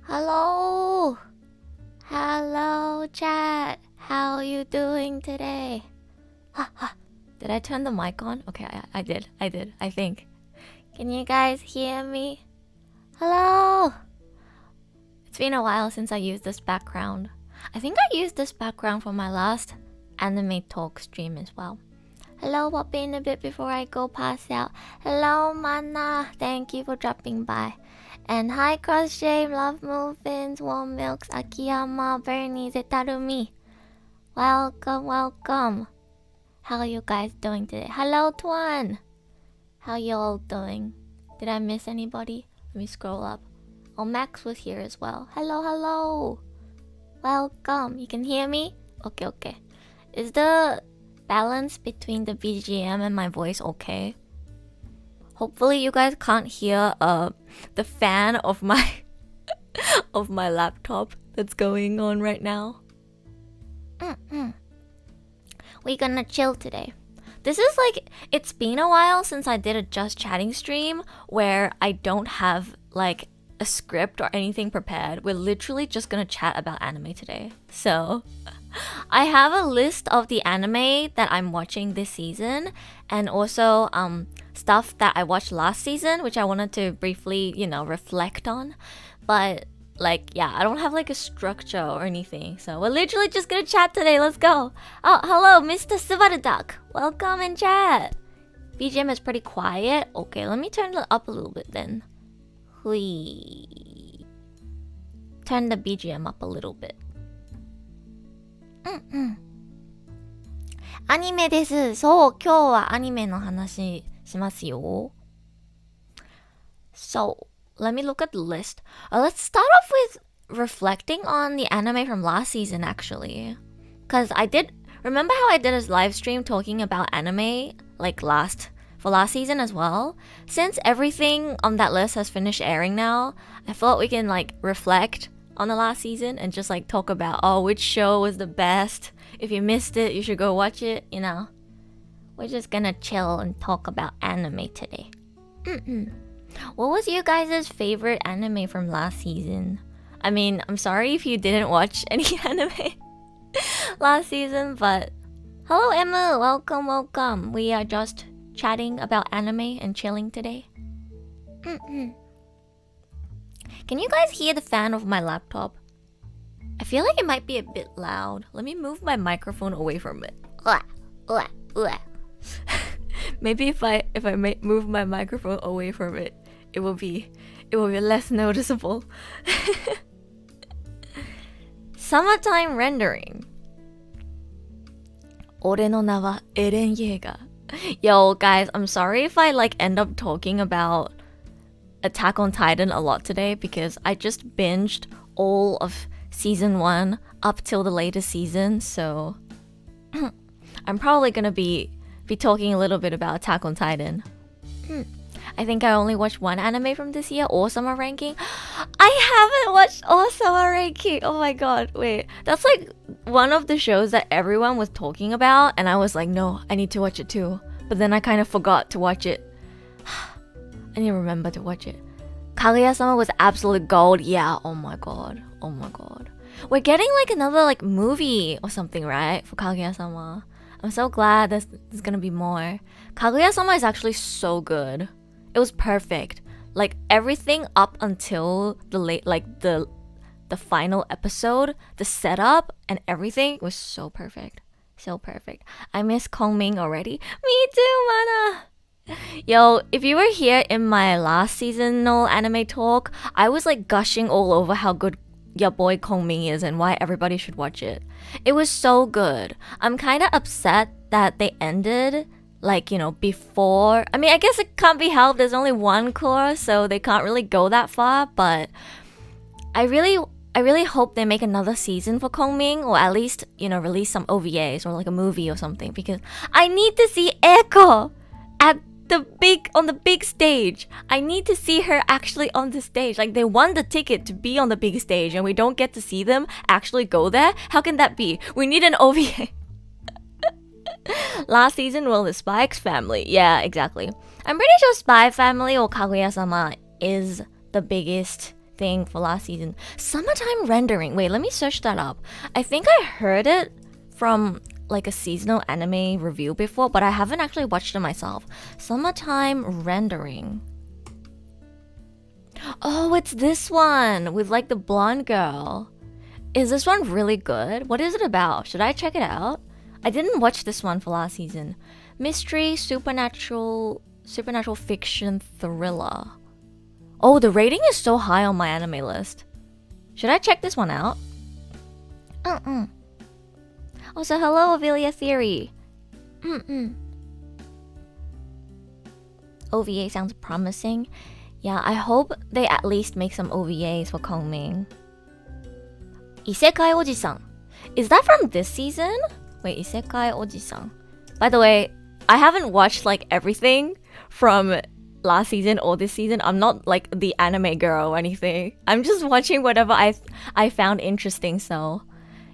Hello! Hello, chat. How are you doing today? Did I turn the mic on? Okay, I did, I think. Can you guys hear me? Hello! It's been a while since I used this background. I think I used this background for my last anime talk stream as well. Hello, I'll be in a bit before I go pass out. Hello, Mana. Thank you for dropping by. And hi, Cross Shame, Love Muffins, Warm Milks, Akiyama, Bernie, Zetarumi. Welcome. How are you guys doing today? Hello, Tuan. How you all doing? Did I miss anybody? Let me scroll up. Oh, Max was here as well. Hello. Welcome. You can hear me? Okay. Is the balance between the BGM and my voice okay? Hopefully you guys can't hear the fan of my of my laptop that's going on right now. We're gonna chill today. This is like, it's been a while since I did a Just Chatting stream where I don't have like a script or anything prepared. We're literally just gonna chat about anime today. So I have a list of the anime that I'm watching this season and also stuff that I watched last season, which I wanted to briefly, reflect on. But like, yeah, I don't have like a structure or anything. So we're literally just gonna chat today. Let's go. Oh, hello, Mr. Subaru Duck. Welcome in chat. BGM is pretty quiet. Okay, let me turn it up a little bit then. Turn the BGM up a little bit. アニメです。そう、今日はアニメの話しますよ。So, let me look at the list. Let's start off with reflecting on the anime from last season, actually. Because remember how I did a live stream talking about anime, like for last season as well? Since everything on that list has finished airing now, I thought we can like reflect on the last season and just like talk about, which show was the best. If you missed it, you should go watch it, We're just gonna chill and talk about anime today. What was you guys' favorite anime from last season? I mean, I'm sorry if you didn't watch any anime last season, but hello Emma, welcome. We are just chatting about anime and chilling today. Can you guys hear the fan of my laptop? I feel like it might be a bit loud. Let me move my microphone away from it. Maybe if I move my microphone away from it, it will be less noticeable. Summertime rendering. 俺の名はエレン・イェーガー. Yo, guys, I'm sorry if I like end up talking about Attack on Titan a lot today because I just binged all of season 1 up till the latest season, so I'm probably gonna be talking a little bit about Attack on Titan. I think I only watched one anime from this year, All Summer Ranking. I haven't watched All Summer Ranking. Oh my god, wait. That's like one of the shows that everyone was talking about, and I was like, no, I need to watch it too. But then I kind of forgot to watch it. I need to remember to watch it. Kaguya-sama was absolute gold. Yeah, oh my god. We're getting like another like movie or something, right? For Kaguya-sama. I'm so glad there's gonna be more. Kaguya-sama is actually so good. It was perfect. Like everything up until the final episode, the setup and everything was so perfect. I miss Kongming already. Me too, Mana. Yo, if you were here in my last seasonal anime talk, I was like gushing all over how good your boy Kongming is and why everybody should watch it. It was so good. I'm kind of upset that they ended before. I mean, I guess it can't be helped. There's only one core, so they can't really go that far, but I really hope they make another season for Kongming, or at least, release some OVAs or like a movie or something, because I need to see Echo on the big stage. I need to see her actually on the stage. Like, they won the ticket to be on the big stage and we don't get to see them actually go there. How can that be? We need an OVA. Last season, the Spy X Family. Yeah, exactly. I'm pretty sure Spy Family or Kaguya-sama is the biggest thing for last season. Summertime rendering. Wait, let me search that up. I think I heard it from like a seasonal anime review before, but I haven't actually watched it myself. Summertime rendering. Oh, it's this one with like the blonde girl. Is this one really good? What is it about? Should I check it out? I didn't watch this one for last season. Mystery, supernatural fiction thriller. Oh, the rating is so high on my anime list. Should I check this one out? Also, hello, Ophelia Theory. OVA sounds promising. Yeah, I hope they at least make some OVAs for Kongming. Isekai Oji-san. Is that from this season? Wait, Isekai Oji-san. By the way, I haven't watched like everything from last season or this season. I'm not like the anime girl or anything. I'm just watching whatever I found interesting, so.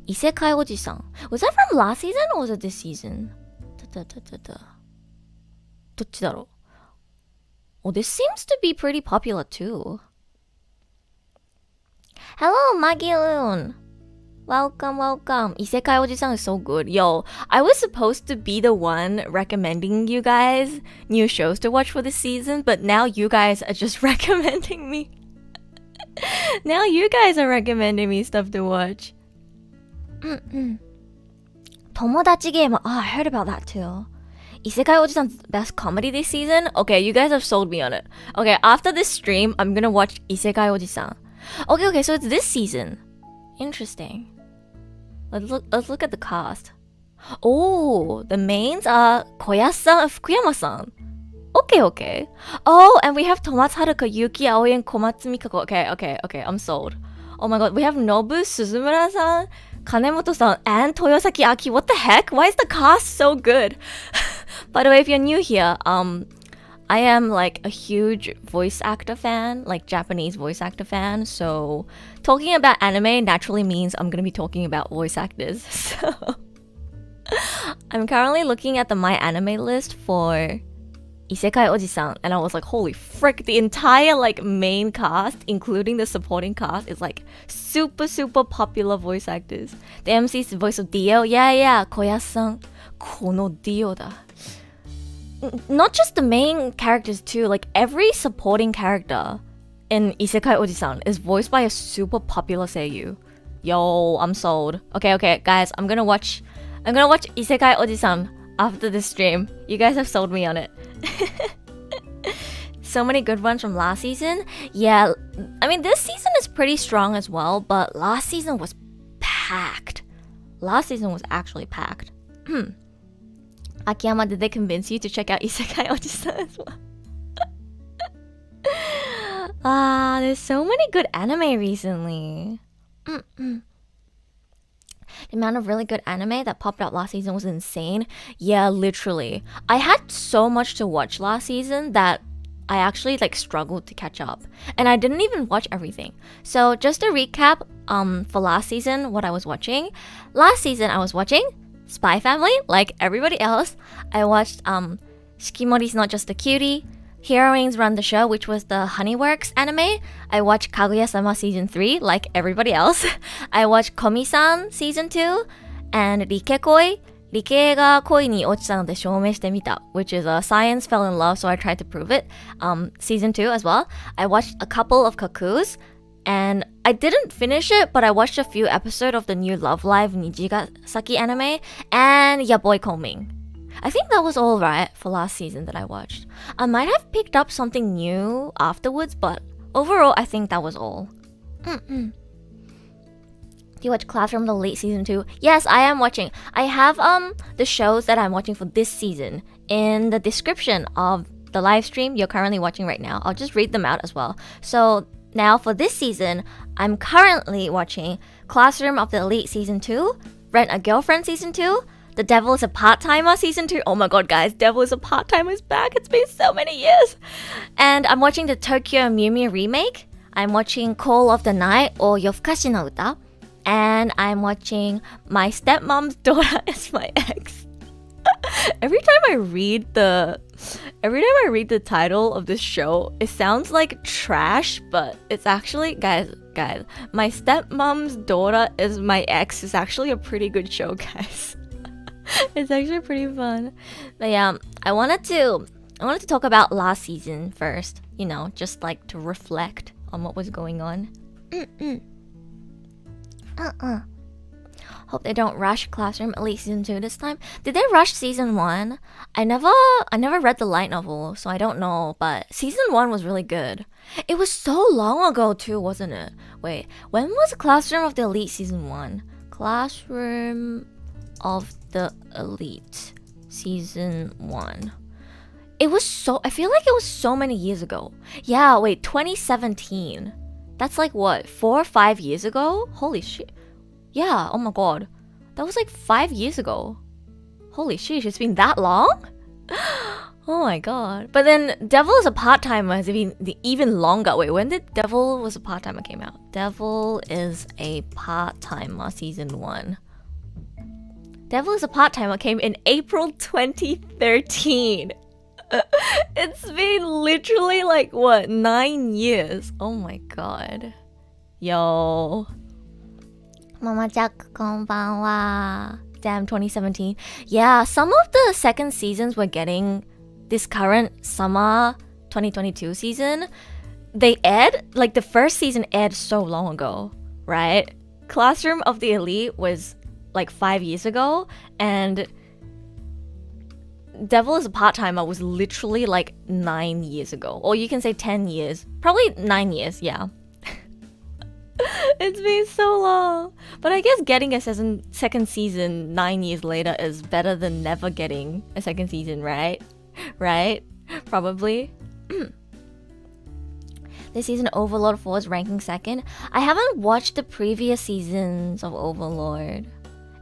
Isekai Oji-san. Was that from last season or was it this season? どっちだろう? Oh, this seems to be pretty popular too. Hello, Magiloon. Welcome. Isekai Oji-san is so good. Yo, I was supposed to be the one recommending you guys new shows to watch for this season, but now you guys are just recommending me. Now you guys are recommending me stuff to watch. Tomodachi Game. Oh, I heard about that too. Isekai Oji-san's best comedy this season? Okay, you guys have sold me on it. Okay, after this stream, I'm gonna watch Isekai Oji-san. Okay, so it's this season. Interesting. Let's look at the cast. Oh, the mains are Koyasu-san and Fukuyama-san. Okay. Oh, and we have Tomatsu Haruka, Yuki Aoi, and Komatsu Mikako. Okay, I'm sold. Oh my god, we have Nobu Suzumura-san, Kanemoto-san, and Toyosaki Aki. What the heck? Why is the cast so good? By the way, if you're new here, I am like a huge voice actor fan, like Japanese voice actor fan. So talking about anime naturally means I'm gonna be talking about voice actors. So I'm currently looking at the My Anime list for Isekai Oji-san, and I was like, holy frick, the entire like main cast, including the supporting cast, is like super popular voice actors. The MC's the voice of Dio. Yeah, Koyasu-san. Kono Dio da. Not just the main characters too, like every supporting character in Isekai Oji-san is voiced by a super popular seiyuu. Yo, I'm sold. Okay, guys, I'm gonna watch Isekai Oji-san after this stream. You guys have sold me on it. So many good ones from last season. Yeah, I mean this season is pretty strong as well, but last season was packed. Last season was actually packed. Akiyama, did they convince you to check out Isekai Oji-san as well? There's so many good anime recently. The amount of really good anime that popped out last season was insane. Yeah, literally. I had so much to watch last season that I actually like struggled to catch up. And I didn't even watch everything. So just to recap, for last season, what I was watching. Last season, I was watching Spy Family, like everybody else. I watched Shikimori's Not Just a Cutie, Heroines Run the Show, which was the Honeyworks anime. I watched Kaguya-sama Season 3, like everybody else. I watched Komi-san Season 2, and Nikakoi, Rike ga koi ni ochita node shoumei shite mita, which is science fell in love, so I tried to prove it. Season 2 as well. I watched a couple of Kakus, and I didn't finish it, but I watched a few episodes of the new Love Live Nijigasaki anime, and Ya Boy Koming. I think that was all right for last season that I watched. I might have picked up something new afterwards, but overall, I think that was all. Do you watch Classroom the late season 2? Yes, I am watching. I have the shows that I'm watching for this season in the description of the live stream you're currently watching right now. I'll just read them out as well. So now for this season, I'm currently watching Classroom of the Elite Season 2, Rent a Girlfriend Season 2, The Devil is a Part-Timer Season 2. Oh my god, guys, Devil is a Part-Timer is back. It's been so many years. And I'm watching the Tokyo Mew Mew Remake. I'm watching Call of the Night or Yoふかしのうた. And I'm watching My Stepmom's Daughter is My Ex. every time I read the title of this show, it sounds like trash, but it's actually, guys, my stepmom's daughter is my ex is actually a pretty good show, guys. It's actually pretty fun. But yeah, I wanted to talk about last season first, you know, just like to reflect on what was going on. Hope they don't rush Classroom Elite Season 2 this time. Did they rush Season 1? I never read the light novel, so I don't know, but Season 1 was really good. It was so long ago too, wasn't it? Wait, when was Classroom of the Elite Season 1? Classroom of the Elite Season 1. I feel like it was so many years ago. Yeah, wait, 2017. That's like what, 4 or 5 years ago? Holy shit. Yeah, oh my god. That was like 5 years ago. Holy shit, it's been that long? Oh my god. But then Devil is a Part-Timer has been even longer. Wait, when did Devil was a Part-Timer came out? Devil is a Part-Timer Season 1. Devil is a Part-Timer came in April 2013. It's been literally like, what, 9 years? Oh my god. Yo. Mama Jack, konbanwa. Damn, 2017. Yeah, some of the second seasons were getting this current summer 2022 season. They aired, like the first season aired so long ago, right? Classroom of the Elite was like 5 years ago, and Devil is a Part-Timer was literally like 9 years ago. Or you can say 10 years. Probably 9 years, yeah. It's been so long. But I guess getting a second season 9 years later is better than never getting a second season, right? Right? Probably. This season Overlord 4 is ranking second. I haven't watched the previous seasons of Overlord.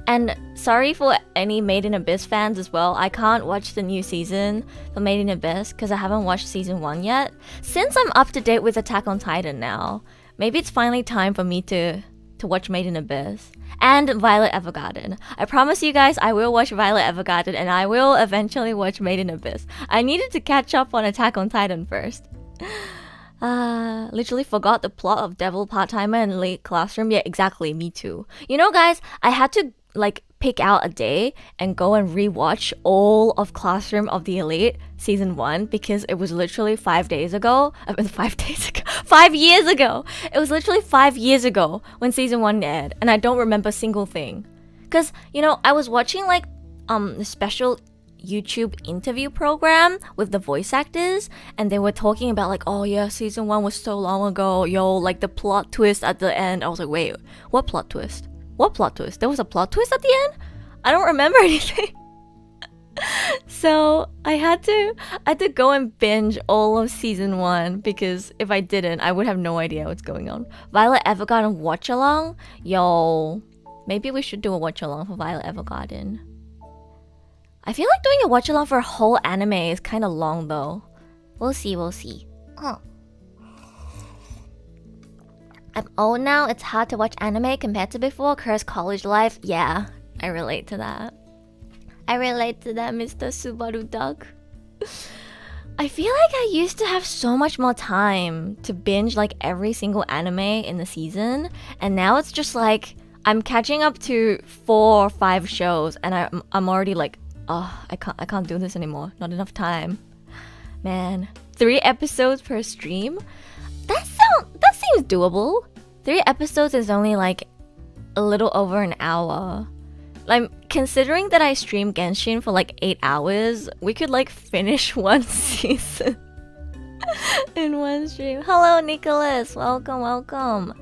And sorry for any Made in Abyss fans as well. I can't watch the new season for Made in Abyss because I haven't watched season 1 yet. Since I'm up to date with Attack on Titan now, maybe it's finally time for me to watch Made in Abyss. And Violet Evergarden. I promise you guys I will watch Violet Evergarden and I will eventually watch Made in Abyss. I needed to catch up on Attack on Titan first. Literally forgot the plot of Devil Part-Timer and Late Classroom. Yeah, exactly, me too. You know guys, I had to like pick out a day and go and rewatch all of Classroom of the Elite season 1 because it was literally 5 days ago. 5 years ago. It was literally 5 years ago when season 1 aired, and I don't remember a single thing. Cause you know I was watching like the special YouTube interview program with the voice actors, and they were talking about like, oh yeah, season 1 was so long ago, yo, like the plot twist at the end. I was like, wait, what plot twist? What plot twist? There was a plot twist at the end? I don't remember anything. So I had to go and binge all of season 1 because if I didn't, I would have no idea what's going on. Violet Evergarden watch along? Yo, maybe we should do a watch along for Violet Evergarden. I feel like doing a watch along for a whole anime is kind of long though. We'll see. Oh. I'm old now, it's hard to watch anime compared to before. Cursed college life. Yeah, I relate to that. Mr. Subaru Duck. I feel like I used to have so much more time to binge like every single anime in the season, and now it's just like I'm catching up to 4 or 5 shows and I'm already like, oh, I can't do this anymore. Not enough time. Man, 3 episodes per stream? That seems doable. 3 episodes is only like a little over an hour. Like, considering that I stream Genshin for like 8 hours, we could like finish one season in one stream. Hello, Nicholas. Welcome.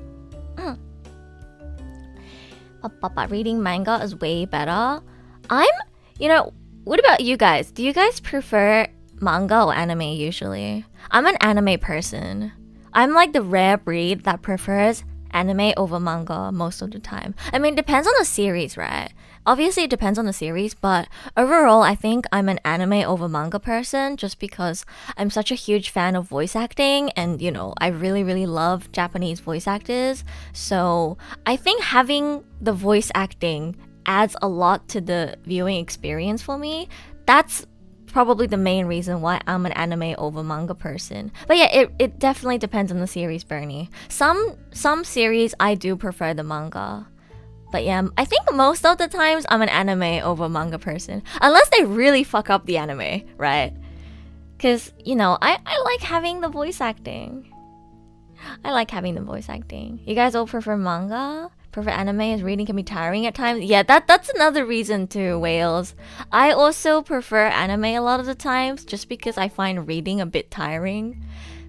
Reading manga is way better. What about you guys? Do you guys prefer manga or anime usually? I'm an anime person. I'm like the rare breed that prefers anime over manga most of the time. I mean, it depends on the series, right? Obviously, it depends on the series, but overall, I think I'm an anime over manga person just because I'm such a huge fan of voice acting and, you know, I really, really love Japanese voice actors. So I think having the voice acting adds a lot to the viewing experience for me that's probably the main reason why I'm an anime over manga person. But yeah, it definitely depends on the series, Bernie. Some series I do prefer the manga. But yeah, I think most of the times I'm an anime over manga person. Unless they really fuck up the anime, right? Because, you know, I like having the voice acting. You guys all prefer manga? Prefer anime as reading can be tiring at times? Yeah, that's another reason too, Wales. I also prefer anime a lot of the times just because I find reading a bit tiring.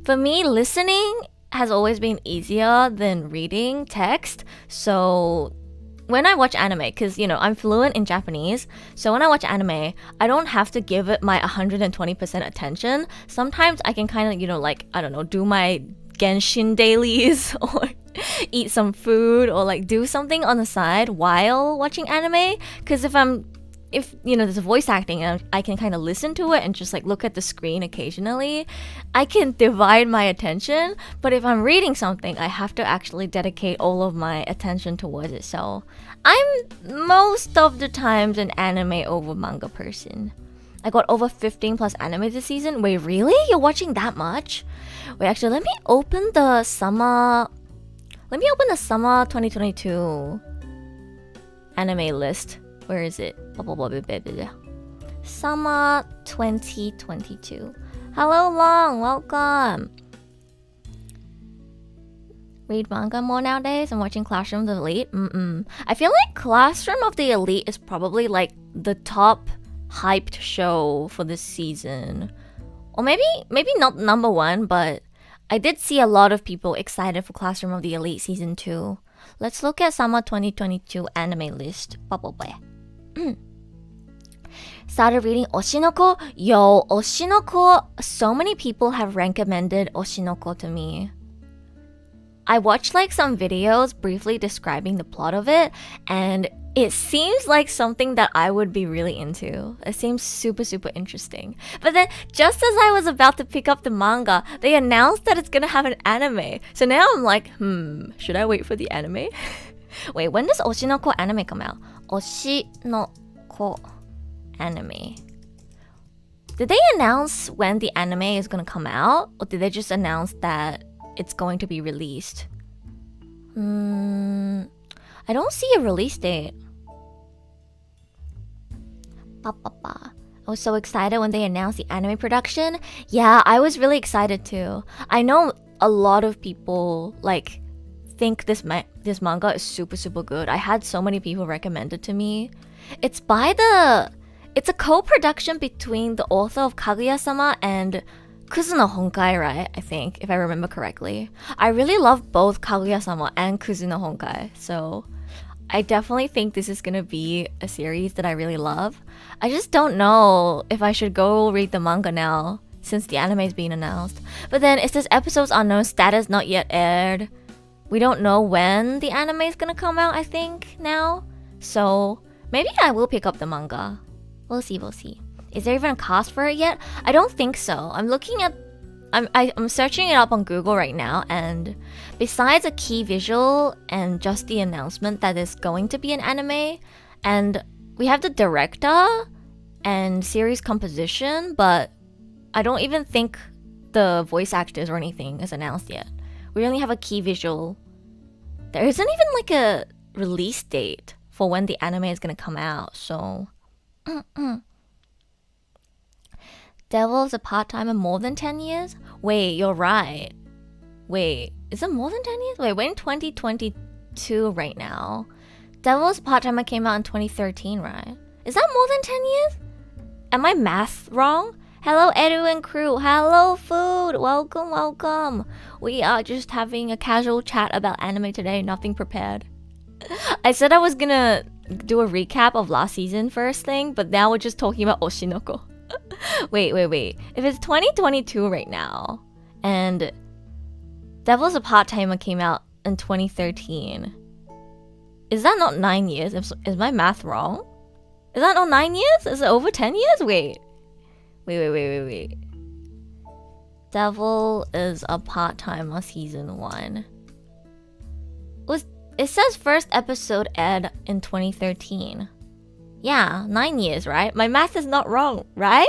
For me, listening has always been easier than reading text. So when I watch anime, because, you know, I'm fluent in Japanese, so when I watch anime, I don't have to give it my 120% attention. Sometimes I can kind of, you know, like, I don't know, do my Genshin dailies or eat some food or like do something on the side while watching anime. Because if you know there's a voice acting and I can kind of listen to it and just like look at the screen occasionally, I can divide my attention. But if I'm reading something, I have to actually dedicate all of my attention towards it. So I'm most of the times an anime over manga person. I got over 15 plus anime this season. Wait, really? You're watching that much? Wait, actually, let me open the summer 2022 anime list. Where is it? Summer 2022. Hello, Long. Welcome. Read manga more nowadays. I'm watching Classroom of the Elite. I feel like Classroom of the Elite is probably like the top hyped show for this season. Or maybe not number one, but I did see a lot of people excited for Classroom of the Elite season 2. Let's look at summer 2022 anime list. Started reading Oshinoko. Yo, Oshinoko. So many people have recommended Oshinoko to me. I watched like some videos briefly describing the plot of it, and it seems like something that I would be really into. It seems super, super interesting. But then, just as I was about to pick up the manga, they announced that it's gonna have an anime. So now I'm like, should I wait for the anime? Wait, when does Oshinoko anime come out? Oshinoko anime. Did they announce when the anime is gonna come out? Or did they just announce that it's going to be released? I don't see a release date. I was so excited when they announced the anime production. Yeah, I was really excited too. I know a lot of people like think this manga is super, super good. I had so many people recommend it to me. It's a co-production between the author of Kaguya-sama and Kuzuno Honkai, right? I think, if I remember correctly. I really love both Kaguya-sama and Kuzuno Honkai, so I definitely think this is gonna be a series that I really love. I just don't know if I should go read the manga now, since the anime is being announced. But then it says episodes unknown, status not yet aired. We don't know when the anime is gonna come out, I think, now. So maybe I will pick up the manga. We'll see. Is there even a cast for it yet? I don't think so. I'm searching it up on Google right now, and besides a key visual and just the announcement that it's going to be an anime, and we have the director and series composition, but I don't even think the voice actors or anything is announced yet. We only have a key visual. There isn't even like a release date for when the anime is gonna come out, so Devil's a part-timer more than 10 years? Wait, you're right. Wait, is it more than 10 years? Wait, we're in 2022 right now. Devil's part-timer came out in 2013, right? Is that more than 10 years? Am I math wrong? Hello, Edu and crew. Hello, food. Welcome. We are just having a casual chat about anime today, nothing prepared. I said I was gonna do a recap of last season first thing, but now we're just talking about Oshinoko. Wait. If it's 2022 right now, and Devil's a Part-Timer came out in 2013, is that not 9 years? Is my math wrong? Is that not 9 years? Is it over 10 years? Wait. Devil is a Part-Timer season 1. It says first episode aired in 2013. Yeah, 9 years, right? My math is not wrong, right?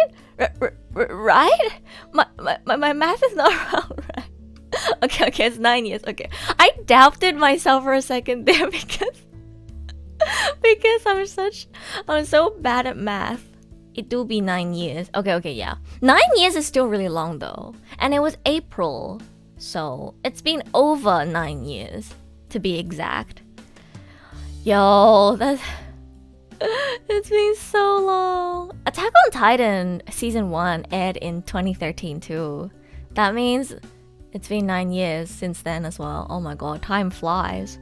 Right? My math is not wrong, right? Okay, it's 9 years. Okay. I doubted myself for a second there because I'm so bad at math. It do be 9 years. Okay, yeah. 9 years is still really long though. And it was April. So it's been over 9 years to be exact. Yo, it's been so long. Attack on Titan season 1 aired in 2013 too. That means it's been 9 years since then as well. Oh my god, time flies.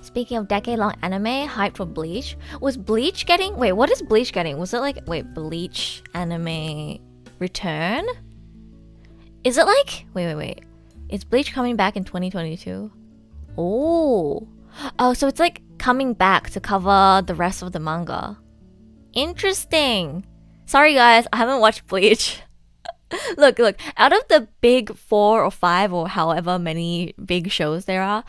Speaking of decade-long anime, hyped for Bleach. Was Bleach getting... Wait, what is Bleach getting? Was it like... Wait, Bleach anime return? Is it like... Wait. Is Bleach coming back in 2022? Oh, so it's like coming back to cover the rest of the manga. Interesting. Sorry guys, I haven't watched Bleach. Look, out of the big 4 or 5 or however many big shows there are,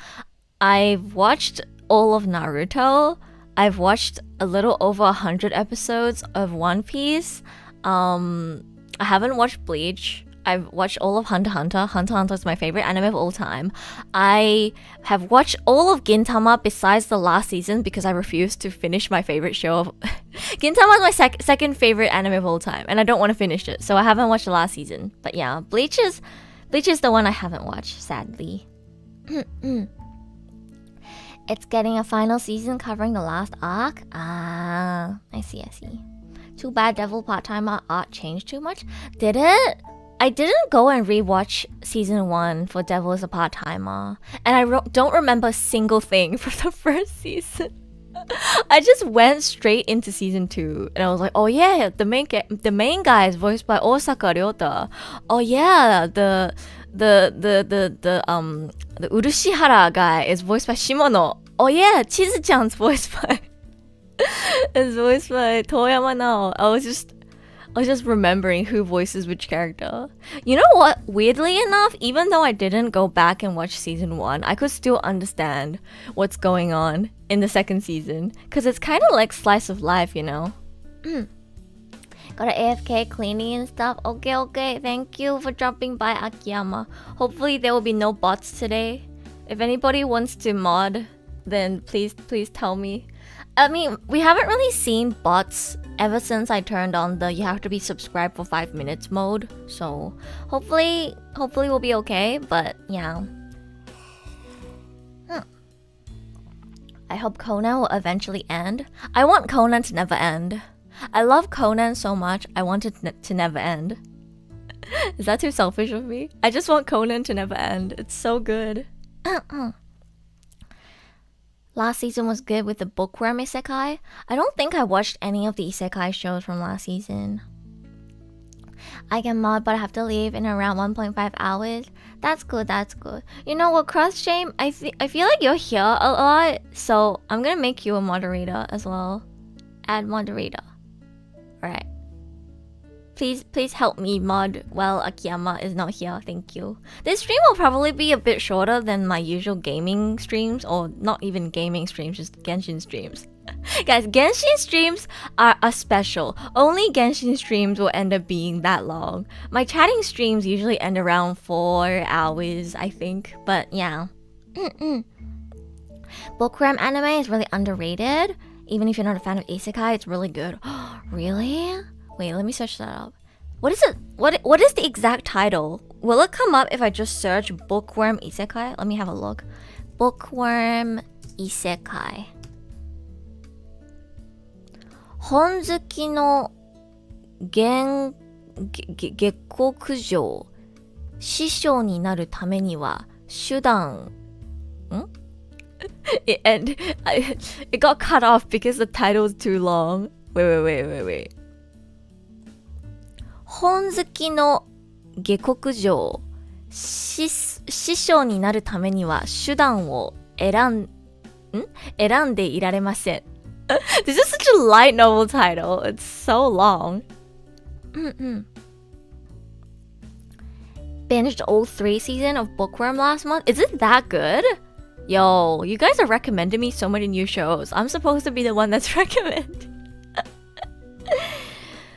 I've watched all of Naruto. I've watched a little over 100 episodes of One Piece. I haven't watched Bleach. I've watched all of Hunter x Hunter. Hunter x Hunter is my favorite anime of all time. I have watched all of Gintama besides the last season because I refuse to finish my favorite show. Gintama is my second favorite anime of all time, and I don't want to finish it, so I haven't watched the last season. But yeah, Bleach is the one I haven't watched, sadly. It's getting a final season covering the last arc. I see. Too bad Devil Part-Timer art changed too much. Did it? I didn't go and rewatch season 1 for Devil is a Part-Timer, and I don't remember a single thing from the first season. I just went straight into season 2, and I was like, oh yeah, the main guy is voiced by Osaka Ryota. Oh yeah, the Urushihara guy is voiced by Shimono. Oh yeah, Chizu-chan's voiced by Toyama Nao. I was just remembering who voices which character. You know what? Weirdly enough, even though I didn't go back and watch season 1, I could still understand what's going on in the second season. Because it's kind of like slice of life, you know? Got a AFK cleaning and stuff. Okay. Thank you for dropping by, Akiyama. Hopefully there will be no bots today. If anybody wants to mod, then please tell me. I mean, we haven't really seen bots ever since I turned on the you have to be subscribed for 5 minutes mode. So hopefully we'll be okay, but yeah. I hope Conan will eventually end. I want Conan to never end. I love Conan so much, I want it to never end. Is that too selfish of me? I just want Conan to never end. It's so good. Last season was good with the bookworm isekai. I don't think I watched any of the isekai shows from last season. I can mod, but I have to leave in around 1.5 hours. That's good. You know what, Cross Shame? I feel like you're here a lot, so I'm gonna make you a moderator as well. Add moderator. Alright. Please help me mod while Akiyama is not here. Thank you. This stream will probably be a bit shorter than my usual gaming streams, or not even gaming streams, just Genshin streams. Guys, Genshin streams are special. Only Genshin streams will end up being that long. My chatting streams usually end around 4 hours, I think. But yeah. Bookworm anime is really underrated. Even if you're not a fan of isekai, it's really good. Really? Wait, let me search that up. What is it? What is the exact title? Will it come up if I just search Bookworm Isekai? Let me have a look. Bookworm Isekai. 本好きの下克上師匠になるためには手段 It got cut off because the title is too long. Wait. 本好きの下克上師匠になるためには手段を選んでいられません。This is such a light novel title. It's so long. Binged all 3 seasons of Bookworm last month. Is it that good? Yo, you guys are recommending me so many new shows. I'm supposed to be the one that's recommended.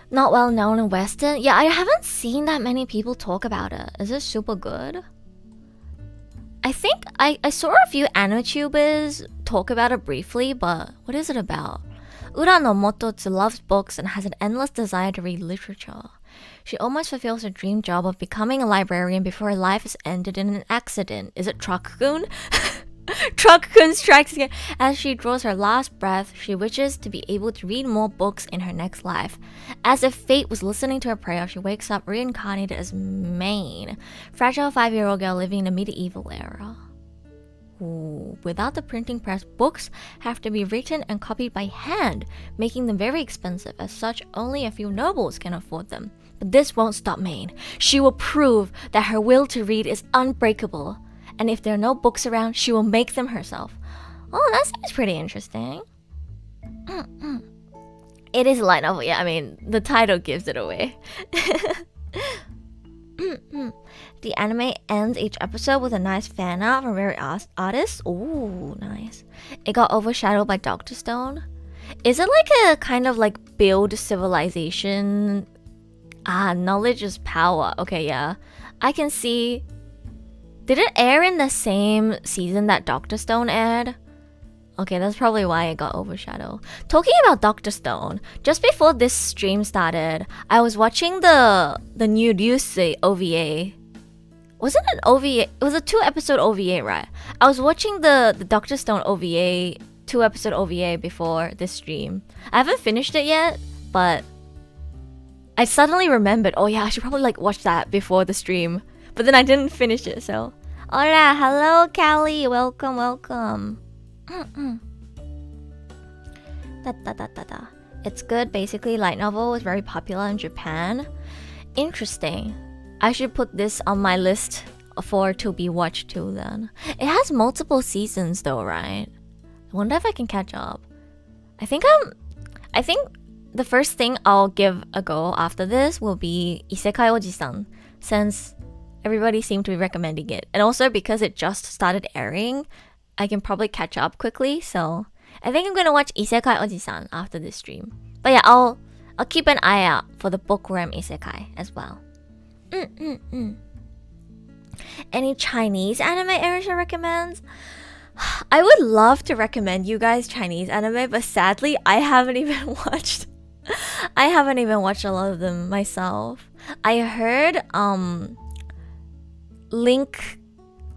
Not well known in Western. Yeah, I haven't seen that many people talk about it. Is it super good? I think I saw a few anime-tubers talk about it briefly, but what is it about? Ura no Mototsu loves books and has an endless desire to read literature. She almost fulfills her dream job of becoming a librarian before her life is ended in an accident. Is it Truck-kun? Truck-kun strikes again. As she draws her last breath, she wishes to be able to read more books in her next life. As if fate was listening to her prayer, she wakes up reincarnated as Maine, fragile 5-year-old girl living in the medieval era. Ooh. Without the printing press, books have to be written and copied by hand, making them very expensive. As such, only a few nobles can afford them. But this won't stop Maine. She will prove that her will to read is unbreakable. And if there are no books around, she will make them herself. Oh, that seems pretty interesting. It is a light novel, yeah, I mean, the title gives it away. The anime ends each episode with a nice fan art from various artists. Ooh, nice. It got overshadowed by Dr. Stone. Is it like a kind of like build civilization? Knowledge is power. Okay, yeah. I can see... Did it air in the same season that Dr. Stone aired? Okay, that's probably why it got overshadowed. Talking about Dr. Stone, just before this stream started, I was watching the new Ryusei OVA. Wasn't it OVA? It was a 2-episode OVA, right? I was watching the Dr. Stone OVA, 2-episode OVA before this stream. I haven't finished it yet, but I suddenly remembered, oh yeah, I should probably like watch that before the stream. But then I didn't finish it, so... Hola, hello, Callie. Welcome, welcome. It's good. Basically, light novel is very popular in Japan. Interesting. I should put this on my list for to be watched too then. It has multiple seasons though, right? I wonder if I can catch up. I think the first thing I'll give a go after this will be Isekai Oji-san, since everybody seemed to be recommending it. And also because it just started airing, I can probably catch up quickly. So I think I'm gonna watch Isekai Oji-san after this stream. But yeah, I'll keep an eye out for the bookworm Isekai as well. Any Chinese anime Arisha recommends? I would love to recommend you guys Chinese anime, but sadly I haven't even watched a lot of them myself. I heard Link,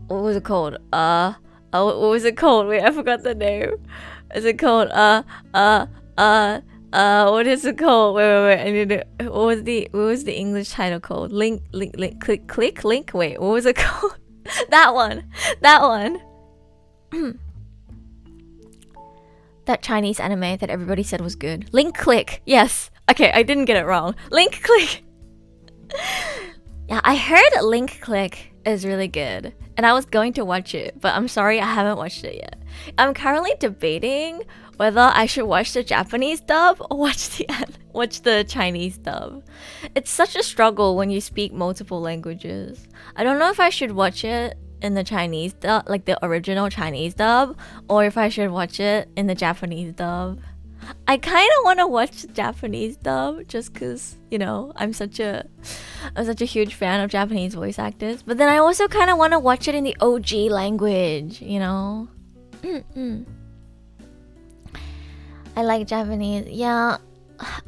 what was it called? What was it called? Wait, I forgot the name. Is it called what is it called? Wait, I need to, what was the English title called? Link, click, link. Wait, what was it called? That one. That Chinese anime that everybody said was good. Link Click. Yes. Okay, I didn't get it wrong. Link Click. Yeah, I heard Link Click is really good, and I was going to watch it, but I'm sorry I haven't watched it yet. I'm currently debating whether I should watch the Japanese dub or watch the Chinese dub. It's such a struggle when you speak multiple languages. I don't know if I should watch it in the Chinese dub, like the original Chinese dub, or if I should watch it in the Japanese dub. I kind of want to watch the Japanese dub just because, you know, I'm such a huge fan of Japanese voice actors. But then I also kind of want to watch it in the OG language, you know? I like Japanese. Yeah,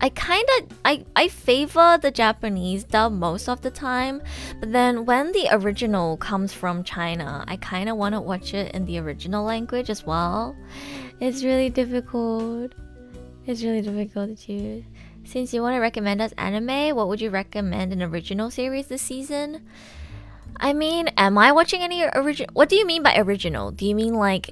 I favor the Japanese dub most of the time. But then when the original comes from China, I kind of want to watch it in the original language as well. It's really difficult. It's really difficult to choose. Since you want to recommend us anime, what would you recommend an original series this season? I mean, am I watching any original? What do you mean by original? Do you mean like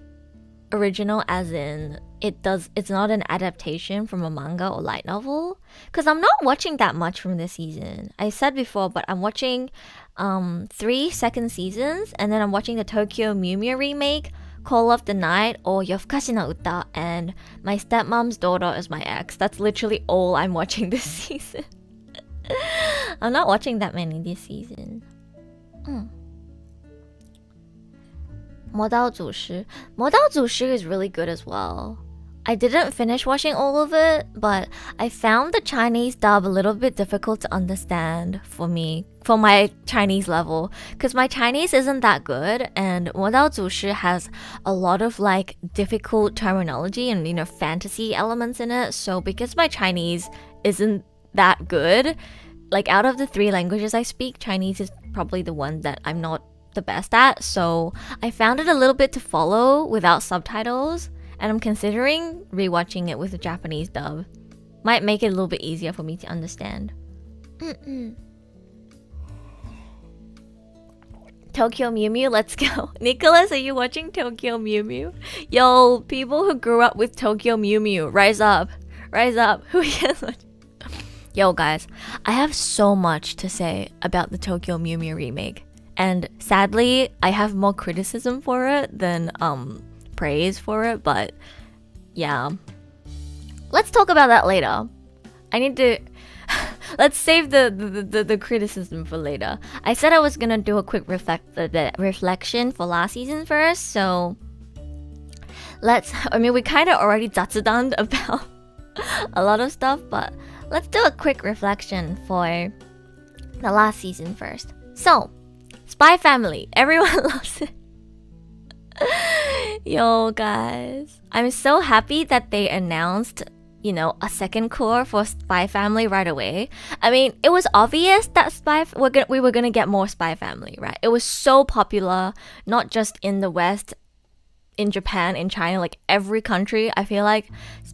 original as in it's not an adaptation from a manga or light novel? Because I'm not watching that much from this season. I said before, but I'm watching 3 second seasons, and then I'm watching the Tokyo Mew Mew Remake, Call of the Night, or yoふかしのうた, and My Stepmom's Daughter is My Ex. That's literally all I'm watching this season. I'm not watching that many this season. 魔导祖师. 魔导祖师 is really good as well. I didn't finish watching all of it, but I found the Chinese dub a little bit difficult to understand for me, for my Chinese level, because my Chinese isn't that good, and 魔导祖师 has a lot of like difficult terminology and fantasy elements in it. So because my Chinese isn't that good, like out of the 3 languages I speak, Chinese is probably the one that I'm not the best at. So I found it a little bit to follow without subtitles. And I'm considering rewatching it with a Japanese dub. Might make it a little bit easier for me to understand. Tokyo Mew Mew, let's go. Nicholas, are you watching Tokyo Mew Mew? Yo, people who grew up with Tokyo Mew Mew, rise up. Rise up. Who is watching? Yo, guys, I have so much to say about the Tokyo Mew Mew remake. And sadly, I have more criticism for it than praise for it, but yeah, let's talk about that later. I need to let's save the criticism for later. I said I was gonna do a quick reflection for last season first, so we kind of already zatsudaned about a lot of stuff, but let's do a quick reflection for the last season first. So, Spy Family, everyone loves it. Yo, guys, I'm so happy that they announced, a second core for Spy Family right away. I mean, it was obvious that we were gonna get more Spy Family, right? It was so popular, not just in the West, in Japan, in China, like every country. I feel like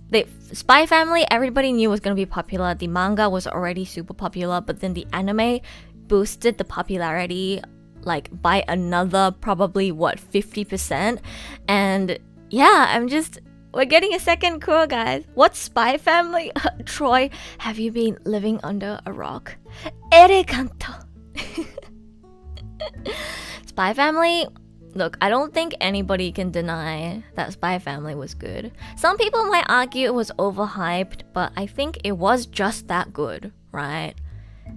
the Spy Family, everybody knew was gonna be popular. The manga was already super popular, but then the anime boosted the popularity like by another probably 50%. And yeah, we're getting a second core, guys. What's Spy Family? Troy, have you been living under a rock? Erikanto. Spy Family, look, I don't think anybody can deny that Spy Family was good. Some people might argue it was overhyped, but I think it was just that good, right?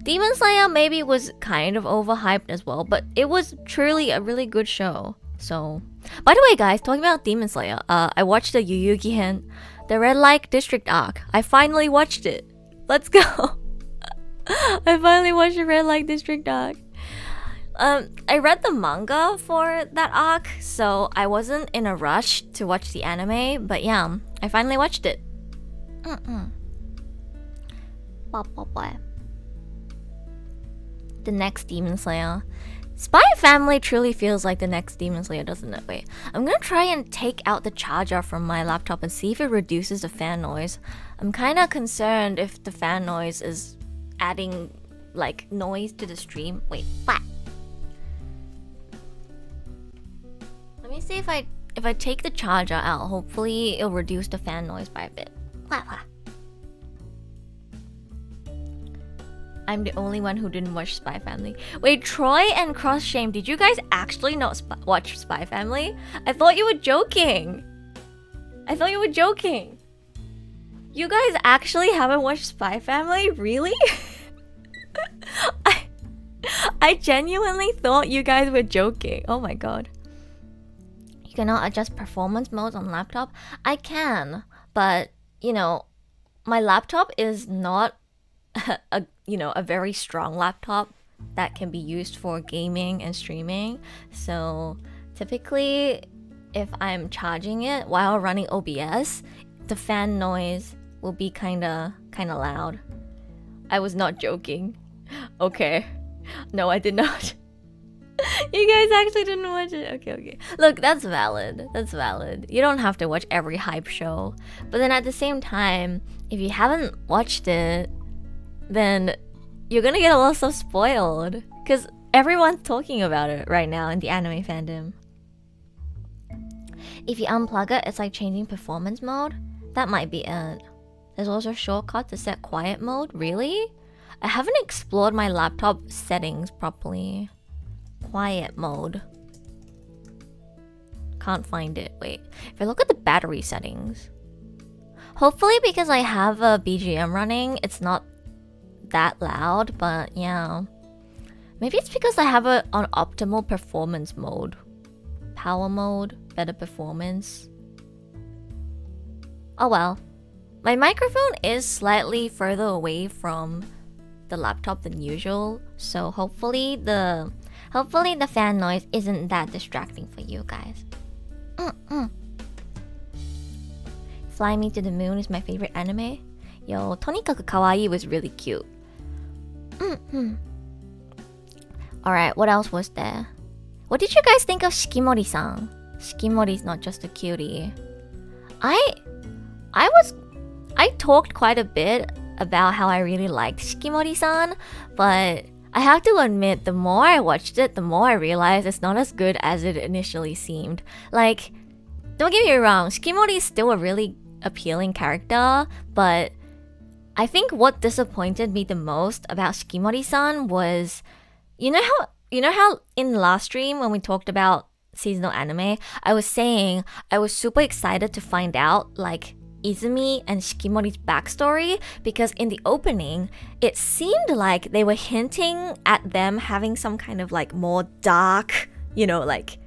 Demon Slayer maybe was kind of overhyped as well, but it was truly a really good show. So, by the way, guys, talking about Demon Slayer, I watched the Yuyugi-hen, the Red Light District arc. I finally watched it. Let's go. I finally watched the Red Light District arc. I read the manga for that arc, so I wasn't in a rush to watch the anime, but yeah, I finally watched it. The next Demon Slayer. Spy Family truly feels like the next Demon Slayer, doesn't it? Wait, I'm gonna try and take out the charger from my laptop and see if it reduces the fan noise. I'm kinda concerned if the fan noise is adding like noise to the stream. Wait, what? Let me see if I take the charger out, hopefully it'll reduce the fan noise by a bit. I'm the only one who didn't watch Spy Family. Wait, Troy and Cross Shame, did you guys actually not watch Spy Family? I thought you were joking. You guys actually haven't watched Spy Family? Really? I genuinely thought you guys were joking. Oh my god. You cannot adjust performance modes on laptop? I can, but, my laptop is not a very strong laptop that can be used for gaming and streaming. So typically, if I'm charging it while running OBS, the fan noise will be kinda loud. I was not joking. Okay. No, I did not. You guys actually didn't watch it. Okay. Look, that's valid. You don't have to watch every hype show. But then at the same time, if you haven't watched it, then you're gonna get a lot of stuff spoiled. Because everyone's talking about it right now in the anime fandom. If you unplug it, it's like changing performance mode. That might be it. There's also a shortcut to set quiet mode. Really? I haven't explored my laptop settings properly. Quiet mode. Can't find it. Wait. If I look at the battery settings. Hopefully because I have a BGM running, it's not that loud, but yeah. Maybe it's because I have it on optimal performance mode. power mode, better performance. Oh well. My microphone is slightly further away from the laptop than usual, so hopefully the fan noise isn't that distracting for you guys. Fly Me to the Moon is my favorite anime. Yo, とにかく可愛い was really cute. Alright, what else was there? What did you guys think of Shikimori-san? Shikimori's not just a cutie. I talked quite a bit about how I really liked Shikimori-san, but I have to admit, the more I watched it, the more I realized it's not as good as it initially seemed. Like, don't get me wrong, Shikimori is still a really appealing character, but I think what disappointed me the most about Shikimori-san was, you know how in the last stream when we talked about seasonal anime, I was saying I was super excited to find out like Izumi and Shikimori's backstory, because in the opening it seemed like they were hinting at them having some kind of like more dark, like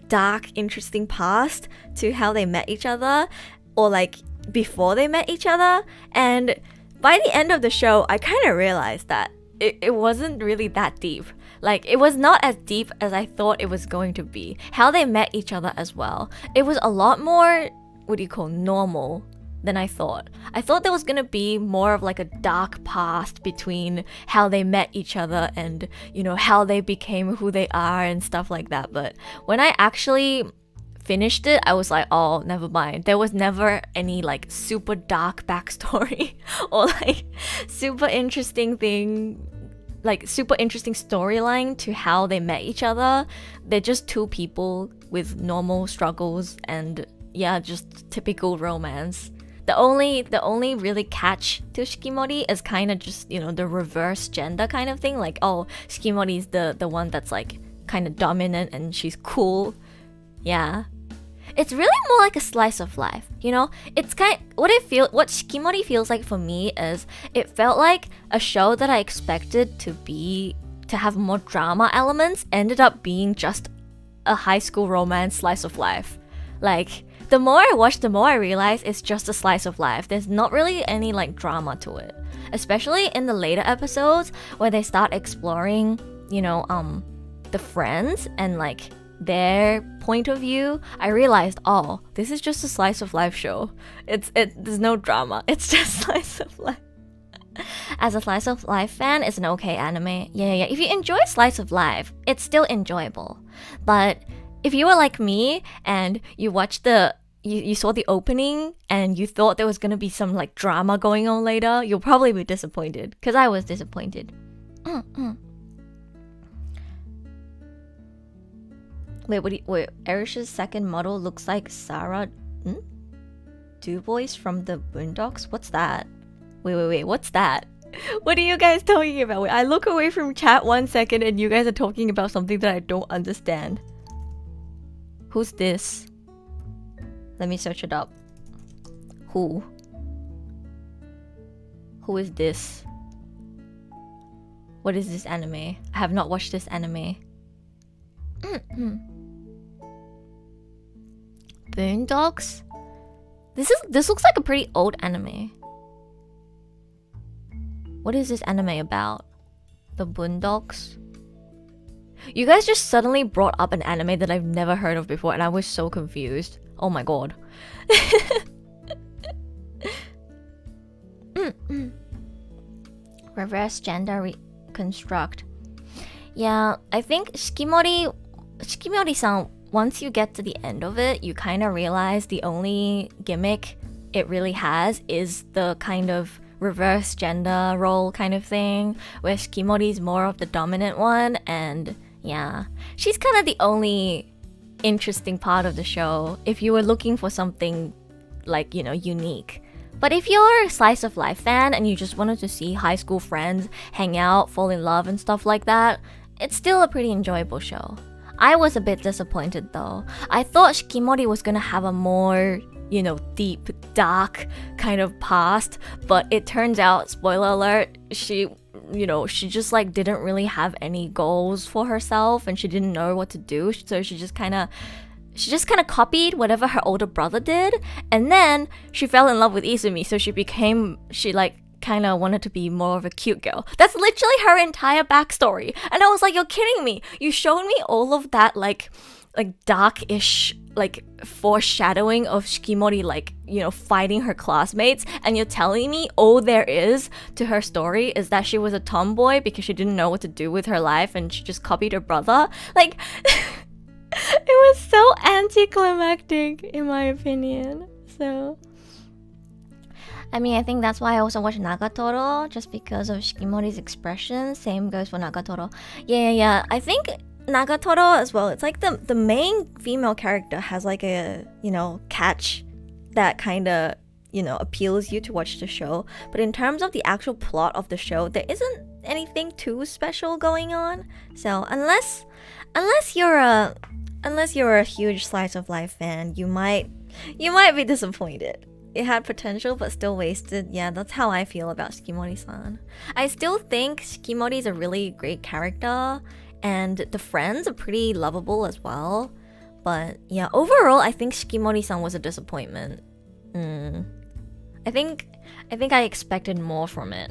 dark interesting past to how they met each other, or like before they met each other. And by the end of the show I kind of realized that it wasn't really that deep. Like, it was not as deep as I thought it was going to be. How they met each other as well. It was a lot more, normal than I thought. I thought there was gonna be more of like a dark past between how they met each other and, how they became who they are and stuff like that. But when I actually finished it, I was like, oh, never mind. There was never any like super dark backstory or like super interesting storyline to how they met each other. They're just two people with normal struggles and just typical romance. The only really catch to Shikimori is kind of just, the reverse gender kind of thing. Like, oh, Shikimori's the one that's like kind of dominant and she's cool. Yeah. It's really more like a slice of life, It's what Shikimori feels like for me is it felt like a show that I expected to have more drama elements ended up being just a high school romance slice of life. Like, the more I watch, the more I realize it's just a slice of life. There's not really any like drama to it. Especially in the later episodes where they start exploring, the friends and like their point of view, I realized, oh, this is just a slice of life show. There's no drama. It's just slice of life. As a slice of life fan, it's an okay anime. Yeah. If you enjoy slice of life, it's still enjoyable. But if you were like me and you watched you saw the opening and you thought there was gonna be some like drama going on later, you'll probably be disappointed. Because I was disappointed. Wait, Erish's second model looks like Sarah DuBois from the Boondocks? What's that? Wait, what's that? What are you guys talking about? Wait, I look away from chat 1 second and you guys are talking about something that I don't understand. Who's this? Let me search it up. Who is this? What is this anime? I have not watched this anime. Boondocks? This looks like a pretty old anime. What is this anime about? The Boondocks? You guys just suddenly brought up an anime that I've never heard of before and I was so confused. Oh my god. Reverse gender reconstruct. Yeah, I think Shikimori-san, once you get to the end of it, you kind of realize the only gimmick it really has is the kind of reverse gender role kind of thing, where Shikimori's more of the dominant one, and yeah, she's kind of the only interesting part of the show if you were looking for something like, unique. But if you're a slice of life fan and you just wanted to see high school friends hang out, fall in love and stuff like that, it's still a pretty enjoyable show. I was a bit disappointed though. I thought Shikimori was gonna have a more, deep, dark kind of past, but it turns out, spoiler alert, she she just like didn't really have any goals for herself and she didn't know what to do, so she just kind of copied whatever her older brother did, and then she fell in love with Izumi, so she like kind of wanted to be more of a cute girl. That's literally her entire backstory. And I was like, you're kidding me. You showed me all of that like dark-ish like foreshadowing of Shikimori like, fighting her classmates, and you're telling me all there is to her story is that she was a tomboy because she didn't know what to do with her life and she just copied her brother. Like it was so anticlimactic in my opinion. So I mean, I think that's why I also watch Nagatoro, just because of Shikimori's expression. Same goes for Nagatoro. Yeah. I think Nagatoro as well, it's like the main female character has like a, catch that kind of, appeals you to watch the show. But in terms of the actual plot of the show, there isn't anything too special going on. So unless you're a huge slice of life fan, you might be disappointed. It had potential but still wasted. Yeah, that's how I feel about Shikimori-san. I still think Shikimori is a really great character, and the friends are pretty lovable as well. But yeah, overall, I think Shikimori-san was a disappointment. I think I expected more from it.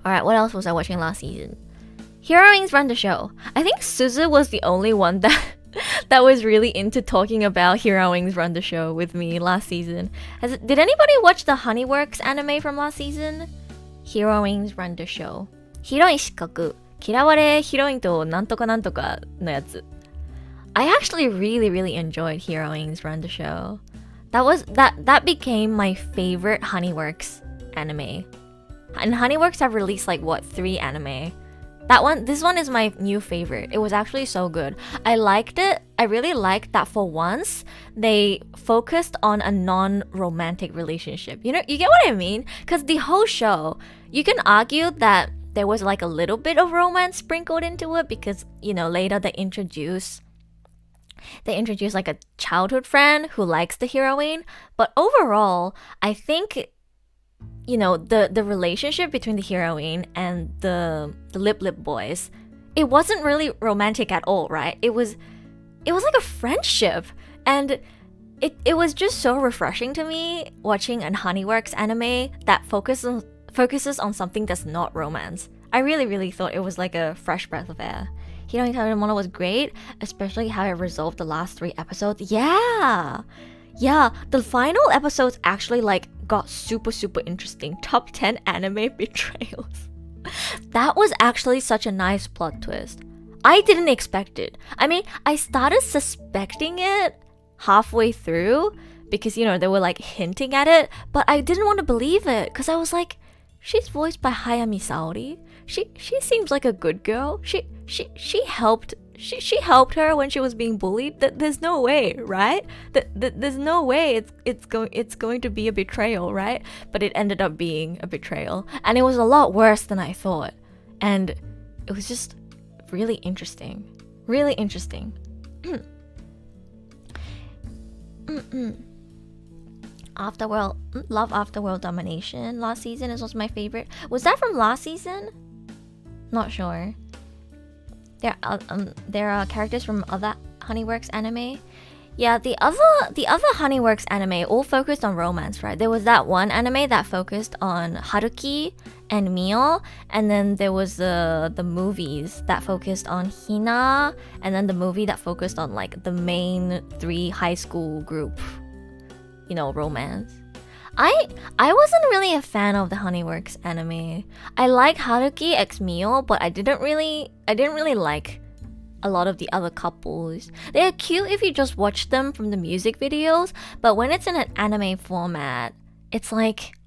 Alright, what else was I watching last season? Heroines Run the Show. I think Suzu was the only one that was really into talking about Heroines Run the Show with me last season. Did anybody watch the Honeyworks anime from last season? Heroines Run the Show. ヒロイン失格。嫌われヒロインとなんとかなんとかのやつ。I actually really enjoyed Heroines Run the Show. That became my favorite Honeyworks anime. And Honeyworks have released like 3 anime. This one is my new favorite. It was actually so good. I liked it. I really liked that for once they focused on a non-romantic relationship. You get what I mean? Because the whole show, you can argue that there was like a little bit of romance sprinkled into it because, later they introduce like a childhood friend who likes the heroine. But overall, I think the relationship between the heroine and the lip boys, it wasn't really romantic at all, right? It was like a friendship, and it was just so refreshing to me watching an Honeyworks anime that focuses on something that's not romance. I really thought it was like a fresh breath of air. Hiroin Tarumono was great, especially how it resolved the last 3 episodes. Yeah, the final episodes actually like got super interesting. Top 10 anime betrayals. That was actually such a nice plot twist. I didn't expect it. I mean, I started suspecting it halfway through because, they were like hinting at it, but I didn't want to believe it because I was like, she's voiced by Hayami Saori. She seems like a good girl. She helped her when she was being bullied. There's no way, right? There's no way it's going to be a betrayal, right? But it ended up being a betrayal, and it was a lot worse than I thought. And it was just really interesting. Love Afterworld Domination last season is also my favorite. Was that from last season? Not sure. There are characters from other Honeyworks anime. Yeah, the other Honeyworks anime all focused on romance, right? There was that one anime that focused on Haruki and Mio, and then there was the movies that focused on Hina, and then the movie that focused on like the main 3 high school group, romance. I wasn't really a fan of the Honeyworks anime. I like Haruki x Mio, but I didn't really like a lot of the other couples. They're cute if you just watch them from the music videos, but when it's in an anime format, it's like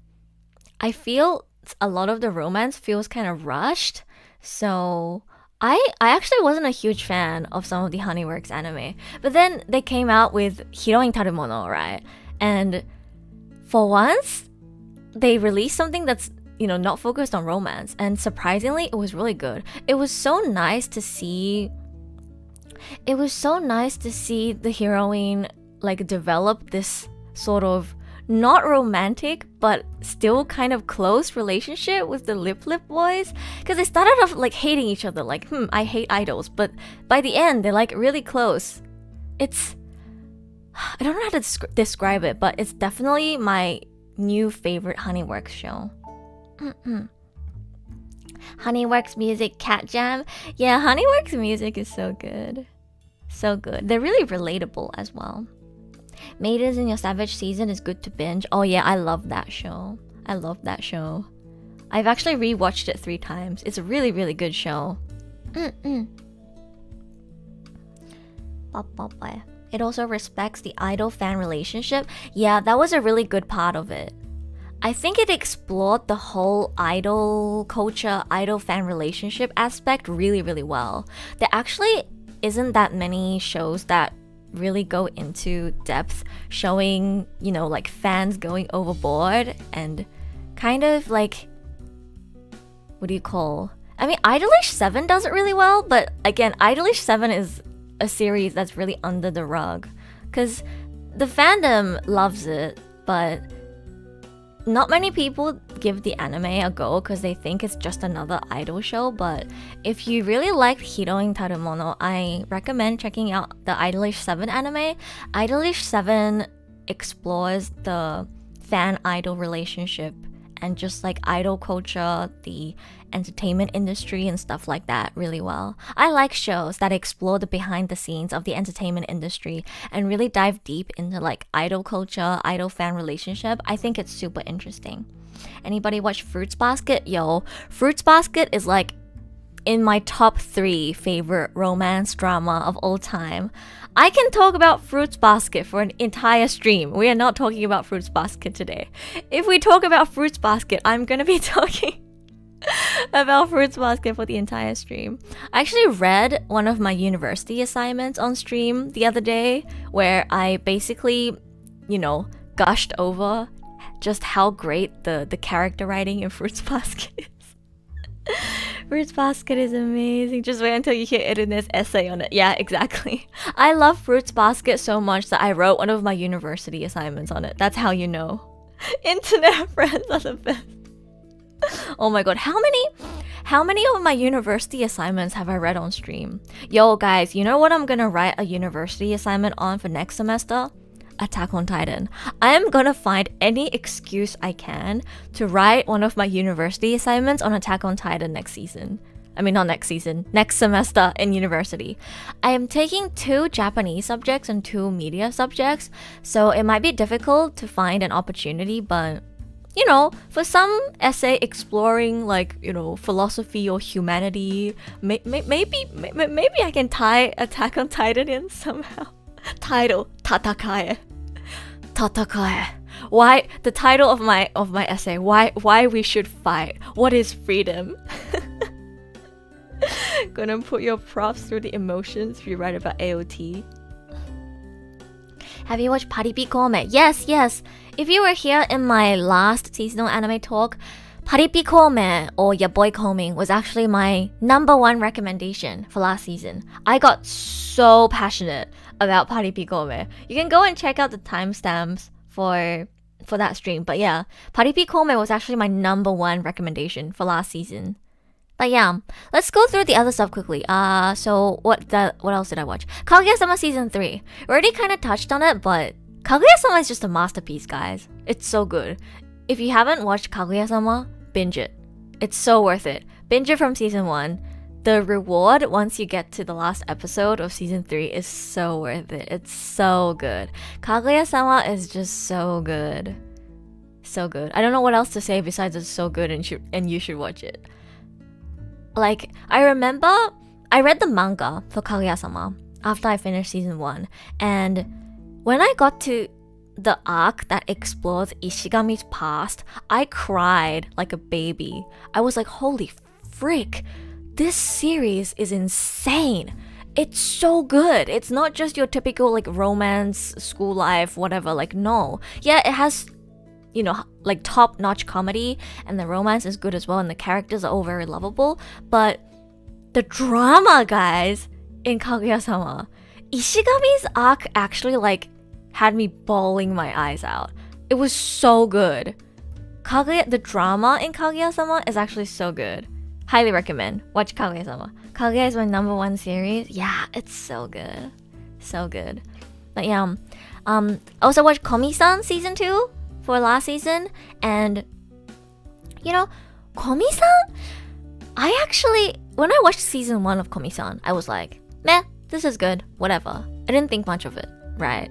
I feel a lot of the romance feels kind of rushed. So I actually wasn't a huge fan of some of the Honeyworks anime. But then they came out with Hiroin Tarumono, right? And for once, they released something that's, not focused on romance. And surprisingly, it was really good. It was so nice to see the heroine like develop this sort of not romantic, but still kind of close relationship with the Lip Lip boys. Because they started off like hating each other, like, I hate idols. But by the end, they're like really close. I don't know how to describe it, but it's definitely my new favorite Honeyworks show. Honeyworks music, Cat Jam. Yeah, Honeyworks music is so good. So good. They're really relatable as well. Maidens in Your Savage Season is good to binge. Oh yeah, I love that show. I've actually rewatched it 3 times. It's a really, really good show. It also respects the idol-fan relationship. Yeah, that was a really good part of it. I think it explored the whole idol culture, idol-fan relationship aspect really, really well. There actually isn't that many shows that really go into depth, showing, like fans going overboard and kind of like, what do you call? I mean, Idolish 7 does it really well, but again, Idolish 7 is a series that's really under the rug because the fandom loves it, but not many people give the anime a go because they think it's just another idol show. But if you really liked Hiroin Tarumono, I recommend checking out the Idolish 7 anime. Idolish 7 explores the fan-idol relationship and just like idol culture, the entertainment industry and stuff like that really well. I like shows that explore the behind the scenes of the entertainment industry and really dive deep into like idol culture, idol fan relationship. I think it's super interesting. Anybody watch Fruits Basket? Yo, Fruits Basket is like in my top 3 favorite romance drama of all time. I can talk about Fruits Basket for an entire stream. We are not talking about Fruits Basket today. If we talk about Fruits Basket, I'm gonna be talking about Fruits Basket for the entire stream. I actually read one of my university assignments on stream the other day where I basically, gushed over just how great the character writing in Fruits Basket is. Fruits Basket is amazing. Just wait until you hear Irune's essay on it. Yeah, exactly. I love Fruits Basket so much that I wrote one of my university assignments on it. That's how you know. Internet friends are the best. Oh my god, how many of my university assignments have I read on stream? Yo guys, you know what I'm gonna write a university assignment on for next semester? Attack on Titan. I am gonna find any excuse I can to write one of my university assignments on Attack on Titan next semester in university. I am taking 2 Japanese subjects and 2 media subjects, so it might be difficult to find an opportunity, but for some essay exploring philosophy or humanity, maybe I can tie Attack on Titan in somehow. Title, Tatakae. Why the title of my essay? Why we should fight? What is freedom? Gonna put your props through the emotions if you write about AOT. Have you watched Paripikome? Yes. If you were here in my last seasonal anime talk, Paripikome or Your Boy Coming was actually my #1 recommendation for last season. I got so passionate about Paripikome. You can go and check out the timestamps for that stream. But yeah, Paripikome was actually my #1 recommendation for last season. But yeah, let's go through the other stuff quickly. So what else did I watch? Kaguya-sama Season 3. We already kind of touched on it, but Kaguya-sama is just a masterpiece, guys. It's so good. If you haven't watched Kaguya-sama, binge it. It's so worth it. Binge it from Season 1. The reward once you get to the last episode of Season 3 is so worth it. It's so good. Kaguya-sama is just so good. So good. I don't know what else to say besides it's so good and you should watch it. Like, I remember I read the manga for Kaguya-sama after I finished Season 1, and when I got to the arc that explores Ishigami's past, I cried like a baby. I was like, holy frick, this series is insane. It's so good. It's not just your typical like romance, school life, whatever. Like, no. Yeah, it has, like top-notch comedy, and the romance is good as well, and the characters are all very lovable. But the drama, guys, in Kaguya-sama, Ishigami's arc actually like had me bawling my eyes out. It was so good. The drama in Kaguya-sama is actually so good. Highly recommend. Watch Kaguya-sama. Kaguya is my number one series. Yeah, it's so good. So good. But yeah, also watched Komi-san season 2 for last season. And, you know, Komi-san, when I watched season 1 of Komi-san, I was like, meh, this is good, whatever. I didn't think much of it, right?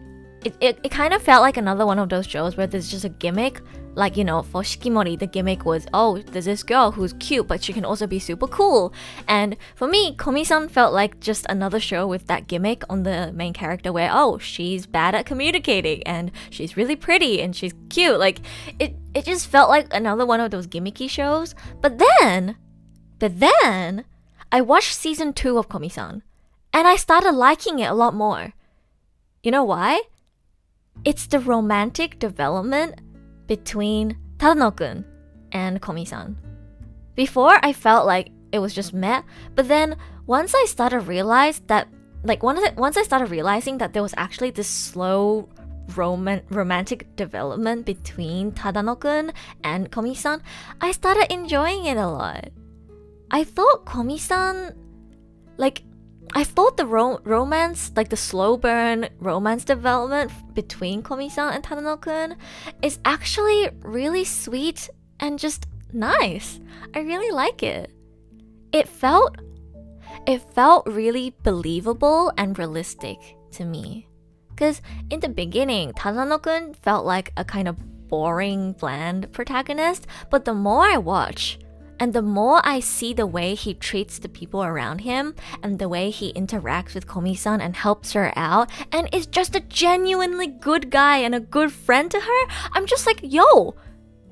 It kind of felt like another one of those shows where there's just a gimmick. Like, you know, for Shikimori, the gimmick was, oh, there's this girl who's cute, but she can also be super cool. And for me, Komi-san felt like just another show with that gimmick on the main character where, oh, she's bad at communicating and she's really pretty and she's cute. Like, it just felt like another one of those gimmicky shows. But then, I watched season 2 of Komi-san and I started liking it a lot more. You know why? It's the romantic development between Tadano-kun and Komi-san. Before, I felt like it was just meh, but then once I started realizing that there was actually this slow romantic development between Tadano-kun and Komi-san, I started enjoying it a lot. I thought Komi-san, I thought the romance, like the slow burn romance development between Komi-san and Tadano-kun is actually really sweet and just nice. I really like it. It felt really believable and realistic to me. Because in the beginning, Tadano-kun felt like a kind of boring, bland protagonist, but the more I watch, and the more I see the way he treats the people around him and the way he interacts with Komi-san and helps her out and is just a genuinely good guy and a good friend to her, I'm just like, yo,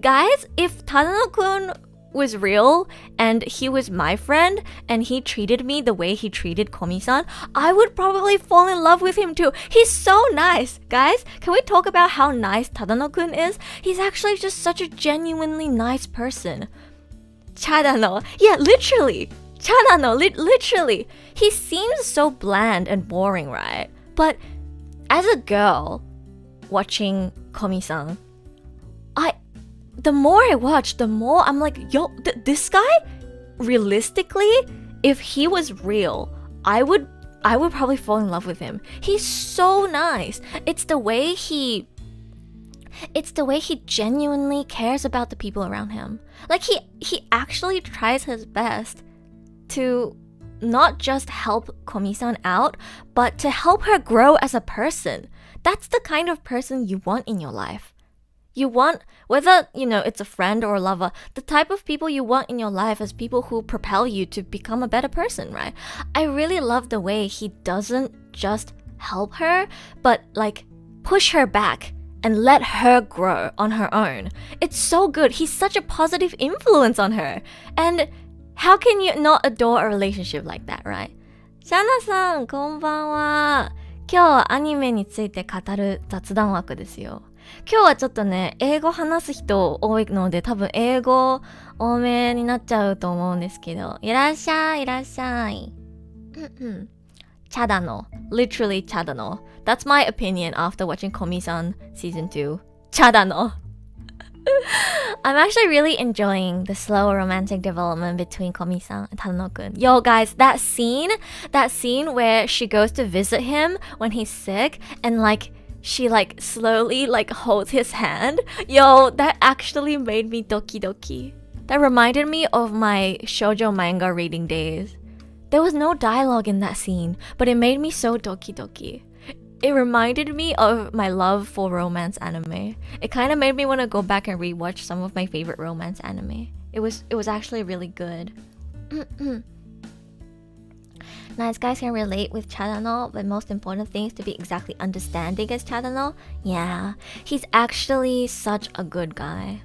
guys, if Tadano-kun was real and he was my friend and he treated me the way he treated Komi-san, I would probably fall in love with him too. He's so nice. Guys, can we talk about how nice Tadano-kun is? He's actually just such a genuinely nice person. Chadano. Yeah, literally. Chadano, literally. He seems so bland and boring, right? But as a girl watching Komi-san, the more I watch, the more I'm like, yo, this guy, realistically, if he was real, I would probably fall in love with him. He's so nice. It's the way he genuinely cares about the people around him. Like he actually tries his best to not just help Komi-san out, but to help her grow as a person. That's the kind of person you want in your life. You want, whether, you know, it's a friend or a lover, the type of people you want in your life as people who propel you to become a better person, right? I really love the way he doesn't just help her, but like push her back and let her grow on her own. It's so good. He's such a positive influence on her. And how can you not adore a relationship like that, right? シャナさん、こんばんは。今日はアニメについて語る雑談枠ですよ。今日はちょっとね、英語話す人多いので多分英語多めになっちゃうと思うんですけど、いらっしゃい、いらっしゃい。Chadano. Literally Chadano. That's my opinion after watching Komi-san season 2. Chadano. I'm actually really enjoying the slow romantic development between Komi-san and Tadano-kun. Yo guys, that scene where she goes to visit him when he's sick and like she like slowly like holds his hand. Yo, that actually made me doki doki. That reminded me of my shoujo manga reading days. There was no dialogue in that scene, but it made me so doki doki. It reminded me of my love for romance anime. It kind of made me want to go back and rewatch some of my favorite romance anime. It was actually really good. Nice guys can relate with Chadano, but most important thing is to be exactly understanding as Chadano. Yeah, he's actually such a good guy.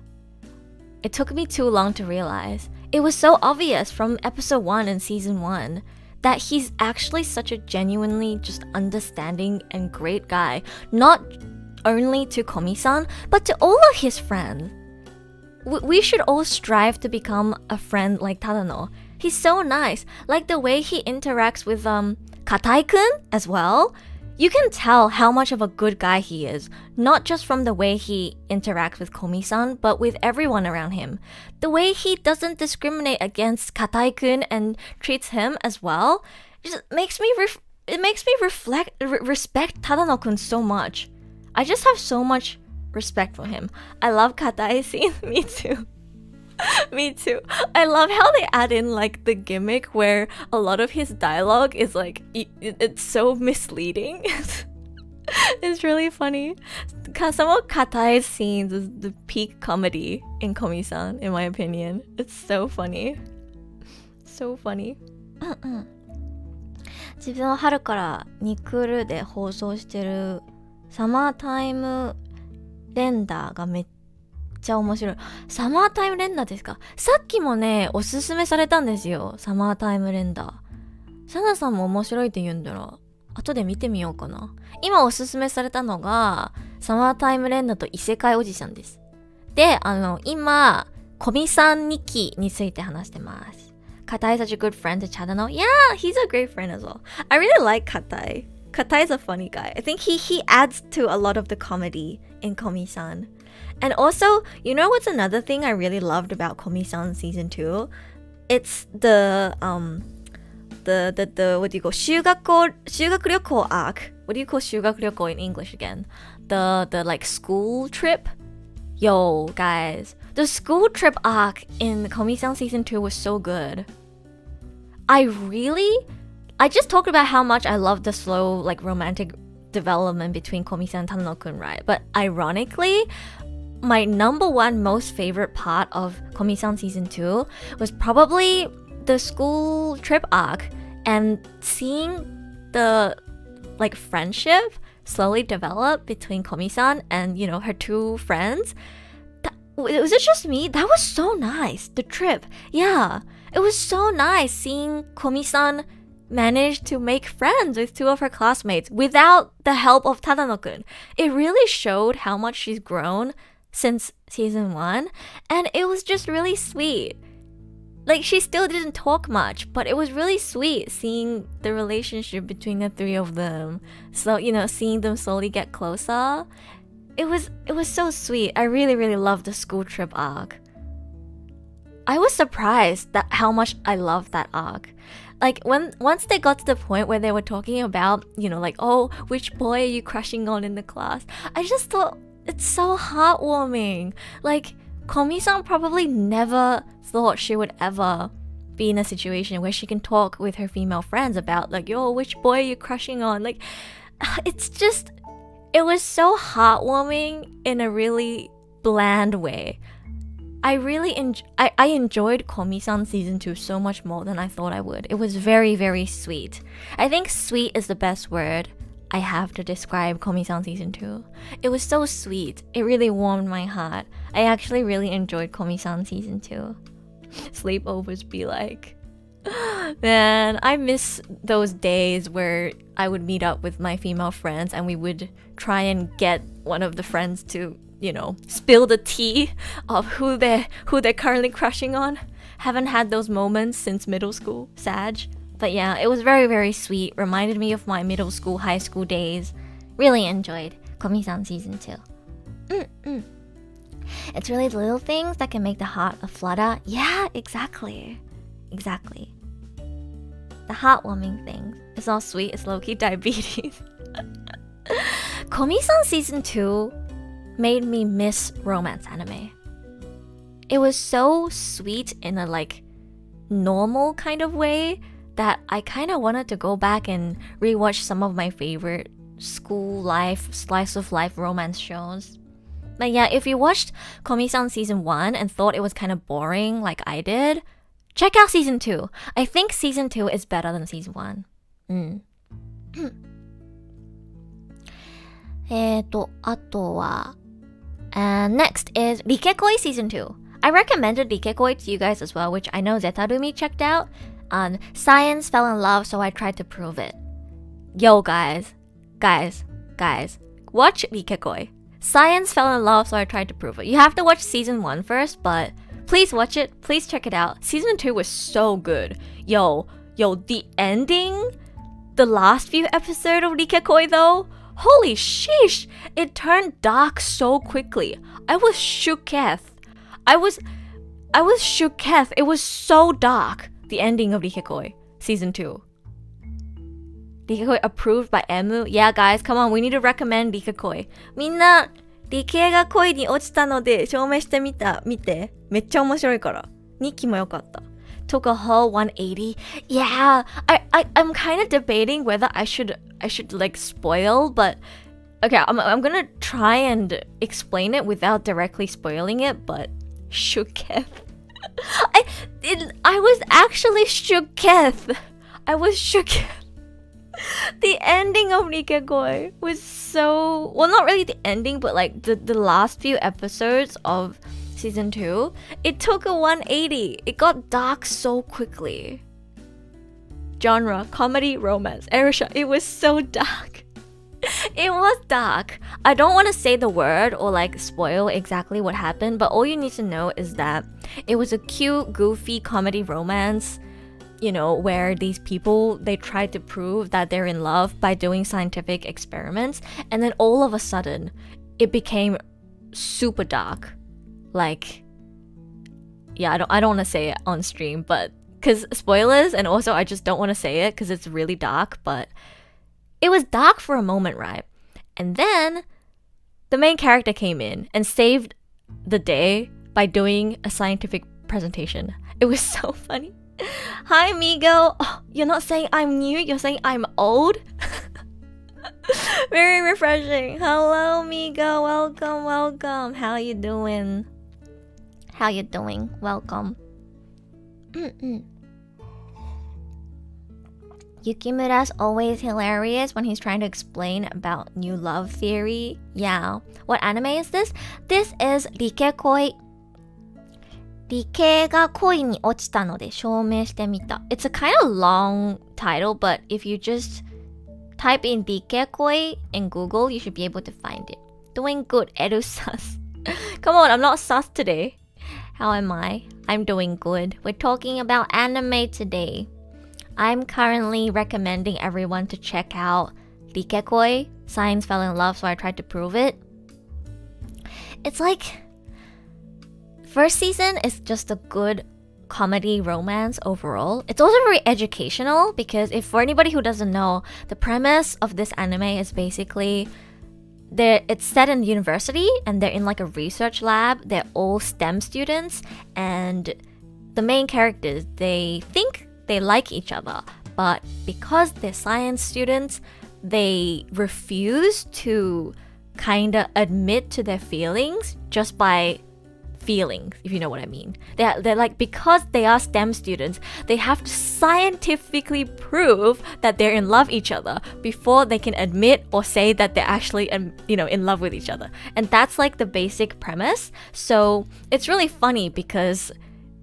It took me too long to realize. It was so obvious from episode 1 in season 1 that he's actually such a genuinely just understanding and great guy, not only to Komi-san, but to all of his friends. We should all strive to become a friend like Tadano. He's so nice. Like the way he interacts with Katai-kun as well. You can tell how much of a good guy he is, not just from the way he interacts with Komi-san, but with everyone around him. The way he doesn't discriminate against Katai-kun and treats him as well, just makes me respect Tadano-kun so much. I just have so much respect for him. I love Katai scene. Me too. Me too. I love how they add in like the gimmick where a lot of his dialogue is like it's so misleading. It's really funny. Some of Katai's scenes is the peak comedy in Komi-san, in my opinion. It's so funny. So funny. 自分は春からニクルで放送してるサマータイムレンダーがめっちゃ面白い。サマータイムレンダーですか？さっきもね、おすすめされたんですよ。サマータイムレンダー。サナさんも面白いって言うんだら、後で見てみようかな。今おすすめされたのが、サマータイムレンダーと異世界おじさんです。で、今、コミさん2期について話してます。Katai is such a good friend to Chadano. Yeah, he's a great friend as well. I really like Katai. Katai is a funny guy. I think he adds to a lot of the comedy in Komi-san. And also, you know what's another thing I really loved about Komi-san season 2? It's the what do you call 修学旅行 arc. What do you call 修学旅行 in English again? The like school trip. Yo, guys, the school trip arc in Komi-san season 2 was so good. I just talked about how much I love the slow like romantic development between Komi-san and Tadano-kun, right? But ironically, my number one most favorite part of Komi-san season 2 was probably the school trip arc and seeing the like friendship slowly develop between Komi-san and, you know, her two friends. Was it just me? That was so nice. The trip. Yeah. It was so nice seeing Komi-san manage to make friends with two of her classmates without the help of Tadano-kun. It really showed how much she's grown since season 1, and it was just really sweet. Like, she still didn't talk much, but it was really sweet seeing the relationship between the three of them. So, you know, seeing them slowly get closer. It was so sweet. I really, really loved the school trip arc. I was surprised that how much I loved that arc. Like, once they got to the point where they were talking about, you know, like, oh, which boy are you crushing on in the class? I just thought, it's so heartwarming. Like, Komi-san probably never thought she would ever be in a situation where she can talk with her female friends about, like, yo, which boy are you crushing on? Like, it's just, it was so heartwarming in a really bland way. I enjoyed Komi-san season 2 so much more than I thought I would. It was very, very sweet. I think sweet is the best word I have to describe Komi-san season 2. It was so sweet. It really warmed my heart. I actually really enjoyed Komi-san season 2. Sleepovers be like, man, I miss those days where I would meet up with my female friends and we would try and get one of the friends to, you know, spill the tea of who they're currently crushing on. Haven't had those moments since middle school, Sag. But yeah, it was very, very sweet. Reminded me of my middle school, high school days. Really enjoyed Komi-san season 2. It's really the little things that can make the heart a flutter. Yeah, exactly. Exactly. The heartwarming things. It's not sweet, it's low-key diabetes. Komi-san season 2 made me miss romance anime. It was so sweet in a like normal kind of way that I kind of wanted to go back and rewatch some of my favorite school life, slice of life romance shows. But yeah, if you watched Komi-san season 1 and thought it was kind of boring like I did, check out season 2. I think season 2 is better than season 1. あとは And next is Nikakoi season 2. I recommended Nikakoi to you guys as well, which I know Zetarumi checked out. Science fell in love, so I tried to prove it. Yo, guys, watch Nikakoi. Science fell in love, so I tried to prove it. You have to watch season 1 first, but please watch it. Please check it out. Season 2 was so good. Yo, the ending the last few episodes of Nikakoi though, holy sheesh, it turned dark so quickly. I was shooketh. I was shooketh. It was so dark, the ending of Nikakoi, season 2. Nikakoi approved by Emu. Yeah, guys, come on, we need to recommend Nikakoi. みんな、理系が恋に落ちたので証明してみた。見て。めっちゃ面白いから。2期も良かった。Took a whole 180. Yeah, I'm kind of debating whether I should like spoil, but okay, I'm gonna try and explain it without directly spoiling it, but shooketh. I was actually shooketh. I was shooketh. The ending of Nikakoi was so... Well, not really the ending, but like the last few episodes of season 2, it took a 180. It got dark so quickly. Genre, comedy, romance. Erisha, it was so dark. It was dark. I don't want to say the word or like spoil exactly what happened, but all you need to know is that it was a cute, goofy comedy romance, you know, where these people, they tried to prove that they're in love by doing scientific experiments, and then all of a sudden, it became super dark. Like, yeah, I don't want to say it on stream, but because spoilers, and also I just don't want to say it because it's really dark, but it was dark for a moment, right? And then the main character came in and saved the day by doing a scientific presentation. It was so funny. Hi, Migo. Oh, you're not saying I'm new, you're saying I'm old. Very refreshing. Hello, Migo. Welcome. How you doing? Welcome. Yukimura's always hilarious when he's trying to explain about new love theory. Yeah. What anime is this? This is Nikakoi. 理系が恋に落ちたので証明してみた. It's a kind of long title, but if you just type in Nikakoi in Google, you should be able to find it. Doing good, Eru sus. Come on, I'm not sus today. How am I? I'm doing good. We're talking about anime today. I'm currently recommending everyone to check out Nikakoi. Science fell in love, so I tried to prove it. It's like... First season is just a good comedy romance overall. It's also very educational because if for anybody who doesn't know, the premise of this anime is basically it's set in university and they're in like a research lab. They're all STEM students and the main characters, they think they like each other, but because they're science students, they refuse to kind of admit to their feelings just by feelings, if you know what I mean. They're like, because they are STEM students, they have to scientifically prove that they're in love with each other before they can admit or say that they're actually in love with each other. And that's like the basic premise. So it's really funny because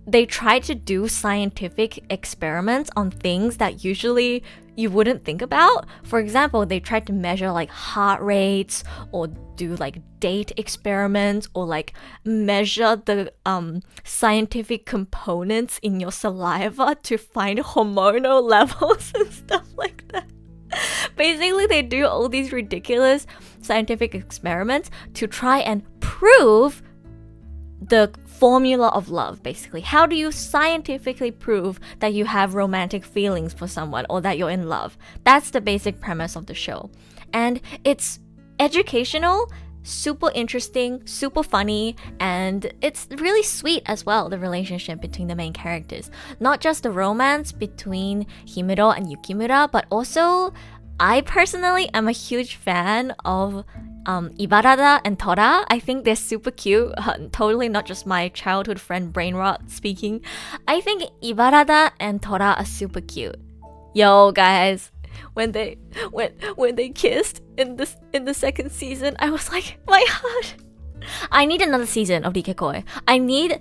they try to do scientific experiments on things that usually you wouldn't think about. For example, they tried to measure like heart rates or do like date experiments or like measure the scientific components in your saliva to find hormonal levels and stuff like that. Basically, they do all these ridiculous scientific experiments to try and prove the formula of love, basically. How do you scientifically prove that you have romantic feelings for someone or that you're in love? That's the basic premise of the show. And it's educational, super interesting, super funny, and it's really sweet as well, the relationship between the main characters. Not just the romance between Himuro and Yukimura, but also I personally am a huge fan of Ibarada and Tora. I think they're super cute. Totally not just my childhood friend Brainrot speaking. I think Ibarada and Tora are super cute. Yo, guys, when they kissed in the second season, I was like, my heart. I need another season of Nikakoi. I need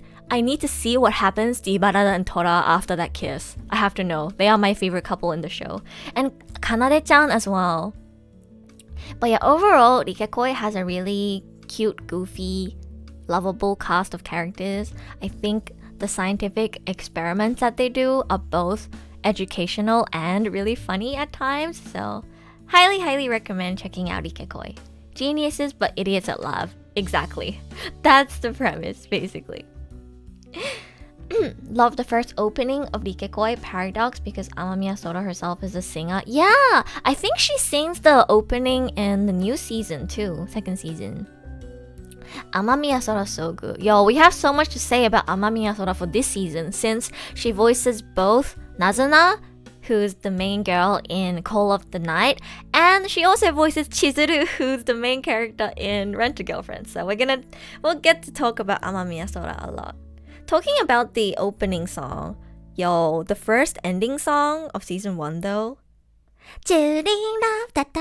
to see what happens to Ibarada and Tora after that kiss. I have to know. They are my favorite couple in the show. And Kanade-chan as well. But yeah, overall, Nikakoi has a really cute, goofy, lovable cast of characters. I think the scientific experiments that they do are both educational and really funny at times. So highly recommend checking out Nikakoi. Geniuses but idiots at love. Exactly. That's the premise, basically. Love the first opening of Nikakoi Paradox because Amamiya Sora herself is a singer. Yeah, I think she sings the opening in the new season too, second season. Amamiya Sora so good. Yo, we have so much to say about Amamiya Sora for this season since she voices both Nazuna, who's the main girl in Call of the Night, and she also voices Chizuru, who's the main character in Rent-a-Girlfriend. So we'll get to talk about Amamiya Sora a lot. Talking about the opening song, yo, the first ending song of season 1 though. I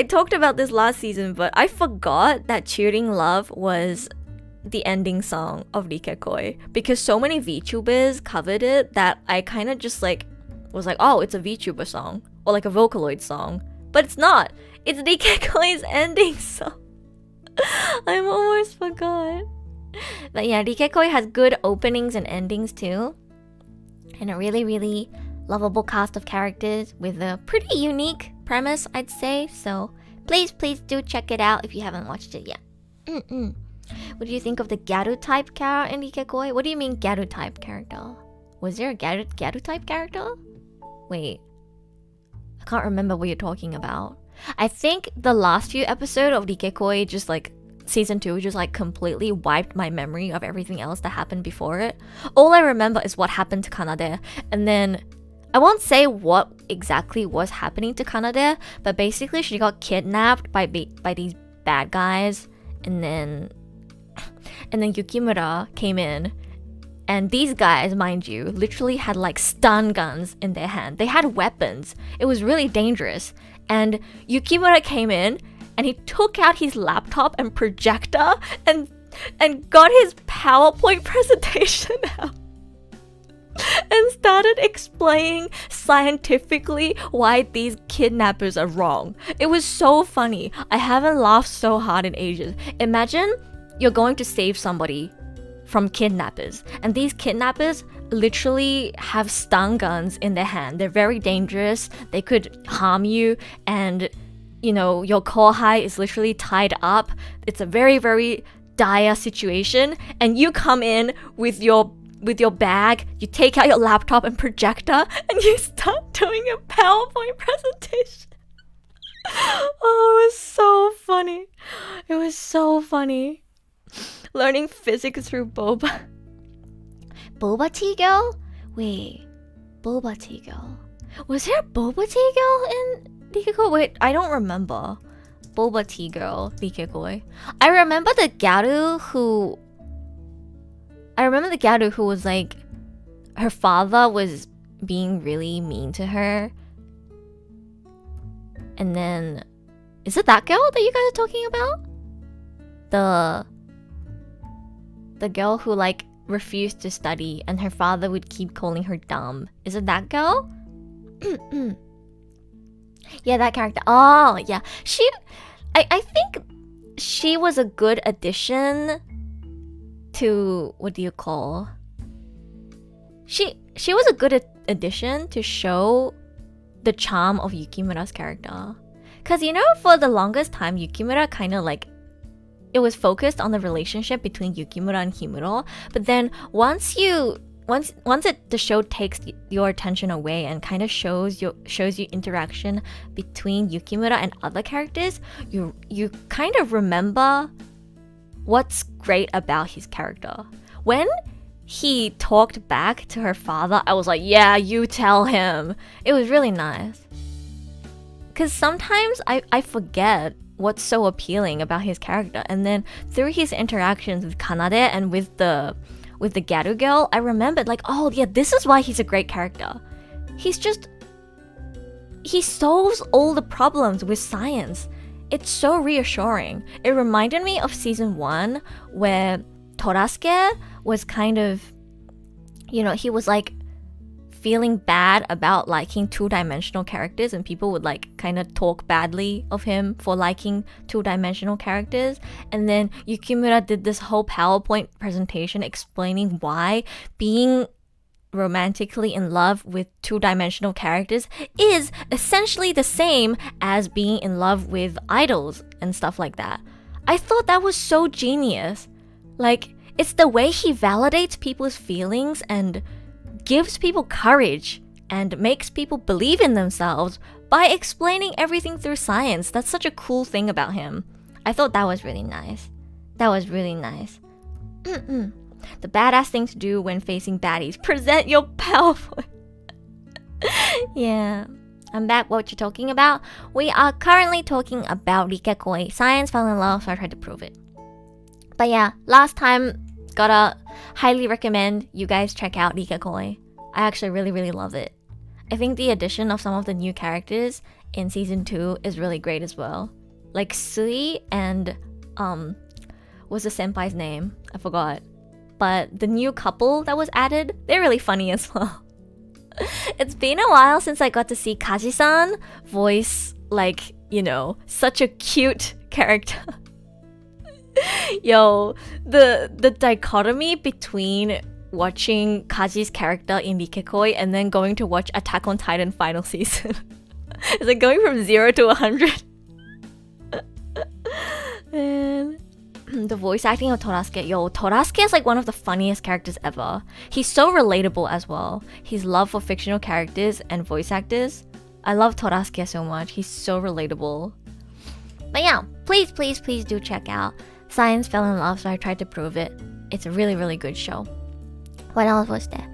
talked about this last season, but I forgot that Cheering Love was the ending song of Nikakoi because so many VTubers covered it that I kind of just was like, oh, it's a VTuber song or like a Vocaloid song, but it's not. It's Nikakoi's ending song. I almost forgot. But yeah, Nikakoi has good openings and endings too, and a really lovable cast of characters with a pretty unique premise, I'd say. So please do check it out if you haven't watched it yet. What do you think of the Gyaru type character in Nikakoi? What do you mean Gyaru type character? Was there a Gyaru type character? Wait, I can't remember what you're talking about. I think the last few episodes of Nikakoi just season 2 just completely wiped my memory of everything else that happened before it. All I remember is what happened to Kanade, and then I won't say what exactly was happening to Kanade, but basically she got kidnapped by these bad guys, and then Yukimura came in, and these guys, mind you, literally had stun guns in their hand. They had weapons. It was really dangerous. And Yukimura came in and he took out his laptop and projector and got his PowerPoint presentation out and started explaining scientifically why these kidnappers are wrong. It was so funny. I haven't laughed so hard in ages. Imagine you're going to save somebody from kidnappers, and these kidnappers literally have stun guns in their hand. They're very dangerous. They could harm you, and your kohai is literally tied up. It's a very dire situation, and you come in with your bag, you take out your laptop and projector, and you start doing a PowerPoint presentation. Oh, it was so funny. It was so funny. Learning physics through boba. Boba tea girl? Wait, boba tea girl. Was there a boba tea girl in Nikakoi? Wait, I don't remember. Boba tea girl, Nikakoi. I remember the Gyaru who was her father was being really mean to her. And then, is it that girl that you guys are talking about? The girl who refused to study and her father would keep calling her dumb. Is it that girl? Yeah, that character. Oh, yeah. I think she was a good addition to, what do you call? She was a good addition to show the charm of Yukimura's character. Cause for the longest time, Yukimura kind of it was focused on the relationship between Yukimura and Himuro, but then once the show takes your attention away and kind of shows you interaction between Yukimura and other characters, you kind of remember what's great about his character. When he talked back to her father, I was like, yeah, you tell him. It was really nice. Because sometimes I forget what's so appealing about his character, and then through his interactions with Kanade and with the Gyaru girl, I remembered oh yeah, this is why he's a great character. He solves all the problems with science. It's so reassuring. It reminded me of season 1 where Torasuke was kind of, he was feeling bad about liking two-dimensional characters, and people would like kind of talk badly of him for liking two-dimensional characters. And then Yukimura did this whole PowerPoint presentation explaining why being romantically in love with two-dimensional characters is essentially the same as being in love with idols and stuff like that. I thought that was so genius. Like, it's the way he validates people's feelings and gives people courage and makes people believe in themselves by explaining everything through science. That's such a cool thing about him. I thought that was really nice. That was really nice. The badass thing to do when facing baddies. Present your PowerPoint. Yeah. I'm back. What you're talking about? We are currently talking about Nikakoi. Science fell in love, so I tried to prove it. But yeah, last time, gotta highly recommend you guys check out Nikakoi. I actually really love it. I think the addition of some of the new characters in season 2 is really great as well. Like Sui and what's the senpai's name? I forgot. But the new couple that was added, they're really funny as well. It's been a while since I got to see Kaji-san voice, like, you know, such a cute character. Yo, the dichotomy between watching Kaji's character in Nikakoi and then going to watch Attack on Titan final season. It's like going from 0 to 100. Man. The voice acting of Torasuke. Yo, Torasuke is like one of the funniest characters ever. He's so relatable as well. His love for fictional characters and voice actors. I love Torasuke so much. He's so relatable. But yeah, please do check out Science Fell in Love, so I tried to prove it. It's a really good show. What else was there?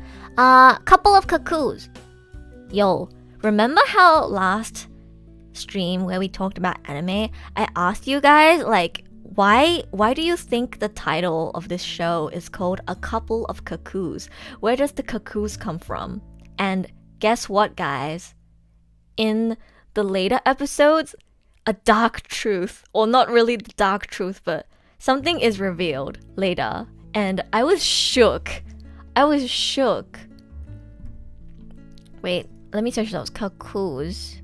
Couple of Cuckoos. Yo, remember how last stream where we talked about anime, I asked you guys, like, why do you think the title of this show is called A Couple of Cuckoos? Where does the cuckoos come from? And guess what, guys? In the later episodes, a dark truth, or not really the dark truth, but something is revealed later. And I was shook. Wait, let me search those. Cuckoos.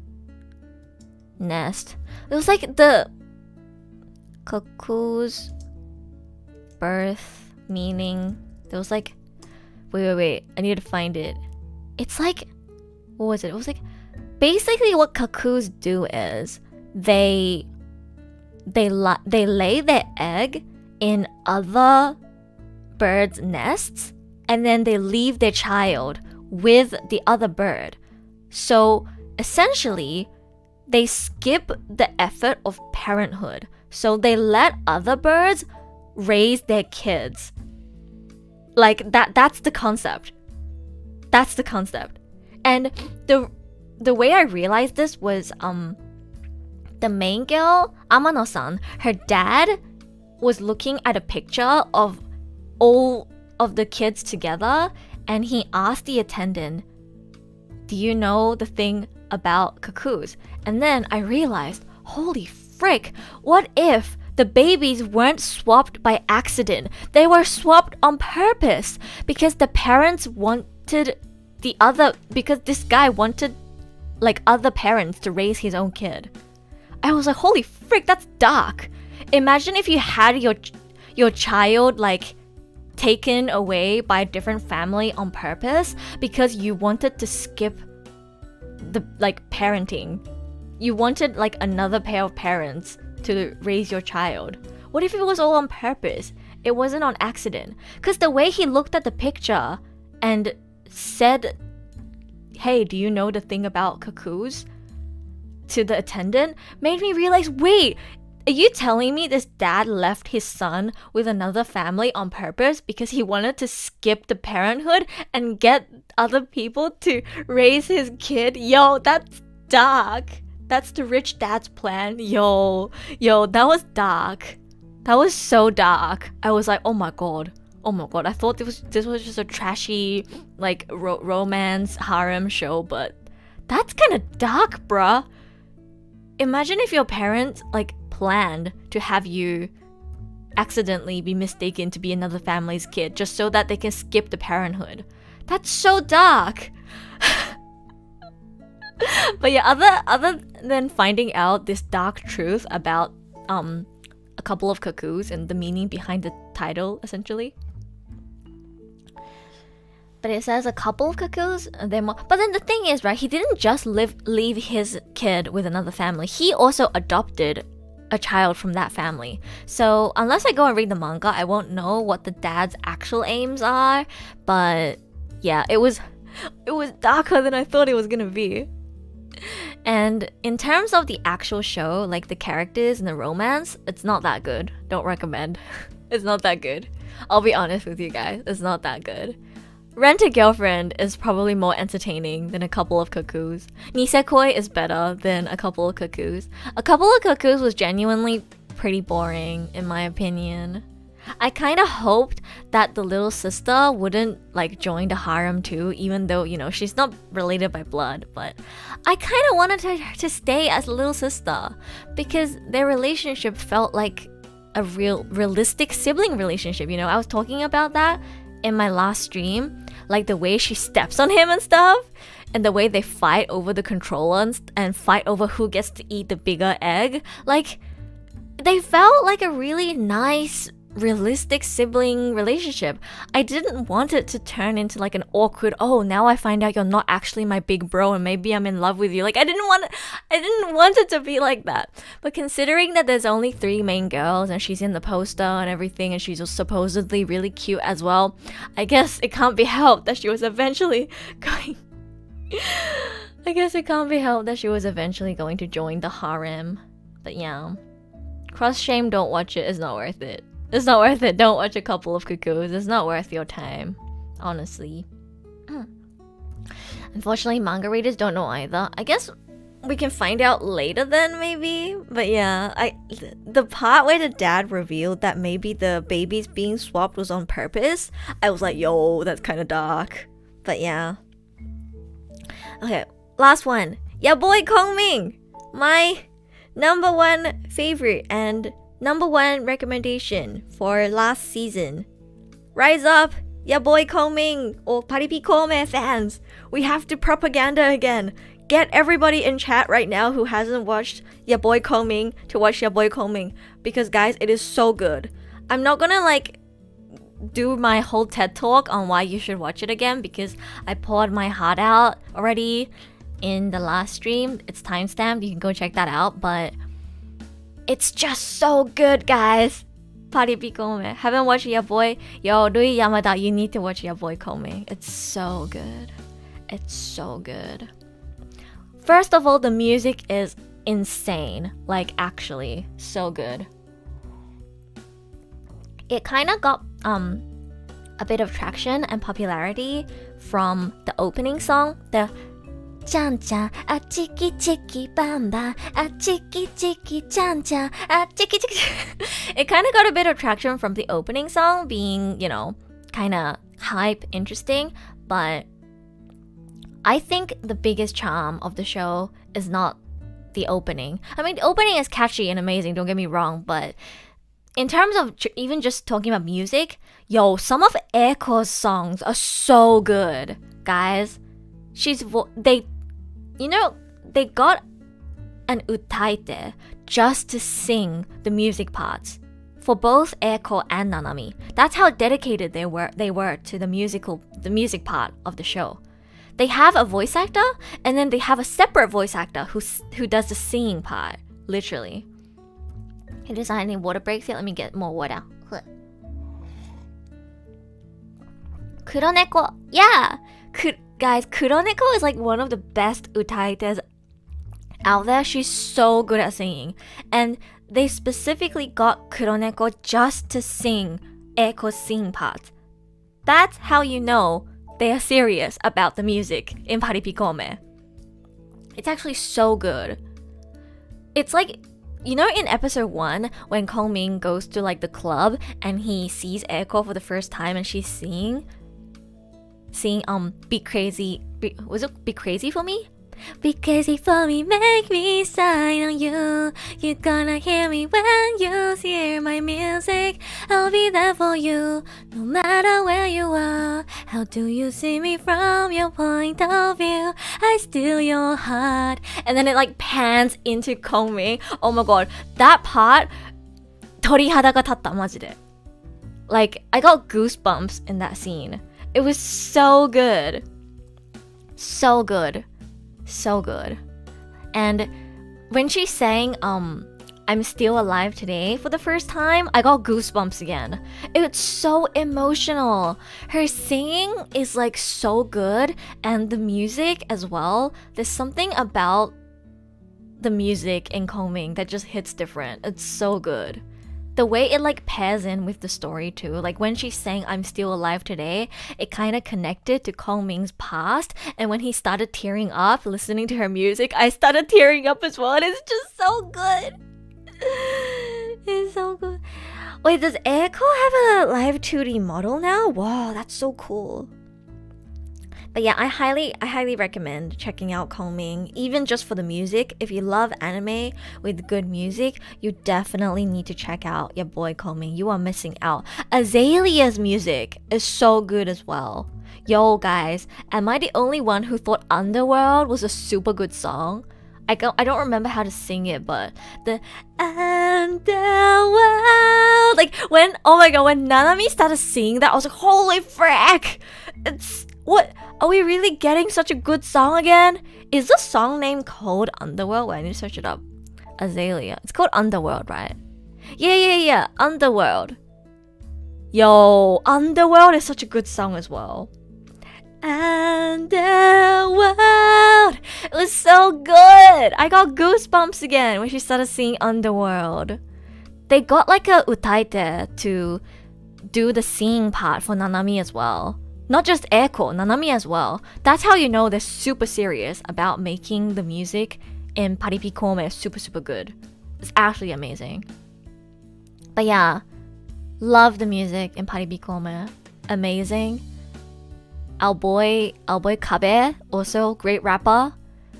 Nest. It was like the cuckoo's birth meaning. There was like, wait. I need to find it. It's like, what was it? It was like, basically what cuckoos do is they lay their egg in other birds' nests, and then they leave their child with the other bird. So essentially, they skip the effort of parenthood. So they let other birds raise their kids. Like that's the concept. That's the concept. And the way I realized this was the main girl, Amano-san, her dad was looking at a picture of all of the kids together, and he asked the attendant, "Do you know the thing about cuckoos?" And then I realized, holy frick, what if the babies weren't swapped by accident? They were swapped on purpose because the parents wanted because this guy wanted like other parents to raise his own kid. I was like, holy frick, that's dark. Imagine if you had your child like taken away by a different family on purpose because you wanted to skip the like parenting. You wanted like another pair of parents to raise your child. What if it was all on purpose? It wasn't on accident. Because the way he looked at the picture and said, "Hey, do you know the thing about cuckoos?" to the attendant made me realize, wait, are you telling me this dad left his son with another family on purpose because he wanted to skip the parenthood and get other people to raise his kid? Yo, that's dark. That's the rich dad's plan. Yo, that was dark. That was so dark. I was like, oh my god. I thought this was just a trashy like romance harem show, but that's kind of dark, bruh. Imagine if your parents like planned to have you accidentally be mistaken to be another family's kid just so that they can skip the parenthood. That's so dark. But yeah, other than finding out this dark truth about a couple of cuckoos and the meaning behind the title, essentially. But it says a couple of cuckoos. But then the thing is, right, he didn't just leave his kid with another family. He also adopted a child from that family. So unless I go and read the manga, I won't know what the dad's actual aims are. But yeah, it was darker than I thought it was gonna be. And in terms of the actual show, like the characters and the romance, it's not that good. Don't recommend. It's not that good. I'll be honest with you guys, it's not that good. Rent-A-Girlfriend is probably more entertaining than A Couple of Cuckoos. Nisekoi is better than A Couple of Cuckoos. A Couple of Cuckoos was genuinely pretty boring, in my opinion. I kind of hoped that the little sister wouldn't like join the harem too, even though, you know, she's not related by blood, but I kind of wanted her to stay as a little sister because their relationship felt like a realistic sibling relationship. You know, I was talking about that in my last stream, like the way she steps on him and stuff, and the way they fight over the controller and fight over who gets to eat the bigger egg. Like, they felt like a really nice, realistic sibling relationship. I didn't want it to turn into like an awkward, oh, now I find out you're not actually my big bro and maybe I'm in love with you. Like, I didn't want it to be like that. But considering that there's only 3 main girls and she's in the poster and everything and she's supposedly really cute as well, I guess it can't be helped that she was eventually going to join the harem. But yeah, cross shame, don't watch it. It's not worth it. It's not worth it. Don't watch A Couple of Cuckoos. It's not worth your time, honestly. Unfortunately, manga readers don't know either. I guess we can find out later then, maybe. But yeah, the part where the dad revealed that maybe the babies being swapped was on purpose, I was like, yo, that's kind of dark. But yeah. Okay, last one. Ya boy Kongming! My number 1 favorite and number 1 recommendation for last season. Rise up, ya boy Kongming or Paripikome fans. We have to propaganda again. Get everybody in chat right now who hasn't watched ya boy Kongming to watch ya boy Kongming, because guys, it is so good. I'm not gonna like do my whole TED talk on why you should watch it again because I poured my heart out already in the last stream. It's timestamped, you can go check that out, but it's just so good, guys. Paripikome. Haven't watched Ya Boy? Yo, Rui Yamada, you need to watch Ya Boy Kome. It's so good. It's so good. First of all, the music is insane. Like, actually, so good. It kind of got a bit of traction and popularity from the opening song, the Chan-chan, a chiki chiki bamba, a chiki chiki chan-chan, a chiki chiki. It kind of got a bit of traction from the opening song being, you know, kind of hype, interesting, but I think the biggest charm of the show is not the opening. I mean, the opening is catchy and amazing, don't get me wrong, but in terms of even just talking about music, yo, some of Eiko's songs are so good, guys. They got an utaite just to sing the music parts for both Eiko and Nanami. That's how dedicated they were to the music part of the show. They have a voice actor and then they have a separate voice actor who does the singing part, literally. Hey, does I need water breaks here? Let me get more water. Kuroneko, yeah. Guys, Kuroneko is like one of the best utaites out there. She's so good at singing. And they specifically got Kuroneko just to sing Eiko's singing part. That's how you know they are serious about the music in Paripikome. It's actually so good. It's like, you know, in episode 1, when Kongming goes to like the club and he sees Eiko for the first time and she's singing Be Crazy for Me? Because if for me, make me sign on you. You're gonna hear me when you hear my music. I'll be there for you, no matter where you are. How do you see me from your point of view? I steal your heart. And then it like pans into combing. Oh my god, that part, 鳥肌が立ったマジで. Like, I got goosebumps in that scene. It was so good. So good. So good. And when she sang I'm Still Alive Today for the first time, I got goosebumps again. It's so emotional. Her singing is like so good, and the music as well. There's something about the music in Combing that just hits different. It's so good. The way it like pairs in with the story too. Like when she sang I'm Still Alive Today, it kind of connected to Kong Ming's past. And when he started tearing up listening to her music, I started tearing up as well. And it's just so good. It's so good. Wait, does Echo have a live 2D model now? Wow, that's so cool. But yeah, I highly recommend checking out Combing, even just for the music. If you love anime with good music, you definitely need to check out your boy Combing. You are missing out. Azalea's music is so good as well. Yo guys, am I the only one who thought Underworld was a super good song? I don't remember how to sing it, but the Underworld, like when, oh my god, when Nanami started singing that, I was like, holy frick! What? Are we really getting such a good song again? Is the song name called Underworld? Wait, I need to search it up. Azalea. It's called Underworld, right? Yeah. Underworld. Yo, Underworld is such a good song as well. Underworld. It was so good. I got goosebumps again when she started singing Underworld. They got like a utaite to do the singing part for Nanami as well. Not just Echo, Nanami as well. That's how you know they're super serious about making the music in Paripikome super good. It's actually amazing. But yeah, love the music in Paripikome. Amazing. Our boy Kabe, also great rapper.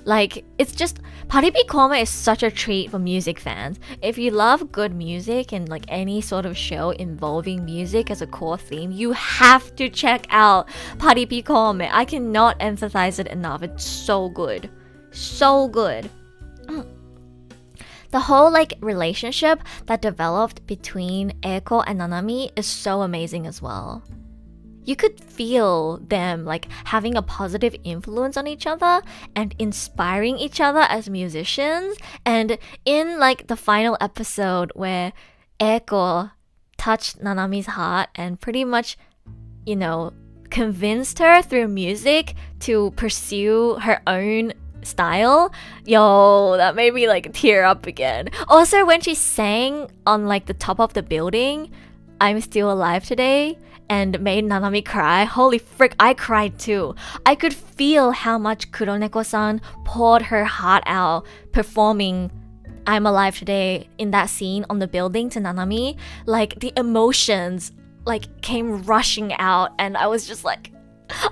Like, it's just, Paripikome is such a treat for music fans. If you love good music and like any sort of show involving music as a core theme, you have to check out Paripikome. I cannot emphasize it enough. It's so good. So good. The whole like relationship that developed between Eiko and Nanami is so amazing as well. You could feel them like having a positive influence on each other and inspiring each other as musicians. And in like the final episode where Eiko touched Nanami's heart and pretty much, you know, convinced her through music to pursue her own style, yo, that made me like tear up again. Also, when she sang on like the top of the building, I'm Still Alive Today, and made Nanami cry. Holy frick, I cried too. I could feel how much Kuroneko-san poured her heart out performing I'm Alive Today in that scene on the building to Nanami. Like, the emotions like came rushing out, and I was just like,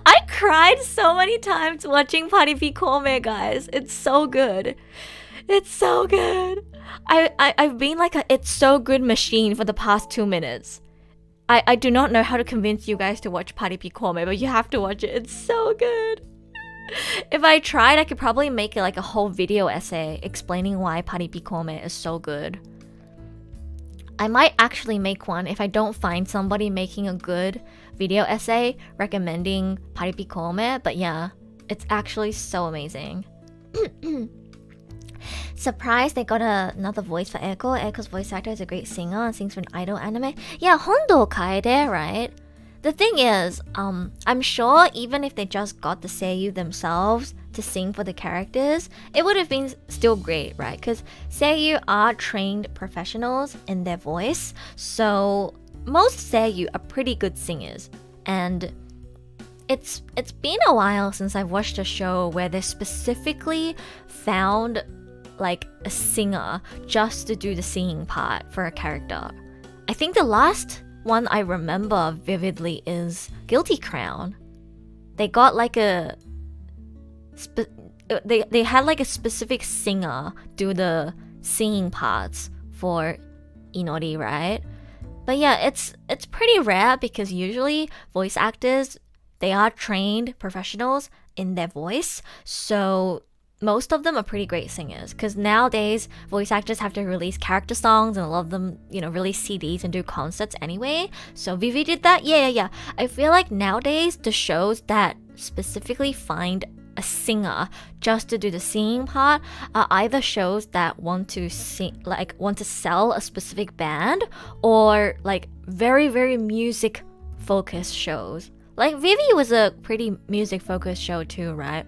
I cried so many times watching Paripikome, guys. It's so good. It's so good. I've been like a it's so good machine for the past 2 minutes. I do not know how to convince you guys to watch Paripikome, but you have to watch it. It's so good. If I tried, I could probably make it like a whole video essay explaining why Paripikome is so good. I might actually make one if I don't find somebody making a good video essay recommending Paripikome, but yeah, it's actually so amazing. Surprised they got another voice for Echo. Echo's voice actor is a great singer and sings for an idol anime. Yeah, Hondo Kaede, right? The thing is, I'm sure even if they just got the seiyuu themselves to sing for the characters, it would have been still great, right? Because seiyuu are trained professionals in their voice, so most seiyuu are pretty good singers. And it's been a while since I've watched a show where they specifically found like a singer just to do the singing part for a character. I think the last one I remember vividly is Guilty Crown. They got like they had like a specific singer do the singing parts for Inori, right? But yeah, it's pretty rare because usually voice actors, they are trained professionals in their voice, so most of them are pretty great singers, because nowadays voice actors have to release character songs and a lot of them, release CDs and do concerts anyway. So Vivi did that. Yeah. I feel like nowadays the shows that specifically find a singer just to do the singing part are either shows that want to sell a specific band, or like very, very music focused shows. Like Vivi was a pretty music focused show too, right?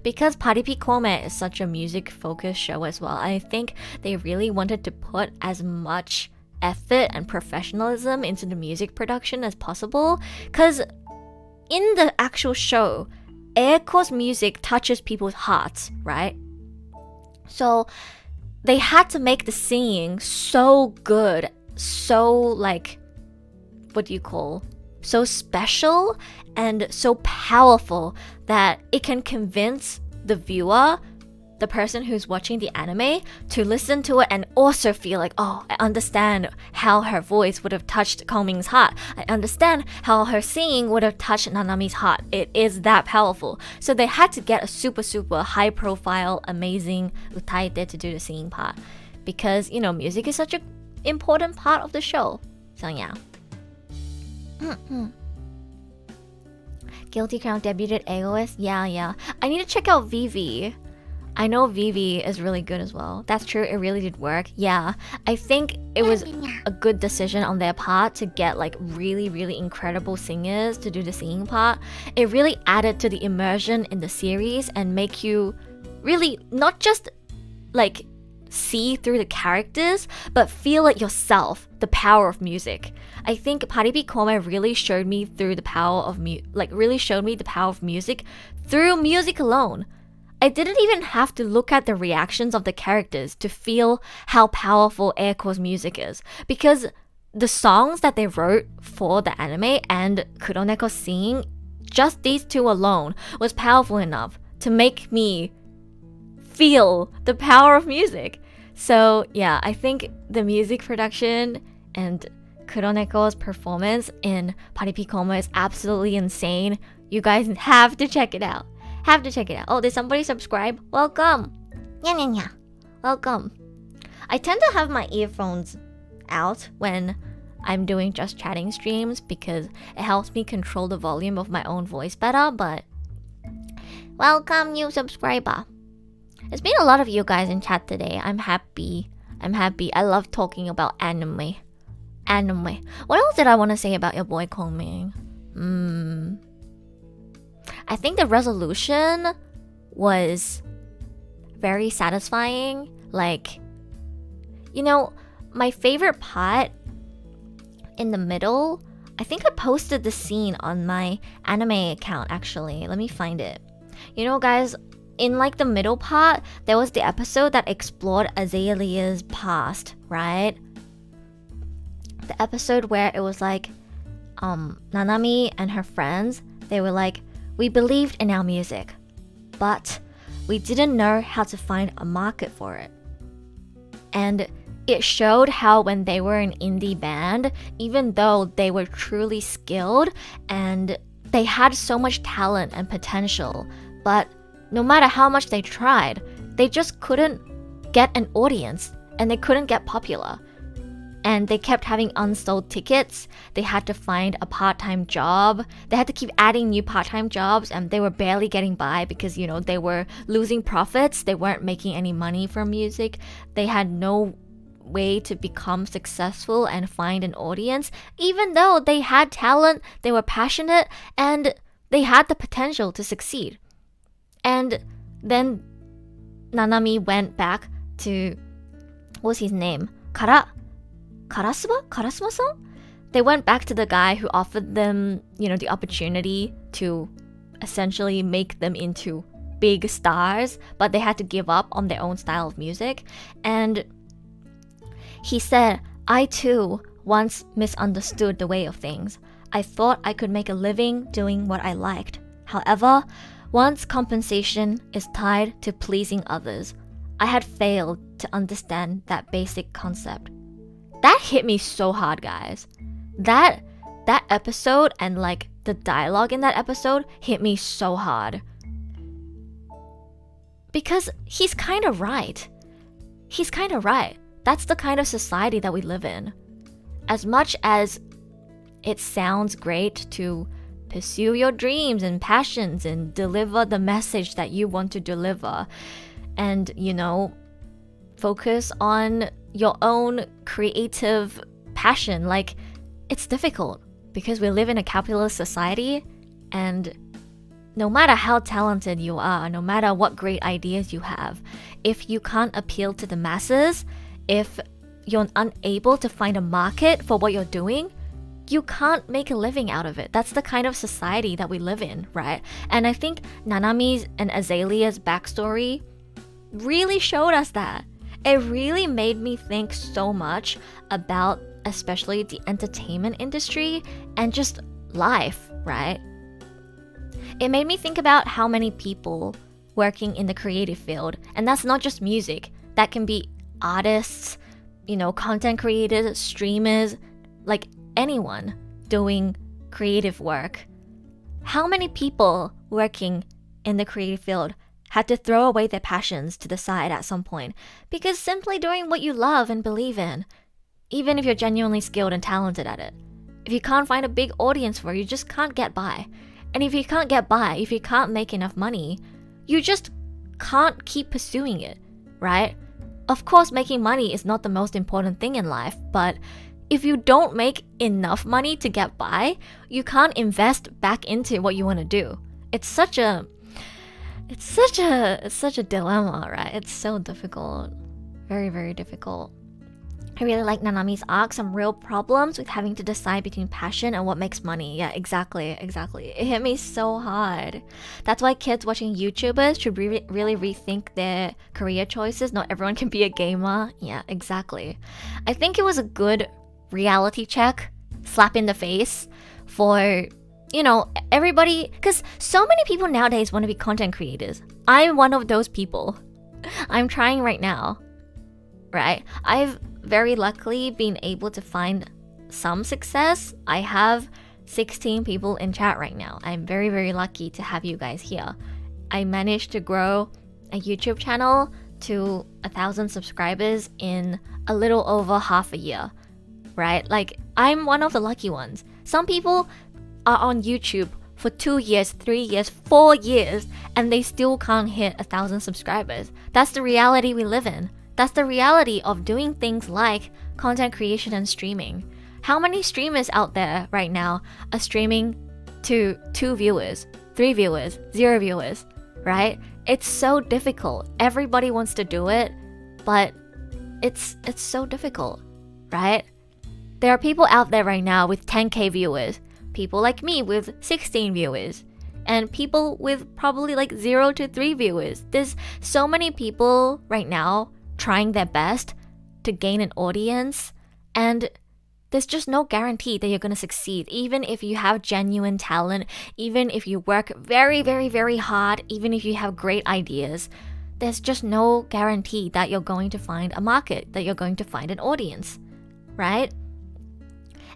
Because Paripi Kome is such a music focused show as well, I think they really wanted to put as much effort and professionalism into the music production as possible, because in the actual show, Eiko's music touches people's hearts, right? So they had to make the singing so good, so so special and so powerful that it can convince the viewer, the person who's watching the anime, to listen to it and also feel like, oh, I understand how her voice would have touched Koming's heart. I understand how her singing would have touched Nanami's heart. It is that powerful. So they had to get a super, super high profile, amazing utaite to do the singing part. Because, music is such an important part of the show. So yeah. Guilty Crown debuted AOS? Yeah. I need to check out Vivi. I know Vivi is really good as well. That's true, it really did work. Yeah, I think it was a good decision on their part to get like really, really incredible singers to do the singing part. It really added to the immersion in the series and make you really not just like see through the characters, but feel it yourself, the power of music. I think Paripi Kome really showed me through the power of music through music alone. I didn't even have to look at the reactions of the characters to feel how powerful Eiko's music is, because the songs that they wrote for the anime and Kuroneko singing, just these two alone, was powerful enough to make me feel the power of music. So yeah, I think the music production and Kuroneko's performance in Paripi Kome is absolutely insane. You guys have to check it out. Oh, did somebody subscribe? Welcome. Yeah. Welcome. I tend to have my earphones out when I'm doing just chatting streams because it helps me control the volume of my own voice better, but welcome, new subscriber. There's been a lot of you guys in chat today. I'm happy. I love talking about anime. What else did I want to say about your boy Koming? I think the resolution was very satisfying. Like, my favorite part in the middle, I think I posted the scene on my anime account actually. Let me find it. Guys, in like the middle part, there was the episode that explored Azalea's past, right? The episode where it was like, Nanami and her friends, they were like, we believed in our music, but we didn't know how to find a market for it. And it showed how when they were an indie band, even though they were truly skilled and they had so much talent and potential, but no matter how much they tried, they just couldn't get an audience and they couldn't get popular. And they kept having unsold tickets. They had to find a part-time job. They had to keep adding new part-time jobs, and they were barely getting by because, they were losing profits. They weren't making any money from music. They had no way to become successful and find an audience, even though they had talent, they were passionate, and they had the potential to succeed. And then Nanami went back to, what's his name? Karasuma-san? They went back to the guy who offered them, the opportunity to essentially make them into big stars, but they had to give up on their own style of music. And he said, I too once misunderstood the way of things. I thought I could make a living doing what I liked. However, Once compensation is tied to pleasing others, I had failed to understand that basic concept. That hit me so hard, guys. That episode and like the dialogue in that episode hit me so hard. Because he's kind of right. He's kind of right. That's the kind of society that we live in. As much as it sounds great to pursue your dreams and passions and deliver the message that you want to deliver, and, you know, focus on your own creative passion, like, it's difficult because we live in a capitalist society, and no matter how talented you are, no matter what great ideas you have, if you can't appeal to the masses, if you're unable to find a market for what you're doing, you can't make a living out of it. That's the kind of society that we live in, right? And I think Nanami's and Azalea's backstory really showed us that. It really made me think so much about especially the entertainment industry and just life, right? It made me think about how many people working in the creative field, and that's not just music, that can be artists, you know, content creators, streamers, like anyone doing creative work. How many people working in the creative field had to throw away their passions to the side at some point because simply doing what you love and believe in, even if you're genuinely skilled and talented at it, if you can't find a big audience for it, you just can't get by. And if you can't get by, if you can't make enough money, you just can't keep pursuing it, right? Of course, making money is not the most important thing in life, but if you don't make enough money to get by, you can't invest back into what you want to do. It's such a dilemma, right? It's so difficult. Very, very difficult. I really like Nanami's arc, some real problems with having to decide between passion and what makes money. Yeah, exactly. It hit me so hard. That's why kids watching YouTubers should really rethink their career choices. Not everyone can be a gamer. Yeah, exactly. I think it was a good reality check, slap in the face for, you know, everybody, because so many people nowadays want to be content creators. I'm one of those people. I'm trying right now, right? I've very luckily been able to find some success. I have 16 people in chat right now. I'm very, very lucky to have you guys here. I managed to grow a YouTube channel to 1,000 subscribers in a little over half a year, right? Like, I'm one of the lucky ones. Some people are on YouTube for 2 years, 3 years, 4 years, and they still can't hit 1,000 subscribers. That's the reality we live in. That's the reality of doing things like content creation and streaming. How many streamers out there right now are streaming to 2 viewers, 3 viewers, 0 viewers, right? It's so difficult. Everybody wants to do it, but it's so difficult, right? There are people out there right now with 10k viewers, people like me with 16 viewers, and people with probably like 0 to 3 viewers. There's so many people right now trying their best to gain an audience, and there's just no guarantee that you're going to succeed. Even if you have genuine talent, even if you work very, very, very hard, even if you have great ideas, there's just no guarantee that you're going to find a market, that you're going to find an audience, right?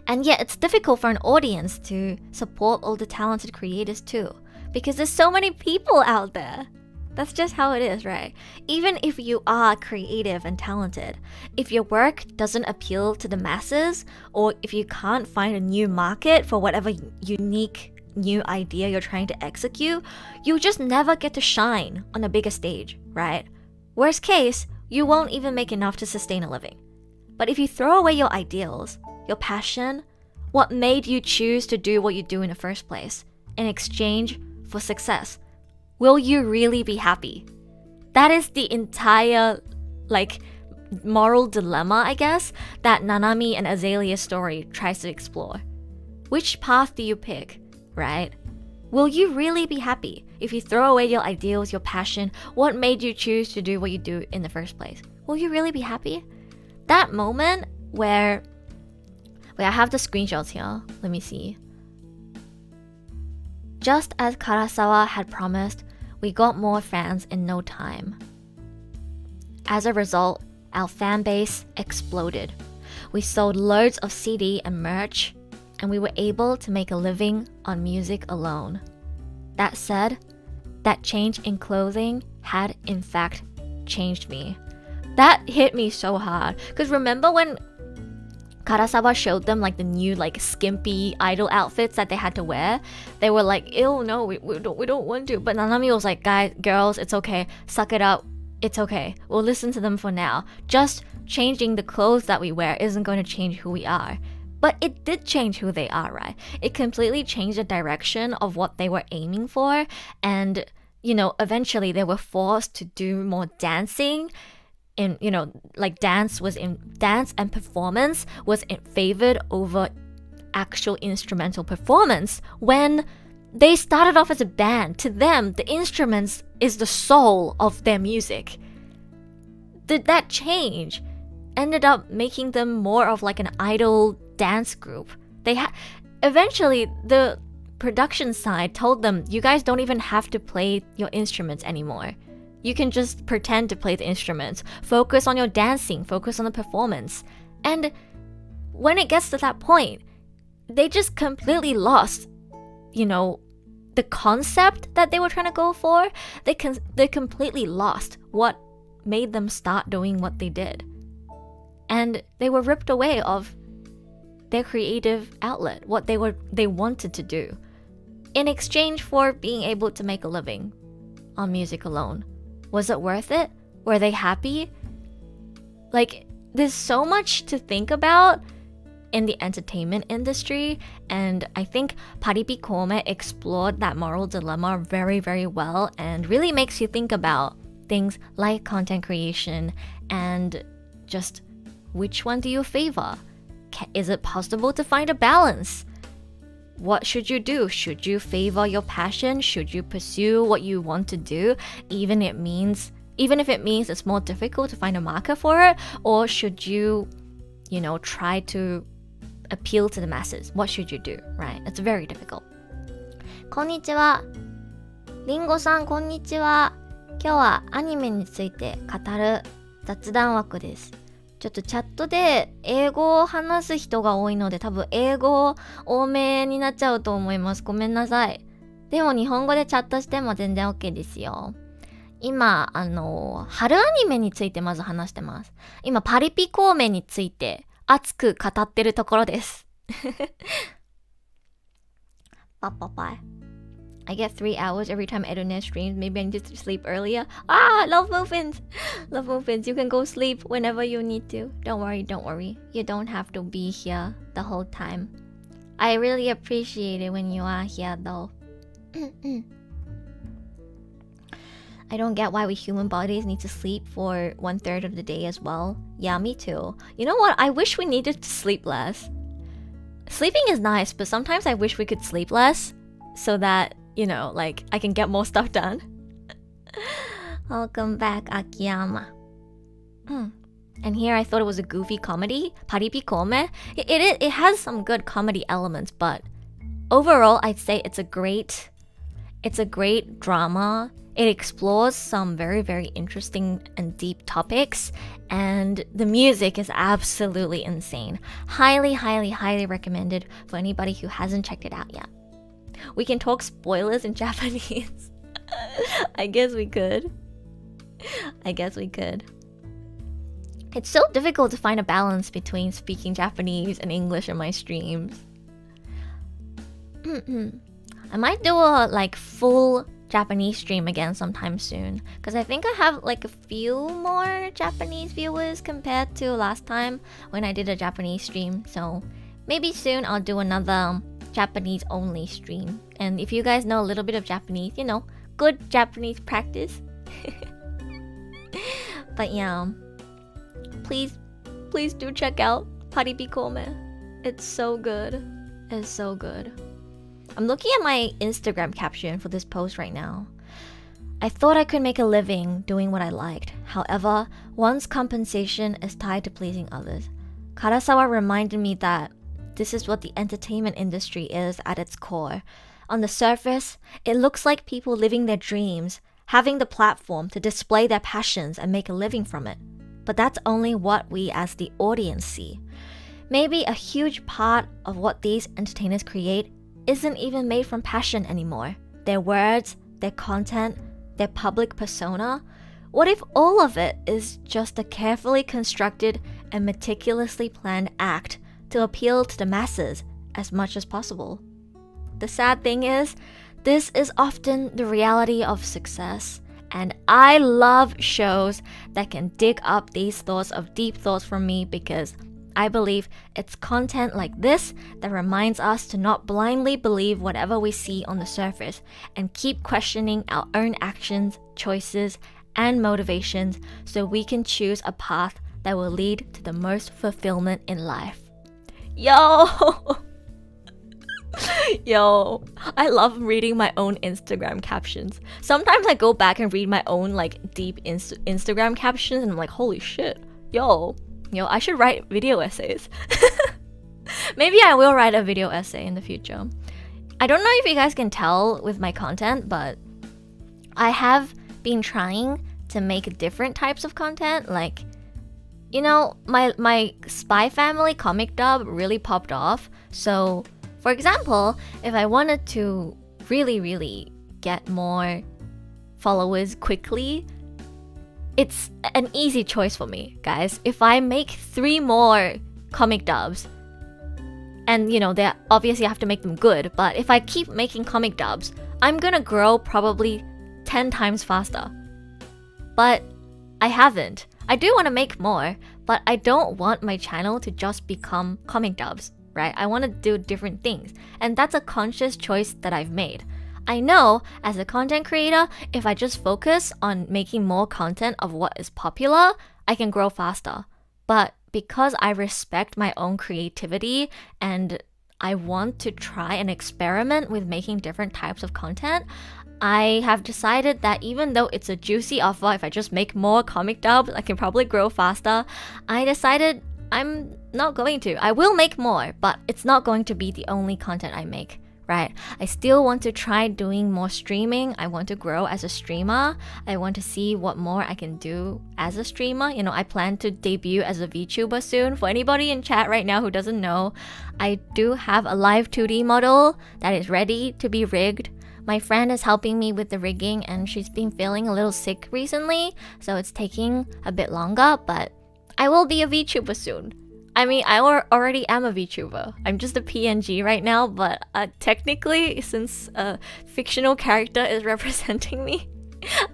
And yet it's difficult for an audience to support all the talented creators too, because there's so many people out there. That's just how it is, right? Even if you are creative and talented, if your work doesn't appeal to the masses, or if you can't find a new market for whatever unique new idea you're trying to execute, you just never get to shine on a bigger stage, right? Worst case, you won't even make enough to sustain a living. But if you throw away your ideals, your passion, what made you choose to do what you do in the first place, in exchange for success, will you really be happy? That is the entire, like, moral dilemma, I guess, that Nanami and Azalea's story tries to explore. Which path do you pick, right? Will you really be happy if you throw away your ideals, your passion, what made you choose to do what you do in the first place? Will you really be happy? That moment where... Wait, I have the screenshots here. Let me see. Just as Karasawa had promised, we got more fans in no time. As a result, our fan base exploded. We sold loads of CD and merch, and we were able to make a living on music alone. That said, that change in clothing had in fact changed me. That hit me so hard. Because remember when Karasawa showed them like the new like skimpy idol outfits that they had to wear? They were like, ew, no, we don't want to. But Nanami was like, guys, girls, it's okay. Suck it up. It's okay. We'll listen to them for now. Just changing the clothes that we wear isn't going to change who we are. But it did change who they are, right? It completely changed the direction of what they were aiming for. And, you know, eventually they were forced to do more dancing. In, you know, like dance and performance was favored over actual instrumental performance when they started off as a band. To them, the instruments is the soul of their music. That change ended up making them more of like an idol dance group. Eventually the production side told them, you guys don't even have to play your instruments anymore. You can just pretend to play the instruments. Focus on your dancing, focus on the performance. And when it gets to that point, they just completely lost, you know, the concept that they were trying to go for. They completely lost what made them start doing what they did. And they were ripped away of their creative outlet, what they wanted to do, in exchange for being able to make a living on music alone. Was it worth it? Were they happy? Like, there's so much to think about in the entertainment industry, and I think Paripi Kome explored that moral dilemma very, very well and really makes you think about things like content creation and just which one do you favor? Is it possible to find a balance? What should you do? Should you favor your passion? Should you pursue what you want to do, even if it means it's more difficult to find a market for it? Or should you, you know, try to appeal to the masses? What should you do, right? It's very difficult. こんにちは。りんごさん、こんにちは。今日はアニメについて語る雑談枠です。ちょっとチャットで英語を話す人が多いので多分英語多めになっちゃうと思います。ごめんなさい。でも日本語でチャットしても全然 OK ですよ。今、春アニメについてまず話してます。今、パリピ孔明について熱く語ってるところです。パパパ。I get 3 hours every time Eduna streams. Maybe I need to sleep earlier. Love muffins! Love muffins. You can go sleep whenever you need to. Don't worry. You don't have to be here the whole time. I really appreciate it when you are here though. I don't get why we human bodies need to sleep for 1/3 of the day as well. Yeah, me too. You know what? I wish we needed to sleep less. Sleeping is nice, but sometimes I wish we could sleep less so that, you know, like, I can get more stuff done. Welcome back, Akiyama. And here I thought it was a goofy comedy, Paripi Kome. It has some good comedy elements, but overall, I'd say it's a great drama. It explores some very, very interesting and deep topics, and the music is absolutely insane. Highly, highly, highly recommended for anybody who hasn't checked it out yet. We can talk spoilers in Japanese. I guess we could. It's so difficult to find a balance between speaking Japanese and English in my streams. I might do a full Japanese stream again sometime soon, because I think I have a few more Japanese viewers compared to last time when I did a Japanese stream. So maybe soon I'll do another Japanese only stream. And if you guys know a little bit of Japanese, you know, good Japanese practice. But yeah, please do check out Paripi Kome. It's so good. I'm looking at my Instagram caption for this post right now. I thought I could make a living doing what I liked. However, one's compensation is tied to pleasing others. Karasawa reminded me that this is what the entertainment industry is at its core. On the surface, it looks like people living their dreams, having the platform to display their passions and make a living from it. But that's only what we as the audience see. Maybe a huge part of what these entertainers create isn't even made from passion anymore. Their words, their content, their public persona. What if all of it is just a carefully constructed and meticulously planned act to appeal to the masses as much as possible? The sad thing is, this is often the reality of success. And I love shows that can dig up these thoughts of deep thoughts from me because I believe it's content like this that reminds us to not blindly believe whatever we see on the surface and keep questioning our own actions, choices, and motivations so we can choose a path that will lead to the most fulfillment in life. Yo! Yo, I love reading my own Instagram captions. Sometimes I go back and read my own deep Instagram captions and I'm like, holy shit, yo, I should write video essays. Maybe I will write a video essay in the future. I don't know if you guys can tell with my content, but I have been trying to make different types of content. Like, you know, my Spy Family comic dub really popped off. So, for example, if I wanted to really get more followers quickly, it's an easy choice for me, guys. If I make 3 more comic dubs, and you know, they obviously have to make them good, but if I keep making comic dubs, I'm gonna grow probably 10 times faster. But I haven't. I do want to make more, but I don't want my channel to just become comic dubs, right? I want to do different things, and that's a conscious choice that I've made. I know, as a content creator, if I just focus on making more content of what is popular, I can grow faster. But because I respect my own creativity and I want to try and experiment with making different types of content, I have decided that even though it's a juicy offer, if I just make more comic dubs, I can probably grow faster. I decided I'm not going to. I will make more, but it's not going to be the only content I make. Right? I still want to try doing more streaming. I want to grow as a streamer. I want to see what more I can do as a streamer. You know, I plan to debut as a VTuber soon. For anybody in chat right now who doesn't know, I do have a live 2D model that is ready to be rigged. My friend is helping me with the rigging and she's been feeling a little sick recently, so it's taking a bit longer, but I will be a VTuber soon. I mean, I already am a VTuber. I'm just a PNG right now, but technically, since a fictional character is representing me,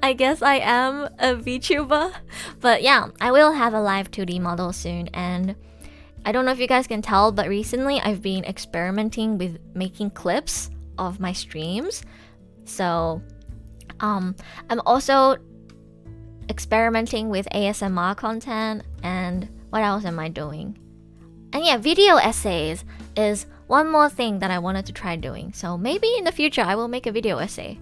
I guess I am a VTuber. But yeah, I will have a live 2D model soon, and I don't know if you guys can tell, but recently I've been experimenting with making clips of my streams. So, I'm also experimenting with ASMR content, and what else am I doing? And yeah, video essays is one more thing that I wanted to try doing. So maybe in the future I will make a video essay.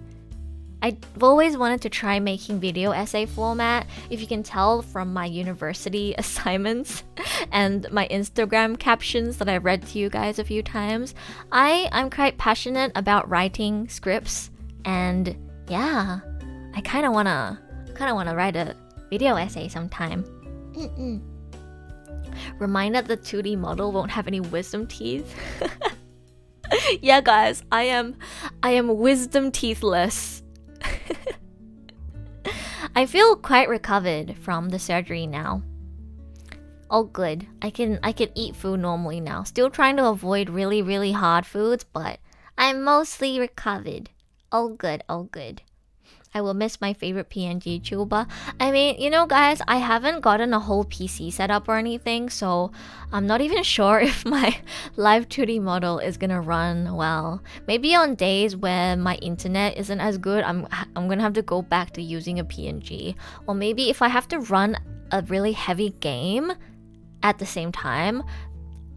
I've always wanted to try making video essay format. If you can tell from my university assignments and my Instagram captions that I've read to you guys a few times, I'm quite passionate about writing scripts, and yeah, I kind of wanna write a video essay sometime. Reminded the 2D model won't have any wisdom teeth. Yeah, guys, I am wisdom teethless. I feel quite recovered from the surgery now. All good. I can eat food normally now. Still trying to avoid really hard foods, but I'm mostly recovered. All good, all good. I will miss my favorite PNG tuber. I mean, you know, guys, I haven't gotten a whole PC setup or anything, so I'm not even sure if my live 2D model is gonna run well. Maybe on days where my internet isn't as good, I'm gonna have to go back to using a PNG. Or maybe if I have to run a really heavy game at the same time,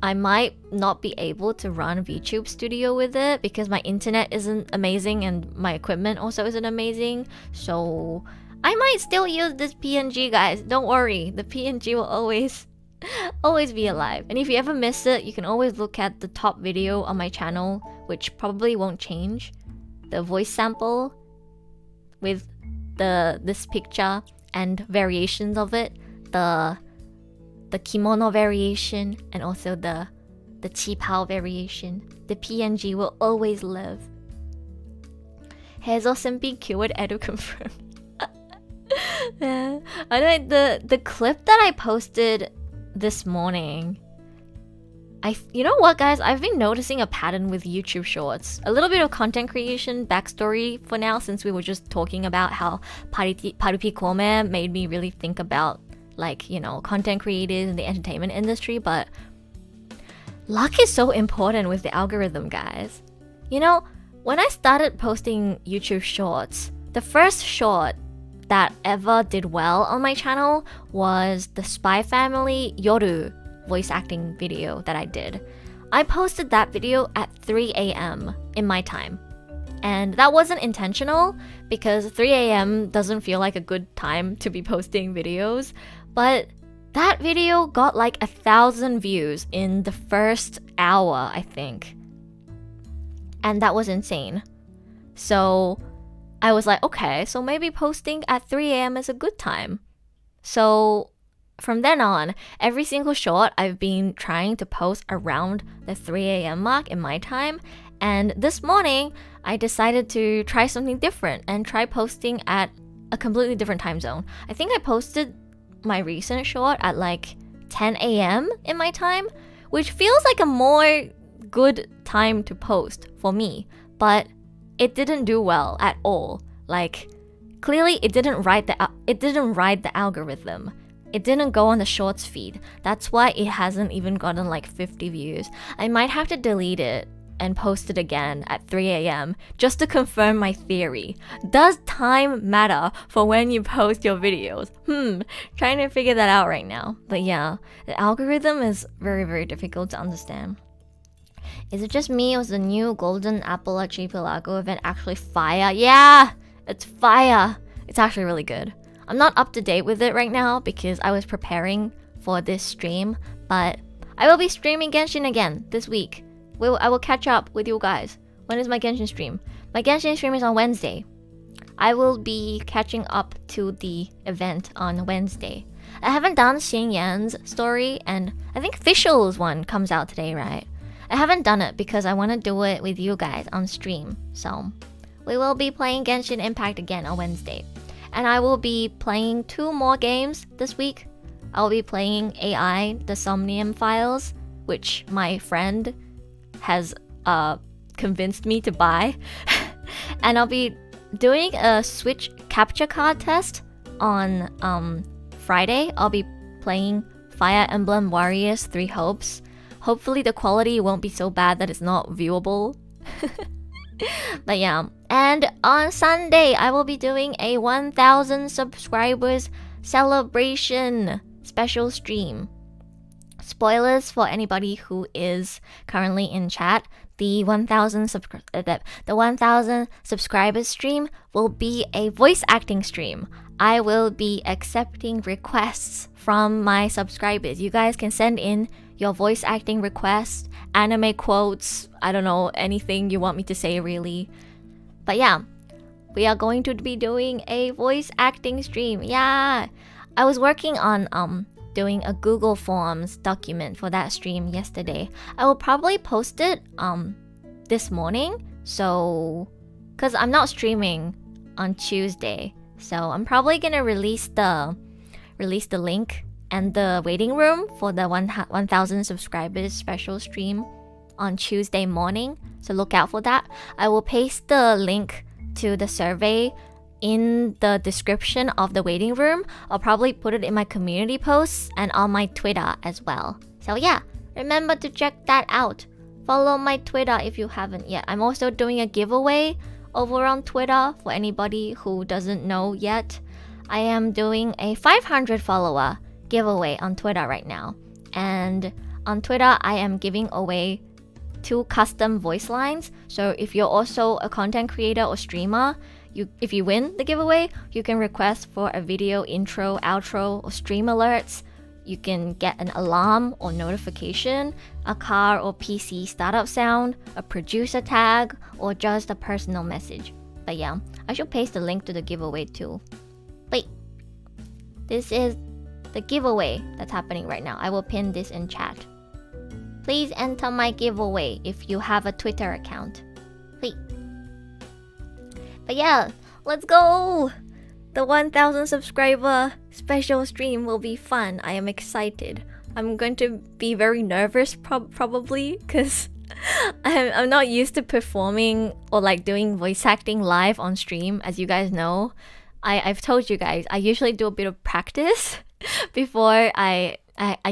I might not be able to run VTube Studio with it because my internet isn't amazing and my equipment also isn't amazing. So I might still use this PNG, guys. Don't worry, the PNG will always be alive. And if you ever miss it, you can always look at the top video on my channel, which probably won't change. the voice sample with this picture and variations of it, the kimono variation and also the qipao variation. The PNG will always live. Heizo Senpi keyword edu confirmed. The clip that I posted this morning, you know what, guys? I've been noticing a pattern with YouTube Shorts. A little bit of content creation backstory for now, since we were just talking about how Parupi Kome made me really think about, like, you know, content creators in the entertainment industry. But luck is so important with the algorithm, guys. You know, when I started posting YouTube Shorts, the first short that ever did well on my channel was the Spy Family Yoru voice acting video that I did. I posted that video at 3 a.m. in my time. And that wasn't intentional because 3 a.m. doesn't feel like a good time to be posting videos. But that video got like 1,000 views in the first hour, I think. And that was insane. So I was like, okay, so maybe posting at 3 a.m. is a good time. So from then on, every single short I've been trying to post around the 3 a.m. mark in my time. And this morning, I decided to try something different and try posting at a completely different time zone. I think I posted my recent short at like 10 a.m. in my time, which feels like a more good time to post for me. But it didn't do well at all. Like, clearly it didn't ride the algorithm. It didn't go on the shorts feed. That's why it hasn't even gotten like 50 views. I might have to delete it and post it again at 3 a.m. just to confirm my theory. Does time matter for when you post your videos? Trying to figure that out right now. But yeah, the algorithm is very, very difficult to understand. Is it just me or is the new Golden Apple Archipelago event actually fire? Yeah, it's fire. It's actually really good. I'm not up to date with it right now because I was preparing for this stream, but I will be streaming Genshin again this week. I will catch up with you guys. When is my Genshin stream? My Genshin stream is on Wednesday. I will be catching up to the event on Wednesday. I haven't done Xing Yan's story, and I think Official's one comes out today, right? I haven't done it because I want to do it with you guys on stream. So we will be playing Genshin Impact again on Wednesday. And I will be playing 2 more games this week. I'll be playing AI, the Somnium Files, which my friend has convinced me to buy. And I'll be doing a Switch capture card test on Friday. I'll be playing Fire Emblem Warriors 3 Hopes. Hopefully the quality won't be so bad that it's not viewable. But yeah, and on Sunday I will be doing a 1,000 subscribers celebration special stream. Spoilers for anybody who is currently in chat. The 1,000 subscribers stream will be a voice acting stream. I will be accepting requests from my subscribers. You guys can send in your voice acting requests, anime quotes, I don't know, anything you want me to say really. But yeah, we are going to be doing a voice acting stream. Yeah, I was working on doing a Google Forms document for that stream yesterday. I will probably post it this morning. So, cause I'm not streaming on Tuesday, so I'm probably gonna release the link and the waiting room for the 1,000 subscribers special stream on Tuesday morning. So look out for that. I will paste the link to the survey in the description of the waiting room. I'll probably put it in my community posts and on my Twitter as well. So yeah, remember to check that out. Follow my Twitter if you haven't yet. I'm also doing a giveaway over on Twitter for anybody who doesn't know yet. I am doing a 500 follower giveaway on Twitter right now. And on Twitter, I am giving away 2 custom voice lines. So if you're also a content creator or streamer, if you win the giveaway, you can request for a video intro, outro, or stream alerts. You can get an alarm or notification, a car or PC startup sound, a producer tag, or just a personal message. But yeah, I should paste the link to the giveaway too. Wait, this is the giveaway that's happening right now. I will pin this in chat. Please enter my giveaway if you have a Twitter account. Wait. But yeah, let's go! The 1000 subscriber special stream will be fun. I am excited. I'm going to be very nervous probably because I'm not used to performing or like doing voice acting live on stream. As you guys know, I've told you guys, I usually do a bit of practice before I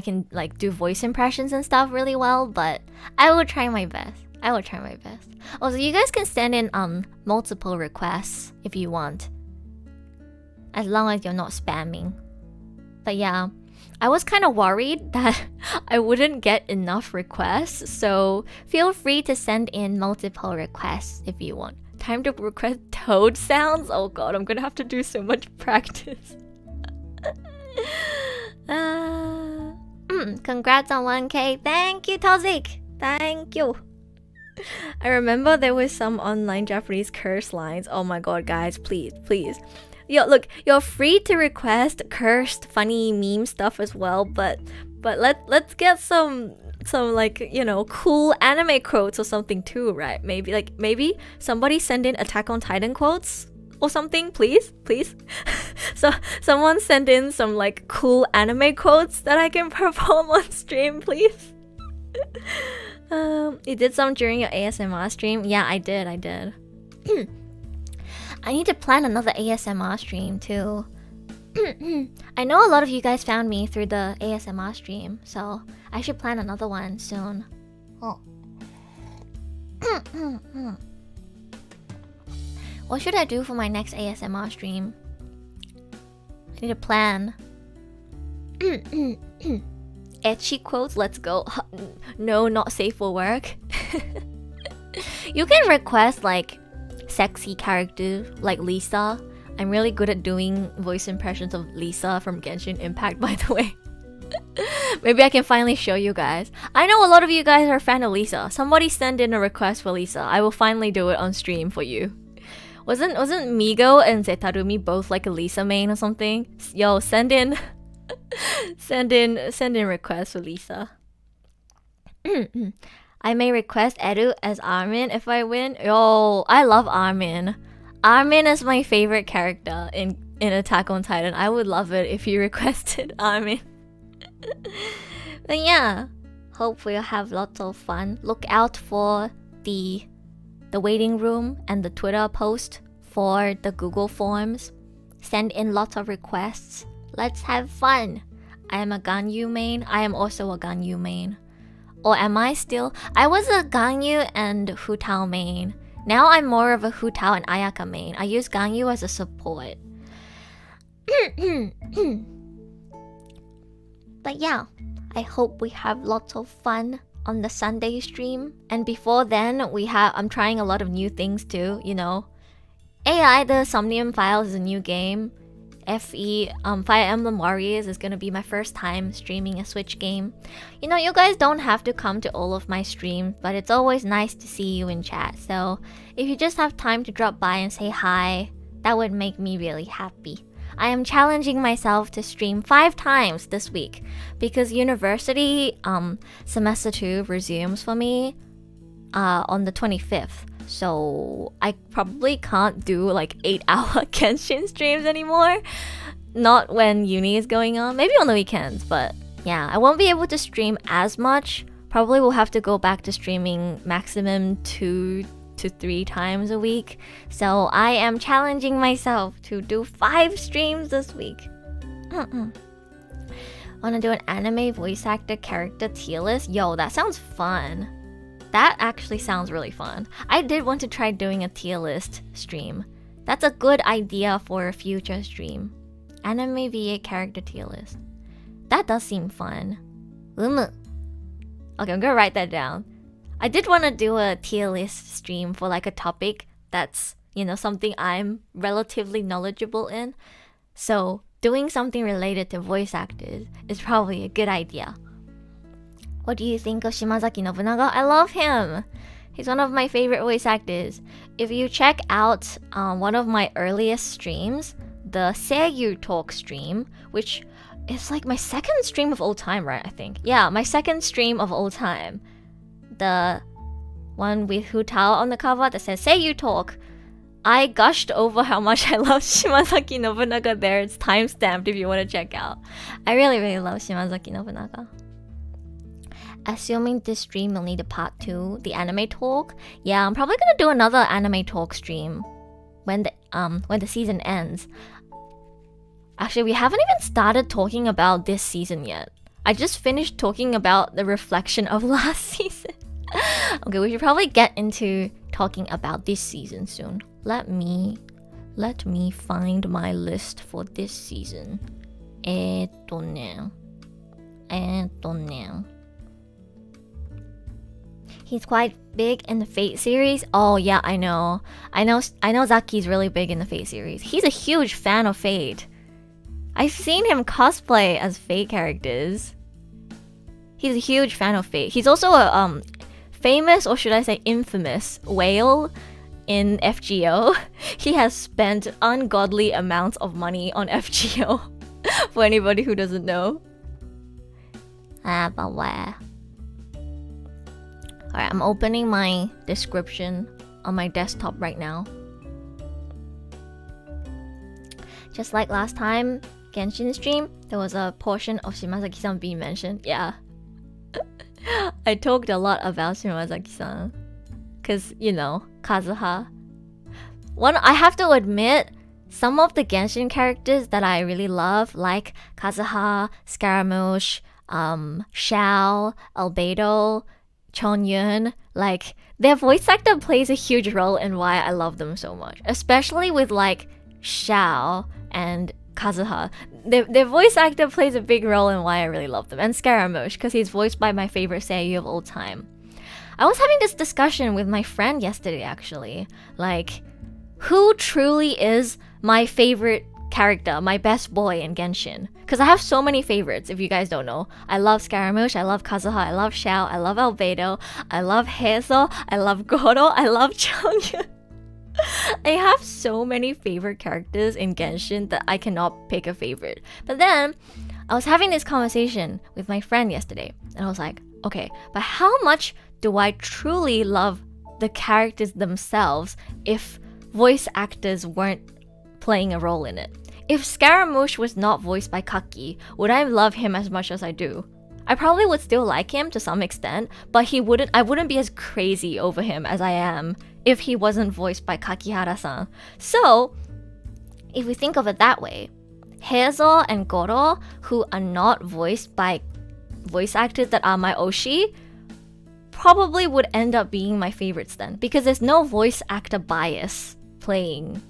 can like do voice impressions and stuff really well, but I will try my best. Also, you guys can send in multiple requests if you want, as long as you're not spamming. But yeah, I was kind of worried that I wouldn't get enough requests, so feel free to send in multiple requests if you want. Time to request toad sounds? Oh god, I'm gonna have to do so much practice. Congrats on 1K. Thank you, Tozik. Thank you. I remember there was some online Japanese curse lines. Oh my god, guys, please. Yo, look, you're free to request cursed, funny meme stuff as well, but let's get some like, you know, cool anime quotes or something too, right? Maybe somebody send in Attack on Titan quotes or something, please. So someone send in some like cool anime quotes that I can perform on stream, please. You did some during your ASMR stream? Yeah, I did. I need to plan another ASMR stream too. I know a lot of you guys found me through the ASMR stream, so I should plan another one soon. What should I do for my next ASMR stream? I need to plan. Ecchi quotes, let's go. No, not safe for work. You can request like sexy characters like Lisa. I'm really good at doing voice impressions of Lisa from Genshin Impact, by the way. Maybe I can finally show you guys. I know a lot of you guys are a fan of Lisa. Somebody send in a request for Lisa. I will finally do it on stream for you. Wasn't Migo and Zetarumi both like a Lisa main or something? Yo, send in requests for Lisa. I may request Edu as Armin if I win. Yo, I love Armin. Armin is my favorite character in Attack on Titan. I would love it if you requested Armin. But yeah, hope we'll have lots of fun. Look out for the waiting room and the Twitter post for the Google Forms. Send in lots of requests. Let's have fun. I am a Ganyu main. I am also a Ganyu main. Or am I still? I was a Ganyu and Hutao main. Now I'm more of a Hutao and Ayaka main. I use Ganyu as a support. But yeah, I hope we have lots of fun on the Sunday stream. And before then, I'm trying a lot of new things too, you know. AI, the Somnium Files is a new game. Fire Emblem Warriors is gonna be my first time streaming a Switch game. You know, you guys don't have to come to all of my streams, but it's always nice to see you in chat. So if you just have time to drop by and say hi, that would make me really happy. I am challenging myself to stream 5 times this week because university semester 2 resumes for me on the 25th. So I probably can't do like 8-hour Genshin streams anymore. Not when uni is going on. Maybe on the weekends, but yeah, I won't be able to stream as much. Probably will have to go back to streaming maximum 2 to 3 times a week. So I am challenging myself to do 5 streams this week. Wanna do an anime voice actor character tier list? Yo, that sounds fun. That actually sounds really fun. I did want to try doing a tier list stream. That's a good idea for a future stream. Anime VA character tier list. That does seem fun. Okay, I'm gonna write that down. I did want to do a tier list stream for like a topic that's, you know, something I'm relatively knowledgeable in. So doing something related to voice actors is probably a good idea. What do you think of Shimazaki Nobunaga? I love him. He's one of my favorite voice actors. If you check out one of my earliest streams, the Seiyu Talk stream, which is like my second stream of all time, right? I think. Yeah, my second stream of all time. The one with Hu Tao on the cover that says Seiyu Talk. I gushed over how much I love Shimazaki Nobunaga there. It's timestamped if you want to check out. I really, really love Shimazaki Nobunaga. Assuming this stream will need a part 2, the anime talk. Yeah, I'm probably gonna do another anime talk stream when the season ends. Actually, we haven't even started talking about this season yet. I just finished talking about the reflection of last season. Okay, we should probably get into talking about this season soon. Let me find my list for this season. えっとね He's quite big in the Fate series. Oh yeah, I know Zaki's really big in the Fate series. He's a huge fan of Fate. I've seen him cosplay as Fate characters. He's a huge fan of Fate. He's also a famous, or should I say infamous, whale in FGO. He has spent ungodly amounts of money on FGO. For anybody who doesn't know. But where? Alright, I'm opening my description on my desktop right now. Just like last time, Genshin stream, there was a portion of Shimazaki-san being mentioned. Yeah. I talked a lot about Shimazaki-san. Cause, you know, Kazuha. I have to admit, some of the Genshin characters that I really love, like Kazuha, Scaramouche, Xiao, Albedo, Chongyun, like, their voice actor plays a huge role in why I love them so much. Especially with, like, Xiao and Kazuha. Their voice actor plays a big role in why I really love them. And Scaramouche, because he's voiced by my favorite seiyuu of all time. I was having this discussion with my friend yesterday, actually. Like, who truly is my favorite character, my best boy in Genshin? Because I have so many favorites, if you guys don't know. I love Scaramouche, I love Kazuha, I love Xiao, I love Albedo, I love Heizo, I love Goro, I love Chongyun. I have so many favorite characters in Genshin that I cannot pick a favorite. But then, I was having this conversation with my friend yesterday, and I was like, okay, but how much do I truly love the characters themselves if voice actors weren't playing a role in it? If Scaramouche was not voiced by Kaki, would I love him as much as I do? I probably would still like him to some extent, but I wouldn't be as crazy over him as I am if he wasn't voiced by Kakihara-san. So, if we think of it that way, Heizo and Goro, who are not voiced by voice actors that are my oshi, probably would end up being my favorites then, because there's no voice actor bias playing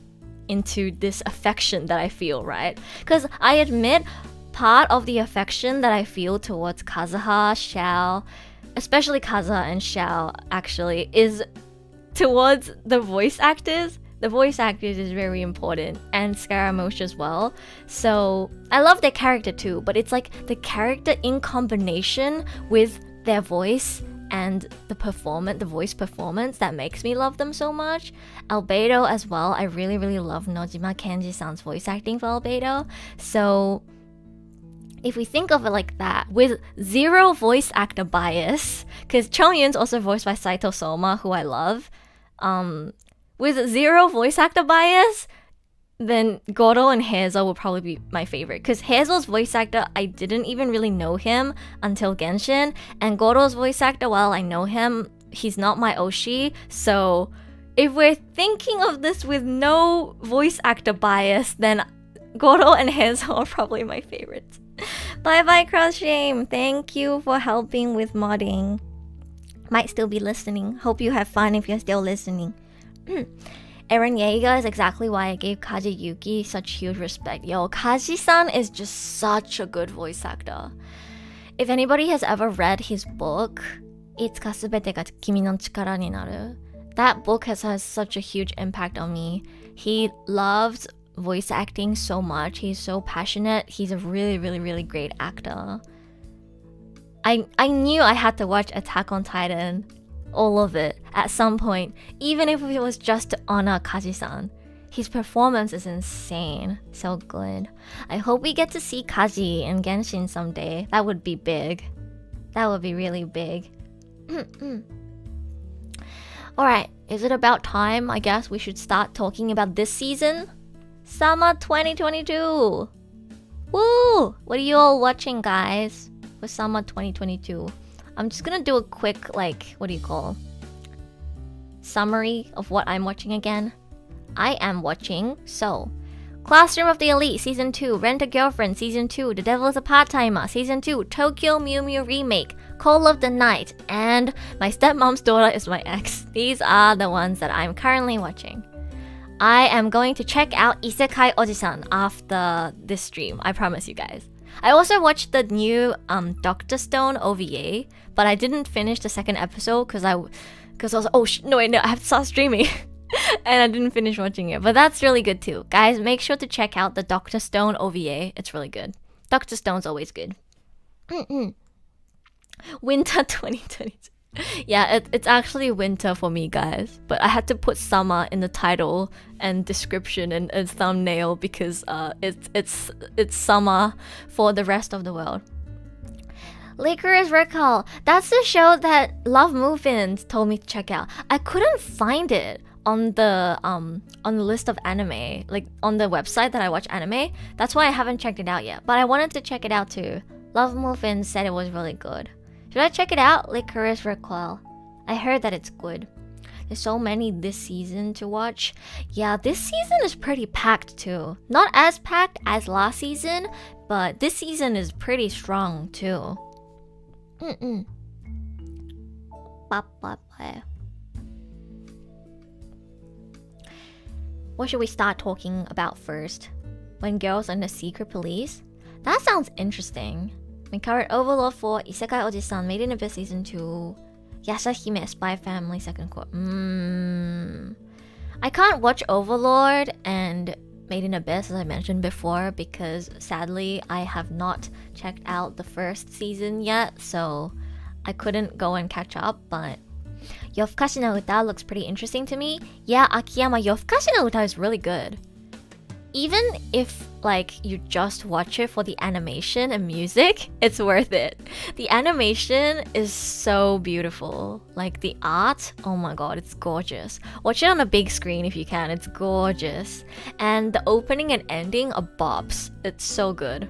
into this affection that I feel, right? Because I admit part of the affection that I feel towards Kazuha, Xiao, especially Kazuha and Xiao actually, is towards the voice actors. The voice actors is very important, and Scaramouche as well. So I love their character too, but it's like the character in combination with their voice and the voice performance that makes me love them so much. Albedo as well. I really, really love Nojima Kenji-san's voice acting for Albedo. So if we think of it like that, with zero voice actor bias, because Chongyun's also voiced by Saito Soma, who I love, with zero voice actor bias, then Goro and Heizo will probably be my favorite. Because Heizo's voice actor, I didn't even really know him until Genshin. And Goro's voice actor, while I know him, he's not my oshi. So if we're thinking of this with no voice actor bias, then Goro and Heizo are probably my favorites. Bye bye, Cross Shame. Thank you for helping with modding. Might still be listening. Hope you have fun if you're still listening. Eren Yeager is exactly why I gave Kaji Yuki such huge respect. Yo, Kaji-san is just such a good voice actor. If anybody has ever read his book, いつかすべてが君の力になる, that book has such a huge impact on me. He loves voice acting so much. He's so passionate. He's a really, really, really great actor. I knew I had to watch Attack on Titan, all of it, at some point, even if it was just to honor Kaji-san. His performance is insane. So good. I hope we get to see Kaji in Genshin someday. That would be big. That would be really big. Alright, is it about time? I guess we should start talking about this season? Summer 2022! Woo! What are you all watching, guys? For summer 2022. I'm just gonna do a quick, summary of what I'm watching again. I am watching, Classroom of the Elite Season 2, Rent a Girlfriend Season 2, The Devil is a Part-Timer Season 2, Tokyo Mew Mew Remake, Call of the Night, and My Stepmom's Daughter is My Ex. These are the ones that I'm currently watching. I am going to check out Isekai Oji-san after this stream, I promise you guys. I also watched the new Dr. Stone OVA, but I didn't finish the second episode because I was like, I have to start streaming. And I didn't finish watching it, but that's really good too. Guys, make sure to check out the Dr. Stone OVA. It's really good. Dr. Stone's always good. Winter 2022. Yeah, it's actually winter for me, guys. But I had to put summer in the title and description and thumbnail because it's summer for the rest of the world. Licorice Recall. That's the show that Love Muffins told me to check out. I couldn't find it on the list of anime, like on the website that I watch anime. That's why I haven't checked it out yet. But I wanted to check it out too. Love Muffins said it was really good. Should I check it out? Licorice Recall. I heard that it's good. There's so many this season to watch. Yeah, this season is pretty packed too. Not as packed as last season, but this season is pretty strong too. What should we start talking about first? When Girls Are in the Secret Police? That sounds interesting. We covered Overlord 4, Isekai Oji-san, Made in Abyss Season 2, Yashahime, Spy Family, Second Court. I can't watch Overlord and Made in Abyss, as I mentioned before, because sadly I have not checked out the first season yet, so I couldn't go and catch up, but Yoふかしのうた looks pretty interesting to me. Yeah, Akiyama, Yoふかしのうた is really good. Even if you just watch it for the animation and music, it's worth it. The animation is so beautiful. The art, oh my god, it's gorgeous. Watch it on a big screen if you can, it's gorgeous. And the opening and ending are bops. It's so good.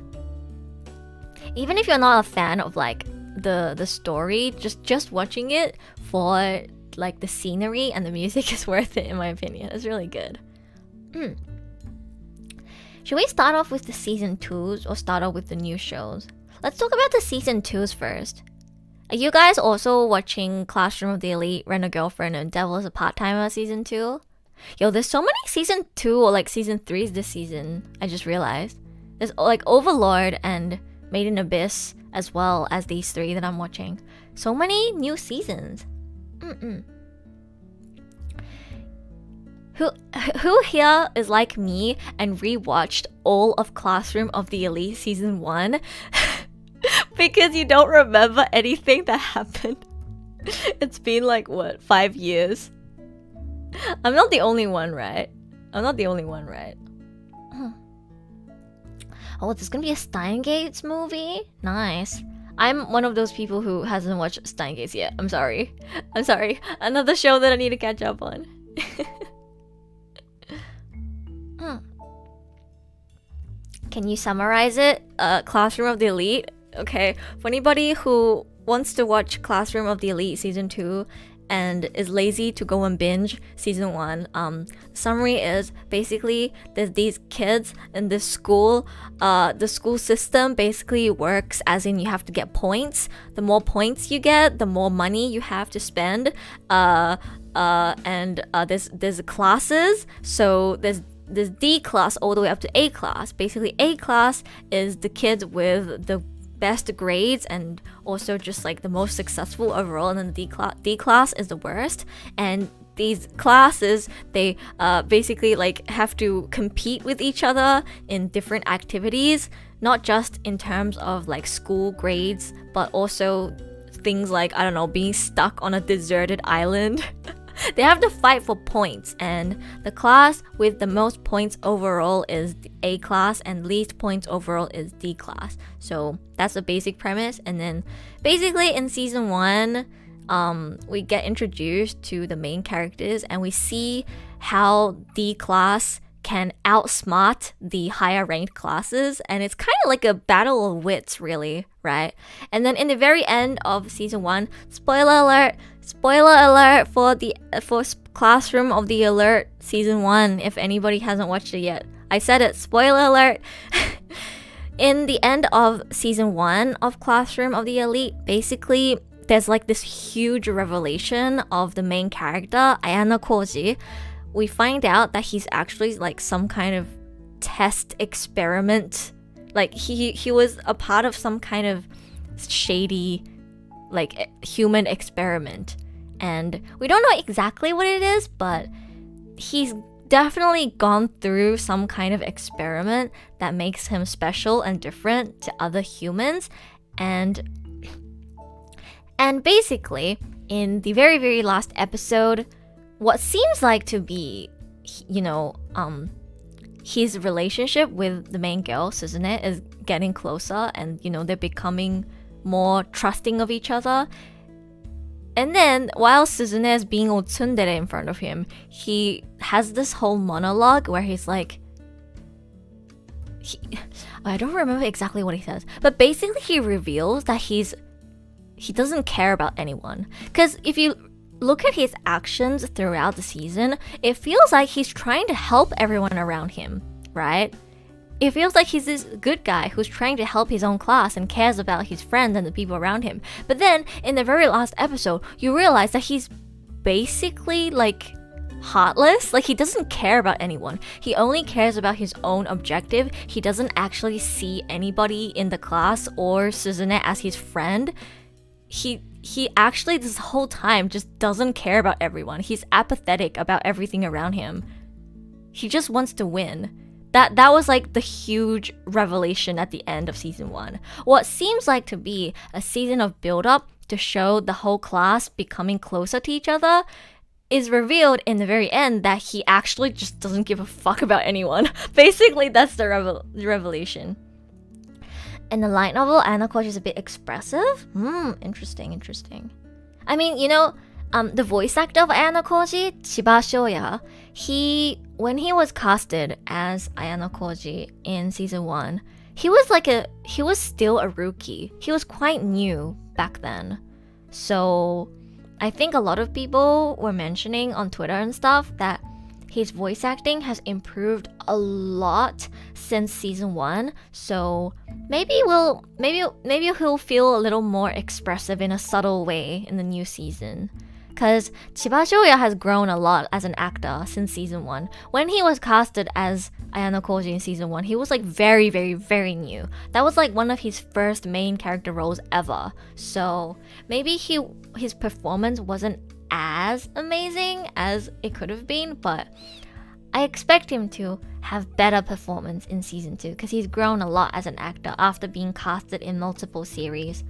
Even if you're not a fan of the story, just watching it for the scenery and the music is worth it in my opinion. It's really good. Should we start off with the season 2s or start off with the new shows? Let's talk about the season 2s first. Are you guys also watching Classroom of the Elite, Rent a Girlfriend, and Devil is a Part-Timer season 2? Yo, there's so many season 2 or season 3s this season, I just realized. There's Overlord and Made in Abyss as well as these 3 that I'm watching. So many new seasons. Who here is like me and rewatched all of Classroom of the Elite season 1 because you don't remember anything that happened? It's been 5 years. I'm not the only one, right? Oh, there's gonna be a Steingates movie? Nice. I'm one of those people who hasn't watched Steingates yet. I'm sorry. Another show that I need to catch up on. Can you summarize it? Classroom of the Elite? Okay, for anybody who wants to watch Classroom of the Elite season 2 and is lazy to go and binge season 1, summary is basically there's these kids in this school. The school system basically works as in you have to get points. The more points you get, the more money you have to spend. And there's classes, so there's D class all the way up to A class. Basically, A class is the kids with the best grades and also just the most successful overall, and then D class is the worst. And these classes, they basically like have to compete with each other in different activities, not just in terms of like school grades, but also things like, I don't know, being stuck on a deserted island. They have to fight for points, and the class with the most points overall is the A class, and least points overall is D class. So that's the basic premise. And then basically in season 1, we get introduced to the main characters, and we see how D class can outsmart the higher ranked classes, and it's kind of like a battle of wits, really, right? And then in the very end of season 1, spoiler alert for Classroom of the Alert season 1, if anybody hasn't watched it yet. I said it, spoiler alert. In the end of season 1 of Classroom of the Elite, basically there's like this huge revelation of the main character, Ayano Koji. We find out that he's actually like some kind of test experiment. Like he was a part of some kind of shady like human experiment. And we don't know exactly what it is, but he's definitely gone through some kind of experiment that makes him special and different to other humans. And basically, in the very, very last episode, what seems like to be, his relationship with the main girl, Suzune, is getting closer, and, they're becoming more trusting of each other. And then, while Suzune is being all tsundere in front of him, he has this whole monologue where he's like, I don't remember exactly what he says, but basically he reveals that he doesn't care about anyone. Because if you look at his actions throughout the season, it feels like he's trying to help everyone around him, right? It feels like he's this good guy who's trying to help his own class and cares about his friends and the people around him. But then, in the very last episode, you realize that he's basically, like, heartless. Like, he doesn't care about anyone. He only cares about his own objective. He doesn't actually see anybody in the class or Suzune as his friend. He actually, this whole time, just doesn't care about everyone. He's apathetic about everything around him. He just wants to win. That was like the huge revelation at the end of season 1. What seems like to be a season of build-up to show the whole class becoming closer to each other is revealed in the very end that he actually just doesn't give a fuck about anyone. Basically, that's the revelation. In the light novel, Ayano Koji is a bit expressive. Interesting. I mean, the voice actor of Ayano Koji, Chiba Shoya, when he was casted as Ayano Koji in season 1, he was still a rookie. He was quite new back then. So I think a lot of people were mentioning on Twitter and stuff that his voice acting has improved a lot since season 1. So maybe he'll feel a little more expressive in a subtle way in the new season. Because Chiba Shoya has grown a lot as an actor since season 1. When he was casted as Ayano Koji in season 1, he was like very, very, very new. That was like one of his first main character roles ever. So maybe his performance wasn't as amazing as it could have been, but I expect him to have better performance in season 2 because he's grown a lot as an actor after being casted in multiple series.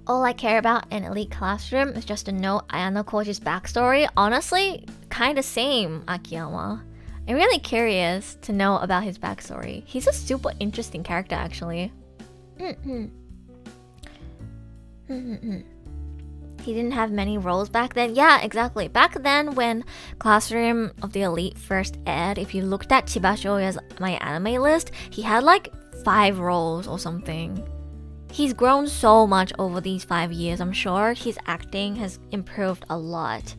All I care about in Elite Classroom is just to know Ayano Koji's backstory. Honestly, kinda same, Akiyama. I'm really curious to know about his backstory. He's a super interesting character, actually. He didn't have many roles back then. Yeah, exactly. Back then, when Classroom of the Elite first aired, if you looked at Chiba Shoya's My Anime list, he had like 5 roles or something. He's grown so much over these 5 years. I'm sure his acting has improved a lot.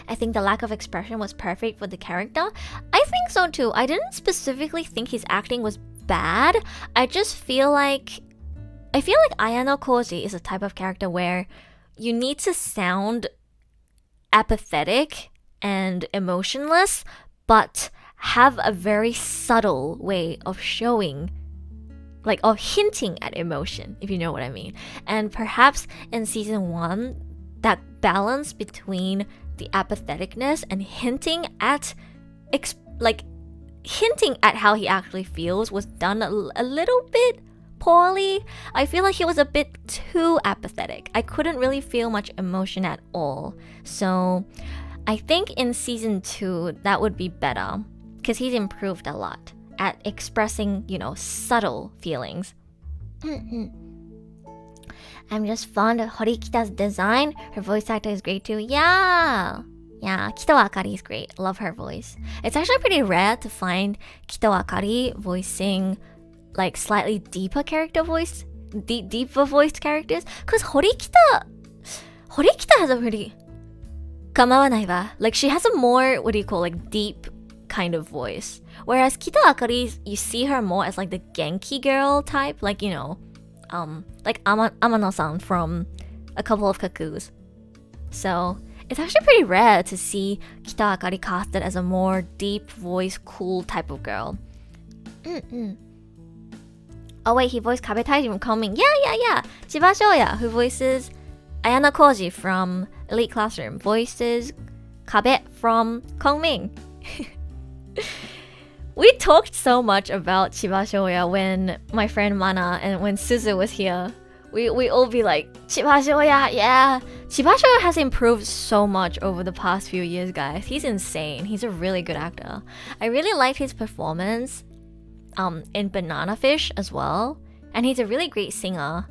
I think the lack of expression was perfect for the character. I think so too. I didn't specifically think his acting was bad. I just feel like Ayano Koji is a type of character where you need to sound apathetic and emotionless, but have a very subtle way of showing like or hinting at emotion, if you know what I mean. And perhaps in season 1, that balance between the apatheticness and hinting at how he actually feels was done a little bit poorly. I feel like he was a bit too apathetic. I couldn't really feel much emotion at all. So I think in season 2 that would be better because he's improved a lot at expressing, subtle feelings. I'm just fond of Horikita's design. Her voice actor is great too. Yeah, Kito Akari is great. Love her voice. It's actually pretty rare to find Kito Akari voicing like slightly deeper character voice, deeper voiced characters. Because Horikita has a pretty... Like she has a more, deep kind of voice. Whereas Kito Akari, you see her more as like the Genki girl type, like Amano-san from a couple of Kakus. So it's actually pretty rare to see Kito Akari casted as a more deep voice, cool type of girl. Oh wait, he voiced Kabetai from Coming. Yeah. Chiba Shoya, who voices Ayana Koji from Elite Classroom, voices Kabe from Kongming. We talked so much about Chiba Shoya when my friend Mana and when Suzu was here. We all be like, Chiba Shoya, yeah. Chiba Shoya has improved so much over the past few years, guys. He's insane. He's a really good actor. I really liked his performance in Banana Fish as well. And he's a really great singer.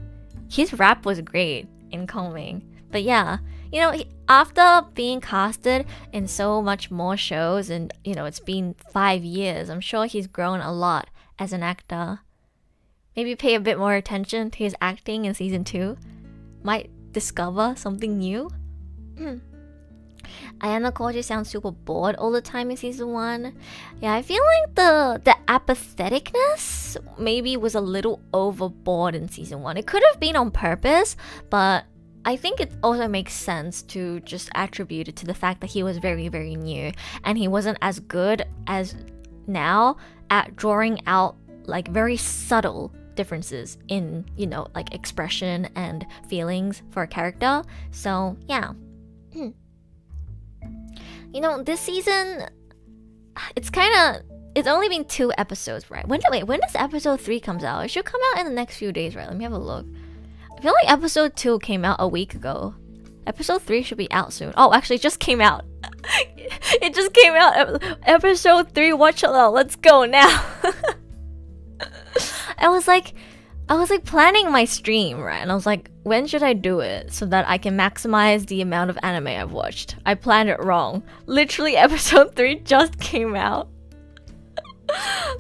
His rap was great in Coming. But yeah, after being casted in so much more shows and, it's been 5 years, I'm sure he's grown a lot as an actor. Maybe pay a bit more attention to his acting in season 2. Might discover something new. Ayana Koji sounds super bored all the time in season 1. Yeah, I feel like the apatheticness maybe was a little overboard in season 1. It could have been on purpose, but I think it also makes sense to just attribute it to the fact that he was very, very new and he wasn't as good as now at drawing out like very subtle differences in, expression and feelings for a character. So, yeah. This season, it's only been 2 episodes, right? When does episode 3 comes out? It should come out in the next few days, right? Let me have a look. I feel like episode 2 came out a week ago. Episode 3 should be out soon. Oh, actually, it just came out. It just came out. Episode 3, watch it out. Let's go now. I was like planning my stream, right? And I was like, when should I do it so that I can maximize the amount of anime I've watched? I planned it wrong. Literally, episode 3 just came out.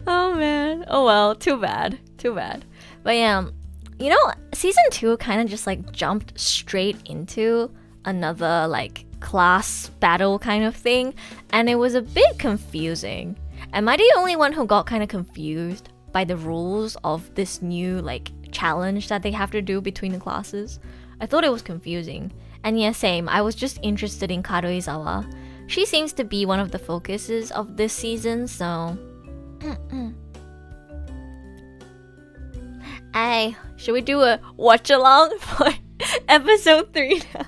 Oh man. Oh well, too bad. But yeah, season 2 kind of just like jumped straight into another like class battle kind of thing, and it was a bit confusing. Am I the only one who got kind of confused by the rules of this new like challenge that they have to do between the classes? I thought it was confusing. And yeah, same. I was just interested in Karuizawa. She seems to be one of the focuses of this season, so... Hey, should we do a watch along for episode 3 now?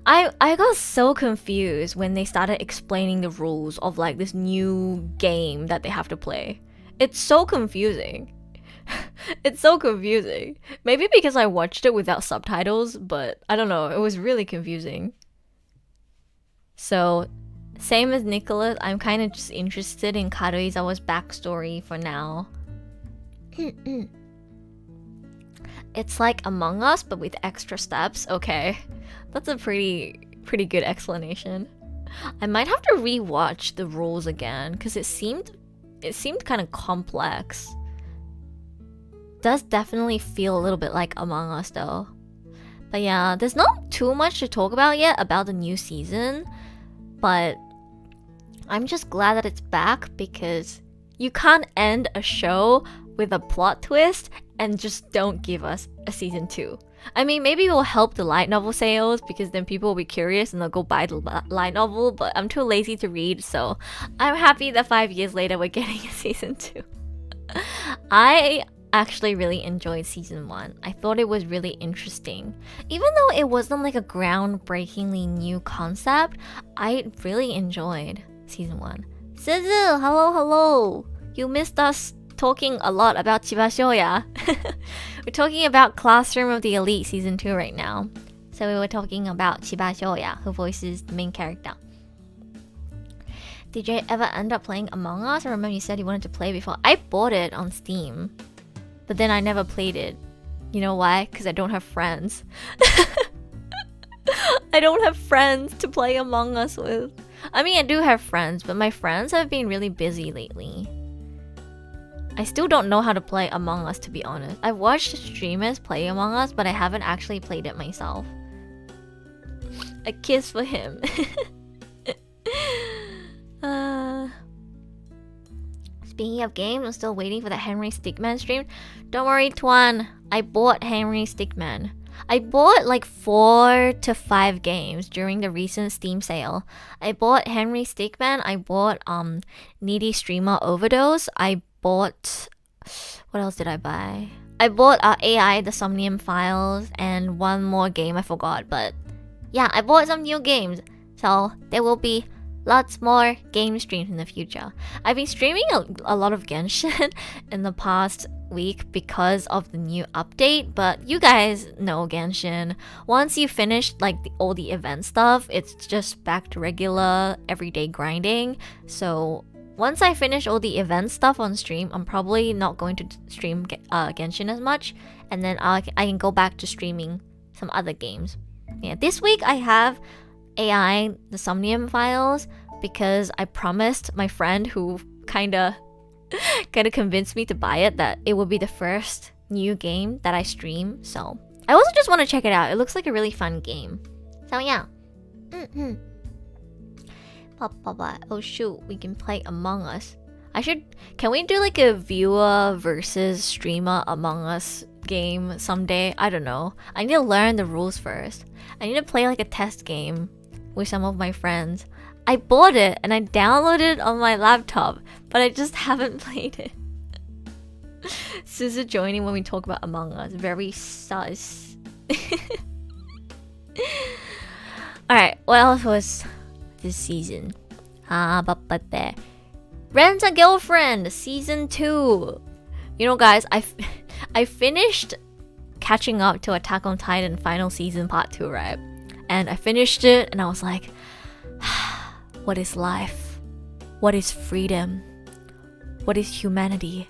I got so confused when they started explaining the rules of like this new game that they have to play. It's so confusing. It's so confusing. Maybe because I watched it without subtitles, but I don't know, it was really confusing. So, same as Nicholas, I'm kind of just interested in Karuizawa's backstory for now. It's like Among Us, but with extra steps. Okay, that's a pretty good explanation. I might have to rewatch the rules again because it seemed kind of complex. Does definitely feel a little bit like Among Us though. But yeah, there's not too much to talk about yet about the new season, but I'm just glad that it's back because you can't end a show with a plot twist and just don't give us a season 2. I mean, maybe it will help the light novel sales because then people will be curious and they'll go buy the light novel, but I'm too lazy to read, so I'm happy that 5 years later we're getting a season 2. I actually really enjoyed season 1. I thought it was really interesting. Even though it wasn't like a groundbreakingly new concept, I really enjoyed season 1. Suzu, hello. You missed us talking a lot about Chibashoya. We're talking about Classroom of the Elite season 2 right now. So we were talking about Chibashoya, who voices the main character. Did you ever end up playing Among Us? I remember you said you wanted to play before. I bought it on Steam, but then I never played it. You know why? Because I don't have friends. I don't have friends to play Among Us with. I mean, I do have friends, but my friends have been really busy lately. I still don't know how to play Among Us, to be honest. I've watched streamers play Among Us, but I haven't actually played it myself. A kiss for him. Speaking of games, I'm still waiting for the Henry Stickmin stream. Don't worry, Twan. I bought Henry Stickmin. I bought like 4 to 5 games during the recent Steam sale. I bought Henry Stickmin. I bought Needy Streamer Overdose. I bought... What else did I buy? I bought AI, the Somnium Files, and one more game I forgot. But yeah, I bought some new games. So there will be lots more game streams in the future. I've been streaming a lot of Genshin in the past week because of the new update, but you guys know Genshin. Once you finish like all the event stuff, it's just back to regular everyday grinding. So once I finish all the event stuff on stream, I'm probably not going to stream Genshin as much, and then I can go back to streaming some other games. Yeah, this week I have AI, the Somnium Files, because I promised my friend who kinda convinced me to buy it that it would be the first new game that I stream. So I also just want to check it out. It looks like a really fun game. So yeah. Oh shoot, we can play Among Us. Can we do like a viewer versus streamer Among Us game someday? I don't know. I need to learn the rules first. I need to play like a test game with some of my friends. I bought it and I downloaded it on my laptop, but I just haven't played it. Suzu joining when we talk about Among Us. Very sus. Alright, what else was this season? Rent a Girlfriend season 2. You know, guys, I finished catching up to Attack on Titan final season part 2, right? And I finished it and I was like, what is life? What is freedom? What is humanity?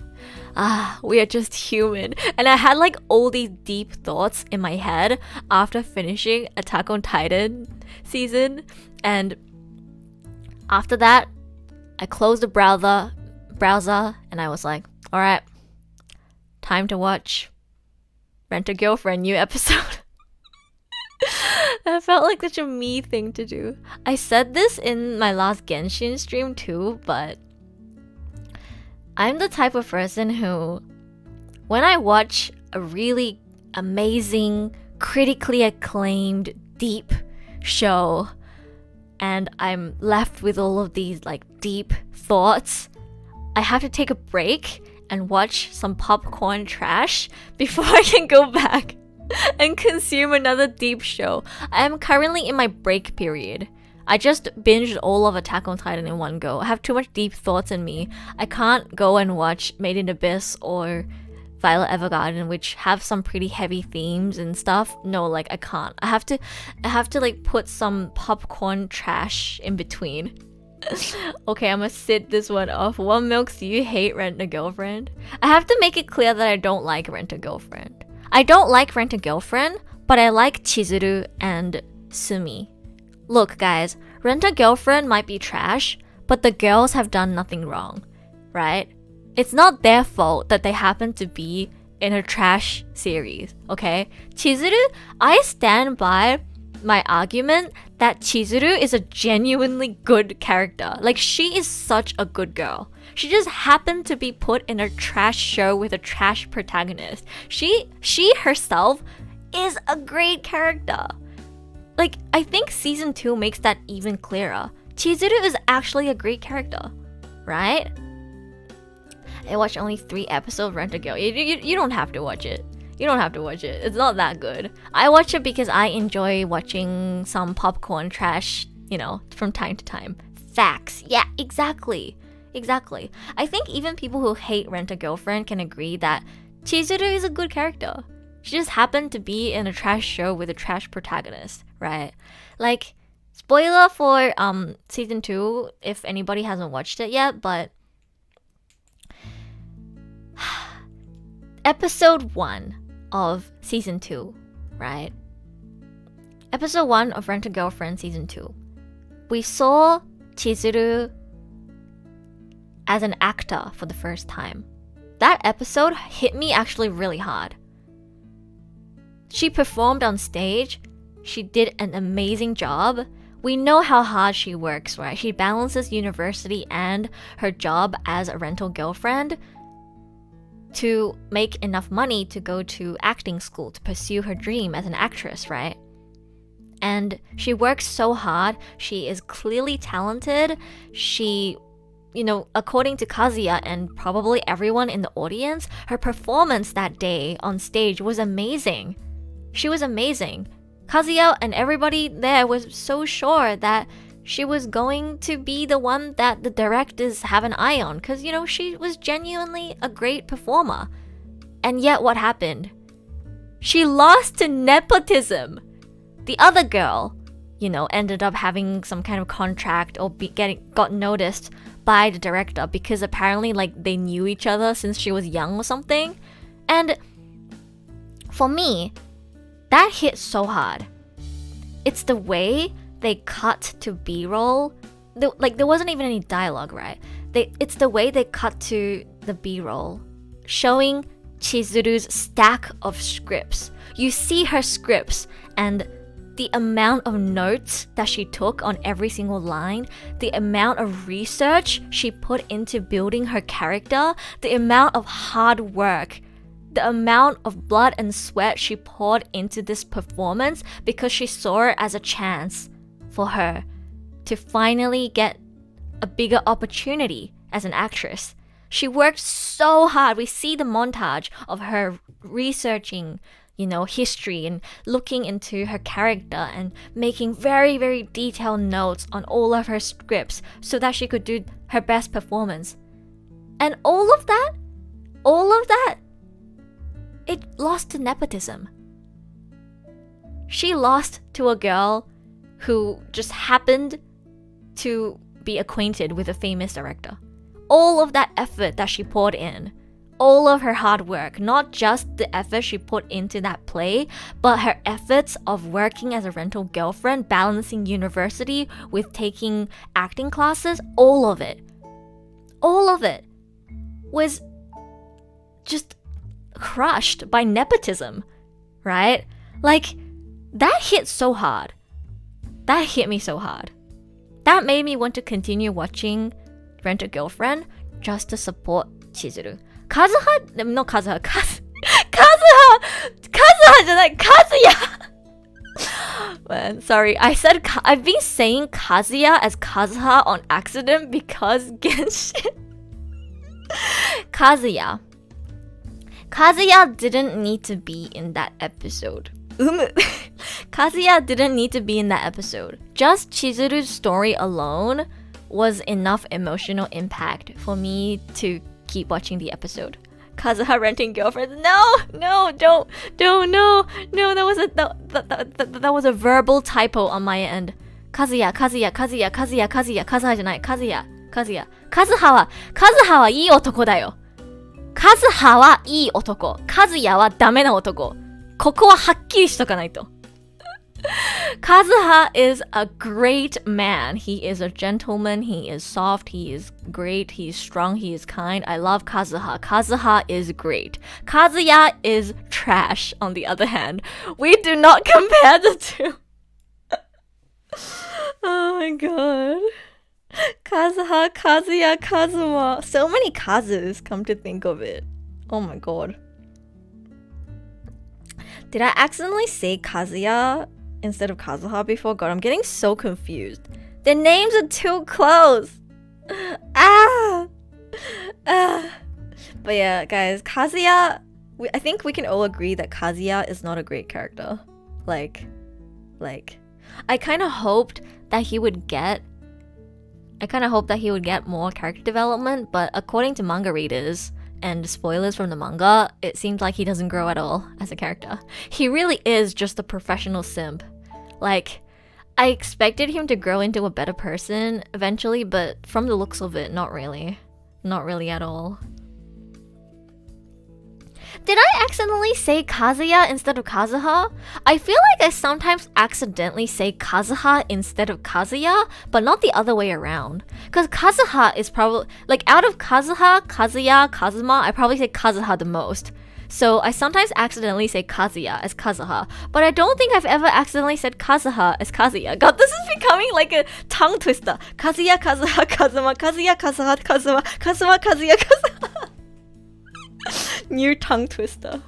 We are just human. And I had like all these deep thoughts in my head after finishing Attack on Titan season. And after that, I closed the browser and I was like, alright, time to watch Rent a Girlfriend new episode. That felt like such a me thing to do. I said this in my last Genshin stream too, but I'm the type of person who, when I watch a really amazing, critically acclaimed, deep show, and I'm left with all of these like deep thoughts, I have to take a break and watch some popcorn trash before I can go back and consume another deep show. I am currently in my break period. I just binged all of Attack on Titan in one go. I have too much deep thoughts in me. I can't go and watch Made in Abyss or Violet Evergarden, which have some pretty heavy themes and stuff. No, like I can't. I have to like put some popcorn trash in between. Okay, I'm gonna sit this one off. What milks do you hate Rent a Girlfriend? I have to make it clear that I don't like Rent a Girlfriend. I don't like Rent a Girlfriend, but I like Chizuru and Sumi. Look, guys, Rent a Girlfriend might be trash, but the girls have done nothing wrong, right? It's not their fault that they happen to be in a trash series, okay? Chizuru, I stand by my argument that Chizuru is a genuinely good character. Like, she is such a good girl. She just happened to be put in a trash show with a trash protagonist. She herself is a great character. Like, I think season 2 makes that even clearer. Chizuru is actually a great character, right? I watched only 3 episodes of Rent-A-Girl. You don't have to watch it. You don't have to watch it. It's not that good. I watch it because I enjoy watching some popcorn trash, from time to time. Facts. Yeah, exactly. I think even people who hate Rent-A-Girlfriend can agree that Chizuru is a good character. She just happened to be in a trash show with a trash protagonist, right? Like, spoiler for season 2 if anybody hasn't watched it yet, but episode 1 of season 2, right? Episode 1 of Rent-A-Girlfriend season 2. We saw Chizuru as an actor for the first time. That episode hit me actually really hard. She performed on stage. She did an amazing job. We know how hard she works, right? She balances university and her job as a rental girlfriend to make enough money to go to acting school to pursue her dream as an actress, right? And she works so hard. She is clearly talented. She, according to Kazuya and probably everyone in the audience, her performance that day on stage was amazing. She was amazing. Kazuya and everybody there was so sure that she was going to be the one that the directors have an eye on because, she was genuinely a great performer. And yet what happened? She lost to nepotism. The other girl, ended up having some kind of contract or got noticed by the director because apparently they knew each other since she was young or something. And for me, that hit so hard. It's the way they cut to B-roll. There wasn't even any dialogue, right? It's the way they cut to the B-roll, showing Chizuru's stack of scripts. You see her scripts and the amount of notes that she took on every single line, the amount of research she put into building her character, the amount of hard work, the amount of blood and sweat she poured into this performance because she saw it as a chance for her to finally get a bigger opportunity as an actress. She worked so hard. We see the montage of her researching, history and looking into her character and making very, very detailed notes on all of her scripts so that she could do her best performance. And all of that, it lost to nepotism. She lost to a girl who just happened to be acquainted with a famous director. All of that effort that she poured in, all of her hard work, not just the effort she put into that play, but her efforts of working as a rental girlfriend, balancing university with taking acting classes, all of it was just crushed by nepotism, right? That hit so hard. That hit me so hard. That made me want to continue watching Rent-A-Girlfriend just to support Chizuru. Kazuha Man, sorry. I've been saying Kazuya as Kazuha on accident because Genshin. Kazuya didn't need to be in that episode. Kazuya didn't need to be in that episode. Just Chizuru's story alone was enough emotional impact for me to keep watching the episode. Kazuha renting girlfriends. No, don't, no. That was a verbal typo on my end. Kazuha じゃない。Kazuha はいい男だよ。Kazuhaはいい男。Kazuyaはダメな男。ここははっきりしとかないと。Kazuha is a great man. He is a gentleman. He is soft. He is great. He is strong. He is kind. I love Kazuha. Kazuha is great. Kazuya is trash, on the other hand. We do not compare the two. Oh my god. Kazuha, Kazuya, Kazuma. So many Kazus, come to think of it. Oh my god. Did I accidentally say Kazuya instead of Kazuha before? God, I'm getting so confused. Their names are too close. But yeah, guys, Kazuya, I think we can all agree that Kazuya is not a great character. Like, I kind of hoped that he would get more character development, but according to manga readers and spoilers from the manga, it seems like he doesn't grow at all as a character. He really is just a professional simp. Like, I expected him to grow into a better person eventually, but from the looks of it, not really. Not really at all. Did I accidentally say Kazuya instead of Kazuha? I feel like I sometimes accidentally say Kazuha instead of Kazuya, but not the other way around. Because Kazuha is probably, like, out of Kazuha, Kazuya, Kazuma, I probably say Kazuha the most. So I sometimes accidentally say Kazuya as Kazuha, but I don't think I've ever accidentally said Kazuha as Kazuya. God, this is becoming like a tongue twister. Kazuya, Kazuha, Kazuma, Kazuya, Kazuha, Kazuma, Kazuma, Kazuya, Kazuha. New tongue twister.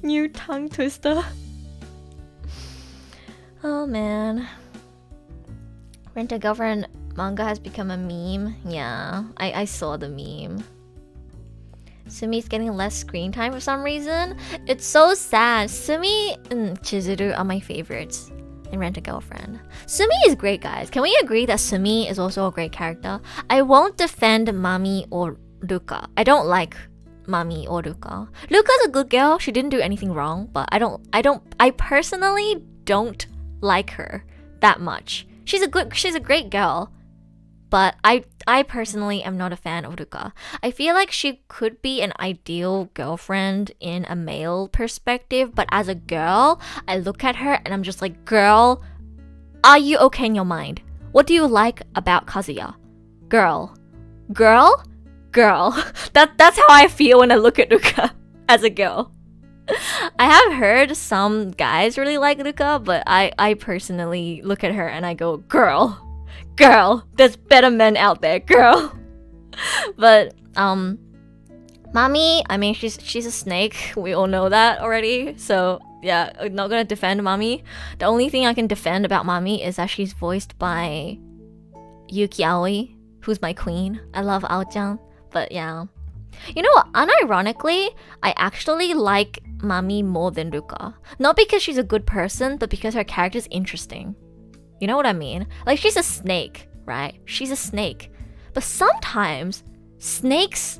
New tongue twister. Oh man. Rent-A-Girlfriend manga has become a meme. Yeah, I saw the meme. Sumi's getting less screen time for some reason. It's so sad. Sumi and Chizuru are my favorites in Rent-A-Girlfriend. Sumi is great, guys. Can we agree that Sumi is also a great character? I won't defend Mami or Ruka. I don't like Mami or Ruka. Ruka's a good girl. She didn't do anything wrong, but I personally don't like her that much. She's a great girl, but I personally am not a fan of Ruka. I feel like she could be an ideal girlfriend in a male perspective, but as a girl, I look at her and I'm just like, girl, are you okay in your mind? What do you like about Kazuya? Girl. That's how I feel when I look at Ruka as a girl. I have heard some guys really like Ruka, but I personally look at her and I go, girl, there's better men out there, girl. But Mami, I mean, she's a snake. We all know that already. So yeah, I'm not gonna defend Mami. The only thing I can defend about Mami is that she's voiced by Yuki Aoi, who's my queen. I love Ao-chan. But yeah. You know what? Unironically, I actually like Mami more than Ruka. Not because she's a good person, but because her character's interesting. You know what I mean? Like, she's a snake, right? She's a snake. But sometimes, snakes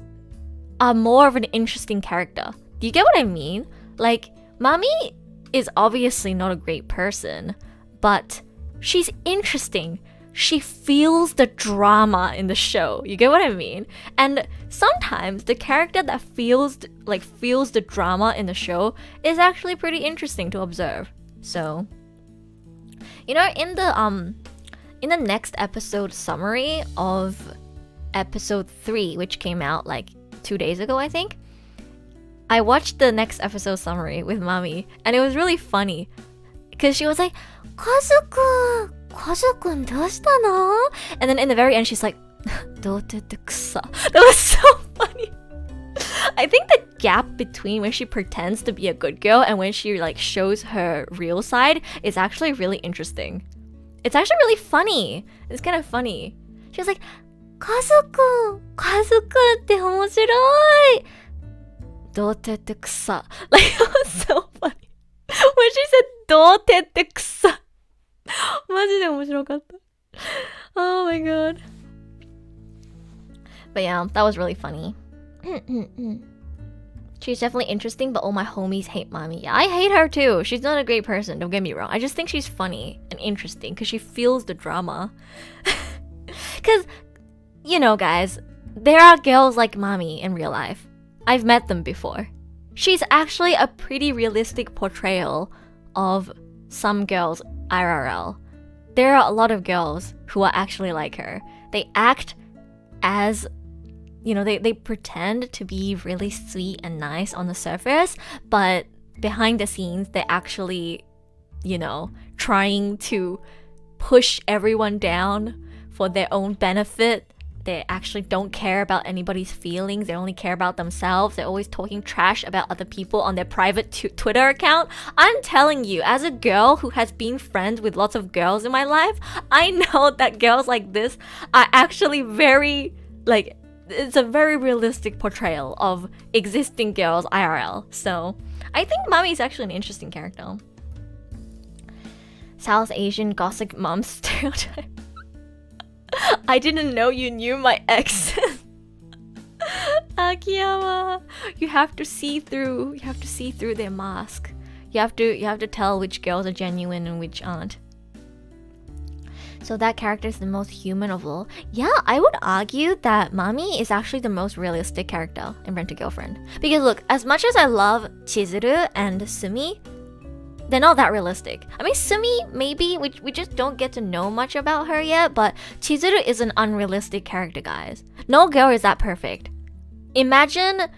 are more of an interesting character. Do you get what I mean? Like, Mami is obviously not a great person, but she's interesting. She feels the drama in the show. You get what I mean? And sometimes the character that feels the drama in the show is actually pretty interesting to observe. So, you know, in the next episode summary of episode 3, which came out like 2 days ago, I think, I watched the next episode summary with Mami, and it was really funny because she was like, Kazu-kun, どうしたの? And then in the very end, she's like, 童貞って草. That was so funny. I think the gap between when she pretends to be a good girl and when she like shows her real side is actually really interesting. It's actually really funny. It's kind of funny. She was like, Kazu-kunって面白い. 童貞って草. Like, it was so funny. When she said 童貞って草. マジで面白かった. Oh my god. But yeah, that was really funny. She's definitely interesting, but all my homies hate Mami. Yeah, I hate her too. She's not a great person, don't get me wrong. I just think she's funny and interesting because she feels the drama. Because, you know, guys, there are girls like Mami in real life. I've met them before. She's actually a pretty realistic portrayal of some girls IRL. There are a lot of girls who are actually like her. They act as, you know, they pretend to be really sweet and nice on the surface, but behind the scenes, they're actually, you know, trying to push everyone down for their own benefit. They actually don't care about anybody's feelings. They only care about themselves. They're always talking trash about other people on their private Twitter account. I'm telling you, as a girl who has been friends with lots of girls in my life, I know that girls like this are actually very, like, it's a very realistic portrayal of existing girls IRL. So I think Mami is actually an interesting character. South Asian gossip mom stereotype. I didn't know you knew my ex. Akiyama, you have to see through their mask. You have to tell which girls are genuine and which aren't. So that character is the most human of all. Yeah, I would argue that Mami is actually the most realistic character in Rent-A-Girlfriend. Because look, as much as I love Chizuru and Sumi, they're not that realistic. I mean, Sumi, maybe, we just don't get to know much about her yet, but Chizuru is an unrealistic character, guys. No girl is that perfect. Imagine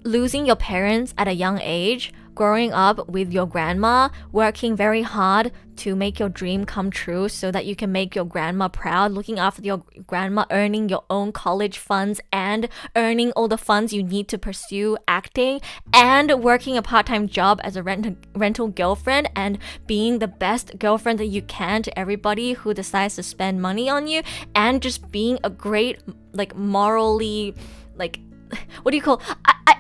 losing your parents at a young age, growing up with your grandma, working very hard to make your dream come true so that you can make your grandma proud, looking after your grandma, earning your own college funds and earning all the funds you need to pursue acting, and working a part-time job as a rental girlfriend and being the best girlfriend that you can to everybody who decides to spend money on you, and just being a great, like, morally, like, what do you call,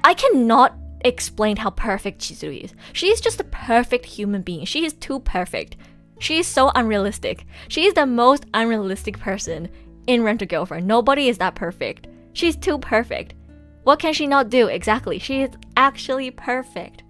I cannot explain how perfect Chizuru is. She is just a perfect human being. She is too perfect. She is so unrealistic. She is the most unrealistic person in Rent-A-Girlfriend. Nobody is that perfect. She's too perfect. What can she not do? Exactly. She is actually perfect.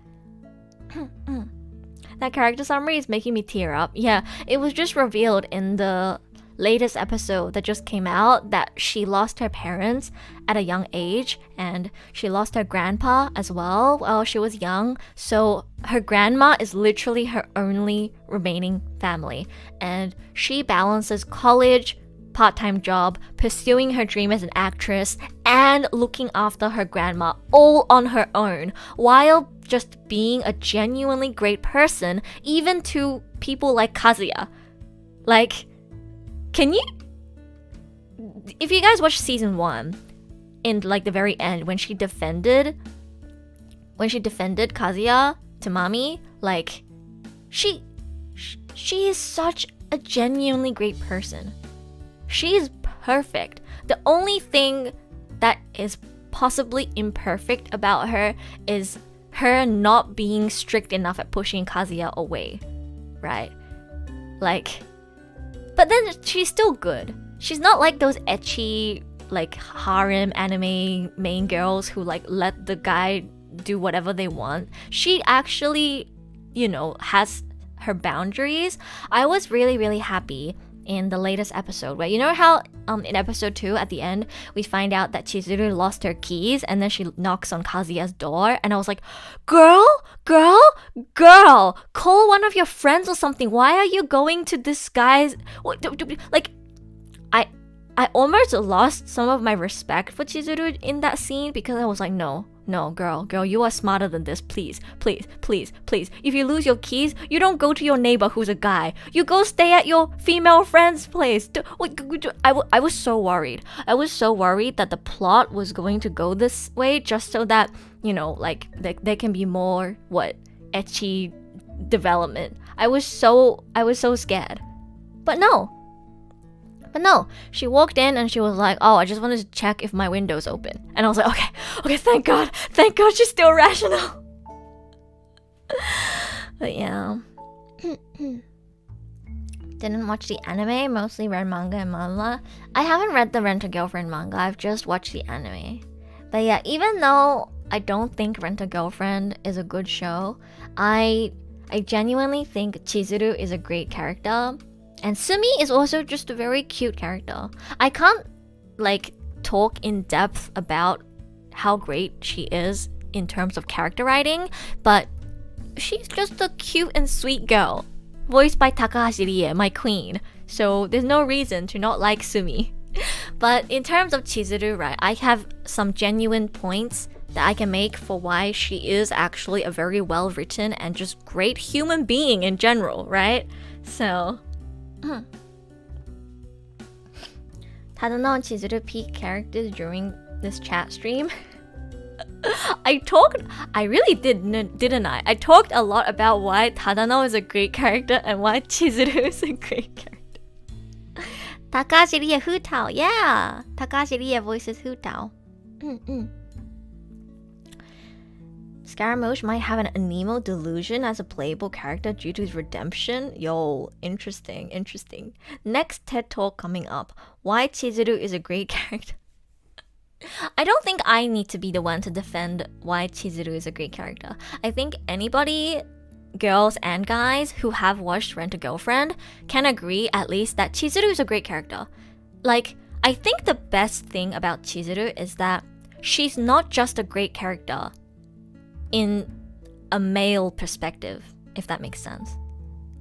That character summary is making me tear up. Yeah, it was just revealed in the latest episode that just came out that she lost her parents at a young age, and she lost her grandpa as well while she was young. So her grandma is literally her only remaining family, and she balances college, part-time job, pursuing her dream as an actress, and looking after her grandma all on her own, while just being a genuinely great person, even to people like Kazuya. Like, can you, if you guys watch season 1, in like the very end when she defended Kazuya to Mami, like, she is such a genuinely great person. She is perfect. The only thing that is possibly imperfect about her is her not being strict enough at pushing Kazuya away, right? Like, but then she's still good. She's not like those ecchi, like, harem anime main girls who, like, let the guy do whatever they want. She actually, you know, has her boundaries. I was really, really happy in the latest episode where, you know how in episode 2 at the end we find out that Chizuru lost her keys and then she knocks on Kazuya's door, and I was like, girl, call one of your friends or something. Why are you going to this guy's, like, I almost lost some of my respect for Chizuru in that scene, because I was like, no, girl, you are smarter than this. Please. If you lose your keys, you don't go to your neighbor who's a guy. You go stay at your female friend's place. I was so worried. I was so worried that the plot was going to go this way just so that, you know, like, there can be more, ecchi development. I was so scared. But no, she walked in and she was like, oh, I just wanted to check if my window's open. And I was like, okay, thank God, she's still rational. But yeah. Didn't watch the anime, mostly read manga and manga. I haven't read the Rent-A-Girlfriend manga, I've just watched the anime. But yeah, even though I don't think Rent-A-Girlfriend is a good show, I genuinely think Chizuru is a great character. And Sumi is also just a very cute character. I can't, like, talk in depth about how great she is in terms of character writing, but she's just a cute and sweet girl, voiced by Takahashi Rie, my queen. So there's no reason to not like Sumi. But in terms of Chizuru, right, I have some genuine points that I can make for why she is actually a very well-written and just great human being in general, right? So Tadano and Chizuru peak characters during this chat stream. I really didn't I? I talked a lot about why Tadano is a great character and why Chizuru is a great character. 高橋理恵 Hu Tao. Yeah. 高橋理恵 voices Hu Tao. Scaramouche might have an anemo delusion as a playable character due to his redemption. Yo, interesting. Next TED Talk coming up. Why Chizuru is a great character. I don't think I need to be the one to defend why Chizuru is a great character. I think anybody, girls and guys who have watched Rent-A-Girlfriend can agree at least that Chizuru is a great character. Like, I think the best thing about Chizuru is that she's not just a great character in a male perspective, if that makes sense.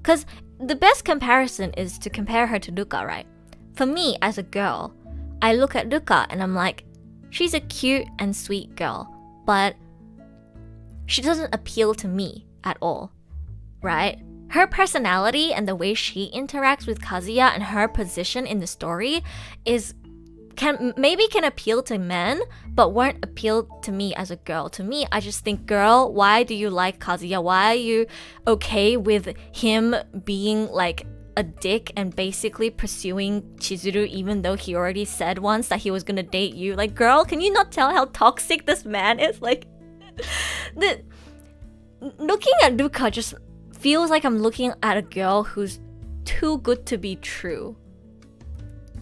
Because the best comparison is to compare her to Ruka, right? For me, as a girl, I look at Ruka and I'm like, she's a cute and sweet girl, but she doesn't appeal to me at all, right? Her personality and the way she interacts with Kazuya and her position in the story can appeal to men, but won't appeal to me as a girl. To me, I just think, girl, why do you like Kazuya? Why are you okay with him being like a dick and basically pursuing Chizuru even though he already said once that he was gonna date you? Like, girl, can you not tell how toxic this man is? Like, looking at Ruka just feels like I'm looking at a girl who's too good to be true.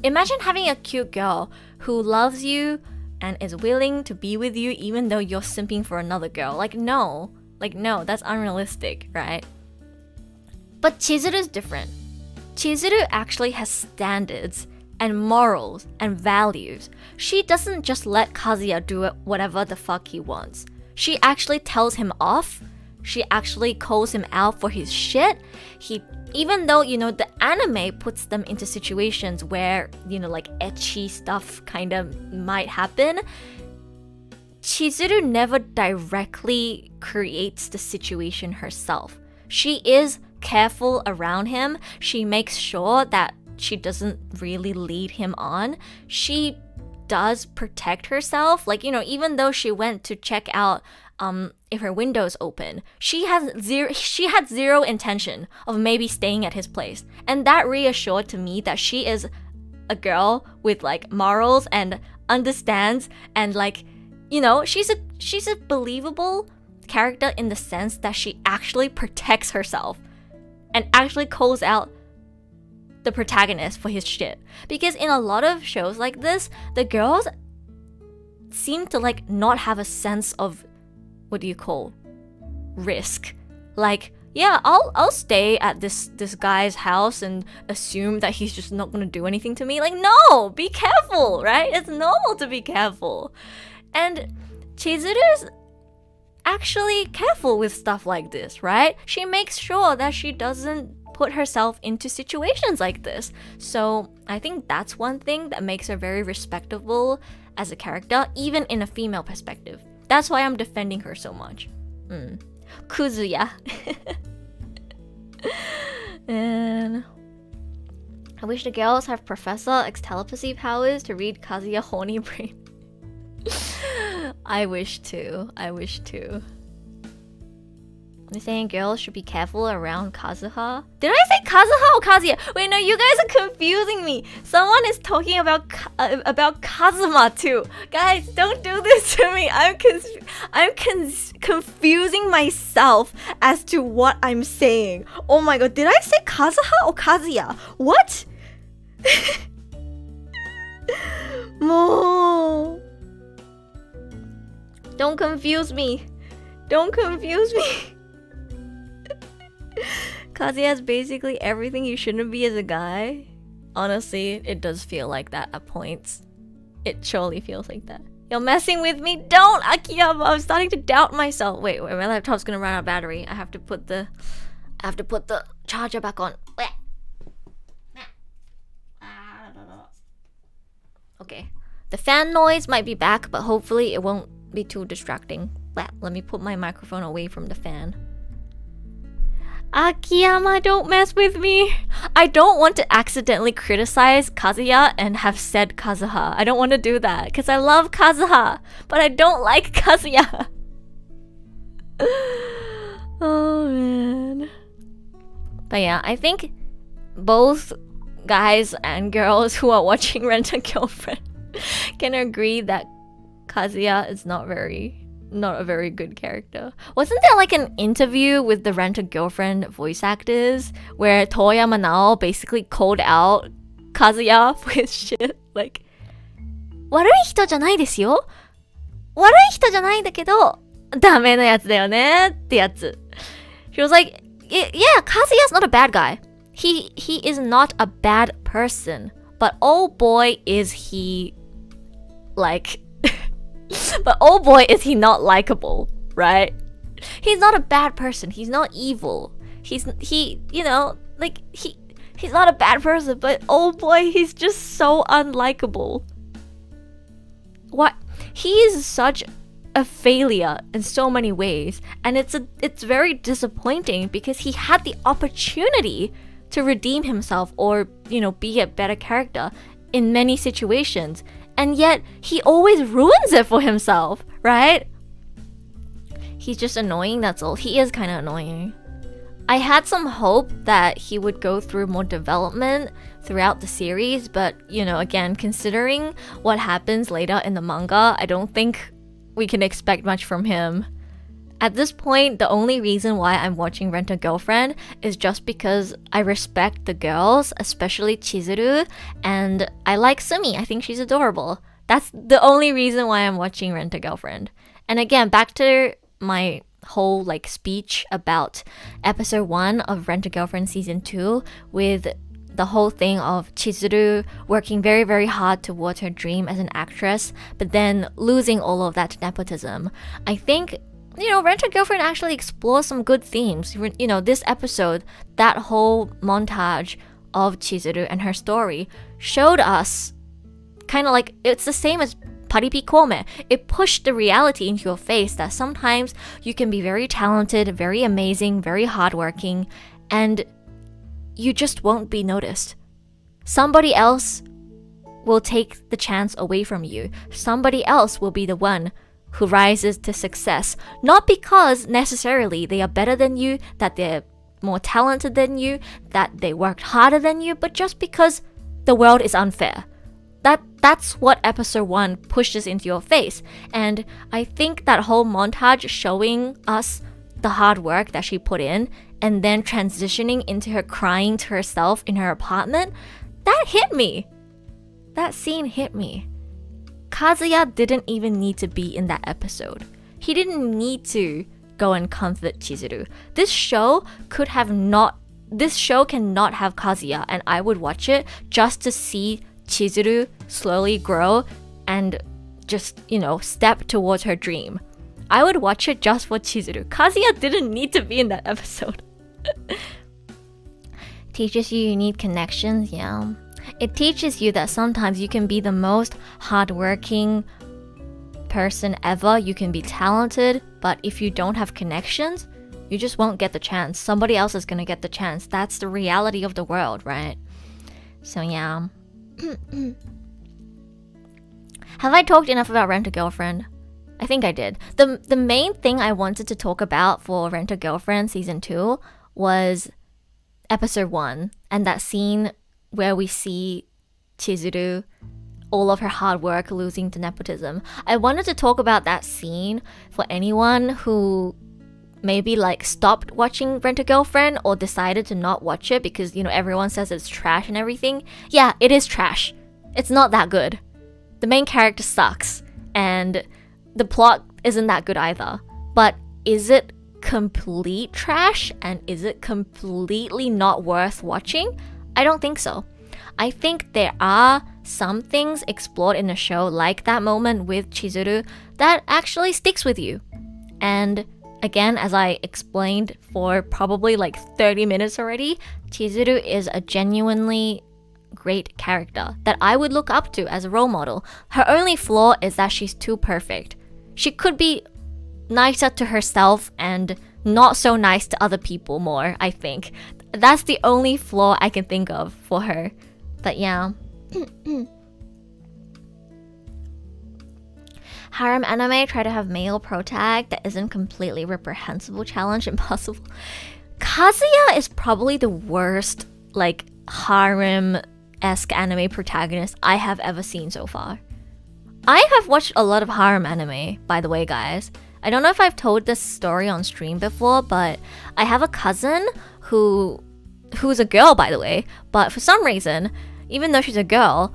Imagine having a cute girl who loves you and is willing to be with you even though you're simping for another girl. Like, no, that's unrealistic, right? But Chizuru's different. Chizuru actually has standards and morals and values. She doesn't just let Kazuya do whatever the fuck he wants. She actually tells him off. She actually calls him out for his shit. Even though, the anime puts them into situations where, like ecchi stuff kind of might happen, Chizuru never directly creates the situation herself. She is careful around him. She makes sure that she doesn't really lead him on. She does protect herself. Like, even though she went to check out if her window's open, she had zero intention of maybe staying at his place. And that reassured to me that she is a girl with like morals and understands, and like, she's a believable character in the sense that she actually protects herself and actually calls out the protagonist for his shit. Because in a lot of shows like this, the girls seem to like not have a sense of, what do you call, risk. Like, yeah, I'll stay at this guy's house and assume that he's just not gonna do anything to me. Like, no, be careful, right? It's normal to be careful. And Chizuru's actually careful with stuff like this, right? She makes sure that she doesn't put herself into situations like this. So I think that's one thing that makes her very respectable as a character, even in a female perspective. That's why I'm defending her so much. Kuzuya. And I wish the girls have Professor X telepathy powers to read Kazuya horny brain. I wish too. You're saying girls should be careful around Kazuha? Did I say Kazuha or Kazuya? Wait, no, you guys are confusing me. Someone is talking about Kazuma too. Guys, don't do this to me. I'm confusing myself as to what I'm saying. Oh my god, did I say Kazuha or Kazuya? What? Mo. Don't confuse me. Kazuya is basically everything you shouldn't be as a guy. Honestly, it does feel like that at points. It surely feels like that. You're messing with me? Don't, Akiyama! I'm starting to doubt myself. Wait, my laptop's gonna run out of battery. I have to put the charger back on. Okay. The fan noise might be back, but hopefully it won't be too distracting. Let me put my microphone away from the fan. Akiyama, don't mess with me. I don't want to accidentally criticize Kazuya and have said Kazuha. I don't want to do that because I love Kazuha, but I don't like Kazuya. Oh man. But yeah, I think both guys and girls who are watching Rent-A-Girlfriend can agree that Kazuya is not a very good character. Wasn't there like an interview with the Rent-A-Girlfriend voice actors where Toya Manao basically called out Kazuya for his shit? Like, 悪い人じゃないですよ。悪い人じゃないんだけど、ダメなやつだよねってやつ。She was like, yeah, Kazuya's not a bad guy. He is not a bad person. But oh boy is he like but oh boy is he not likable, right? He's not a bad person. He's not evil. He's not a bad person, but oh boy, he's just so unlikable. What? He is such a failure in so many ways, and it's very disappointing because he had the opportunity to redeem himself or, be a better character in many situations, and yet he always ruins it for himself, right? He's just annoying, that's all. He is kind of annoying. I had some hope that he would go through more development throughout the series, but, again, considering what happens later in the manga, I don't think we can expect much from him. At this point, the only reason why I'm watching Rent-A-Girlfriend is just because I respect the girls, especially Chizuru, and I like Sumi. I think she's adorable. That's the only reason why I'm watching Rent-A-Girlfriend. And again, back to my whole speech about episode 1 of Rent-A-Girlfriend season 2 with the whole thing of Chizuru working very, very hard towards her dream as an actress, but then losing all of that to nepotism. I think Rent-A-Girlfriend actually explores some good themes. This episode, that whole montage of Chizuru and her story showed us kind of like it's the same as Paripikome. It pushed the reality into your face that sometimes you can be very talented, very amazing, very hardworking, and you just won't be noticed. Somebody else will take the chance away from you. Somebody else will be the one who rises to success, not because necessarily they are better than you, that they're more talented than you, that they worked harder than you, but just because the world is unfair. That's what episode 1 pushes into your face. And I think that whole montage showing us the hard work that she put in and then transitioning into her crying to herself in her apartment, that hit me. That scene hit me. Kazuya didn't even need to be in that episode. He didn't need to go and comfort Chizuru. This show cannot have Kazuya, and I would watch it just to see Chizuru slowly grow and just, step towards her dream. I would watch it just for Chizuru. Kazuya didn't need to be in that episode. Teaches you need connections, yeah. It teaches you that sometimes you can be the most hardworking person ever. You can be talented, but if you don't have connections, you just won't get the chance. Somebody else is gonna get the chance. That's the reality of the world, right? So yeah. Have I talked enough about Rent-A-Girlfriend? I think I did. The main thing I wanted to talk about for Rent-A-Girlfriend season 2 was episode 1 and that scene where we see Chizuru, all of her hard work losing to nepotism. I wanted to talk about that scene for anyone who maybe stopped watching Rent-A-Girlfriend or decided to not watch it because, everyone says it's trash and everything. Yeah, it is trash. It's not that good. The main character sucks and the plot isn't that good either. But is it complete trash and is it completely not worth watching? I don't think so. I think there are some things explored in the show, like that moment with Chizuru, that actually sticks with you. And again, as I explained for probably 30 minutes already, Chizuru is a genuinely great character that I would look up to as a role model. Her only flaw is that she's too perfect. She could be nicer to herself and not so nice to other people more, I think. That's the only flaw I can think of for her. But yeah. Harem anime try to have male protag that isn't completely reprehensible, challenge impossible. Kazuya is probably the worst harem-esque anime protagonist I have ever seen so far. I have watched a lot of harem anime, by the way, guys. I don't know if I've told this story on stream before, but I have a cousin who's a girl, by the way, but for some reason, even though she's a girl,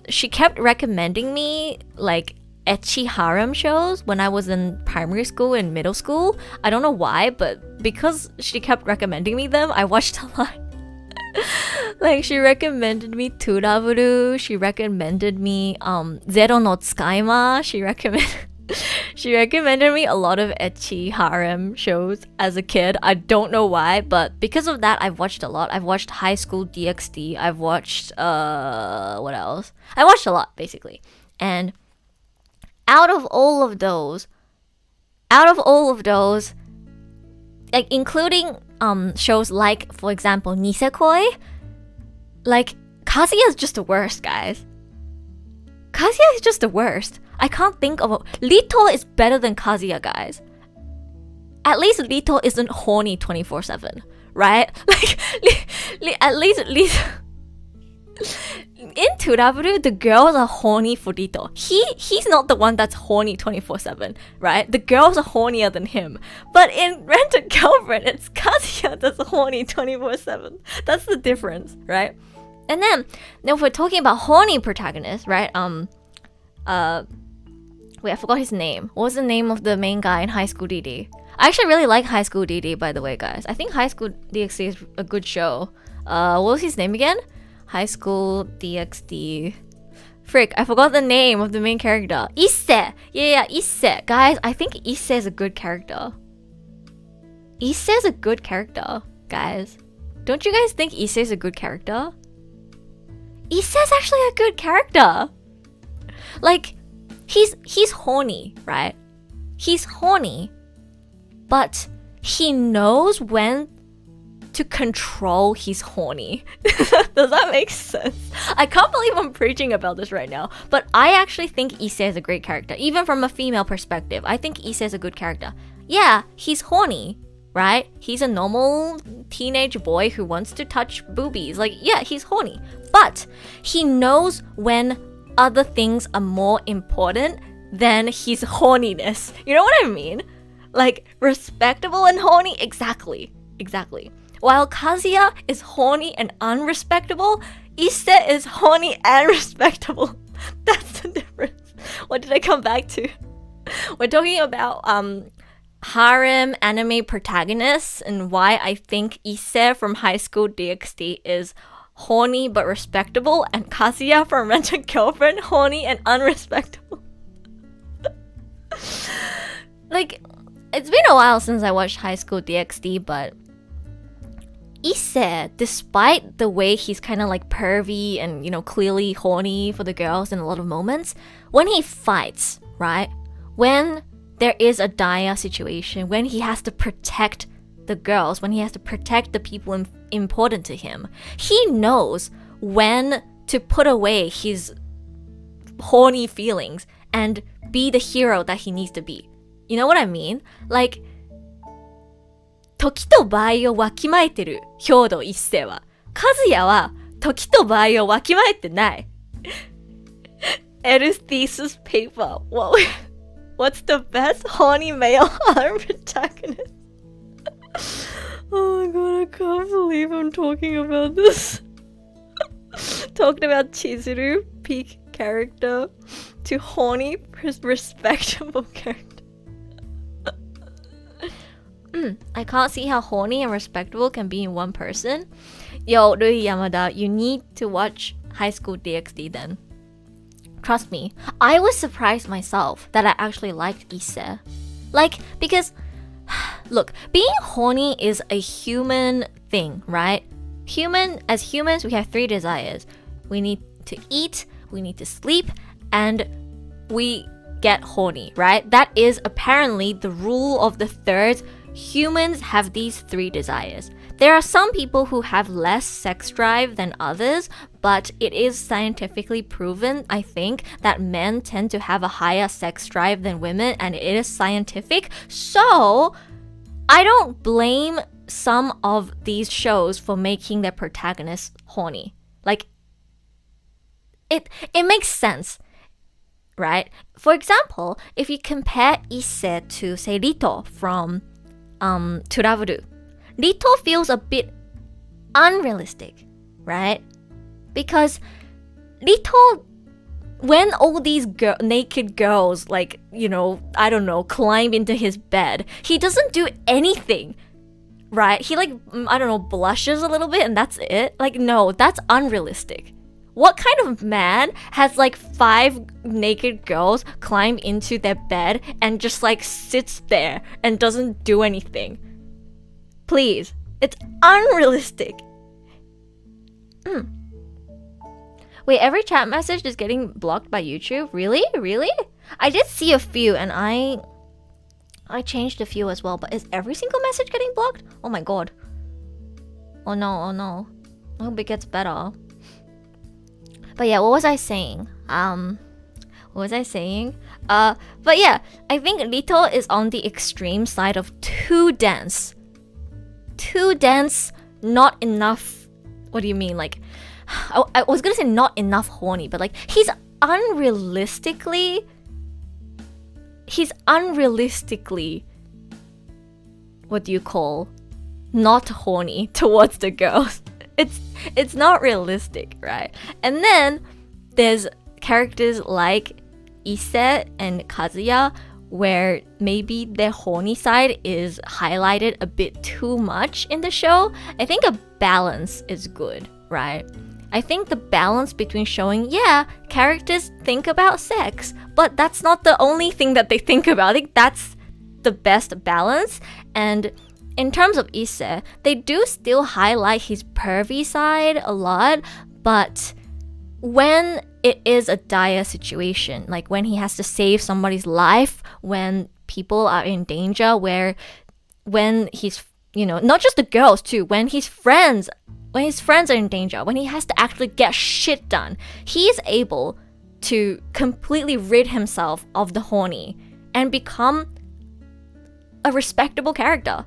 she kept recommending me like ecchi harem shows when I was in primary school and middle school. I don't know why, but because she kept recommending me them, I watched a lot. Like, she recommended me Turaburu, she recommended me Zero no Tsukaima, she recommended me a lot of ecchi harem shows as a kid. I don't know why, but because of that, I've watched a lot. I've watched High School DxD. I've watched, what else? I watched a lot, basically. And out of all of those, like, including shows like, for example, Nikakoi, like, Kazuya is just the worst, guys. Kazuya is just the worst. I can't think of Rito is better than Kazuya, guys. At least Rito isn't horny 24/7, right? Like, at least in Turaburu, the girls are horny for Rito. He's not the one that's horny 24/7, right? The girls are hornier than him. But in Rent a Girlfriend, it's Kazuya that's horny 24/7. That's the difference, right? And then if we're talking about horny protagonists, right? Wait, I forgot his name. What was the name of the main guy in High School DD? I actually really like High School DD, by the way, guys. I think High School DxD is a good show. What was his name again? High School DxD. Frick, I forgot the name of the main character. Isse! Yeah, Isse. Guys, I think Isse is a good character. Isse is a good character, guys. Don't you guys think Isse is a good character? Isse is actually a good character. Like, he's horny, right? He's horny, but he knows when to control his horny. Does that make sense? I can't believe I'm preaching about this right now, but I actually think Isse is a great character. Even from a female perspective, I think Isse is a good character. Yeah, he's horny, right? He's a normal teenage boy who wants to touch boobies. Like, yeah, he's horny, but he knows when other things are more important than his horniness. You know what I mean? Like, respectable and horny? Exactly. While Kazuya is horny and unrespectable, Isse is horny and respectable. That's the difference. What did I come back to? We're talking about harem anime protagonists and why I think Isse from High School DxD is horny but respectable, and Kazuya from Rent a Girlfriend, horny and unrespectable. Like, it's been a while since I watched High School DxD, but Isse, despite the way he's kind of like pervy and, you know, clearly horny for the girls in a lot of moments, when he fights, right? When there is a dire situation, when he has to protect the girls, when he has to protect the people important to him, he knows when to put away his horny feelings and be the hero that he needs to be. You know what I mean? Like, 時と場合をわきまえてる兵藤一世は、和也は時と場合をわきまえてない。Ed's thesis paper. What's the best horny male harem protagonist? Oh my god, I can't believe I'm talking about this. Talking about Chizuru, peak character, to horny, respectable character. I can't see how horny and respectable can be in one person. Yo, Rui Yamada, you need to watch High School DxD then. Trust me, I was surprised myself that I actually liked Isse. Like, because, look, being horny is a human thing, right? As humans, we have 3 desires. We need to eat, we need to sleep, and we get horny, right? That is apparently the rule of the third. Humans have these 3 desires. There are some people who have less sex drive than others, but it is scientifically proven, I think, that men tend to have a higher sex drive than women, and it is scientific. So, I don't blame some of these shows for making their protagonists horny. Like, it makes sense, right? For example, if you compare Issei to, say, Rito from Turavuru, Rito feels a bit unrealistic, right? Because Rito, when all these naked girls, like, you know, I don't know, climb into his bed, he doesn't do anything, right? He, like, I don't know, blushes a little bit and that's it. Like, no, that's unrealistic. What kind of man has, like, 5 naked girls climb into their bed and just, like, sits there and doesn't do anything? Please. It's unrealistic. Wait, every chat message is getting blocked by YouTube? Really? Really? I did see a few and I changed a few as well, but is every single message getting blocked? Oh my god. Oh no. I hope it gets better. But yeah, what was I saying? But yeah, I think Rito is on the extreme side of too dense. Too dense, not enough. What do you mean? Like, I was gonna say not enough horny, but like, he's unrealistically, what do you call, not horny towards the girls. It's not realistic, right? And then there's characters like Issei and Kazuya where maybe their horny side is highlighted a bit too much in the show. I think a balance is good, right? I think the balance between showing, yeah, characters think about sex, but that's not the only thing that they think about. I think that's the best balance. And in terms of Issei, they do still highlight his pervy side a lot, but when it is a dire situation, like when he has to save somebody's life, when people are in danger, when he's, you know, not just the girls too, when his friends are in danger, when he has to actually get shit done, he is able to completely rid himself of the horny and become a respectable character.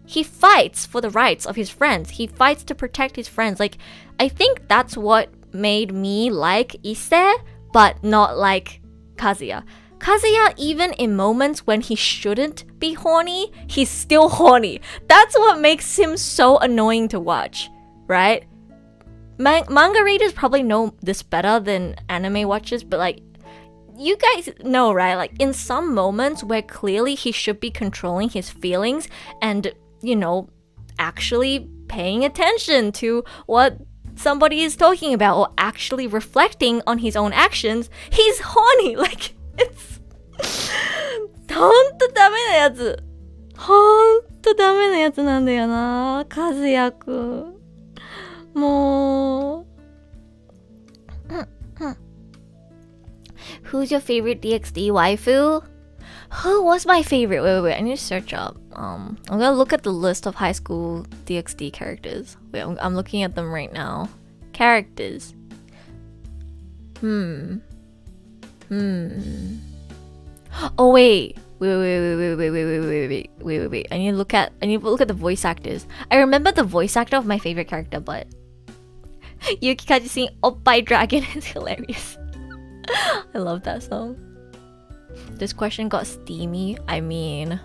He fights for the rights of his friends. He fights to protect his friends. Like, I think that's what made me like Issei, but not like Kazuya. Kazuya, even in moments when he shouldn't be horny, he's still horny. That's what makes him so annoying to watch, right? Manga readers probably know this better than anime watchers, but like, you guys know, right? Like, in some moments where clearly he should be controlling his feelings and, you know, actually paying attention to what somebody is talking about or actually reflecting on his own actions, he's horny. Like, it's ほんとダメなやつ。ほんとダメなやつなんだよな、和也くん。もう。Who's your favorite DxD waifu? Who was my favorite? Wait, I need to search up. I'm gonna look at the list of high school DxD characters. Wait, I'm looking at them right now. Characters. Oh wait. Wait. I need to look at the voice actors. I remember the voice actor of my favorite character, but Yukikaji singing Oppai Dragon is hilarious. I love that song. This question got steamy. I mean,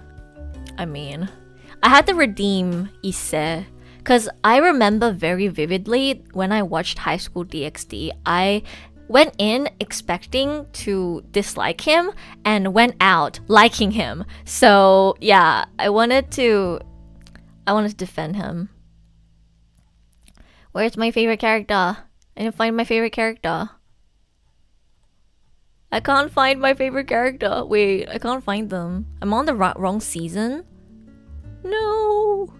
I had to redeem Issei, because I remember very vividly when I watched High School DxD, I went in expecting to dislike him and went out liking him. So yeah, I wanted to defend him. Where's my favorite character? I didn't find my favorite character. I can't find my favorite character. Wait, I can't find them. I'm on the wrong season. No.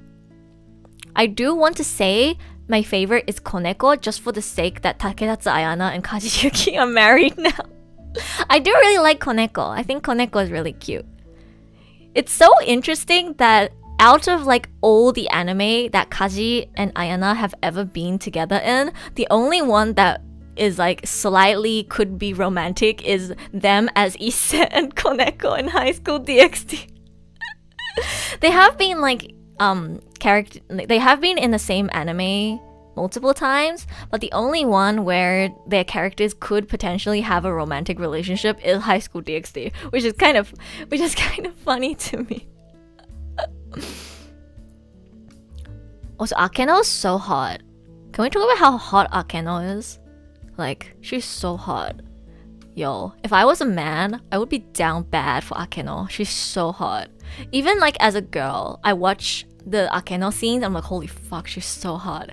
I do want to say my favorite is Koneko, just for the sake that Takedatsu Ayana and Kaji Yuki are married now. I do really like Koneko. I think Koneko is really cute. It's so interesting that out of like all the anime that Kaji and Ayana have ever been together in, the only one that is like slightly could be romantic is them as Issei and Koneko in High School DxD. They have been like character, they have been in the same anime multiple times, but the only one where their characters could potentially have a romantic relationship is High School DxD, which is kind of funny to me. Also, Akeno is so hot. Can we talk about how hot Akeno is? Like, she's so hot. Yo, if I was a man, I would be down bad for Akeno. She's so hot. Even like as a girl, I watch the Akeno scenes, I'm like, holy fuck, she's so hot.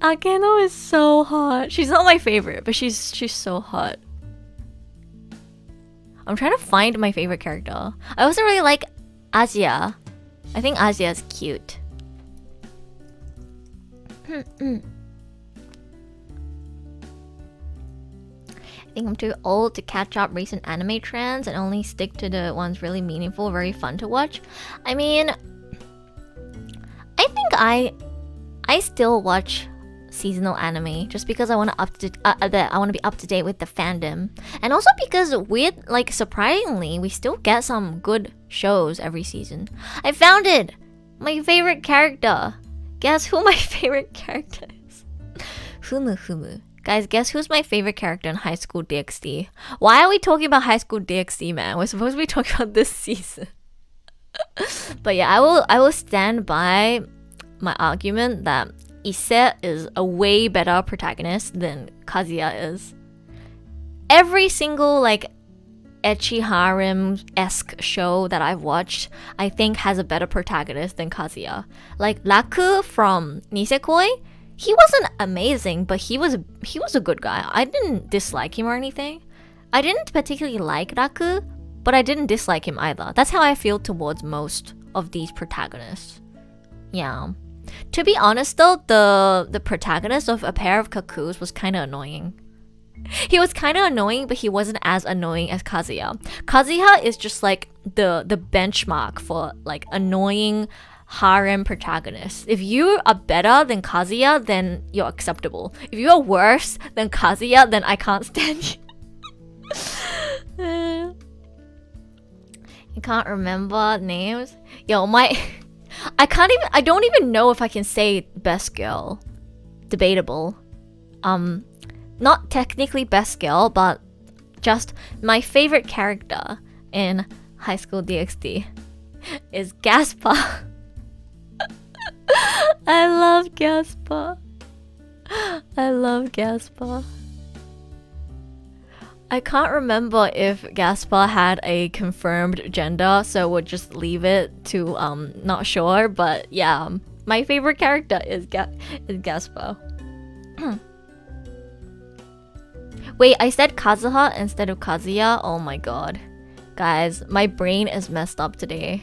Akeno is so hot. She's not my favorite, but she's so hot. I'm trying to find my favorite character. I also really like Asia. I think Asia is cute. I think I'm too old to catch up recent anime trends and only stick to the ones really meaningful, very fun to watch. I mean, I think I still watch seasonal anime just because I want to be up to date with the fandom, and also because surprisingly we still get some good shows every season. I found it. My favorite character. Guess who my favorite character is? Fumu. Guys, guess who's my favorite character in High School DxD? Why are we talking about High School DxD, man? We're supposed to be talking about this season. But yeah, I will stand by my argument that Ise is a way better protagonist than Kazuya is. Every single ecchi harem-esque show that I've watched, I think has a better protagonist than Kazuya. Like Raku from Nisekoi, he wasn't amazing, but he was a good guy. I didn't dislike him or anything. I didn't particularly like Raku, but I didn't dislike him either. That's how I feel towards most of these protagonists. Yeah. To be honest though, the protagonist of A Pair of Cuckoos was kind of annoying. He was kind of annoying, but he wasn't as annoying as Kazuya. Kazuya is just like the benchmark for like annoying harem protagonists. If you are better than Kazuya, then you're acceptable. If you are worse than Kazuya, then I can't stand you. You can't remember names? Yo, I don't even know if I can say best girl. Debatable. Not technically best girl, but just my favorite character in High School DxD is Gaspa. I love Gaspa. I can't remember if Gaspa had a confirmed gender, so we'll just leave it to not sure. But yeah, my favorite character is Gaspa. Wait, I said Kazuha instead of Kazuya? Oh my god. Guys, my brain is messed up today.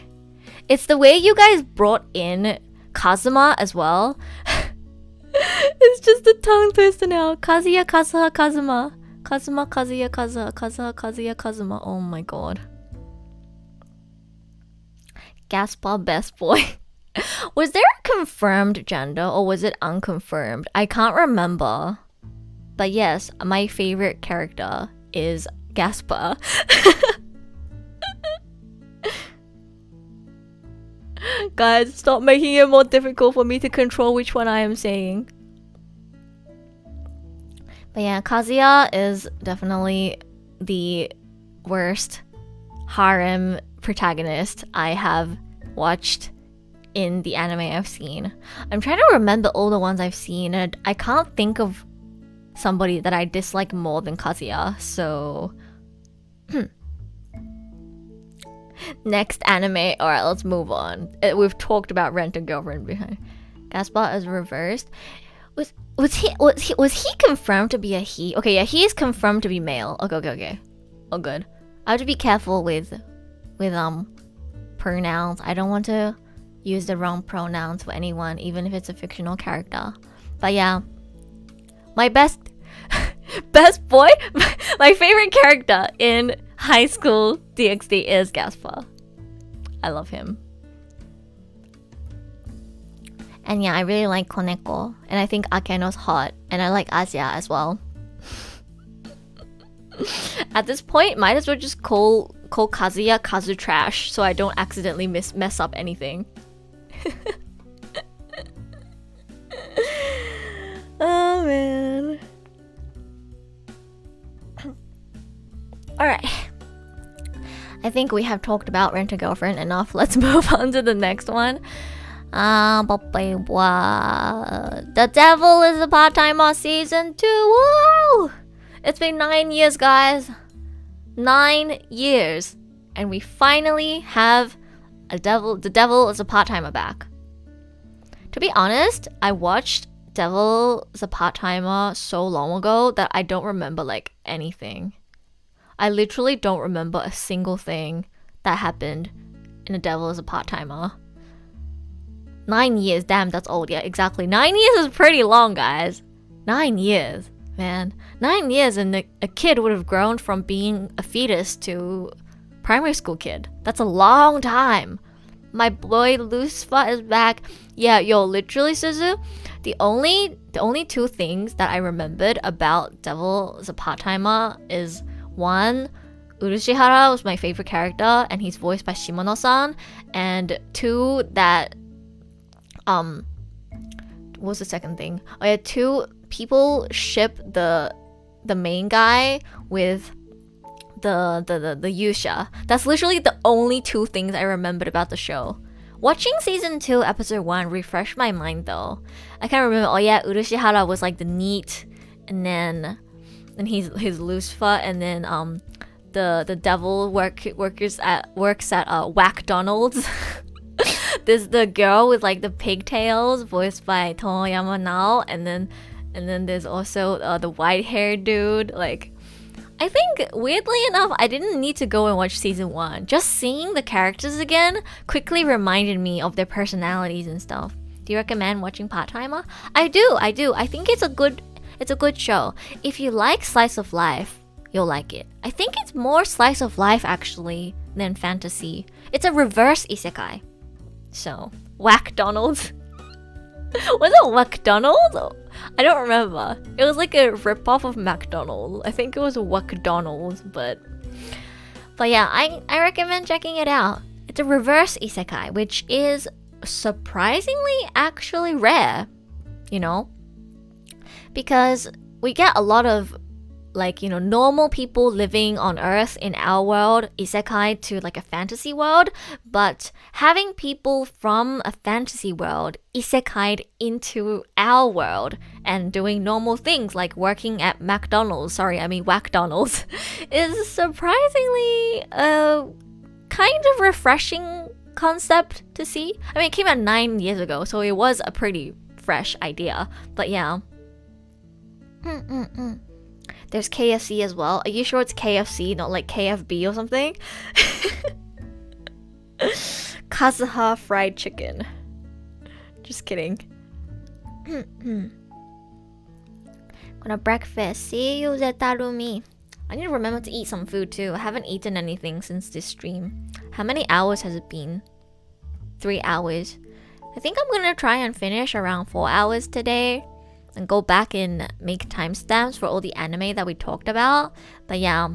It's the way you guys brought in Kazuma as well. It's just a tongue twister now. Kazuya, Kazuha, Kazuma. Kazuma, Kazuya, Kazuha, Kazuha, Kazuya, Kazuma. Oh my god. Gaspa, best boy. Was there a confirmed gender or was it unconfirmed? I can't remember. But yes, my favorite character is Gaspa. Guys, stop making it more difficult for me to control which one I am saying. But yeah, Kazuya is definitely the worst harem protagonist I have watched in the anime I've seen. I'm trying to remember all the ones I've seen, and I can't think of somebody that I dislike more than Kazuya, so... Next anime. Alright, let's move on. We've talked about Rent a Girlfriend behind. Gaspa is reversed. Was he confirmed to be a he? Okay, yeah, he is confirmed to be male. Okay. Oh, good. I have to be careful with pronouns. I don't want to use the wrong pronouns for anyone, even if it's a fictional character. But yeah, my best boy, my favorite character in High School DxD is Gaspa. I love him. And yeah, I really like Koneko, and I think Akeno's hot, and I like Asia as well. At this point, might as well just call Kazuya Kazu Trash so I don't accidentally mess up anything. Oh man. Alright. I think we have talked about Rent-A-Girlfriend enough. Let's move on to the next one. The Devil is a Part-Timer Season 2. Woo! It's been 9 years, guys. 9 years. And we finally have the Devil is a Part-Timer back. To be honest, I watched Devil is a Part-Timer so long ago that I don't remember like anything. I literally don't remember a single thing that happened in The Devil is a Part-Timer. 9 years, damn, that's old. Yeah, exactly. 9 years is pretty long, guys. 9 years, man. 9 years and a kid would have grown from being a fetus to primary school kid. That's a long time. My boy Lucifer is back. Yeah, yo, literally, Suzu, the only two things that I remembered about Devil is a Part-Timer is one, Urushihara was my favorite character and he's voiced by Shimano-san, and two, that what was the second thing? Oh yeah, two, people ship the main guy with the Yusha. That's literally the only two things I remembered about the show. Watching season 2 episode 1 refreshed my mind though. I can't remember. Oh yeah, Urushihara was like the NEET, and then he's Lucifer, and then the devil works at Whack-Donald's. There's the girl with like the pigtails voiced by Tomoyama Nao, and then there's also the white-haired dude. Like, I think weirdly enough, I didn't need to go and watch season 1. Just seeing the characters again quickly reminded me of their personalities and stuff. Do you recommend watching Part-Timer? I do. I think it's a good show. If you like slice of life, you'll like it. I think it's more slice of life actually than fantasy. It's a reverse isekai. So, Whack-Donald's. Was it McDonald's? I don't remember. It was like a rip-off of McDonald's. I think it was Whack-Donald's, but yeah, I recommend checking it out. It's a reverse isekai, which is surprisingly actually rare, you know? Because we get a lot of like, you know, normal people living on Earth in our world, isekai to like a fantasy world, but having people from a fantasy world isekai'd into our world and doing normal things like working at McDonald's, Whack-Donald's, is surprisingly a kind of refreshing concept to see. I mean, it came out 9 years ago, so it was a pretty fresh idea, but yeah. There's KFC as well. Are you sure it's KFC, not like KFB or something? Kazuha fried chicken. Just kidding. Gonna breakfast. See you, Zetarumi. I need to remember to eat some food too. I haven't eaten anything since this stream. How many hours has it been? 3 hours. I think I'm gonna try and finish around 4 hours today and go back and make timestamps for all the anime that we talked about. But yeah,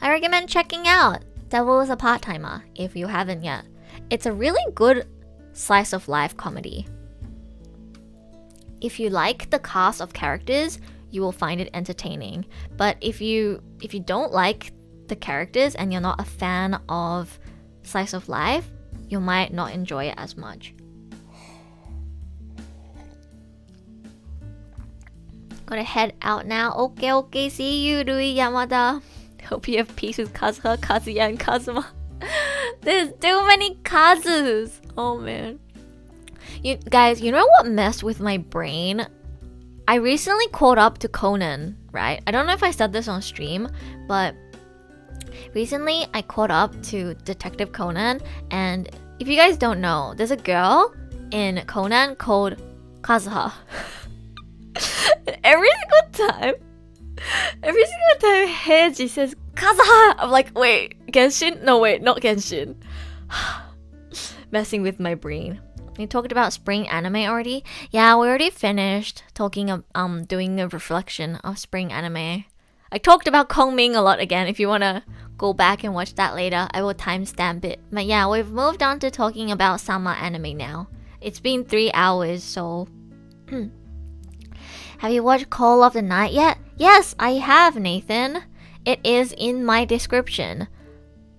I recommend checking out Devil is a Part-Timer if you haven't yet. It's a really good slice of life comedy. If you like the cast of characters, you will find it entertaining. But if you don't like the characters and you're not a fan of slice of life, you might not enjoy it as much. Gotta head out now. Okay, see you, Rui Yamada. Hope you have peace with Kazuha, Kazuya, and Kazuma. There's too many Kazus. Oh man. You guys, you know what messed with my brain? I recently caught up to Conan, right? I don't know if I said this on stream, but recently I caught up to Detective Conan, and if you guys don't know, there's a girl in Conan called Kazuha. Every single time Heiji says Kazuha, I'm like, wait, Genshin? No, wait, not Genshin. Messing with my brain. We talked about spring anime already. Yeah, we already finished talking of doing a reflection of spring anime. I talked about Kongming a lot again. If you want to go back and watch that later, I will timestamp it. But yeah, we've moved on to talking about summer anime now. It's been 3 hours, so... Have you watched Call of the Night yet? Yes, I have, Nathan. It is in my description.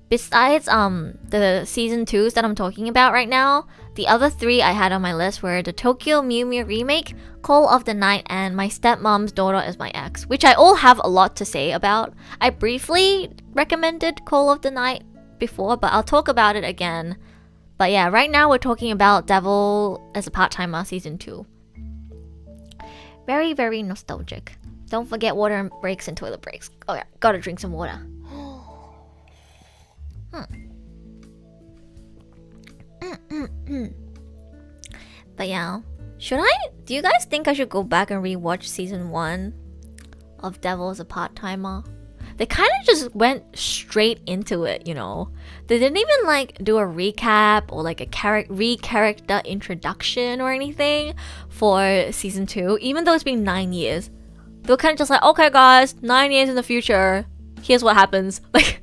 Besides the season 2s that I'm talking about right now, the other 3 I had on my list were the Tokyo Mew Mew Remake, Call of the Night, and My Stepmom's Daughter is My Ex, which I all have a lot to say about. I briefly recommended Call of the Night before, but I'll talk about it again. But yeah, right now we're talking about Devil as a Part-Timer season 2. Very, very nostalgic. Don't forget water breaks and toilet breaks. Oh yeah, gotta drink some water. But yeah, do you guys think I should go back and rewatch season 1 of Devil as a Part-Timer? They kind of just went straight into it, you know. They didn't even like do a recap or like a character introduction or anything for season 2, even though it's been 9 years. They were kind of just like, okay guys, 9 years in the future, here's what happens. Like,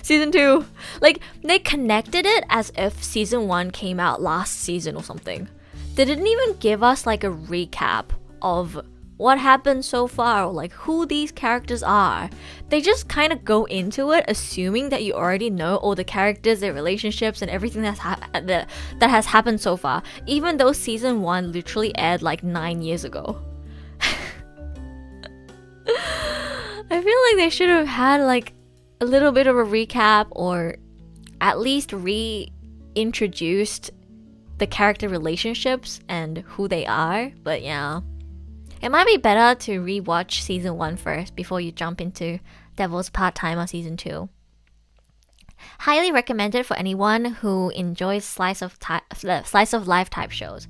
season 2. Like, they connected it as if season 1 came out last season or something. They didn't even give us like a recap of what happened so far or like who these characters are. They just kind of go into it assuming that you already know all the characters, their relationships, and everything that has happened so far, even though season 1 literally aired like 9 years ago. I feel like they should have had like a little bit of a recap, or at least reintroduced the character relationships and who they are. But yeah, it might be better to rewatch season 1 first before you jump into Devil's Part-Timer season 2. Highly recommended for anyone who enjoys slice of life type shows.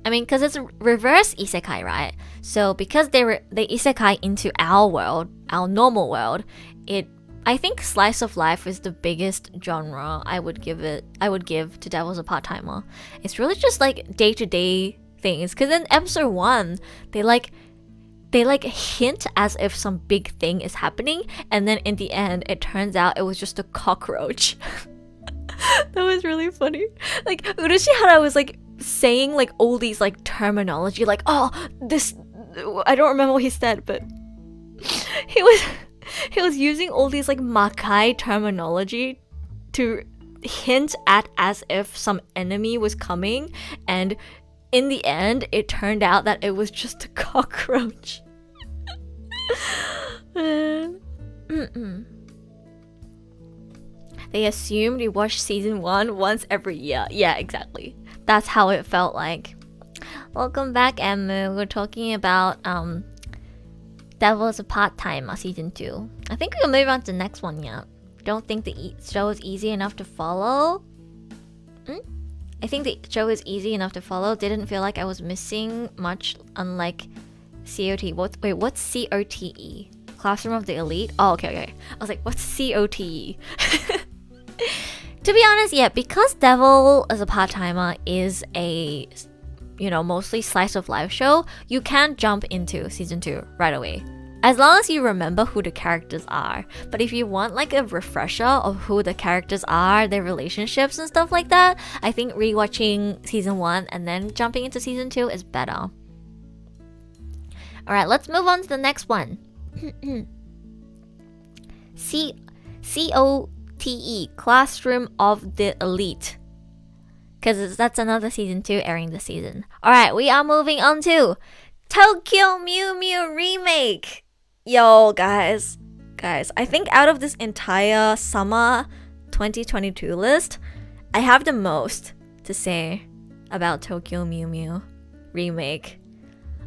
I mean, because it's a reverse isekai, right? So because they isekai into our world, our normal world, I think slice of life is the biggest genre I would give to Devil's a Part-Timer. It's really just like day-to-day things. Because in episode 1, they hint as if some big thing is happening, and then in the end, it turns out it was just a cockroach. That was really funny. Like, Urashihara was like saying like all these like terminology, like, oh, this, I don't remember what he said, but he was using all these like Makai terminology to hint at as if some enemy was coming, and in the end it turned out that it was just a cockroach. They assumed you watch season 1 once every year. Yeah, exactly. That's how it felt like. Welcome back, Emu. We're talking about Devil's a Part-Timer season 2. I think we'll move on to the next one yet. Don't think the show is easy enough to follow. I think the show is easy enough to follow. Didn't feel like I was missing much, unlike COT. What's COTE? Classroom of the Elite? Oh, okay. I was like, what's COTE? To be honest, yeah, because Devil as a Part-Timer is a, mostly slice of life show, you can jump into season 2 right away, as long as you remember who the characters are. But if you want like a refresher of who the characters are, their relationships and stuff like that, I think rewatching season 1 and then jumping into season 2 is better. Alright, let's move on to the next one. COTE, Classroom of the Elite. Because that's another season 2 airing this season. Alright, we are moving on to Tokyo Mew Mew Remake. Yo, guys, I think out of this entire summer 2022 list, I have the most to say about Tokyo Mew Mew Remake.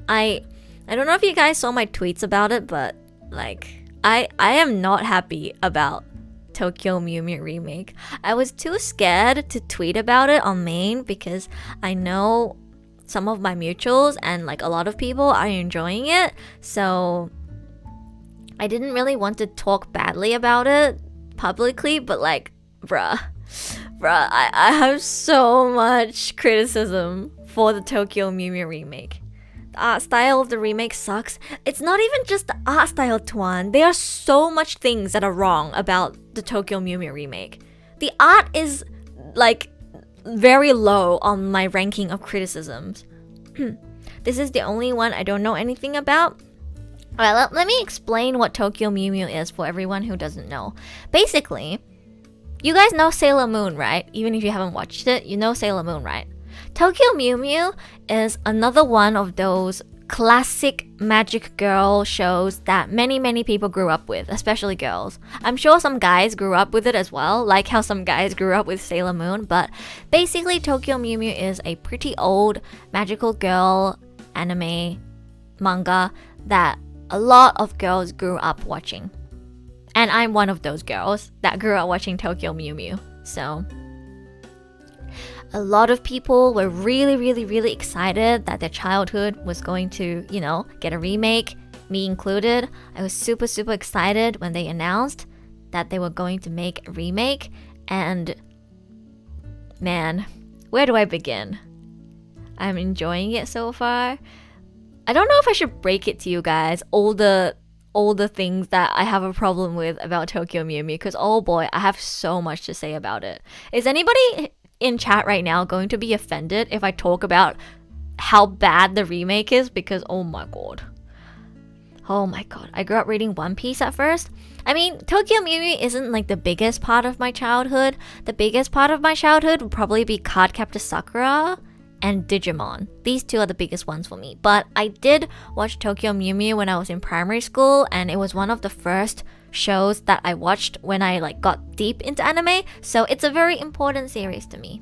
I don't know if you guys saw my tweets about it, but like, I am not happy about Tokyo Mew Mew Remake. I was too scared to tweet about it on main because I know some of my mutuals and like a lot of people are enjoying it, so I didn't really want to talk badly about it publicly, but like, bruh, I have so much criticism for the Tokyo Mew Mew Remake. art style of the remake sucks. It's not even just the art style, Tuan. There are so much things that are wrong about the Tokyo Mew Mew remake. The art is like very low on my ranking of criticisms. This is the only one I don't know anything about. Alright, let me explain what Tokyo Mew Mew is for everyone who doesn't know. Basically, you guys know Sailor Moon, right? Even if you haven't watched it, you know Sailor Moon, right? Tokyo Mew Mew is another one of those classic magic girl shows that many people grew up with, especially girls. I'm sure some guys grew up with it as well, like how some guys grew up with Sailor Moon, but basically Tokyo Mew Mew is a pretty old magical girl anime manga that a lot of girls grew up watching. And I'm one of those girls that grew up watching Tokyo Mew Mew. So a lot of people were really excited that their childhood was going to, get a remake, me included. I was super excited when they announced that they were going to make a remake. And man, where do I begin? I'm enjoying it so far. I don't know if I should break it to you guys, all the things that I have a problem with about Tokyo Mew Mew, because oh boy, I have so much to say about it. Is anybody in chat right now going to be offended if I talk about how bad the remake is? Because oh my god, I grew up reading One Piece at first. I mean, Tokyo Mew Mew isn't like the biggest part of my childhood. The biggest part of my childhood would probably be Cardcaptor Sakura and Digimon. These two are the biggest ones for me. But I did watch Tokyo Mew Mew when I was in primary school, and it was one of the first shows that I watched when I got deep into anime, so it's a very important series to me.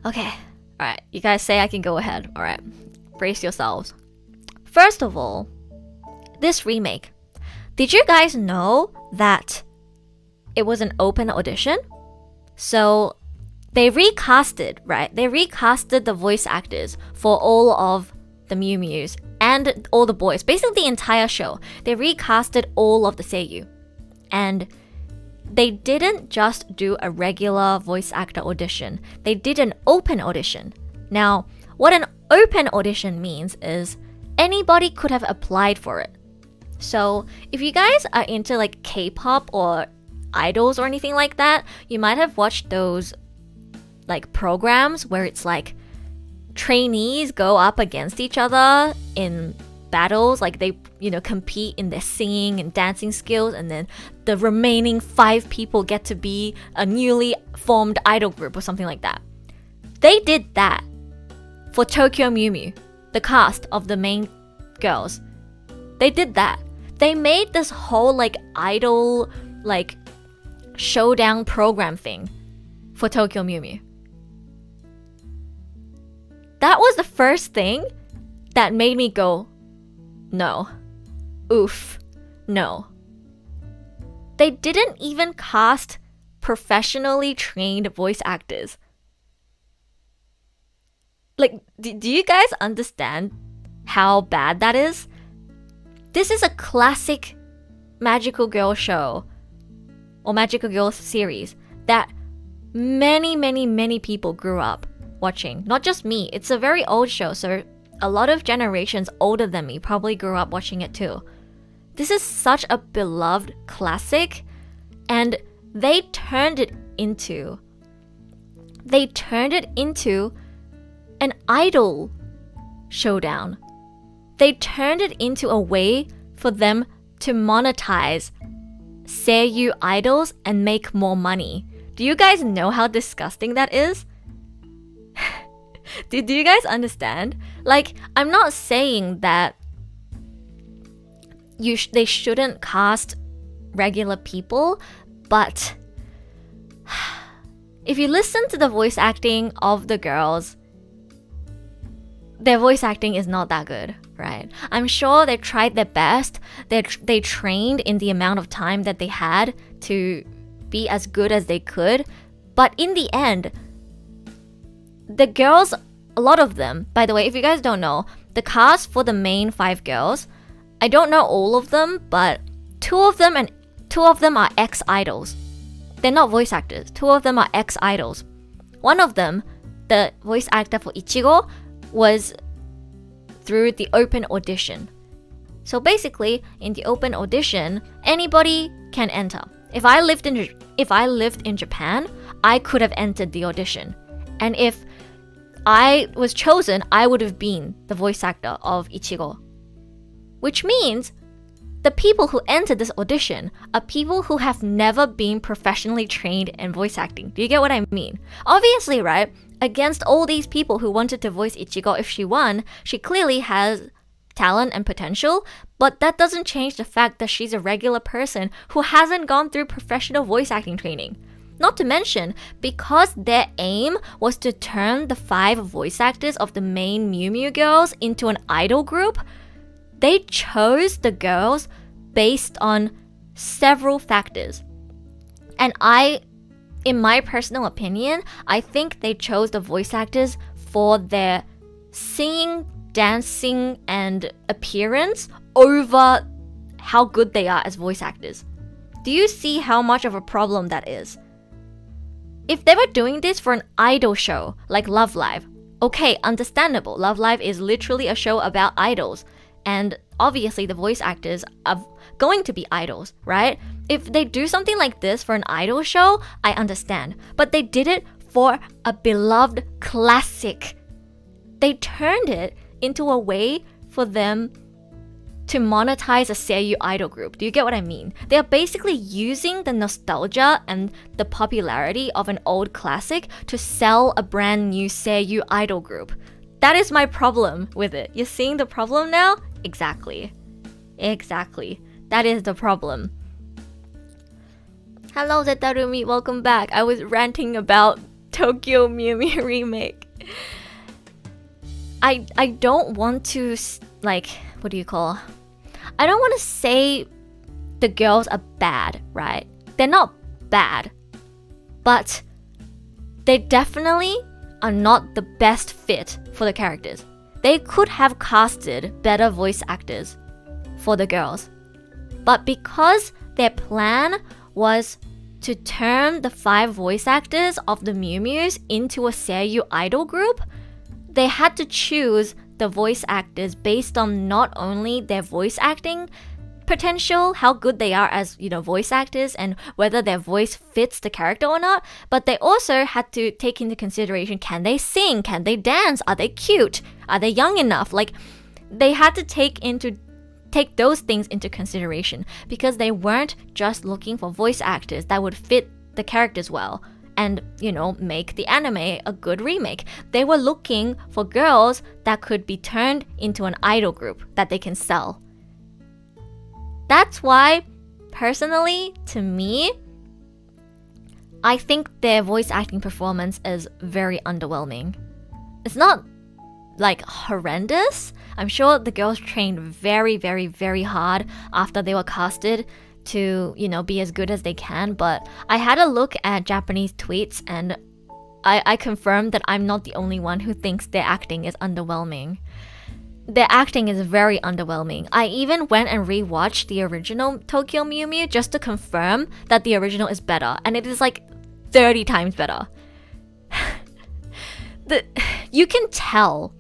Okay, alright, you guys say I can go ahead. Alright, brace yourselves. First of all, this remake. Did you guys know that it was an open audition? So they recasted, right? They recasted the voice actors for all of the Mew Mews and all the boys. Basically the entire show. They recasted all of the seiyuu. And they didn't just do a regular voice actor audition. They did an open audition. Now, what an open audition means is anybody could have applied for it. So if you guys are into K-pop or idols or anything like that, you might have watched those programs where it's trainees go up against each other in battles, they compete in their singing and dancing skills, and then the remaining 5 people get to be a newly formed idol group or something like that. They did that for Tokyo Mew Mew, the cast of the main girls. They did that. They made this whole idol showdown program thing for Tokyo Mew Mew. That was the first thing that made me go, no. Oof. No. They didn't even cast professionally trained voice actors. Do you guys understand how bad that is? This is a classic magical girl show or magical girl series that many people grew up watching. Not just me. It's a very old show, so a lot of generations older than me probably grew up watching it too. This is such a beloved classic, and they turned it into an idol showdown. They turned it into a way for them to monetize seiyuu idols and make more money. Do you guys know how disgusting that is? Do you guys understand? I'm not saying that they shouldn't cast regular people, but if you listen to the voice acting of the girls, their voice acting is not that good, right? I'm sure they tried their best. They trained in the amount of time that they had to be as good as they could, but in the end, the girls, a lot of them, by the way, if you guys don't know, the cast for the main 5 girls, I don't know all of them, but two of them are ex-idols. They're not voice actors. 2 of them are ex-idols. One of them the voice actor for Ichigo was through the open audition. So basically, in the open audition, anybody can enter. If I lived in Japan, I could have entered the audition. And if I was chosen, I would have been the voice actor of Ichigo. Which means the people who entered this audition are people who have never been professionally trained in voice acting. Do you get what I mean? Obviously, right? Against all these people who wanted to voice Ichigo, if she won, she clearly has talent and potential, but that doesn't change the fact that she's a regular person who hasn't gone through professional voice acting training. Not to mention, because their aim was to turn the 5 voice actors of the main Mew Mew girls into an idol group, they chose the girls based on several factors. And in my personal opinion, I think they chose the voice actors for their singing, dancing, and appearance over how good they are as voice actors. Do you see how much of a problem that is? If they were doing this for an idol show like Love Live, okay, understandable. Love Live is literally a show about idols. And obviously the voice actors are going to be idols, right? If they do something like this for an idol show, I understand. But they did it for a beloved classic. They turned it into a way for them to monetize a Seiyu idol group. Do you get what I mean? They are basically using the nostalgia and the popularity of an old classic to sell a brand new Seiyu idol group. That is my problem with it. You're seeing the problem now? Exactly. That is the problem. Hello Zetarumi, welcome back. I was ranting about Tokyo Mew Mew Remake. I don't want to, I don't want to say the girls are bad, right? They're not bad. But they definitely are not the best fit for the characters. They could have casted better voice actors for the girls. But because their plan was to turn the 5 voice actors of the Mew Mews into a Seiyu idol group, they had to choose the voice actors based on not only their voice acting potential, how good they are as, voice actors and whether their voice fits the character or not, but they also had to take into consideration, can they sing? Can they dance? Are they cute? Are they young enough? They had to take those things into consideration because they weren't just looking for voice actors that would fit the characters well and, make the anime a good remake. They were looking for girls that could be turned into an idol group that they can sell. That's why, personally, to me, I think their voice acting performance is very underwhelming. It's not, horrendous. I'm sure the girls trained very, very, very hard after they were casted to, be as good as they can. But I had a look at Japanese tweets and I confirmed that I'm not the only one who thinks their acting is underwhelming. Their acting is very underwhelming. I even went and rewatched the original Tokyo Mew Mew just to confirm that the original is better. And it is 30 times better. You can tell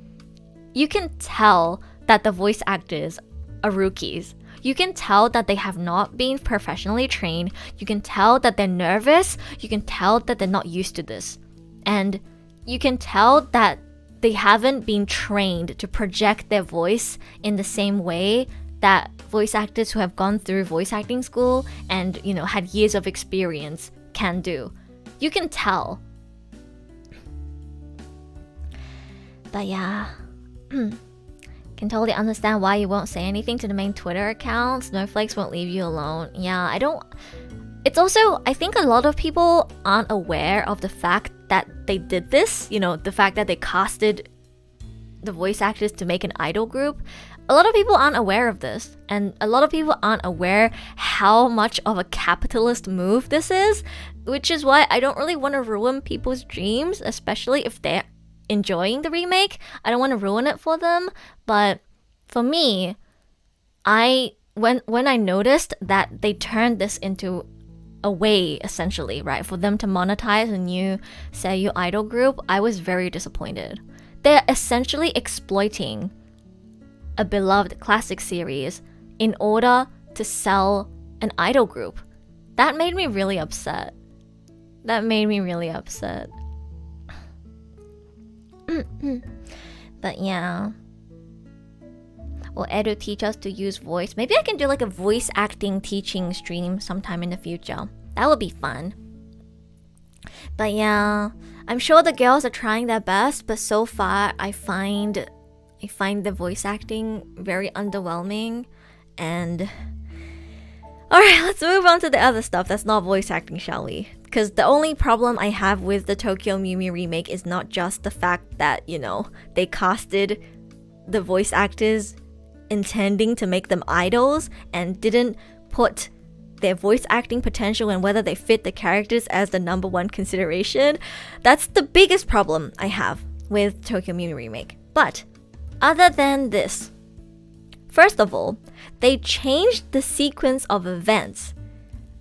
that the voice actors are rookies. You can tell that they have not been professionally trained. You can tell that they're nervous. You can tell that they're not used to this. And you can tell that they haven't been trained to project their voice in the same way that voice actors who have gone through voice acting school and, had years of experience can do. You can tell. But yeah, can totally understand why you won't say anything to the main Twitter account. Snowflakes won't leave you alone. Yeah, It's also, I think a lot of people aren't aware of the fact that they did this. The fact that they casted the voice actors to make an idol group. A lot of people aren't aware of this. And a lot of people aren't aware how much of a capitalist move this is. Which is why I don't really want to ruin people's dreams, especially if they're enjoying the remake. I don't want to ruin it for them. But for me, when I noticed that they turned this into a way, essentially, right, for them to monetize a new Seiyu idol group, I was very disappointed. They're essentially exploiting a beloved classic series in order to sell an idol group. That made me really upset. But yeah. Will Edu teach us to use voice? Maybe I can do like a voice acting teaching stream sometime in the future. That would be fun. But yeah, I'm sure the girls are trying their best, but so far I find the voice acting very underwhelming. And alright, let's move on to the other stuff that's not voice acting, shall we? Because the only problem I have with the Tokyo Mew Mew remake is not just the fact that, you know, they casted the voice actors intending to make them idols and didn't put their voice acting potential and whether they fit the characters as the number one consideration. That's the biggest problem I have with Tokyo Mew Mew remake. But other than this, first of all, they changed the sequence of events.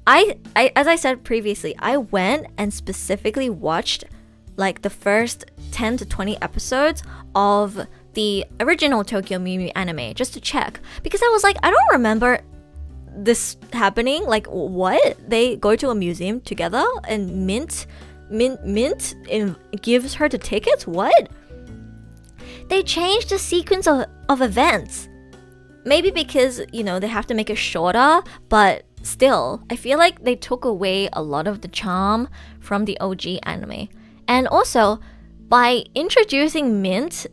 I as I said previously, I went and specifically watched like the first 10 to 20 episodes of the original Tokyo Mew Mew anime just to check, because I was like, I don't remember this happening. Like, what? They go to a museum together and Mint gives her the tickets? What? They changed the sequence of events. Maybe because, you know, they have to make it shorter, but still, I feel like they took away a lot of the charm from the OG anime. And also, by introducing Mint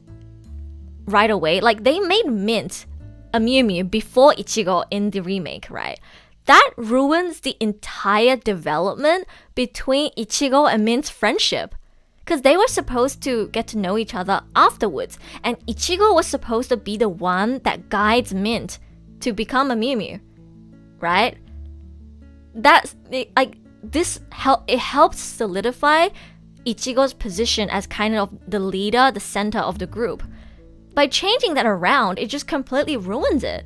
right away, like they made Mint a Mew Mew before Ichigo in the remake, right? That ruins the entire development between Ichigo and Mint's friendship. Because they were supposed to get to know each other afterwards, and Ichigo was supposed to be the one that guides Mint to become a Mew Mew, right? That's like it helps solidify Ichigo's position as kind of the leader, the center of the group. By changing that around, it just completely ruins it.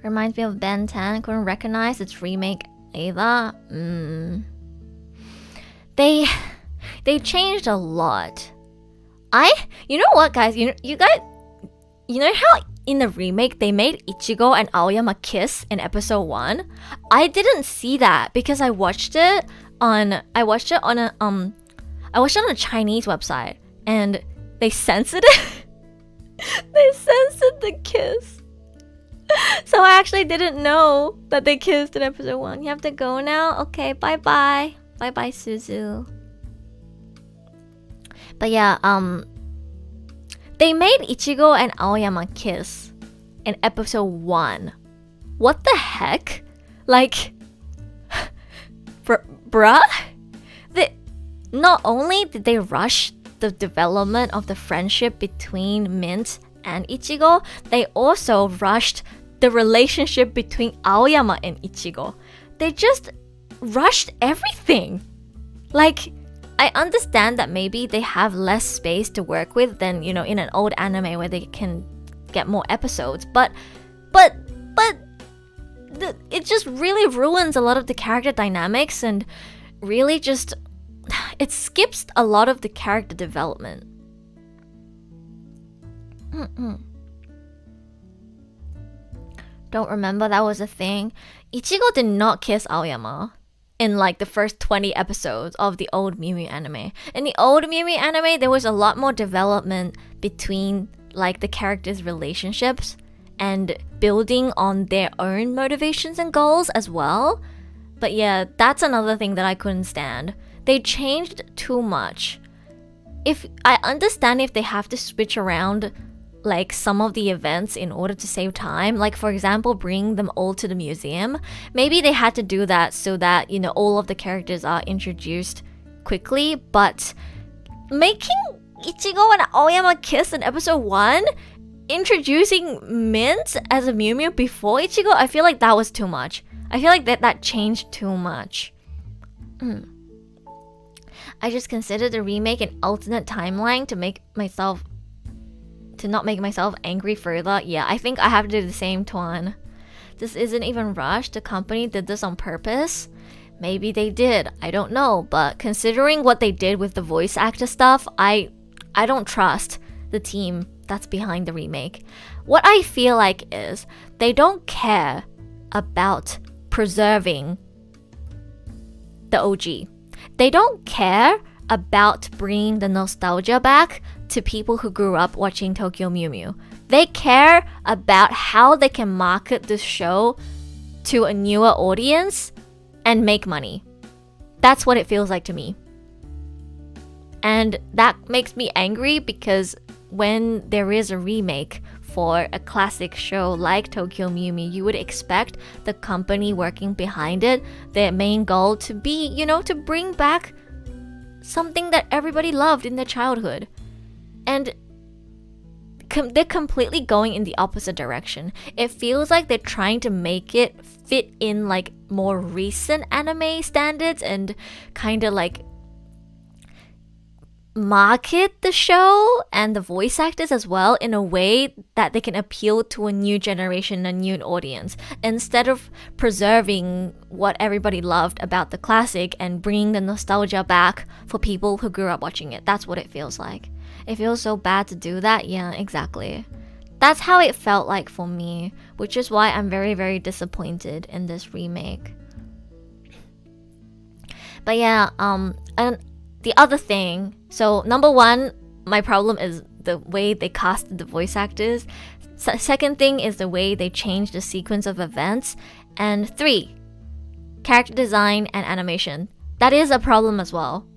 Reminds me of Ben 10. Couldn't recognize its remake either. They changed a lot. You know what, guys? You know how in the remake they made Ichigo and Aoyama kiss in episode 1? I didn't see that because I watched it on a Chinese website and they censored it. They censored the kiss. So I actually didn't know that they kissed in episode 1. You have to go now? Okay, bye-bye. Bye-bye, Suzu. But yeah, they made Ichigo and Aoyama kiss in episode 1. What the heck? Like, bruh? Not only did they rush the development of the friendship between Mint and Ichigo, they also rushed the relationship between Aoyama and Ichigo. They just rushed everything. Like, I understand that maybe they have less space to work with than, you know, in an old anime where they can get more episodes, but it just really ruins a lot of the character dynamics and really just it skips a lot of the character development. Don't remember that was a thing. Ichigo did not kiss Aoyama in like the first 20 episodes of the old Mew Mew anime. In the old Mew Mew anime, there was a lot more development between like the characters' relationships and building on their own motivations and goals as well. But yeah, that's another thing that I couldn't stand. They changed too much. If I understand if they have to switch around like some of the events in order to save time, like for example bring them all to the museum, maybe they had to do that so that, you know, all of the characters are introduced quickly. But making Ichigo and Aoyama kiss in episode 1, introducing Mint as a Mew Mew before Ichigo, I feel like that was too much. I feel like that changed too much. I just considered the remake an alternate timeline to make myself to not make myself angry further, yeah, I think I have to do the same, Tuan. This isn't even rushed. The company did this on purpose. Maybe they did. I don't know. But considering what they did with the voice actor stuff, I don't trust the team that's behind the remake. What I feel like is they don't care about preserving the OG. They don't care about bringing the nostalgia back to people who grew up watching Tokyo Mew Mew. They care about how they can market this show to a newer audience and make money. That's what it feels like to me. And that makes me angry because when there is a remake for a classic show like Tokyo Mew Mew, you would expect the company working behind it, their main goal to be, you know, to bring back something that everybody loved in their childhood. And they're completely going in the opposite direction. It feels like they're trying to make it fit in like more recent anime standards and kind of like market the show and the voice actors as well in a way that they can appeal to a new generation, a new audience, instead of preserving what everybody loved about the classic and bringing the nostalgia back for people who grew up watching it. That's what it feels like. It feels so bad to do that. Yeah, exactly. That's how it felt like for me, which is why I'm very, very disappointed in this remake. But yeah, and the other thing, so number one, my problem is the way they casted the voice actors. Second thing is the way they changed the sequence of events. And 3, character design and animation. That is a problem as well.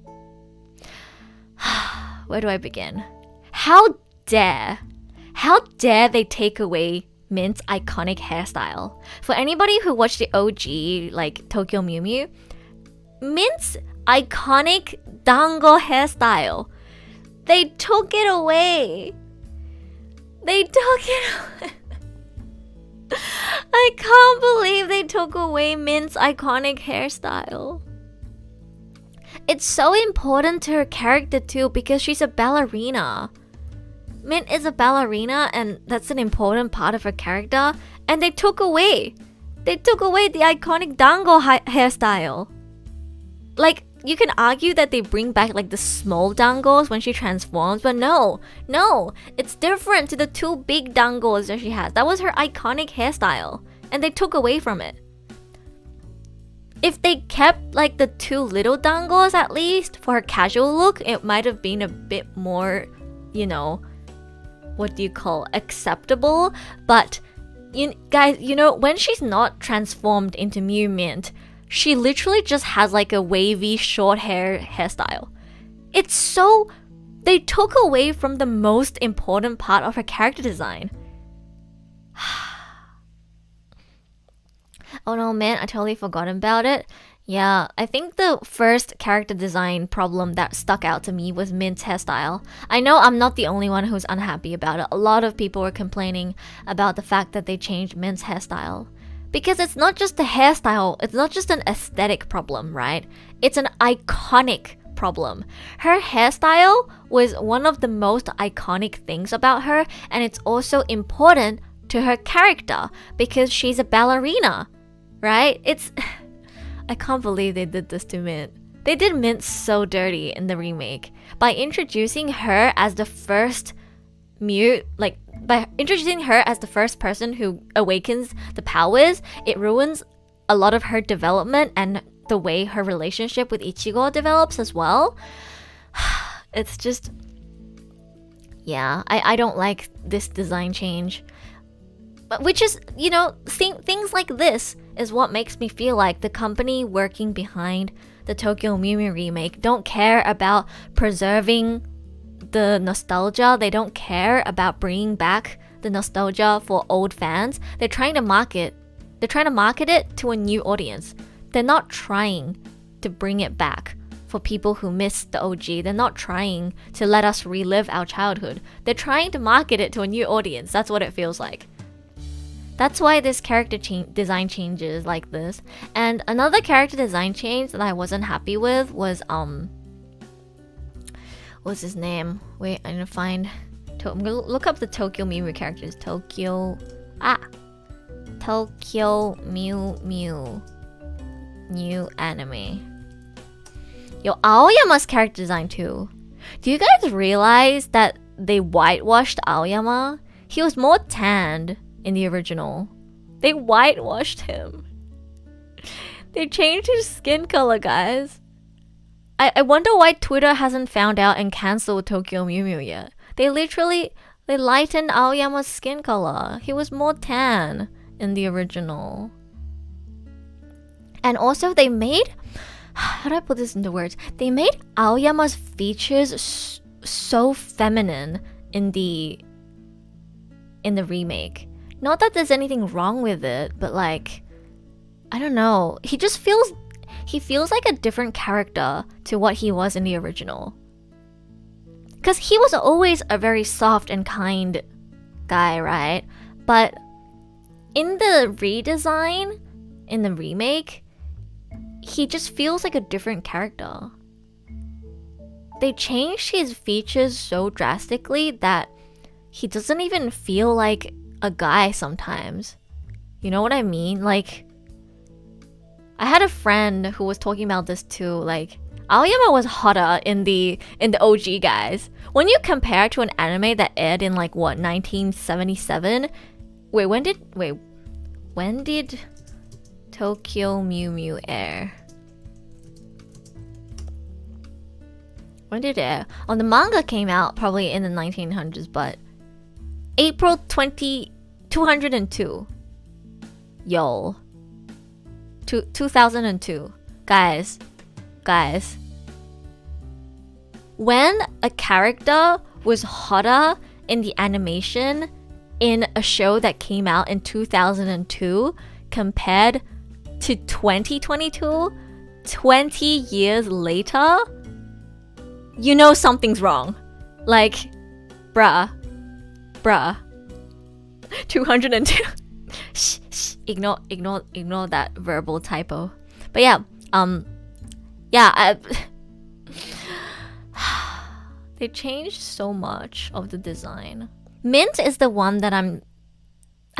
Where do I begin? How dare they take away Mint's iconic hairstyle? For anybody who watched the OG, like Tokyo Mew Mew, Mint's iconic dango hairstyle, they took it away. I can't believe they took away Mint's iconic hairstyle. It's so important to her character too because she's a ballerina. Mint is a ballerina and that's an important part of her character, and they took away the iconic dango hairstyle. Like, you can argue that they bring back like the small dangos when she transforms, but no, it's different to the 2 big dangos that she has. That was her iconic hairstyle, and they took away from it. If they kept like the 2 little dangos at least for her casual look, it might have been a bit more, you know, acceptable. But you guys, you know, when she's not transformed into Mew Mint, she literally just has like a wavy short hairstyle. It's so... They took away from the most important part of her character design. Oh no, man, I totally forgot about it. Yeah, I think the first character design problem that stuck out to me was Mint's hairstyle. I know I'm not the only one who's unhappy about it. A lot of people were complaining about the fact that they changed Mint's hairstyle. Because it's not just the hairstyle, it's not just an aesthetic problem, right? It's an iconic problem. Her hairstyle was one of the most iconic things about her, and it's also important to her character because she's a ballerina, right? I can't believe they did this to Mint. They did Mint so dirty in the remake by introducing her as the first by introducing her as the first person who awakens the powers. It ruins a lot of her development and the way her relationship with Ichigo develops as well. It's just... Yeah, I don't like this design change. But which is, you know, things like this is what makes me feel like the company working behind the Tokyo Mew Mew remake don't care about preserving the nostalgia. They don't care about bringing back the nostalgia for old fans. They're trying to market it to a new audience. They're not trying to bring it back for people who missed the OG. They're not trying to let us relive our childhood. They're trying to market it to a new audience. That's what it feels like. That's why this character design changes like this. And another character design change that I wasn't happy with was what's his name? Wait, I'm gonna I'm gonna look up the Tokyo Mew Mew characters. Tokyo Mew Mew new anime. Yo, Aoyama's character design too. Do you guys realize that they whitewashed Aoyama? He was more tanned in the original. They whitewashed him. They changed his skin color, guys. I wonder why Twitter hasn't found out and cancelled Tokyo Mew Mew yet. They lightened Aoyama's skin color. He was more tan in the original. And also they made, how do I put this into words? They made Aoyama's features so feminine in the remake. Not that there's anything wrong with it, but like, I don't know. He feels like a different character to what he was in the original. Because he was always a very soft and kind guy, right? But in the redesign, in the remake, he just feels like a different character. They changed his features so drastically that he doesn't even feel like a guy sometimes. You know what I mean? Like, I had a friend who was talking about this too. Like, Aoyama was hotter in the OG, guys. When you compare to an anime that aired in like what, 1977? When did Tokyo Mew Mew air? When did it air? Oh, the manga came out probably in the 1900s, but April 202. Yo. 2002. Guys. When a character was hotter in the animation in a show that came out in 2002 compared to 2022, 20 years later, you know something's wrong. Like, bruh. 202. Shh, ignore that verbal typo. But yeah, they changed so much of the design. Mint is the one that I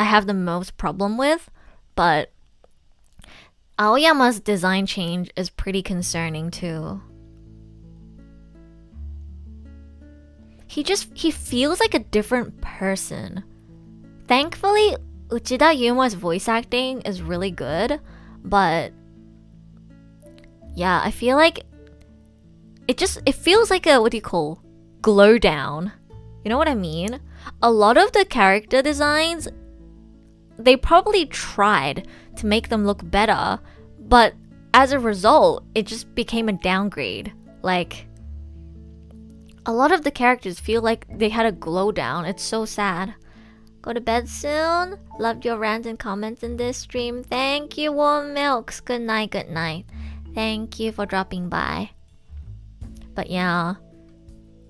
have the most problem with, but Aoyama's design change is pretty concerning too. He feels like a different person. Thankfully, Uchida Yuma's voice acting is really good, but yeah, I feel like it feels like a, glow down. You know what I mean? A lot of the character designs, they probably tried to make them look better, but as a result, it just became a downgrade. Like, a lot of the characters feel like they had a glow down. It's so sad. Go to bed soon. Loved your rants and comments in this stream. Thank you, Warm Milks. Good night. Thank you for dropping by. But yeah,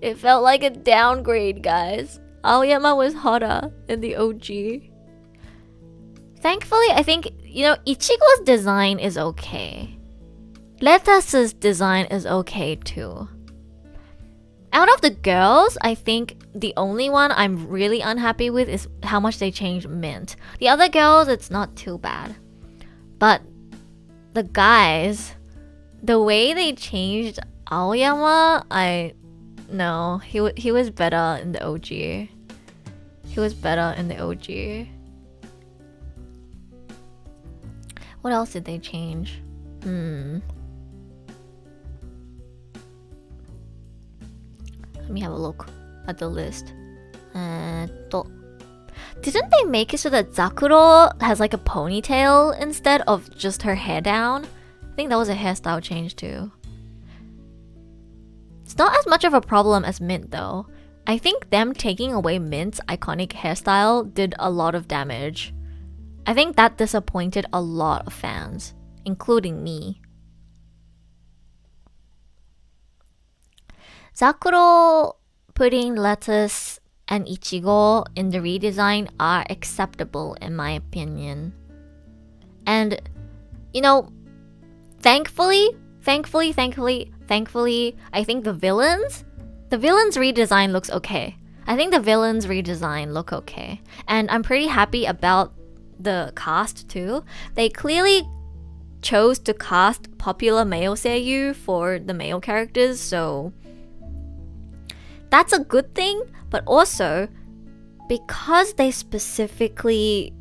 it felt like a downgrade, guys. Aoyama was hotter in the OG. Thankfully, I think, Ichigo's design is okay. Lettuce's design is okay too. Out of the girls, I think the only one I'm really unhappy with is how much they changed Mint. The other girls, it's not too bad. But the guys, the way they changed Aoyama, no, he was better in the OG. He was better in the OG. What else did they change? Let me have a look at the list. Didn't they make it so that Zakuro has like a ponytail instead of just her hair down? I think that was a hairstyle change too. It's not as much of a problem as Mint though. I think them taking away Mint's iconic hairstyle did a lot of damage. I think that disappointed a lot of fans, including me. Zakuro putting lettuce and Ichigo in the redesign are acceptable in my opinion. And, thankfully, I think the villain's redesign looks okay. I think the villains redesign look okay. And I'm pretty happy about the cast too. They clearly chose to cast popular male seiyuu for the male characters, so that's a good thing. But also, because they specifically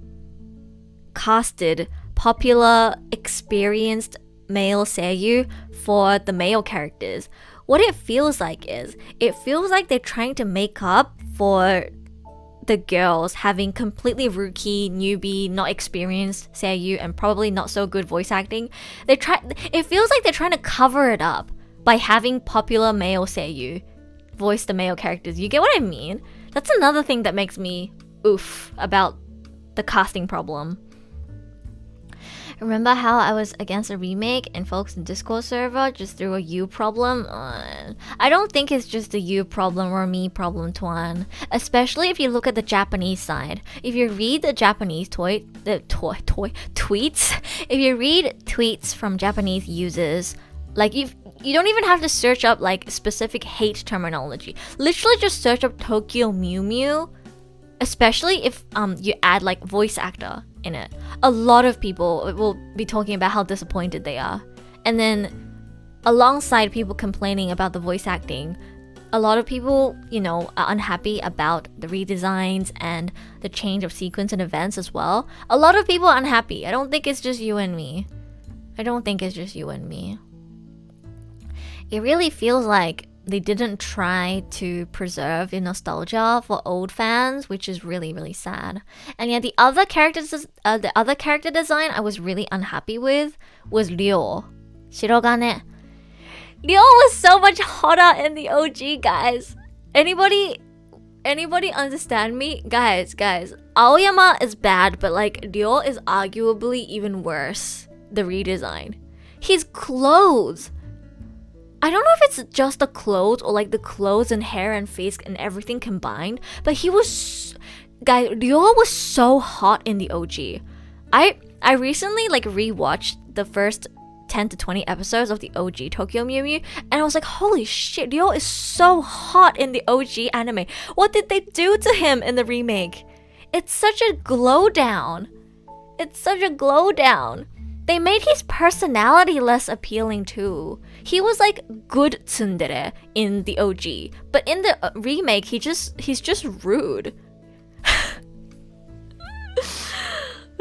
casted popular, experienced male seiyuu for the male characters, what it feels like is, it feels like they're trying to make up for the girls having completely rookie, newbie, not experienced seiyuu and probably not so good voice acting. It feels like they're trying to cover it up by having popular male seiyuu voice the male characters. You get what I mean? That's another thing that makes me oof about the casting problem. Remember how I was against a remake and folks in Discord server just threw a you problem? I don't think it's just a you problem or a me problem, Tuan. Especially if you look at the Japanese side. If you read the Japanese tweets, if you read tweets from Japanese users, like you don't even have to search up like specific hate terminology. Literally just search up Tokyo Mew Mew, especially if you add like voice actor in it. A lot of people will be talking about how disappointed they are. And then alongside people complaining about the voice acting, a lot of people, are unhappy about the redesigns and the change of sequence and events as well. A lot of people are unhappy. I don't think it's just you and me. It really feels like they didn't try to preserve the nostalgia for old fans, which is really, really sad. And yeah, the other character design I was really unhappy with was Ryo. Shirogane. Ryo was so much hotter in the OG, guys. Anybody understand me? Guys. Aoyama is bad, but like Ryo is arguably even worse. The redesign. His clothes. I don't know if it's just the clothes or like the clothes and hair and face and everything combined, but Ryo was so hot in the OG. I recently like rewatched the first 10 to 20 episodes of the OG Tokyo Mew Mew, and I was like, holy shit, Ryo is so hot in the OG anime. What did they do to him in the remake? It's such a glow down. They made his personality less appealing too. He was like good tsundere in the OG, but in the remake, he's just rude.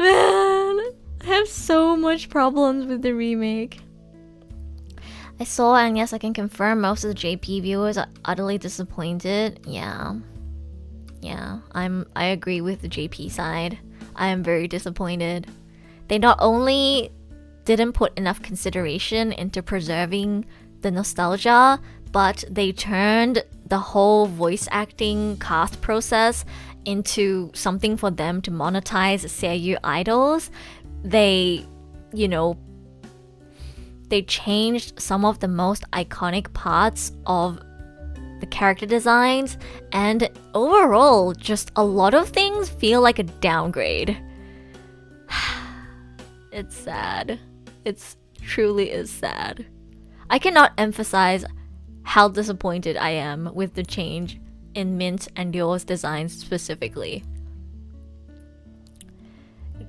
Man, I have so much problems with the remake. I saw, and yes, I can confirm most of the JP viewers are utterly disappointed. Yeah, I agree with the JP side. I am very disappointed. They not only didn't put enough consideration into preserving the nostalgia, but they turned the whole voice acting cast process into something for them to monetize seiyuu idols. They changed some of the most iconic parts of the character designs, and overall, just a lot of things feel like a downgrade. It's sad. It truly is sad. I cannot emphasize how disappointed I am with the change in Mint and Ryo's designs specifically.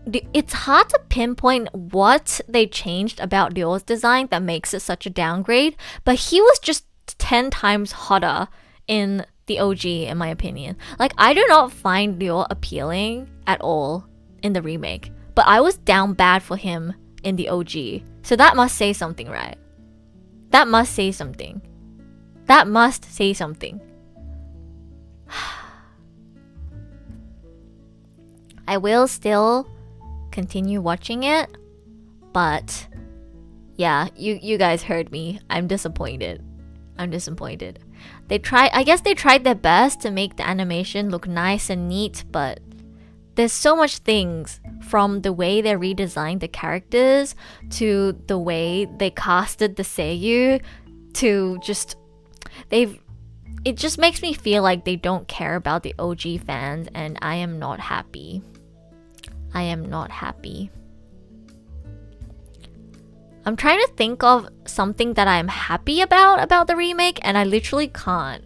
It's hard to pinpoint what they changed about Ryo's design that makes it such a downgrade, but he was just 10 times hotter in the OG, in my opinion. Like, I do not find Ryo appealing at all in the remake, but I was down bad for him in the OG. So that must say something, right? That must say something. I will still continue watching it, but yeah, you guys heard me. I'm disappointed. I guess they tried their best to make the animation look nice and neat, but there's so much things, from the way they redesigned the characters to the way they casted the seiyuu to just it just makes me feel like they don't care about the OG fans, and I am not happy. I'm trying to think of something that I'm happy about the remake, and I literally can't.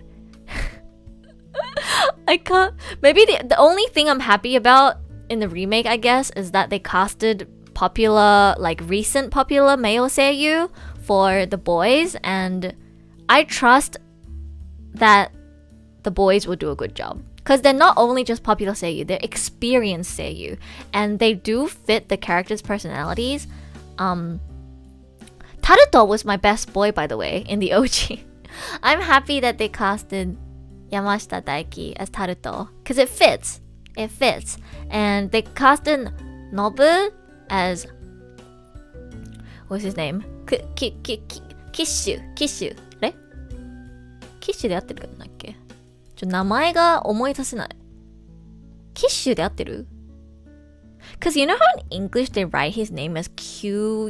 I can't. Maybe the only thing I'm happy about in the remake, I guess, is that they casted recent popular male seiyuu for the boys, and I trust that the boys will do a good job. Because they're not only just popular seiyuu, they're experienced seiyuu, and they do fit the characters' personalities. Taruto was my best boy, by the way, in the OG. I'm happy that they casted Yamashita Daiki as Taruto, because it fits. It fits. And they casted Nobu as... what's his name? Kishu. あれキッシュで合ってるんだっけ？名前が思い出せない。キッシュで合ってる？ Because you know how in English they write his name as Q-U-I-C-H?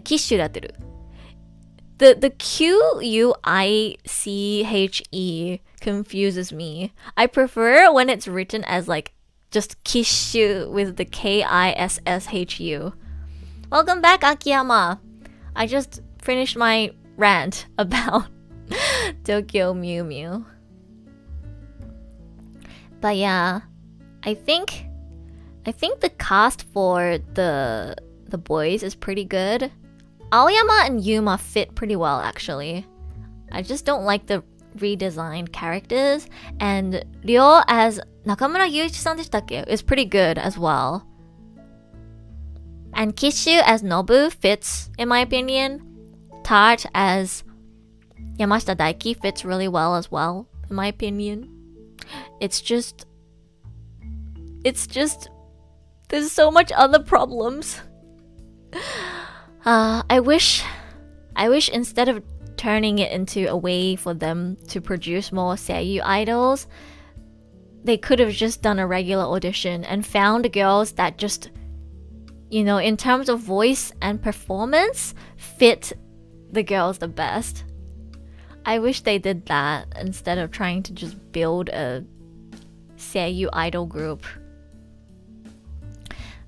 キッシュで合ってる。The Q-U-I-C-H-E confuses me. I prefer when it's written as like just Kishu with the K-I-S-S-H-U. Welcome back, Akiyama. I just finished my rant about Tokyo Mew Mew. But yeah, I think the cast for the boys is pretty good. Aoyama and Yuma fit pretty well, actually. I just don't like the redesigned characters, and Ryo as Nakamura Yuichi-san でしたっけ is pretty good as well. And Kishu as Nobu fits, in my opinion. Tart as Yamashita Daiki fits really well as well, in my opinion. It's just there's so much other problems. I wish instead of turning it into a way for them to produce more seiyuu idols, they could have just done a regular audition and found girls that just, you know, in terms of voice and performance, fit the girls the best. I wish they did that instead of trying to just build a seiyuu idol group.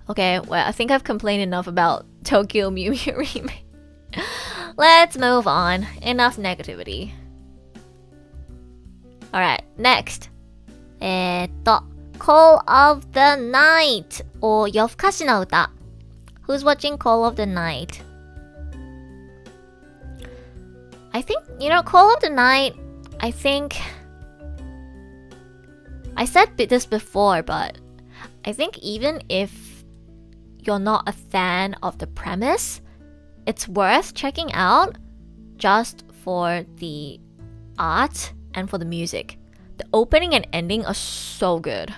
Okay, well, I think I've complained enough about Tokyo Mew Mew Remake. Let's move on. Enough negativity. Alright, next. Call of the Night or 夜更かしの歌. Who's watching Call of the Night? I think, you know, Call of the Night, I think... I said this before, but I think even if you're not a fan of the premise, it's worth checking out just for the art and for the music. The opening and ending are so good.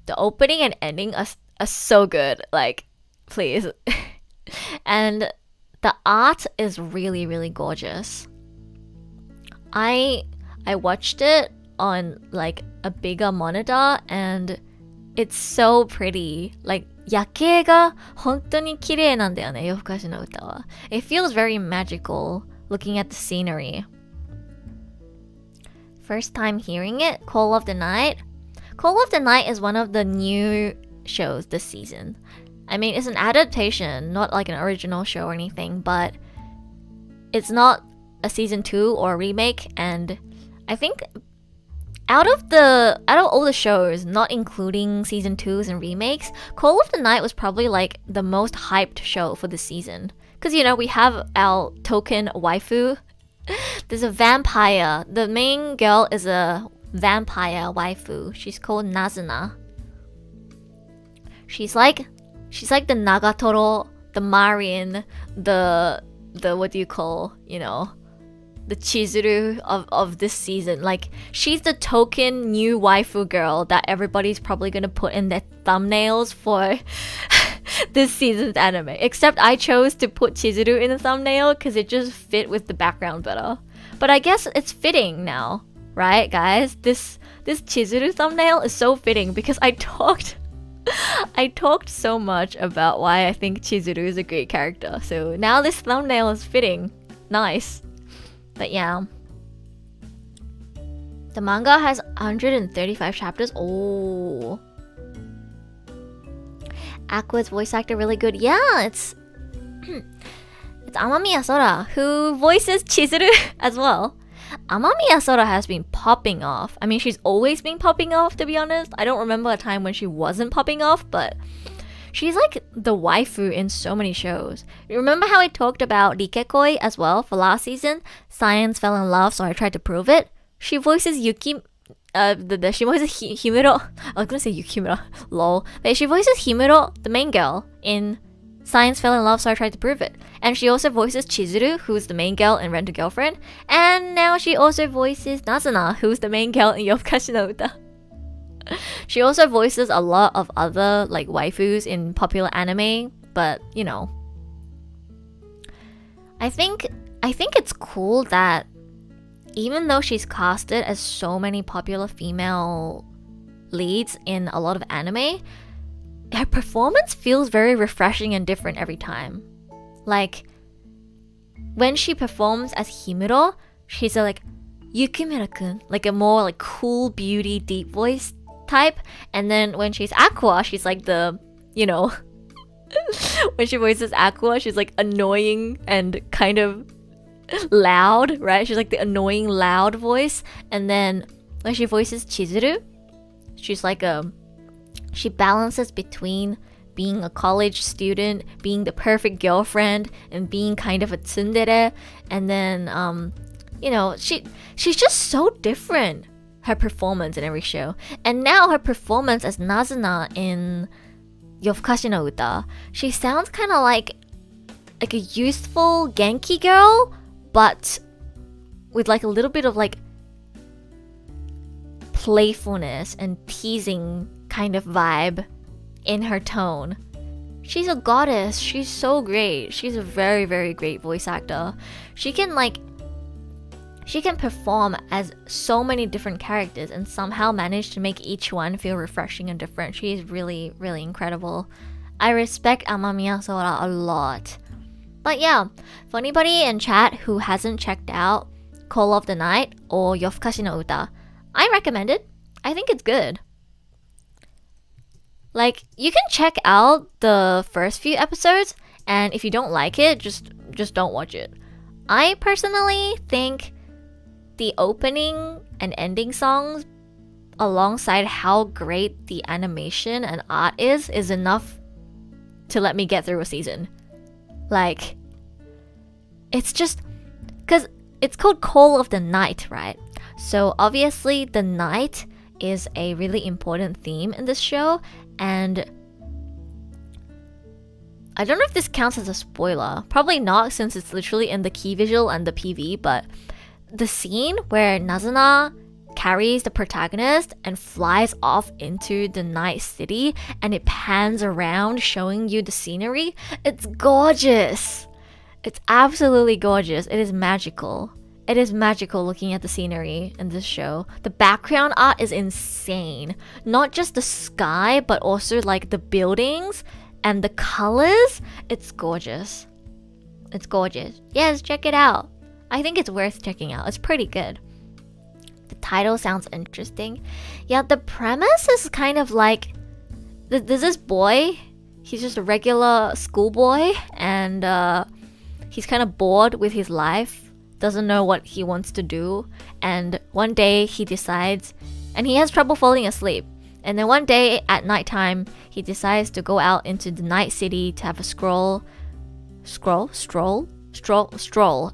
The opening and ending are so good. Like, please. And the art is really, really gorgeous. I watched it on like a bigger monitor and it's so pretty. Like, 夜景が本当に綺麗なんだよね、夜更かしの歌は。It feels very magical looking at the scenery. First time hearing it, Call of the Night. Call of the Night is one of the new shows this season. I mean, it's an adaptation, not like an original show or anything, but it's not a season 2 or a remake, and I think out of all the shows, not including season 2s and remakes, Call of the Night was probably like the most hyped show for the season. Because, you know, we have our token waifu. There's a vampire. The main girl is a vampire waifu. She's called Nazuna. She's like the Nagatoro, the Marin, the what do you call, you know, the Chizuru of this season. Like, she's the token new waifu girl that everybody's probably gonna put in their thumbnails for this season's anime. Except I chose to put Chizuru in the thumbnail because it just fit with the background better. But I guess it's fitting now, right, guys? This Chizuru thumbnail is so fitting because I talked so much about why I think Chizuru is a great character. So now this thumbnail is fitting. Nice. But yeah. The manga has 135 chapters. Oh. Aqua's voice actor really good. Yeah, it's Amamiya Sora, who voices Chizuru as well. Amamiya Sora has been popping off. I mean, she's always been popping off, to be honest. I don't remember a time when she wasn't popping off, but she's like the waifu in so many shows. Remember how I talked about Nikakoi as well for last season? Science fell in love, so I tried to prove it. She voices Yuki. She voices Himuro. I was gonna say Yukimura. Lol. But she voices Himuro, the main girl, in Science Fell in Love, so I tried to prove it. And she also voices Chizuru, who's the main girl in Rent a Girlfriend. And now she also voices Nazuna, who's the main girl in Yofukashi no Uta. She also voices a lot of other like waifus in popular anime, but you know. I think it's cool that even though she's casted as so many popular female leads in a lot of anime, her performance feels very refreshing and different every time. Like, when she performs as Himuro, she's like Yukimura-kun, like a more like cool beauty deep voice type. And then when she's Aqua, she's like the, you know, when she voices Aqua, she's like annoying and kind of loud, right? She's like the annoying loud voice. And then when she voices Chizuru, she's like she balances between being a college student, being the perfect girlfriend, and being kind of a tsundere. And then you know, she's just so different, her performance in every show. And now her performance as Nazuna in Yofukashi no Uta, she sounds kind of like a youthful Genki girl, but with like a little bit of like playfulness and teasing kind of vibe in her tone. She's a goddess. She's so great. She's a very, very great voice actor. She can perform as so many different characters and somehow manage to make each one feel refreshing and different. She is really, really incredible. I respect Amamiya Sora a lot. But yeah, for anybody in chat who hasn't checked out Call of the Night or Yofukashi no Uta, I recommend it. I think it's good. Like, you can check out the first few episodes, and if you don't like it, just don't watch it. I personally think the opening and ending songs, alongside how great the animation and art is enough to let me get through a season. Like, it's just because it's called Call of the Night, right? So obviously the night is a really important theme in this show, and I don't know if this counts as a spoiler. Probably not, since it's literally in the key visual and the PV, but the scene where Nazuna carries the protagonist and flies off into the night city and it pans around showing you the scenery, it's gorgeous. It's absolutely gorgeous. It is magical. It is magical looking at the scenery in this show. The background art is insane. Not just the sky, but also like the buildings and the colors. It's gorgeous. It's gorgeous. Yes, check it out. I think it's worth checking out. It's pretty good. The title sounds interesting. Yeah, the premise is kind of like there's this boy. He's just a regular schoolboy, and he's kind of bored with his life. Doesn't know what he wants to do. And one day he decides, and he has trouble falling asleep. And then one day at nighttime, he decides to go out into the night city to have a stroll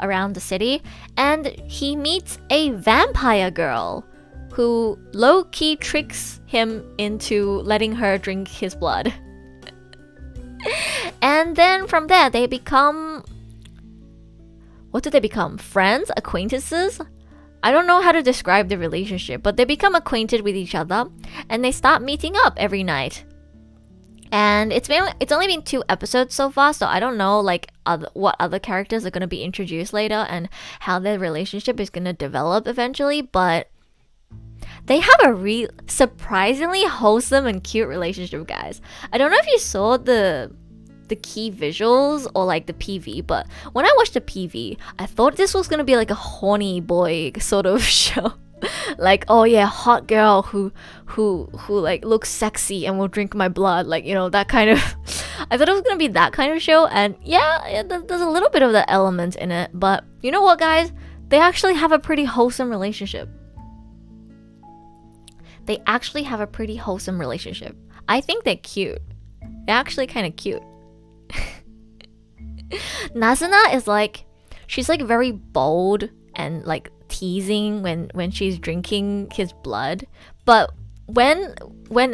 around the city, and he meets a vampire girl who low-key tricks him into letting her drink his blood. And then from there they become, what do they become? Friends? Acquaintances? I don't know how to describe the relationship, but they become acquainted with each other and they start meeting up every night. And it's only been 2 episodes so far, so I don't know like what other characters are going to be introduced later and how their relationship is going to develop eventually, but they have a surprisingly wholesome and cute relationship, guys. I don't know if you saw the key visuals or like the PV, but when I watched the PV, I thought this was going to be like a horny boy sort of show. Like, oh yeah, hot girl who like looks sexy and will drink my blood, like, you know, that kind of I thought it was gonna be that kind of show, and yeah, there's a little bit of that element in it, but you know what, guys, they actually have a pretty wholesome relationship. I think they're cute. They're actually kind of cute. Nazuna is like, she's like very bold and like teasing when she's drinking his blood, but when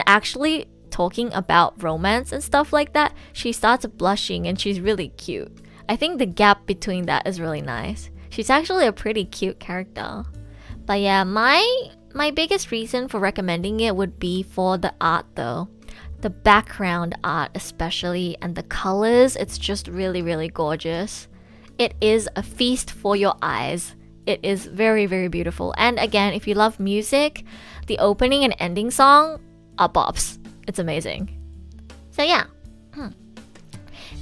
actually talking about romance and stuff like that, she starts blushing and she's really cute. I think the gap between that is really nice. She's actually a pretty cute character. But yeah, my biggest reason for recommending it would be for the art though. The background art especially, and the colors, it's just really, really gorgeous. It is a feast for your eyes. It is very, very beautiful. And again, if you love music, the opening and ending song are bops. It's amazing. So yeah.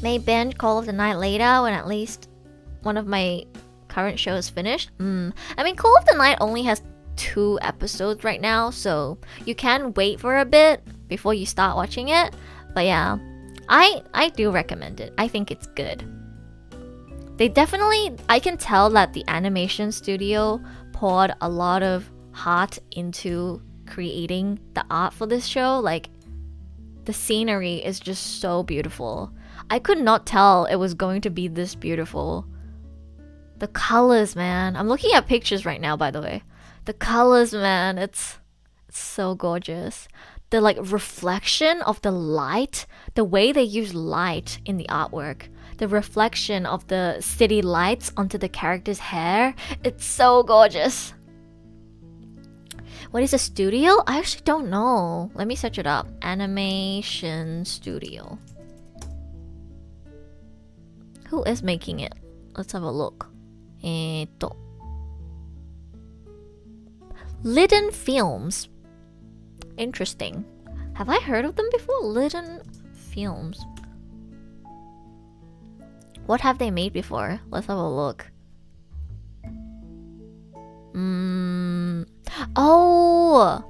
May binge Call of the Night later when at least one of my current shows finished. I mean, Call of the Night only has 2 episodes right now, so you can wait for a bit before you start watching it. But yeah, I do recommend it. I think it's good. I can tell that the animation studio poured a lot of heart into creating the art for this show. Like, the scenery is just so beautiful. I could not tell it was going to be this beautiful. The colors, man. I'm looking at pictures right now, by the way. The colors, man, it's so gorgeous. The like reflection of the light, the way they use light in the artwork, the reflection of the city lights onto the character's hair, it's so gorgeous. What is a studio? I actually don't know. Let me search it up. Animation studio. Who is making it? Let's have a look. Liden Films. Interesting. Have I heard of them before? Liden Films. What have they made before? Let's have a look. Oh!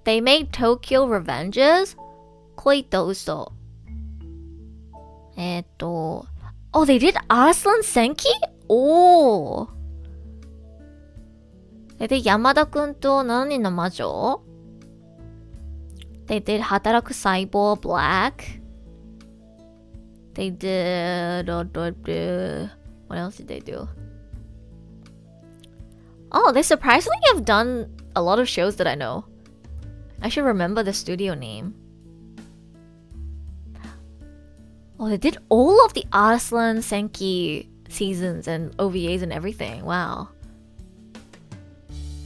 They made Tokyo Revengers? Koitouso. Oh, they did Arslan Senki? Oh! They did Yamada-kun to 7人の魔女? They did Hataraku Cyborg Black. They did... What else did they do? Oh, they surprisingly have done a lot of shows that I know. I should remember the studio name. Oh, they did all of the Arslan Senki seasons and OVAs and everything. Wow.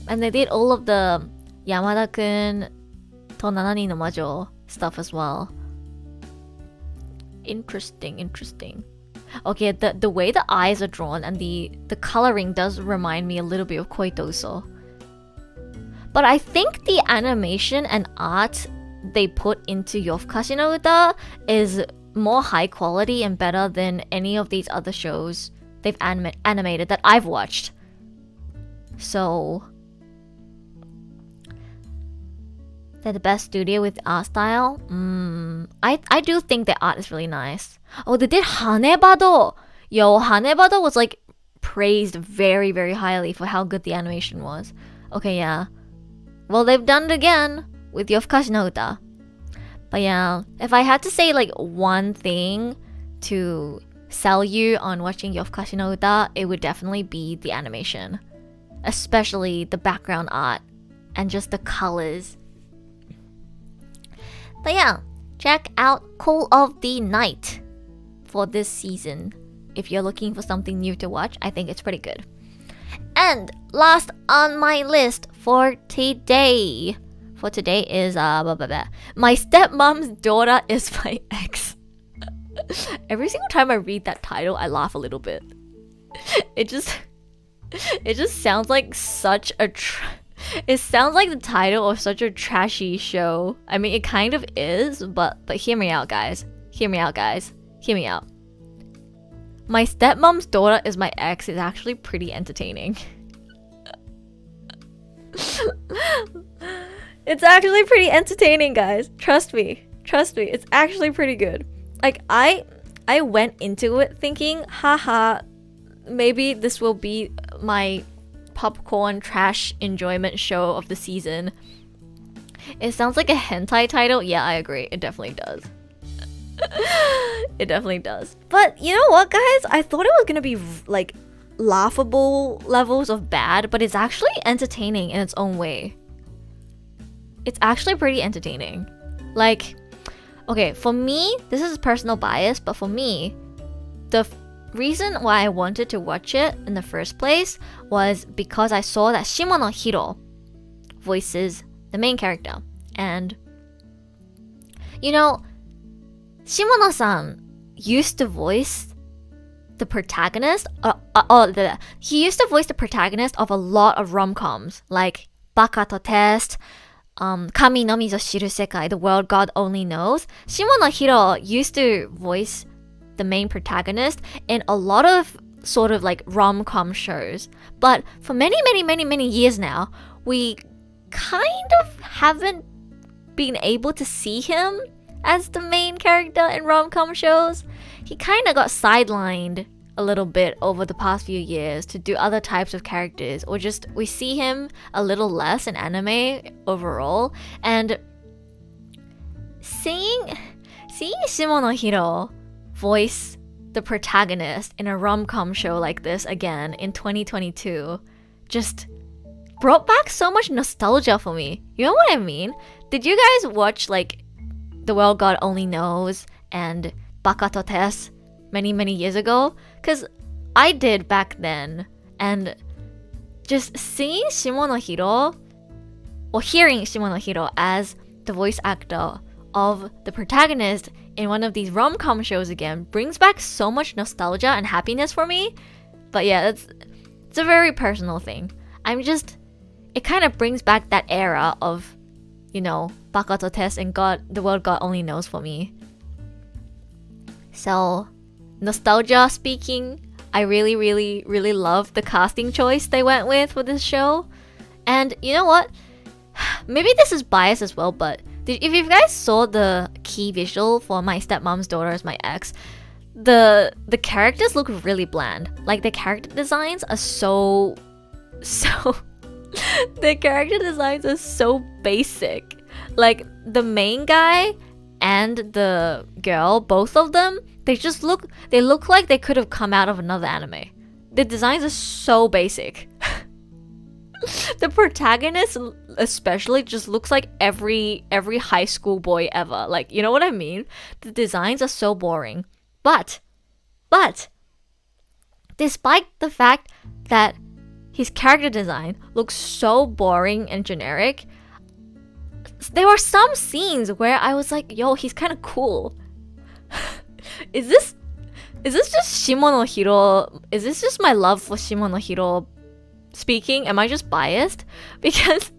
And they did all of the Yamada-kun to 7人の魔女 stuff as well. Interesting. Okay, the way the eyes are drawn and the coloring does remind me a little bit of Koitouso. But I think the animation and art they put into Yofukashi no Uta is more high quality and better than any of these other shows they've animated that I've watched. So... they're the best studio with art style. I do think the art is really nice. Oh, they did Hanebado. Yo, Hanebado was like praised very, very highly for how good the animation was. Okay, yeah. Well, they've done it again with Yofukashi no Uta. But yeah, if I had to say like one thing to sell you on watching Yofukashi no Uta, it would definitely be the animation. Especially the background art and just the colors. But yeah, check out Call of the Night for this season. If you're looking for something new to watch, I think it's pretty good. And last on my list for today is My Stepmom's Daughter is My Ex. Every single time I read that title, I laugh a little bit. It just sounds like such a it sounds like the title of such a trashy show. I mean, it kind of is, but hear me out, guys. Hear me out. My Stepmom's Daughter is My Ex is actually pretty entertaining. It's actually pretty entertaining, guys. Trust me. It's actually pretty good. Like, I went into it thinking, haha, maybe this will be my popcorn trash enjoyment show of the season. It sounds like a hentai title. Yeah, I agree. It definitely does. It definitely does. But you know what, guys? I thought it was gonna be like laughable levels of bad, but it's actually entertaining in its own way. It's actually pretty entertaining. Like, okay, for me, this is personal bias, but for me, the reason why I wanted to watch it in the first place was because I saw that Shimono voices the main character. And, you know, Shimono-san used to voice the protagonist. He used to voice the protagonist of a lot of rom-coms, like Baka to Test, Kami no Mizo Shiru Sekai, The World God Only Knows. Shimono used to voice the main protagonist in a lot of sort of like rom-com shows. But for many years now, we kind of haven't been able to see him as the main character in rom-com shows. He kind of got sidelined a little bit over the past few years to do other types of characters, or just we see him a little less in anime overall. And seeing Shimono voice the protagonist in a rom-com show like this again in 2022 just brought back so much nostalgia for me. You know what I mean? Did you guys watch like The World God Only Knows and Baka to Test many years ago? Because I did back then, and just seeing Shimono or hearing Shimono as the voice actor of the protagonist in one of these rom-com shows again brings back so much nostalgia and happiness for me. But yeah, it's a very personal thing. It kind of brings back that era of, you know, Baka to Test and The World God Only Knows for me. So, nostalgia speaking, I really love the casting choice they went with for this show. And you know what? Maybe this is biased as well, but if you guys saw the key visual for My Stepmom's Daughter as My Ex, the characters look really bland. Like, the character designs are so the character designs are so basic. Like, the main guy and the girl, both of them, they look like they could have come out of another anime. The designs are so basic. The protagonist especially just looks like every high school boy ever. Like, you know what I mean? The designs are so boring. But despite the fact that his character design looks so boring and generic, there were some scenes where I was like, yo, he's kind of cool. Is this just Shimono? Is this just my love for Shimono speaking? Am I just biased? Because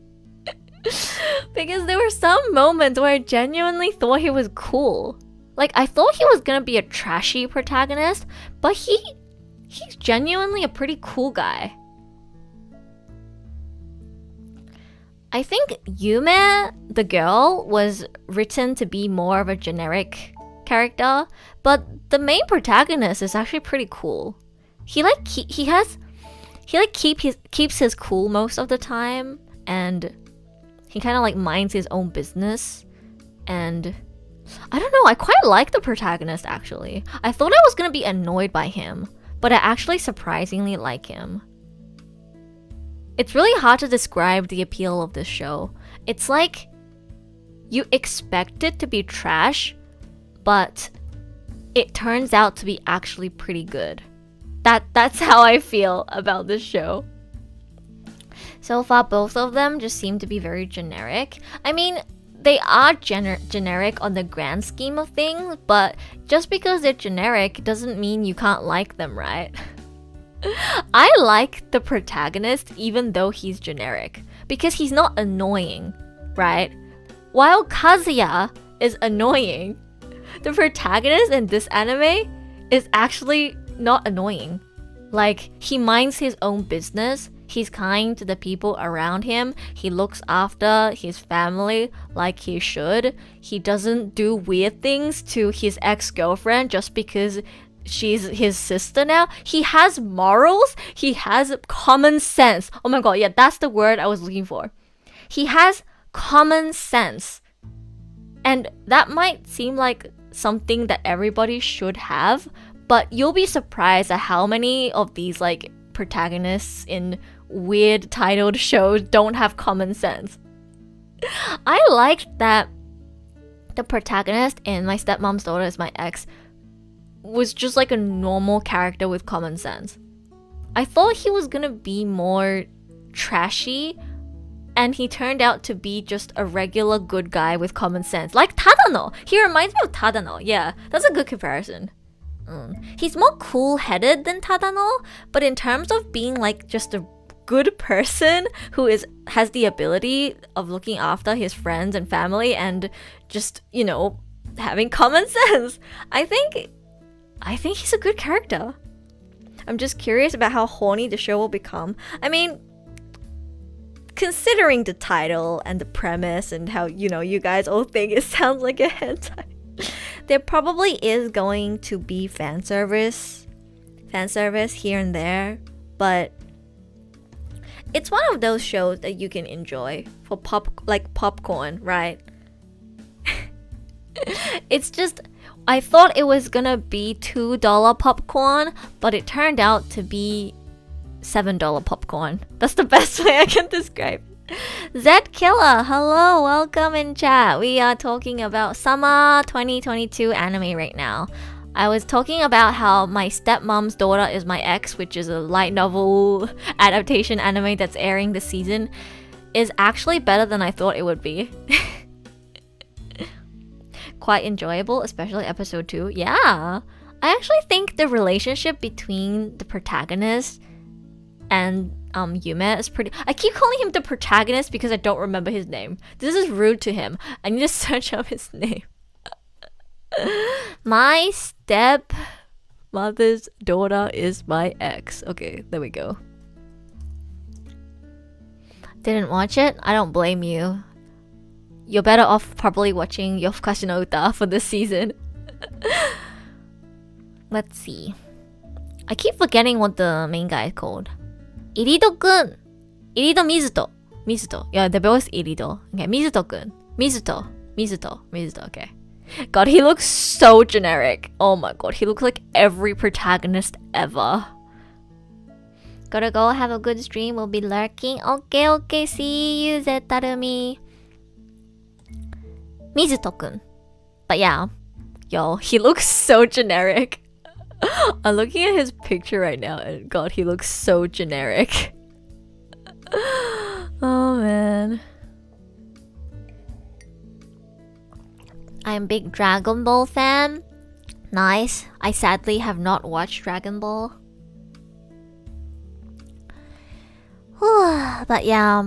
there were some moments where I genuinely thought he was cool. Like, I thought he was gonna be a trashy protagonist, but he's genuinely a pretty cool guy. I think Yume, the girl, was written to be more of a generic character, but the main protagonist is actually pretty cool. He keeps his cool most of the time, and he kind of like minds his own business. And I don't know, I quite like the protagonist actually. I thought I was gonna be annoyed by him, but I actually surprisingly like him. It's really hard to describe the appeal of this show. It's like you expect it to be trash, but it turns out to be actually pretty good. That's how I feel about this show. So far, both of them just seem to be very generic. I mean, they are generic on the grand scheme of things, but just because they're generic doesn't mean you can't like them, right? I like the protagonist even though he's generic, because he's not annoying, right? While Kazuya is annoying, the protagonist in this anime is actually not annoying. Like, he minds his own business, he's kind to the people around him, he looks after his family like he should, he doesn't do weird things to his ex-girlfriend just because she's his sister now. He has morals. He has common sense. Oh my god, yeah, that's the word I was looking for. He has common sense. And that might seem like something that everybody should have, but you'll be surprised at how many of these like protagonists in weird titled shows don't have common sense. I liked that the protagonist in My Stepmom's Daughter is My Ex was just like a normal character with common sense. I thought he was gonna be more trashy, and he turned out to be just a regular good guy with common sense. Like Tadano! He reminds me of Tadano. Yeah, that's a good comparison. He's more cool-headed than Tadano, but in terms of being like just a good person who has the ability of looking after his friends and family and just, you know, having common sense, I think he's a good character. I'm just curious about how horny the show will become. I mean, considering the title and the premise and how, you know, you guys all think it sounds like a hentai, there probably is going to be fan service here and there, but it's one of those shows that you can enjoy for popcorn, right? It's just, I thought it was gonna be $2 popcorn, but it turned out to be $7 popcorn. That's the best way I can describe it. Zed Killer, hello, welcome in chat. We are talking about summer 2022 anime right now. I was talking about how My Stepmom's Daughter is My Ex, which is a light novel adaptation anime that's airing this season, is actually better than I thought it would be. Quite enjoyable, especially episode 2. Yeah, I actually think the relationship between the protagonist and Yume is pretty... I keep calling him the protagonist because I don't remember his name. This is rude to him. I need to search up his name. My stepmother's daughter is my ex. Okay, there we go. Didn't watch it? I don't blame you. You're better off probably watching Yo Fu Kashi no Uta for this season. Let's see. I keep forgetting what the main guy is called. Irido-kun. Irido Mizuto. Mizuto. Yeah, they're both Irido. Okay, Mizuto-kun. Mizuto. Okay. God, he looks so generic. Oh my god, he looks like every protagonist ever. Gotta go, have a good stream, we'll be lurking. Okay, see you, Zetarumi. Mizuto-kun. But yeah, yo, he looks so generic. I'm looking at his picture right now, and god, he looks so generic. Oh man. I'm a big Dragon Ball fan. Nice. I sadly have not watched Dragon Ball. But yeah,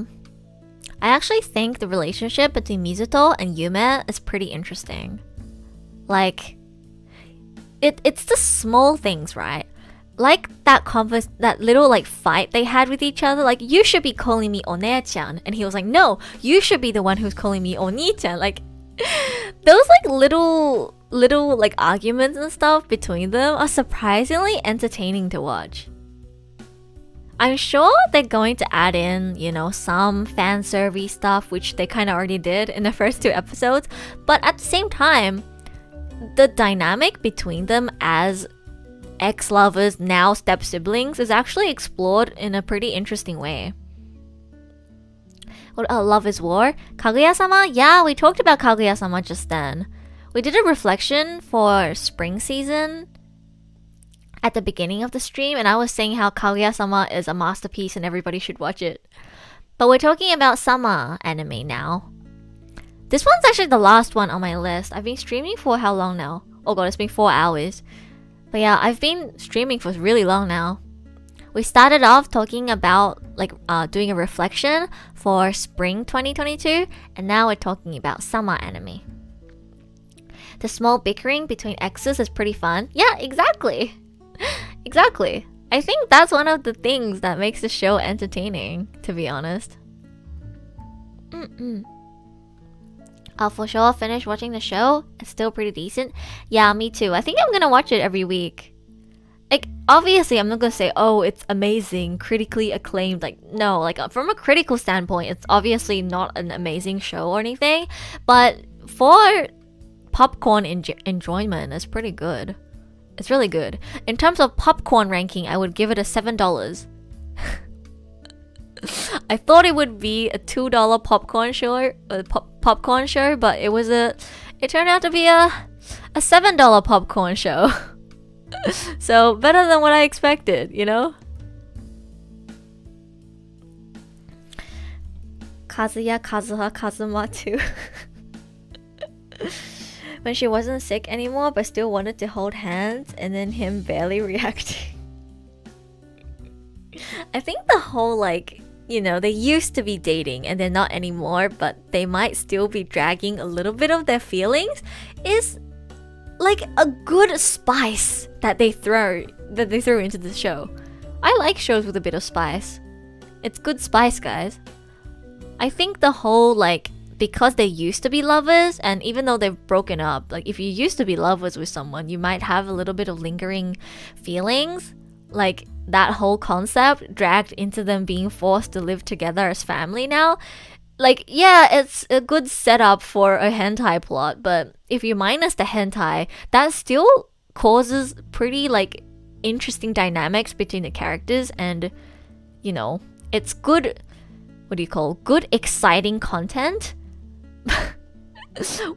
I actually think the relationship between Mizuto and Yume is pretty interesting. Like, it's the small things, right? Like that little like fight they had with each other. Like, you should be calling me One-chan, and he was like, no, you should be the one who's calling me Oni-chan. Like, those like little like arguments and stuff between them are surprisingly entertaining to watch. I'm sure they're going to add in, you know, some fan service stuff, which they kind of already did in the first 2 episodes, but at the same time, the dynamic between them as ex-lovers, now step-siblings, is actually explored in a pretty interesting way. Love is War. Kaguya-sama? Yeah, we talked about Kaguya-sama just then. We did a reflection for spring season at the beginning of the stream, and I was saying how Kaguya-sama is a masterpiece and everybody should watch it. But we're talking about summer anime now. This one's actually the last one on my list. I've been streaming for how long now? Oh god, it's been 4 hours. But yeah, I've been streaming for really long now. We started off talking about doing a reflection for spring 2022, and now we're talking about summer anime. The small bickering between exes is pretty fun. Yeah, exactly. Exactly. I think that's one of the things that makes the show entertaining, to be honest. I'll for sure finish watching the show. It's still pretty decent. Yeah, me too. I think I'm gonna watch it every week. obviously I'm not gonna say, oh, it's amazing, critically acclaimed. Like, no, like from a critical standpoint, it's obviously not an amazing show or anything, but for popcorn enjoyment, it's pretty good. It's really good. In terms of popcorn ranking, I would give it a $7. I thought it would be a $2 popcorn show, but it turned out to be a $7 popcorn show. So better than what I expected, you know? Kazuya, Kazuha, Kazuma too. When she wasn't sick anymore but still wanted to hold hands, and then him barely reacting. I think the whole like, you know, they used to be dating and they're not anymore, but they might still be dragging a little bit of their feelings is like a good spice that they throw into the show. I like shows with a bit of spice. It's good spice, guys. I think the whole like, because they used to be lovers, and even though they've broken up, like if you used to be lovers with someone, you might have a little bit of lingering feelings. Like that whole concept dragged into them being forced to live together as family now. Like, yeah, it's a good setup for a hentai plot, but if you minus the hentai, that still causes pretty like interesting dynamics between the characters, and you know, it's good, good exciting content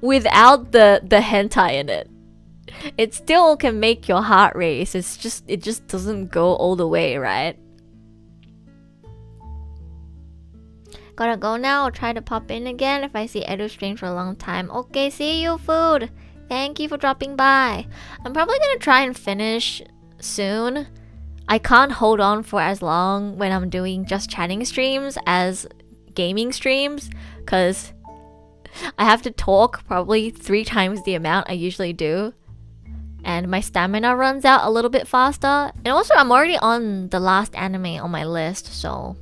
without the hentai in it. It still can make your heart race. It just doesn't go all the way, right? Gotta go now. I'll try to pop in again if I see Edu stream for a long time. Okay, see you, food. Thank you for dropping by. I'm probably gonna try and finish soon. I can't hold on for as long when I'm doing just chatting streams as gaming streams, because I have to talk probably 3 times the amount I usually do, and my stamina runs out a little bit faster. And also I'm already on the last anime on my list, so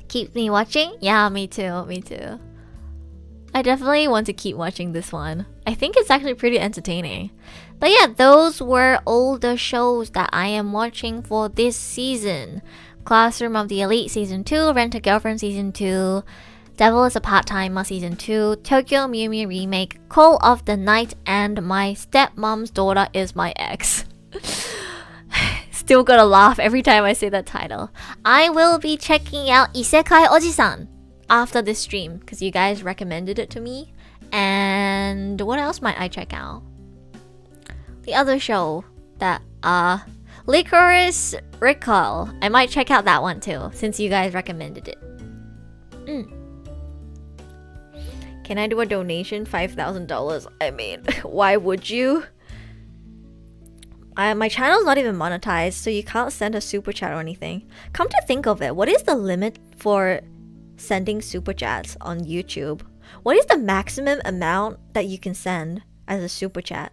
keep me watching? Yeah, me too. I definitely want to keep watching this one. I think it's actually pretty entertaining. But yeah, those were all the shows that I am watching for this season. Classroom of the Elite Season 2, Rent a Girlfriend Season 2, Devil is a Part-Timer Season 2, Tokyo Mew Mew Remake, Call of the Night, and My Stepmom's Daughter is My Ex. Still gotta laugh every time I say that title. I will be checking out Isekai Oji-san after this stream, because you guys recommended it to me. And what else might I check out? The other show that Licorice Recall. I might check out that one too, since you guys recommended it. Can I do a donation? $5,000. I mean, why would you? My channel's not even monetized, so you can't send a super chat or anything. Come to think of it, what is the limit for sending super chats on YouTube? What is the maximum amount that you can send as a super chat?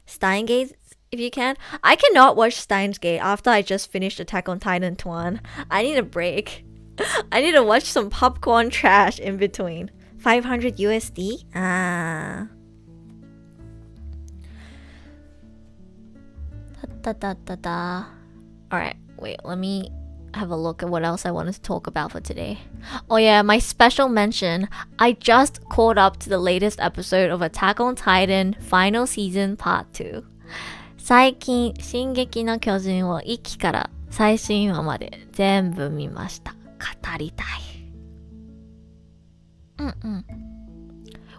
Steins Gate, if you can. I cannot watch Steins Gate after I just finished Attack on Titan 1. I need a break. I need to watch some popcorn trash in between. 500 USD? Alright, wait, let me have a look at what else I wanted to talk about for today. Oh yeah, my special mention. I just caught up to the latest episode of Attack on Titan Final Season Part 2. 最近、進撃の巨人を一期から最新話まで全部見ました。語りたい。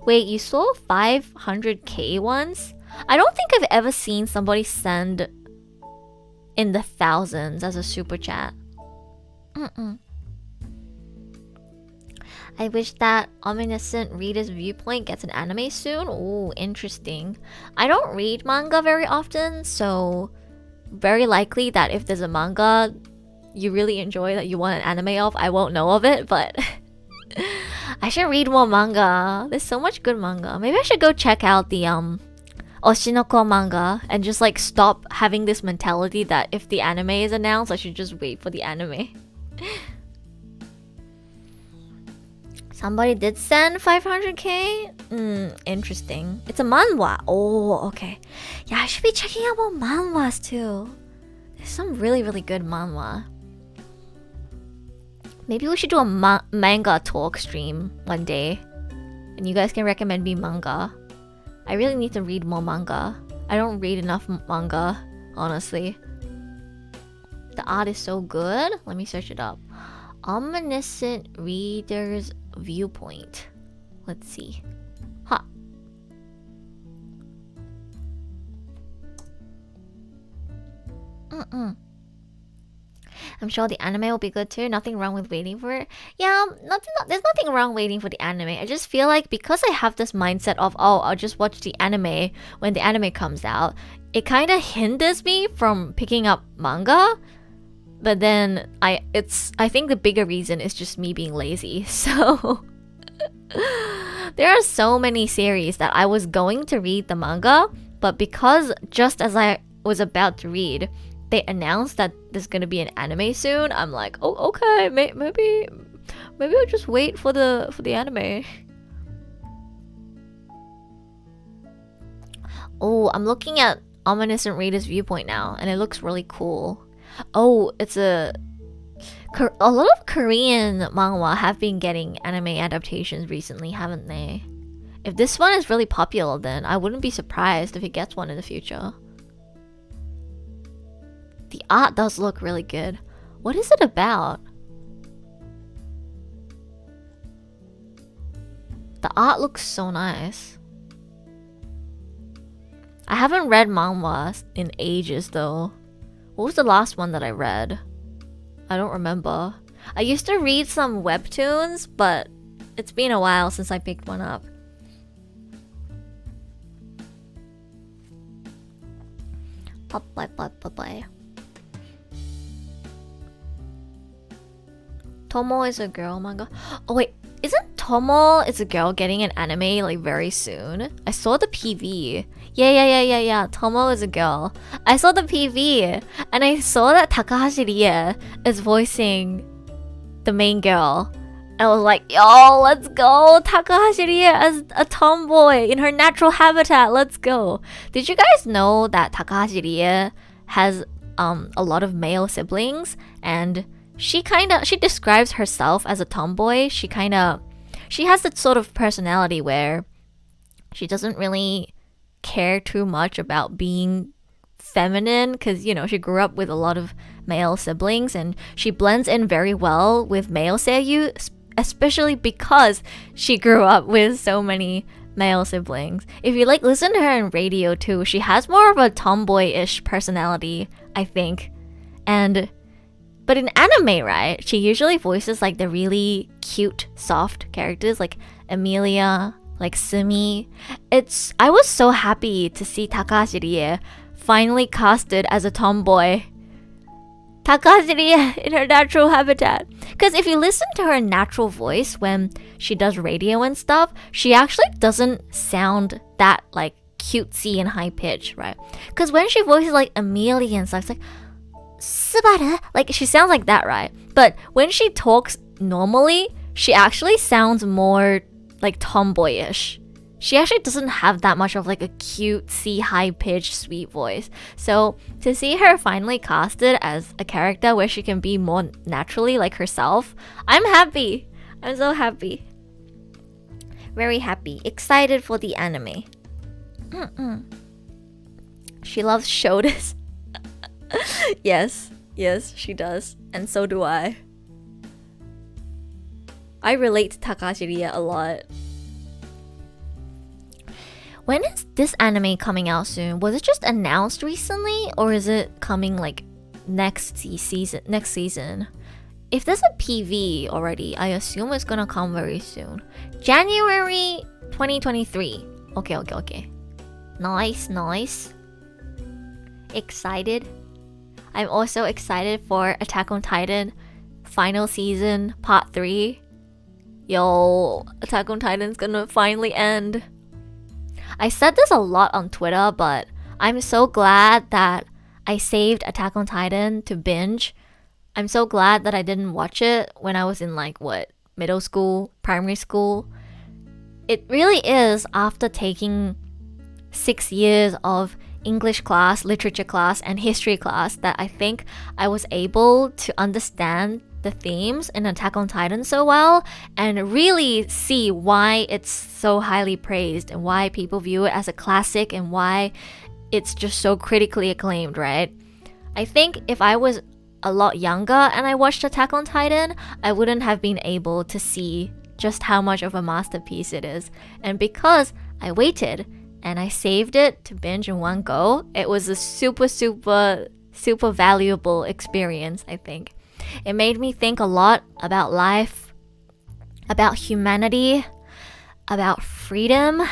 Wait, you saw 500k once? I don't think I've ever seen somebody send in the thousands as a super chat. I wish that omniscient reader's viewpoint gets an anime soon. Ooh, interesting. I don't read manga very often, so very likely that if there's a manga you really enjoy that you want an anime of, I won't know of it, but I should read more manga. There's so much good manga. Maybe I should go check out the Oshinoko manga and just like stop having this mentality that if the anime is announced, I should just wait for the anime. Somebody did send 500k? Interesting. It's a manhwa. Oh, okay. Yeah, I should be checking out more manhwas too. There's some really, really good manhwa. Maybe we should do a manga talk stream one day. And you guys can recommend me manga. I really need to read more manga. I don't read enough manga, honestly. The art is so good. Let me search it up. Omniscient Reader's Viewpoint. Let's see. Ha. I'm sure the anime will be good too. Nothing wrong with waiting for it. Yeah, there's nothing wrong waiting for the anime. I just feel like because I have this mindset of, oh, I'll just watch the anime when the anime comes out, it kind of hinders me from picking up manga. But then I think the bigger reason is just me being lazy. So there are so many series that I was going to read the manga, but because just as I was about to read, they announced that there's gonna be an anime soon, I'm like, oh, okay, maybe I'll just wait for the anime. Oh, I'm looking at Omniscient Reader's Viewpoint now, and it looks really cool. Oh, it's a lot of Korean manhwa have been getting anime adaptations recently, haven't they? If this one is really popular, then I wouldn't be surprised if it gets one in the future. The art does look really good. What is it about? The art looks so nice. I haven't read manhwa in ages though. What was the last one that I read? I don't remember. I used to read some webtoons, but it's been a while since I picked one up. Tomo is a girl manga. Oh wait, isn't Tomo is a girl getting an anime like very soon? I saw the PV. Yeah. Tomo is a girl. I saw the PV and I saw that Takahashi Rie is voicing the main girl. I was like, yo, let's go. Takahashi Rie as a tomboy in her natural habitat. Let's go. Did you guys know that Takahashi Rie has a lot of male siblings, and she describes herself as a tomboy. She has that sort of personality where she doesn't really care too much about being feminine because, you know, she grew up with a lot of male siblings and she blends in very well with male seiyuu, especially because she grew up with so many male siblings. If you like listen to her in radio too, she has more of a tomboyish personality, I think. But in anime, right, she usually voices like the really cute, soft characters like Emilia, like Sumi. I was so happy to see Takahashi Rie finally casted as a tomboy. Takahashi Rie in her natural habitat. Because if you listen to her natural voice when she does radio and stuff, she actually doesn't sound that like cutesy and high pitched, right? Because when she voices like Emilia and stuff, it's like Subaru, like she sounds like that, right? But when she talks normally, she actually sounds more like tomboyish. She actually doesn't have that much of like a cutesy, high-pitched, sweet voice. So to see her finally casted as a character where she can be more naturally like herself, I'm happy. I'm so happy. Very happy. Excited for the anime. She loves shoulders. Yes, she does. And so do I. I relate to Takahashi Rie a lot. When is this anime coming out soon? Was it just announced recently, or is it coming like next season? If there's a PV already, I assume it's gonna come very soon. January 2023. Okay. Nice. Excited. I'm also excited for Attack on Titan final season part 3. Yo, Attack on Titan's gonna finally end. I said this a lot on Twitter, but I'm so glad that I saved Attack on Titan to binge. I'm so glad that I didn't watch it when I was in like, middle school, primary school. It really is after taking 6 years of English class, literature class, and history class that I think I was able to understand the themes in Attack on Titan so well and really see why it's so highly praised and why people view it as a classic and why it's just so critically acclaimed, right? I think if I was a lot younger and I watched Attack on Titan, I wouldn't have been able to see just how much of a masterpiece it is. And because I waited and I saved it to binge in one go, it was a super valuable experience, I think. It made me think a lot about life, about humanity, about freedom,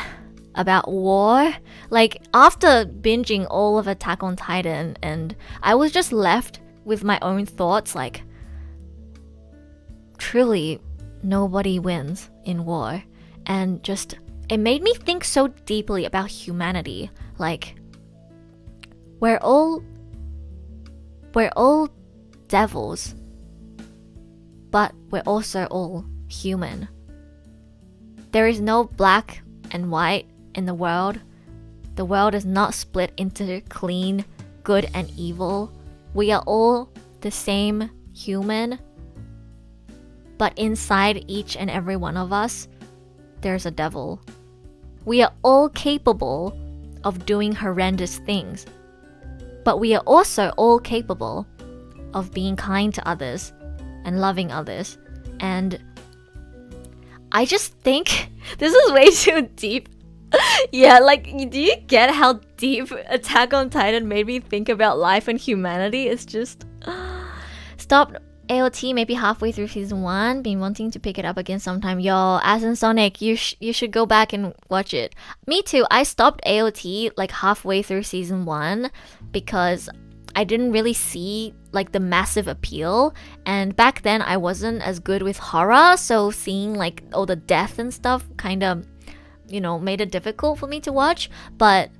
about war. Like, after binging all of Attack on Titan, and I was just left with my own thoughts, like, truly, nobody wins in war. And just, it made me think so deeply about humanity. Like, we're all devils, but we're also all human. There is no black and white in the world. The world is not split into clean, good, and evil. We are all the same human, but inside each and every one of us, there's a devil. We are all capable of doing horrendous things, but we are also all capable of being kind to others and loving others. And I just think this is way too deep. Yeah, like, do you get how deep Attack on Titan made me think about life and humanity? It's just... Stopped AOT maybe halfway through season 1, been wanting to pick it up again sometime. Yo, as in Sonic, you should go back and watch it. Me too, I stopped AOT like halfway through season 1 because I didn't really see like the massive appeal, and back then I wasn't as good with horror, so seeing like all the death and stuff kind of, you know, made it difficult for me to watch. But,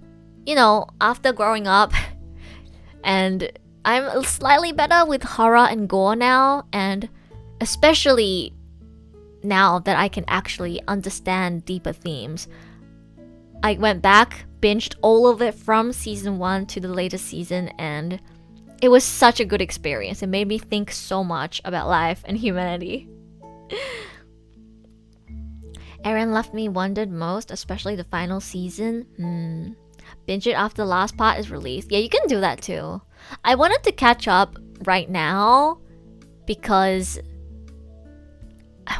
you know, after growing up, and I'm slightly better with horror and gore now, and especially now that I can actually understand deeper themes, I went back, binged all of it from season 1 to the latest season, and it was such a good experience. It made me think so much about life and humanity. Eren left me wondered most, especially the final season. Binge it after the last part is released. Yeah, you can do that too. I wanted to catch up right now because...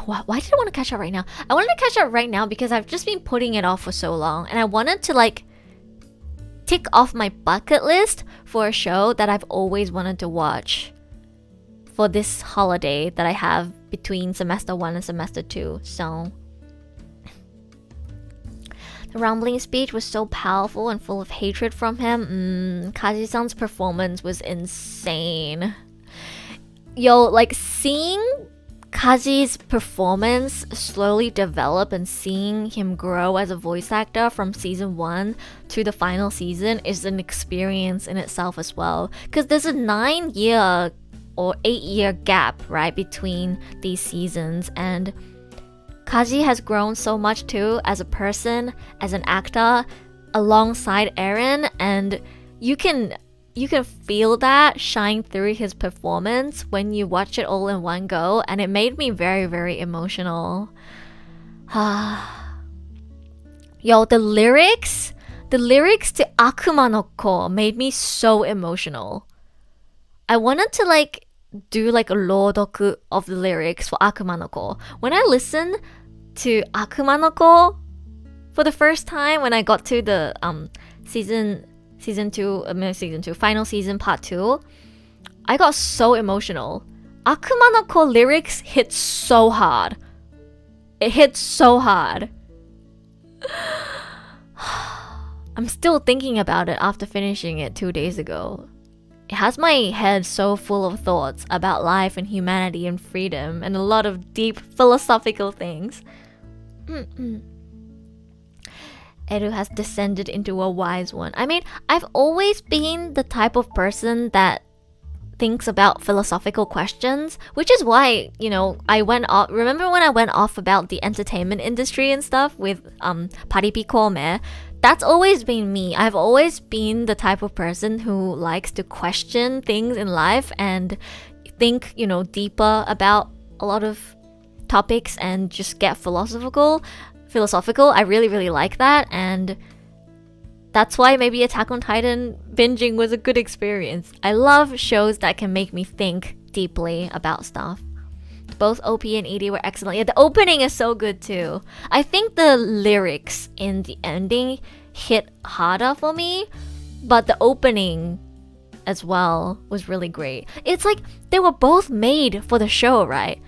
Why did I want to catch up right now? I wanted to catch up right now because I've just been putting it off for so long, and I wanted to like tick off my bucket list for a show that I've always wanted to watch for this holiday that I have between semester 1 and semester 2. So the rumbling speech was so powerful and full of hatred from him. Kaji-san's performance was insane. Yo, like seeing Kaji's performance slowly develop and seeing him grow as a voice actor from season 1 to the final season is an experience in itself as well. Because there's a 9-year or 8-year gap, right, between these seasons, and Kaji has grown so much too as a person, as an actor, alongside Eren, and you can feel that shine through his performance when you watch it all in one go, and it made me very, very emotional. Yo, the lyrics to Akuma no Ko made me so emotional. I wanted to like do like a rodoku of the lyrics for Akuma no Ko. When I listened to Akuma no Ko for the first time, when I got to the season 2, final season, part 2, I got so emotional. Akuma no Ko lyrics hit so hard. It hit so hard. I'm still thinking about it after finishing it 2 days ago. It has my head so full of thoughts about life and humanity and freedom and a lot of deep philosophical things. Eru has descended into a wise one. I mean, I've always been the type of person that thinks about philosophical questions, which is why, I went off. Remember when I went off about the entertainment industry and stuff with Paripikome? That's always been me. I've always been the type of person who likes to question things in life and think, deeper about a lot of topics and just get philosophical. I really, really like that, and that's why maybe Attack on Titan binging was a good experience. I love shows that can make me think deeply about stuff. Both OP and ED were excellent. Yeah, the opening is so good too. I think the lyrics in the ending hit harder for me, but the opening as well was really great. It's like they were both made for the show, right?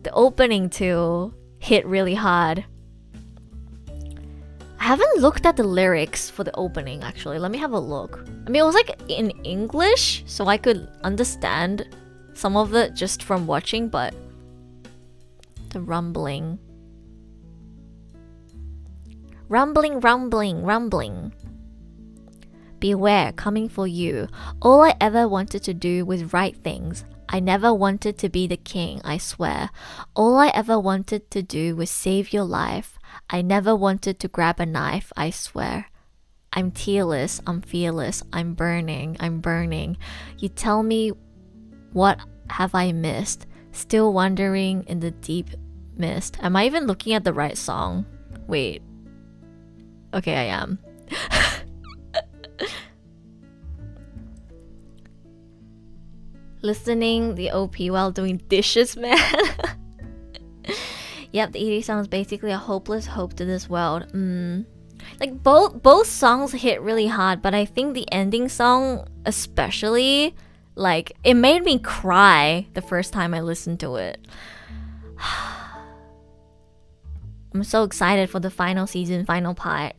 The opening too hit really hard. I haven't looked at the lyrics for the opening actually. Let me have a look. I mean, it was like in English, so I could understand some of it just from watching, but the rumbling. Beware, coming for you. All I ever wanted to do was right things. I never wanted to be the king, I swear. All I ever wanted to do was save your life. I never wanted to grab a knife, I swear. I'm tearless, I'm fearless, I'm burning. You tell me, what have I missed? Still wandering in the deep mist. Am I even looking at the right song? Wait. Okay, I am. Listening the OP while doing dishes, man. Yep, the ED song is basically a hopeless hope to this world. Like both songs hit really hard, but I think the ending song especially, like, it made me cry the first time I listened to it. I'm so excited for the final season, final part.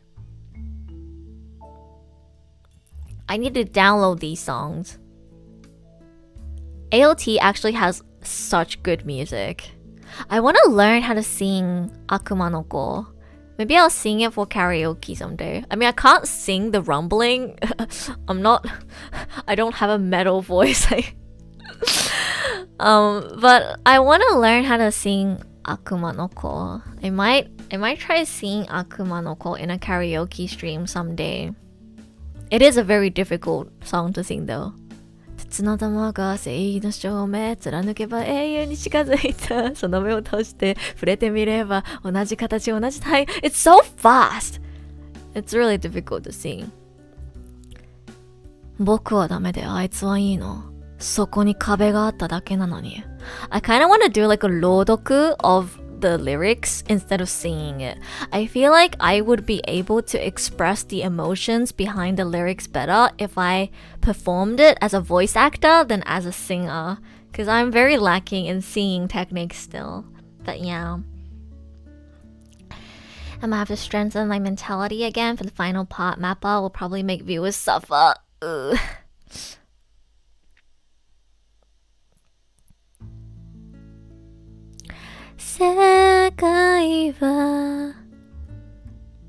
I need to download these songs. AOT actually has such good music. I want to learn how to sing Akuma no Ko. Maybe I'll sing it for karaoke someday. I mean, I can't sing the rumbling. I don't have a metal voice. But I want to learn how to sing Akuma no Ko. I might try singing Akuma no Ko in a karaoke stream someday. It is a very difficult song to sing though. 鉄の玉が正義の証明貫けば永遠に近づいたその目を閉じて触れてみれば同じ形同じタイ It's so fast! It's really difficult to sing. 僕はダメであいつはいいのそこに壁があっただけなのに I kind of want to do like a 朗読 of the lyrics instead of singing it. I feel like I would be able to express the emotions behind the lyrics better if I performed it as a voice actor than as a singer, because I'm very lacking in singing techniques still. But yeah, I'm gonna have to strengthen my mentality again for the final part. Mappa will probably make viewers suffer. Ugh.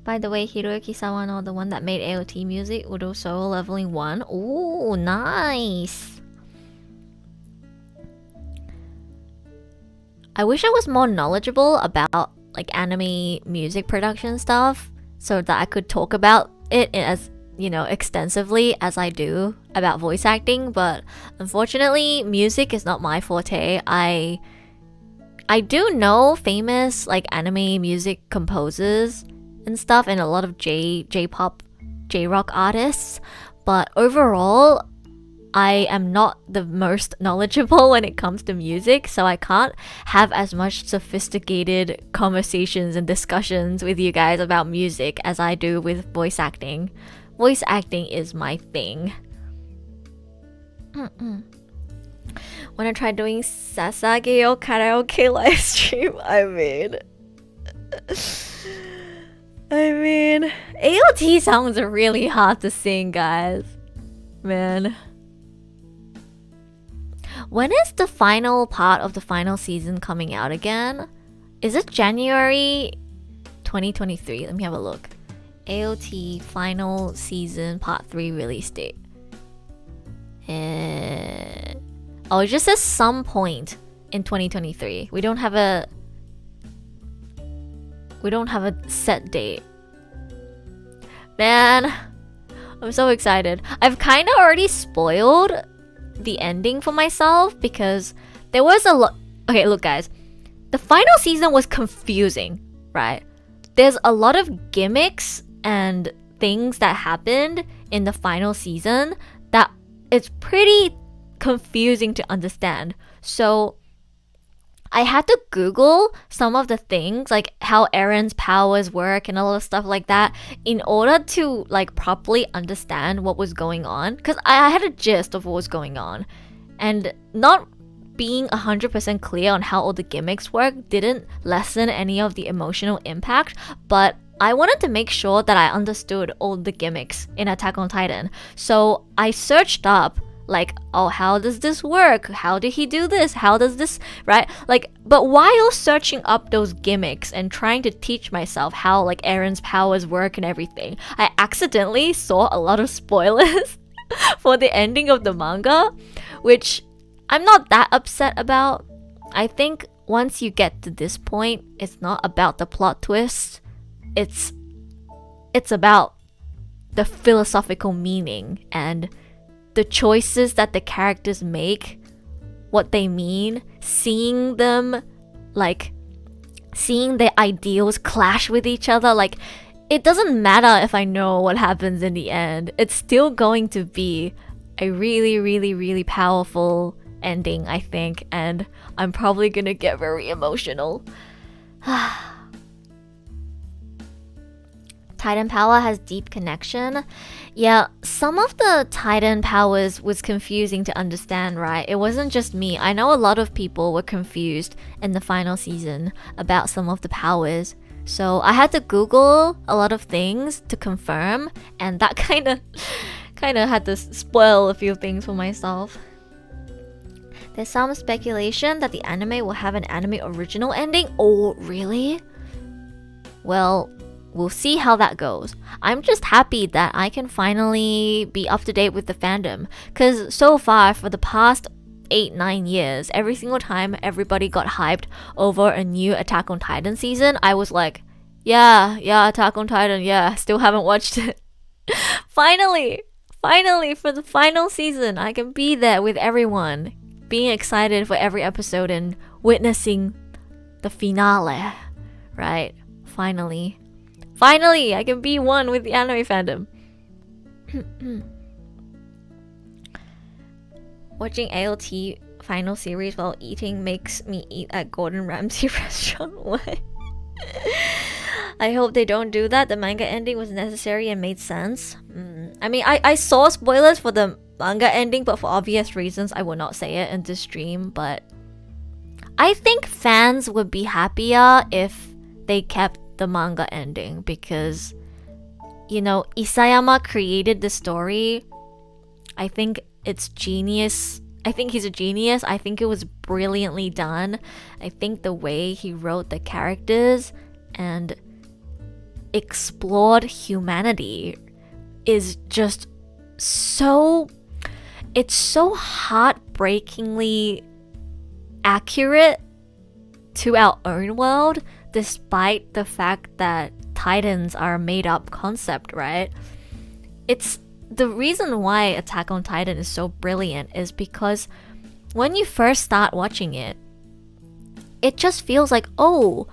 By the way, Hiroyuki Sawano, the one that made AOT music, Udo Soul Leveling 1. Ooh, nice! I wish I was more knowledgeable about like anime music production stuff so that I could talk about it as, extensively as I do about voice acting, but unfortunately, music is not my forte. I do know famous like anime music composers and stuff and a lot of J-pop, J-rock artists, but overall I am not the most knowledgeable when it comes to music, so I can't have as much sophisticated conversations and discussions with you guys about music as I do with voice acting. Voice acting is my thing. When I tried doing Sasageo karaoke live stream, I mean, AOT songs are really hard to sing, guys. Man. When is the final part of the final season coming out again? Is it January 2023? Let me have a look. AOT final season part 3 release date. Oh, it just says some point in 2023. We don't have a set date. Man, I'm so excited. I've kind of already spoiled the ending for myself because there was a lot. Okay, look guys. The final season was confusing, right? There's a lot of gimmicks and things that happened in the final season that it's pretty confusing to understand. So I had to Google some of the things, like how Eren's powers work and all of stuff like that, in order to like properly understand what was going on. Because I had a gist of what was going on. And not being 100% clear on how all the gimmicks work didn't lessen any of the emotional impact, but I wanted to make sure that I understood all the gimmicks in Attack on Titan. So I searched up like, oh, how does this work? How did he do this? How does this, right? Like, but while searching up those gimmicks and trying to teach myself how like Eren's powers work and everything, I accidentally saw a lot of spoilers for the ending of the manga, which I'm not that upset about. I think once you get to this point, it's not about the plot twist. It's about the philosophical meaning and the choices that the characters make, what they mean, seeing them, like, seeing their ideals clash with each other. Like, it doesn't matter if I know what happens in the end. It's still going to be a really, really, really powerful ending, I think, and I'm probably gonna get very emotional. Titan power has deep connection. Yeah, some of the Titan powers was confusing to understand, right? It wasn't just me. I know a lot of people were confused in the final season about some of the powers. So I had to Google a lot of things to confirm, and that kind of had to spoil a few things for myself. There's some speculation that the anime will have an anime original ending. Oh, really? Well, we'll see how that goes. I'm just happy that I can finally be up to date with the fandom. Because so far, for the past 8-9 years, every single time everybody got hyped over a new Attack on Titan season, I was like, yeah, Attack on Titan, yeah, still haven't watched it. Finally, for the final season, I can be there with everyone, being excited for every episode and witnessing the finale, right? Finally, I can be one with the anime fandom. Watching ALT final series while eating makes me eat at Gordon Ramsay restaurant. What? I hope they don't do that. The manga ending was necessary and made sense. I mean, I saw spoilers for the manga ending, but for obvious reasons, I will not say it in this stream. But I think fans would be happier if they kept the manga ending because, you know, Isayama created the story. I think it's genius. I think he's a genius. I think it was brilliantly done. I think the way he wrote the characters and explored humanity is just so... It's so heartbreakingly accurate to our own world, despite the fact that Titans are a made-up concept, right? It's the reason why Attack on Titan is so brilliant is because when you first start watching it, it just feels like, oh,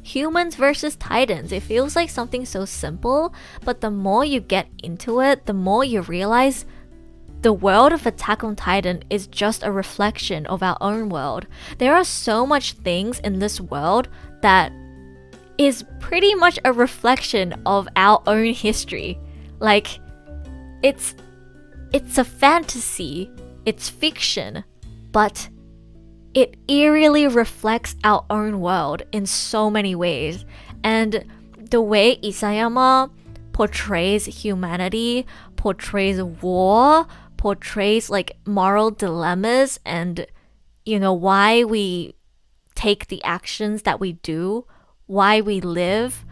humans versus Titans. It feels like something so simple, but the more you get into it, the more you realize the world of Attack on Titan is just a reflection of our own world. There are so much things in this world that is pretty much a reflection of our own history. Like, it's a fantasy, it's fiction, but it eerily reflects our own world in so many ways. And the way Isayama portrays humanity, portrays war, portrays like moral dilemmas and, you know, why we take the actions that we do, why we live,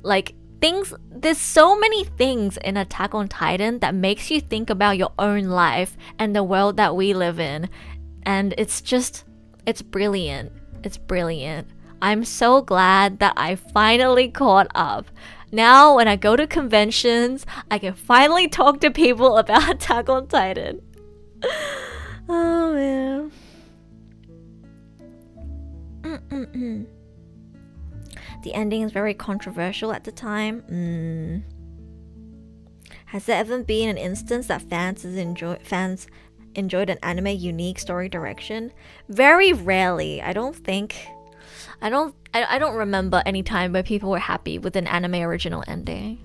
like things. There's so many things in Attack on Titan that makes you think about your own life and the world that we live in. and it's brilliant. It's brilliant. I'm so glad that I finally caught up. Now when I go to conventions, I can finally talk to people about Attack on Titan. Oh man. The ending is very controversial at the time. Has there ever been an instance that fans enjoyed an anime unique story direction? Very rarely. I don't remember any time where people were happy with an anime original ending.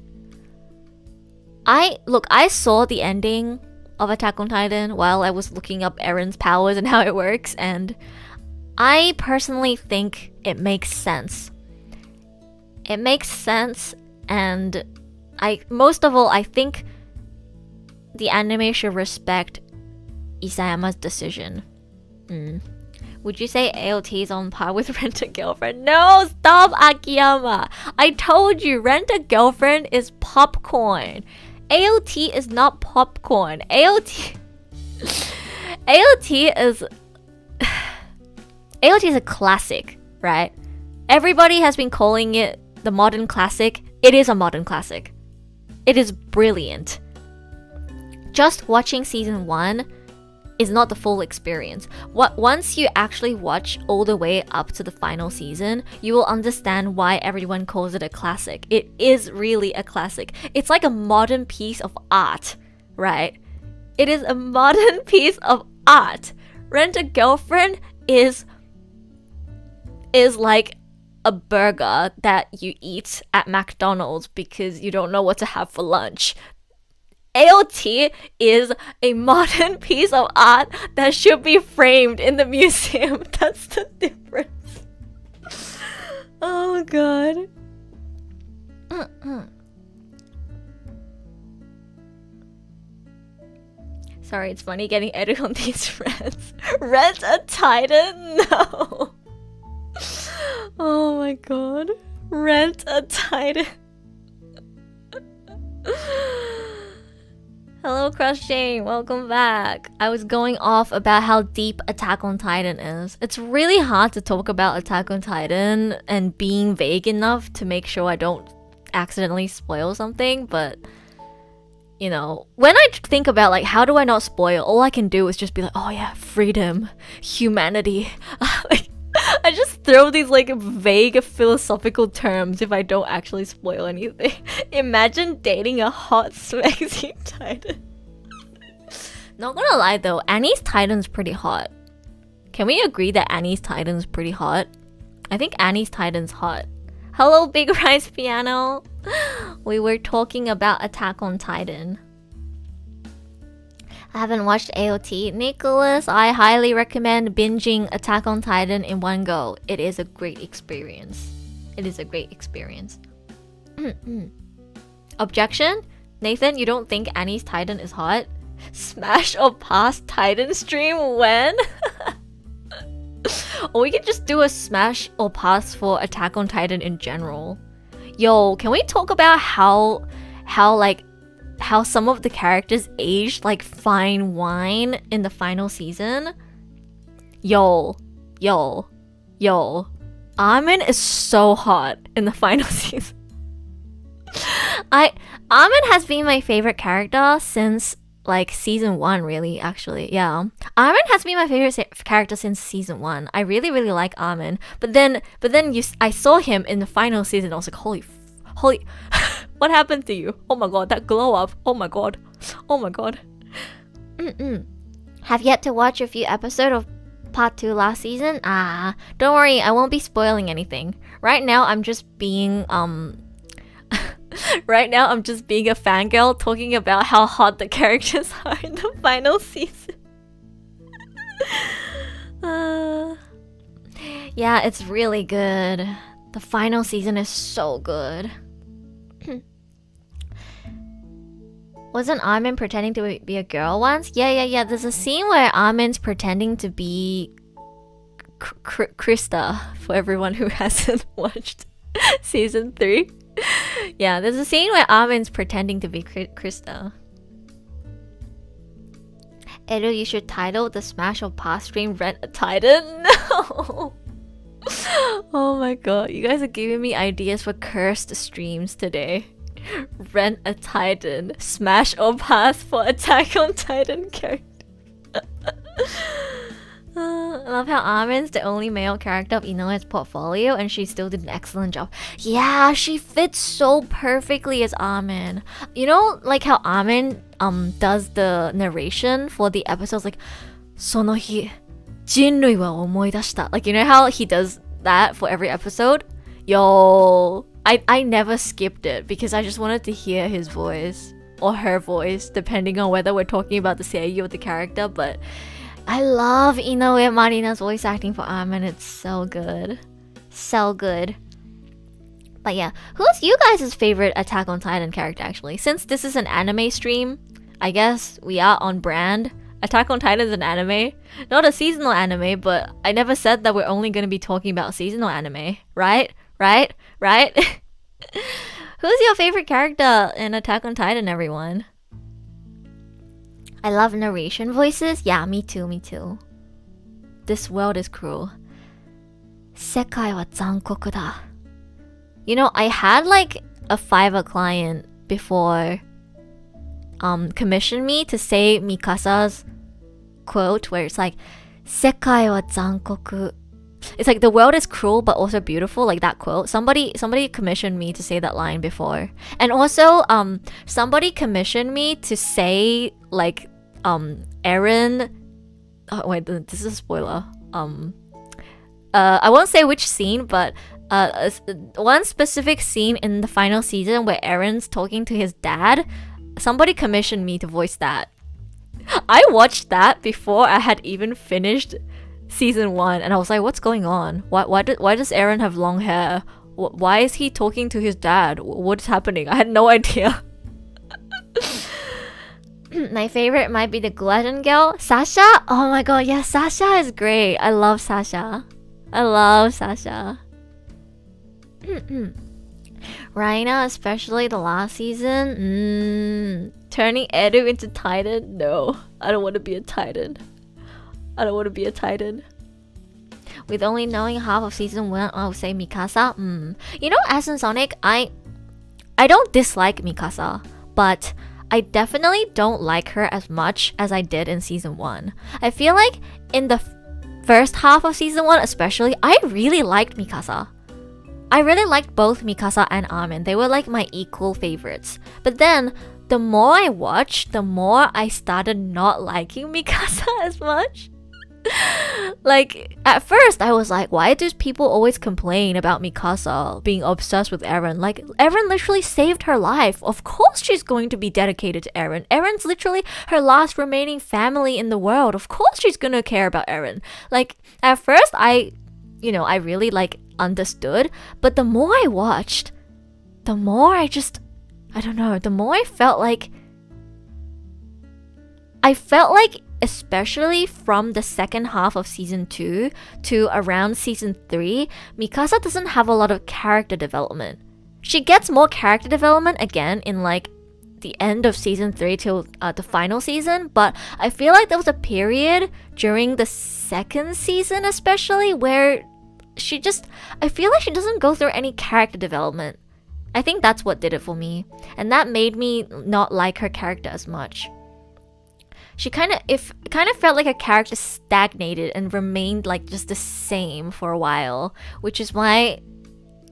I saw the ending of Attack on Titan while I was looking up Eren's powers and how it works, and I personally think it makes sense. It makes sense, and most of all, I think the anime should respect Isayama's decision. Would you say AOT is on par with Rent a Girlfriend? No, stop, Akiyama. I told you, Rent a Girlfriend is popcorn. AOT is not popcorn. AOT is a classic, right? Everybody has been calling it the modern classic. It is a modern classic. It is brilliant. Just watching season 1 is not the full experience. Once you actually watch all the way up to the final season, you will understand why everyone calls it a classic. It is really a classic. It's like a modern piece of art, right? It is a modern piece of art. Rent a Girlfriend is like a burger that you eat at McDonald's because you don't know what to have for lunch. AOT is a modern piece of art that should be framed in the museum. That's the difference. Oh god. Sorry, it's funny getting edited on these threads. Rent a Titan? No. Oh my god. Rent a Titan. Hello, Crush Jane. Welcome back. I was going off about how deep Attack on Titan is. It's really hard to talk about Attack on Titan and being vague enough to make sure I don't accidentally spoil something, but you know, when I think about like how do I not spoil, all I can do is just be like, oh yeah, freedom, humanity. Like, I just throw these like vague philosophical terms if I don't actually spoil anything. Imagine dating a hot smexy Titan. Not gonna lie though, Annie's Titan's pretty hot. Can we agree that Annie's Titan's pretty hot? I think Annie's Titan's hot. Hello, Big Rice Piano. We were talking about Attack on Titan. I haven't watched AOT. Nicholas, I highly recommend binging Attack on Titan in one go. It is a great experience. It is a great experience. Objection? Nathan, you don't think Annie's Titan is hot? Smash or pass Titan stream when? Or we could just do a smash or pass for Attack on Titan in general. Yo, can we talk about how some of the characters aged like fine wine in the final season? Yo. Armin is so hot in the final season. Armin has been my favorite character since like season 1, really, actually. Yeah. Armin has been my favorite character since season 1. I really like Armin. But then I saw him in the final season. I was like, holy what happened to you? Oh my god, that glow up. Oh my god. Have yet to watch a few episodes of part 2 last season? Don't worry, I won't be spoiling anything. Right now I'm just being right now I'm just being a fangirl talking about how hot the characters are in the final season. Yeah, it's really good. The final season is so good. Wasn't Armin pretending to be a girl once? Yeah. There's a scene where Armin's pretending to be Krista, for everyone who hasn't watched season 3. Yeah, there's a scene where Armin's pretending to be Krista. Edu, you should title the Smash or Pass stream Rent a Titan. No. Oh my god, you guys are giving me ideas for cursed streams today. Rent a Titan, Smash or Pass for Attack on Titan character. I love how Armin's the only male character of Inoue's portfolio and she still did an excellent job. Yeah, she fits so perfectly as Armin. You know, like how Armin does the narration for the episodes, like その日人類は思い出した. Like, you know how he does that for every episode? Yo, I never skipped it because I just wanted to hear his voice or her voice, depending on whether we're talking about the seiyuu or the character. But I love Inoue Marina's voice acting for Armin. It's so good. So good. But yeah, who's you guys' favorite Attack on Titan character actually? Since this is an anime stream, I guess we are on brand. Attack on Titan is an anime. Not a seasonal anime, but I never said that we're only going to be talking about seasonal anime. Right? Right? Right? Who's your favorite character in Attack on Titan, everyone? I love narration voices. Yeah, me too, me too. This world is cruel. 世界は残酷だ. You know, I had like a Fiverr client before commissioned me to say Mikasa's quote where it's like 世界は残酷. It's like the world is cruel but also beautiful, like that quote. Somebody commissioned me to say that line before. And also somebody commissioned me to say like Eren, oh wait, this is a spoiler. I won't say which scene, but one specific scene in the final season where Eren's talking to his dad, somebody commissioned me to voice that. I watched that before I had even finished season 1 and I was like, what's going on? Why does Eren have long hair? Why is he talking to his dad? What's happening? I had no idea. My favorite might be the Glutton girl, Sasha. Oh my god, yeah, Sasha is great. I love Sasha. I love Sasha. Raina, especially the last season. Turning Edu into Titan? No, I don't want to be a Titan. I don't want to be a Titan. With only knowing half of season 1, I would say Mikasa. You know, as in Sonic, I don't dislike Mikasa, but I definitely don't like her as much as I did in season 1. I feel like in the first half of season 1 especially, I really liked Mikasa. I really liked both Mikasa and Armin. They were like my equal favorites. But then, the more I watched, the more I started not liking Mikasa as much. Like, at first I was like, why do people always complain about Mikasa being obsessed with Eren? Like, Eren literally saved her life. Of course she's going to be dedicated to Eren. Eren's literally her last remaining family in the world. Of course she's gonna care about Eren. Like, at first I really like understood, but the more I watched, the more the more I felt like especially from the second half of season 2 to around season 3, Mikasa doesn't have a lot of character development. She gets more character development again in like the end of season 3 till the final season, but I feel like there was a period during the second season especially where I feel like she doesn't go through any character development. I think that's what did it for me, and that made me not like her character as much. She kind of felt like her character stagnated and remained like just the same for a while, which is why,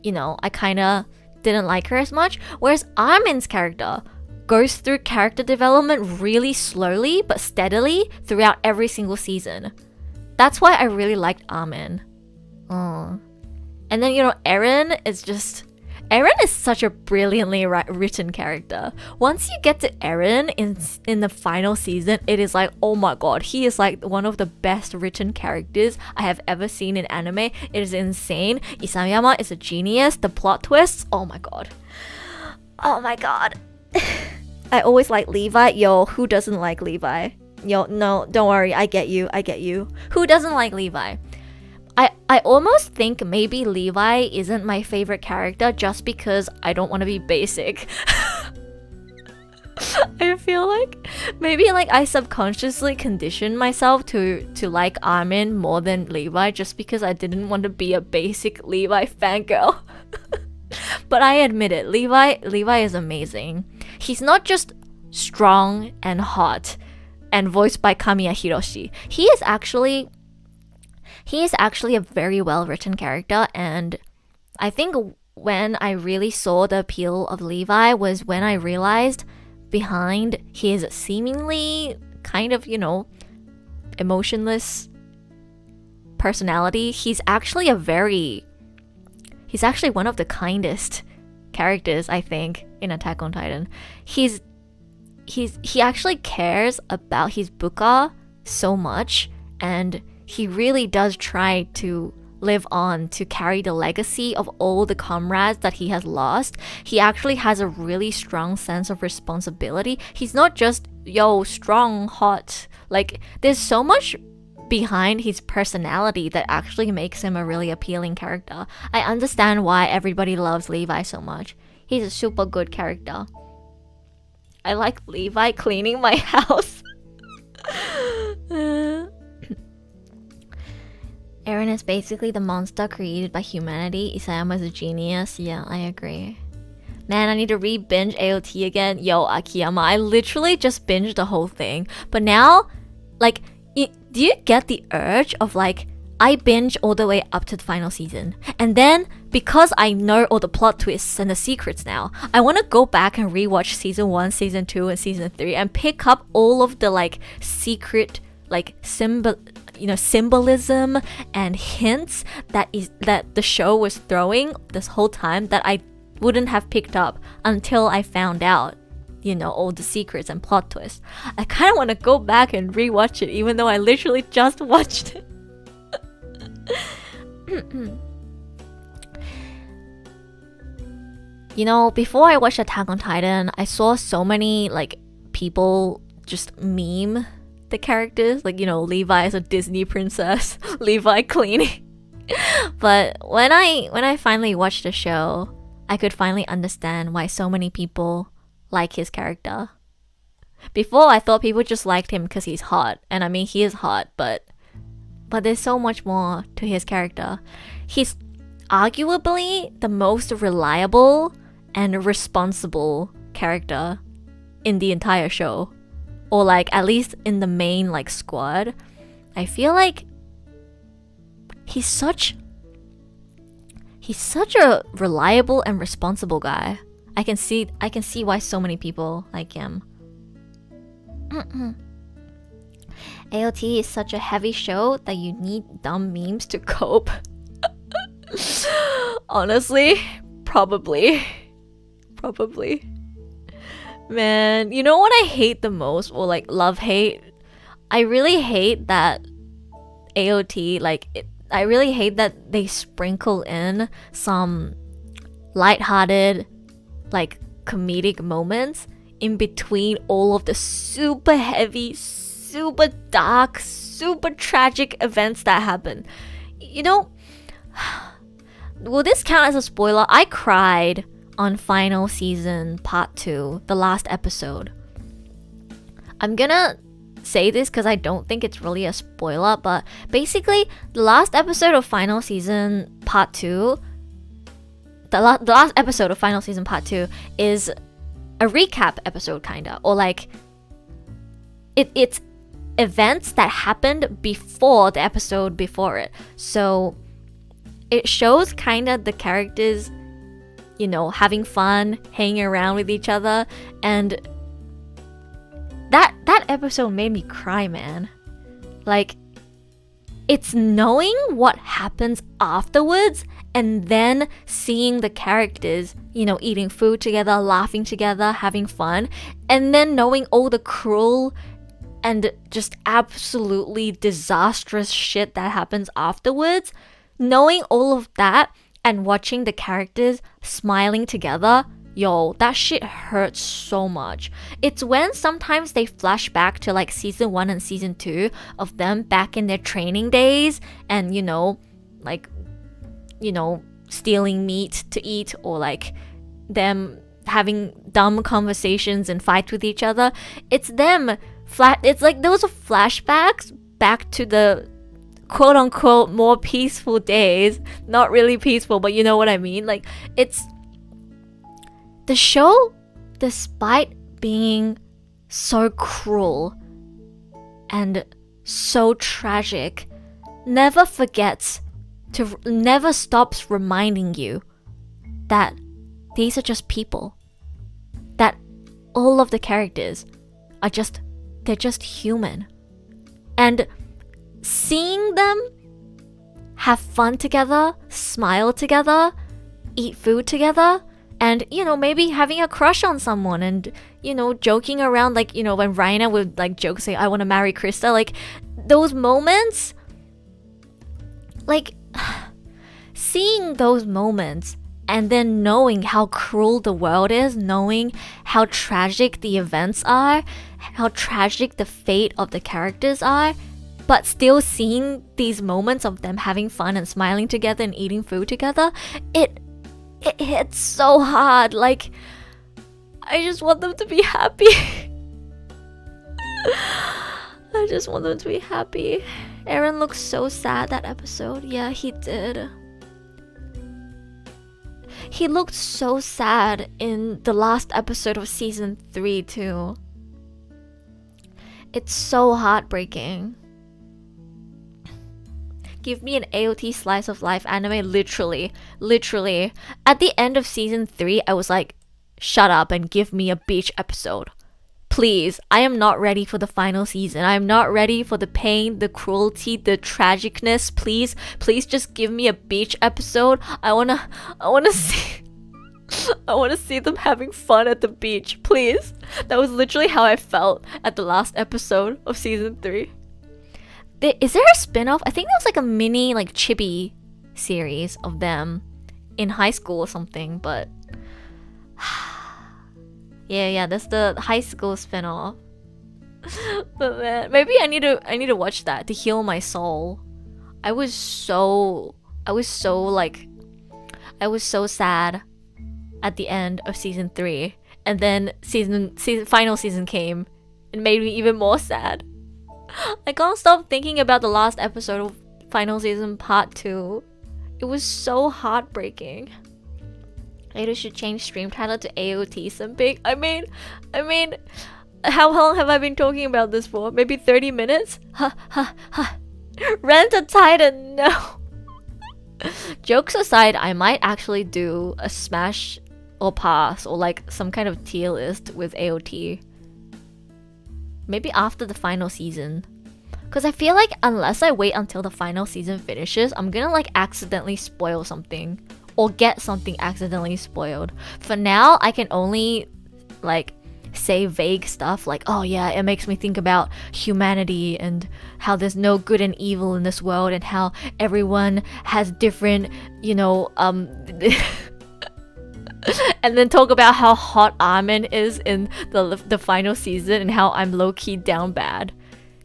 I kind of didn't like her as much. Whereas Armin's character goes through character development really slowly but steadily throughout every single season. That's why I really liked Armin. And then, Eren is such a brilliantly written character. Once you get to Eren in the final season, it is like, oh my god, he is like one of the best written characters I have ever seen in anime. It is insane. Isayama is a genius. The plot twists, oh my god. Oh my god. I always like Levi. Yo, who doesn't like Levi? Yo, no, don't worry, I get you. Who doesn't like Levi? I almost think maybe Levi isn't my favorite character just because I don't want to be basic. I feel like maybe like I subconsciously conditioned myself to like Armin more than Levi just because I didn't want to be a basic Levi fangirl. But I admit it, Levi is amazing. He's not just strong and hot and voiced by Kamiya Hiroshi. He is actually a very well written character, and I think when I really saw the appeal of Levi was when I realized behind his seemingly kind of, emotionless personality, he's actually one of the kindest characters, I think, in Attack on Titan. He actually cares about his buka so much, and he really does try to live on to carry the legacy of all the comrades that he has lost. He actually has a really strong sense of responsibility. He's not just, strong, hot. Like, there's so much behind his personality that actually makes him a really appealing character. I understand why everybody loves Levi so much. He's a super good character. I like Levi cleaning my house. Eren is basically the monster created by humanity. Isayama's a genius. Yeah, I agree. Man, I need to re-binge AOT again. Yo, Akiyama, I literally just binged the whole thing. But now, like, do you get the urge of like, I binge all the way up to the final season. And then, because I know all the plot twists and the secrets now, I want to go back and rewatch season 1, season 2, and season 3 and pick up all of the like secret, like symbolism and hints that the show was throwing this whole time that I wouldn't have picked up until I found out, all the secrets and plot twists. I kind of want to go back and rewatch it even though I literally just watched it. Before I watched Attack on Titan, I saw so many like people just meme the characters, like Levi is a Disney princess, Levi cleaning. But when I finally watched the show, I could finally understand why so many people like his character. Before, I thought people just liked him because he's hot, and I mean he is hot, but there's so much more to his character. He's arguably the most reliable and responsible character in the entire show. Or like at least in the main like squad. I feel like he's such a reliable and responsible guy. I can see why so many people like him. AOT is such a heavy show that you need dumb memes to cope. Honestly, probably. Man, you know what I hate the most, or like love-hate? I really hate that AOT, I really hate that they sprinkle in some lighthearted, like comedic moments in between all of the super heavy, super dark, super tragic events that happen. Will this count as a spoiler? I cried on final season part 2, the last episode. I'm gonna say this because I don't think it's really a spoiler, but basically the last episode of final season part 2, the last episode of final season part 2 is a recap episode kinda, or like it's events that happened before the episode before it. So it shows kinda the characters having fun, hanging around with each other, and that episode made me cry, man. Like, it's knowing what happens afterwards and then seeing the characters, eating food together, laughing together, having fun, and then knowing all the cruel and just absolutely disastrous shit that happens afterwards, knowing all of that and watching the characters smiling together, yo, that shit hurts so much. It's when sometimes they flash back to like season 1 and season 2 of them back in their training days and, stealing meat to eat, or like them having dumb conversations and fights with each other. It's them. It's like those flashbacks back to the quote unquote more peaceful days. Not really peaceful, but you know what I mean. Like, it's the show, despite being so cruel and so tragic, never stops reminding you that these are just people, that all of the characters they're just human, and seeing them have fun together, smile together, eat food together, and, you know, maybe having a crush on someone and, you know, joking around, like, you know, when Raina would, like, joke, say, I want to marry Krista, like, those moments, like, seeing those moments and then knowing how cruel the world is, knowing how tragic the events are, how tragic the fate of the characters are, but still seeing these moments of them having fun and smiling together and eating food together, it hits so hard. Like, I just want them to be happy. I just want them to be happy. Eren looked so sad that episode. Yeah, he did. He looked so sad in the last episode of season 3 too. It's so heartbreaking. Give me an AOT slice of life anime, literally. At the end of season 3, I was like, shut up and give me a beach episode. Please, I am not ready for the final season. I am not ready for the pain, the cruelty, the tragicness. Please just give me a beach episode. I wanna see them having fun at the beach, please. That was literally how I felt at the last episode of season 3. Is there a spin-off? I think there was like a mini, like, chibi series of them in high school or something, but yeah, that's the high school spin-off. But man, maybe I need to watch that to heal my soul. I was so sad at the end of season 3, and then final season came and made me even more sad. I can't stop thinking about the last episode of final season part 2. It was so heartbreaking. Maybe should change stream title to AOT something. I mean, how long have I been talking about this for? Maybe 30 minutes? Rent a Titan, no. Jokes aside, I might actually do a smash or pass or like some kind of tier list with AOT. Maybe after the final season. Because I feel like unless I wait until the final season finishes, I'm gonna like accidentally spoil something. Or get something accidentally spoiled. For now, I can only like say vague stuff like, oh yeah, it makes me think about humanity and how there's no good and evil in this world and how everyone has different, you know, and then talk about how hot Armin is in the final season and how I'm low-key down bad.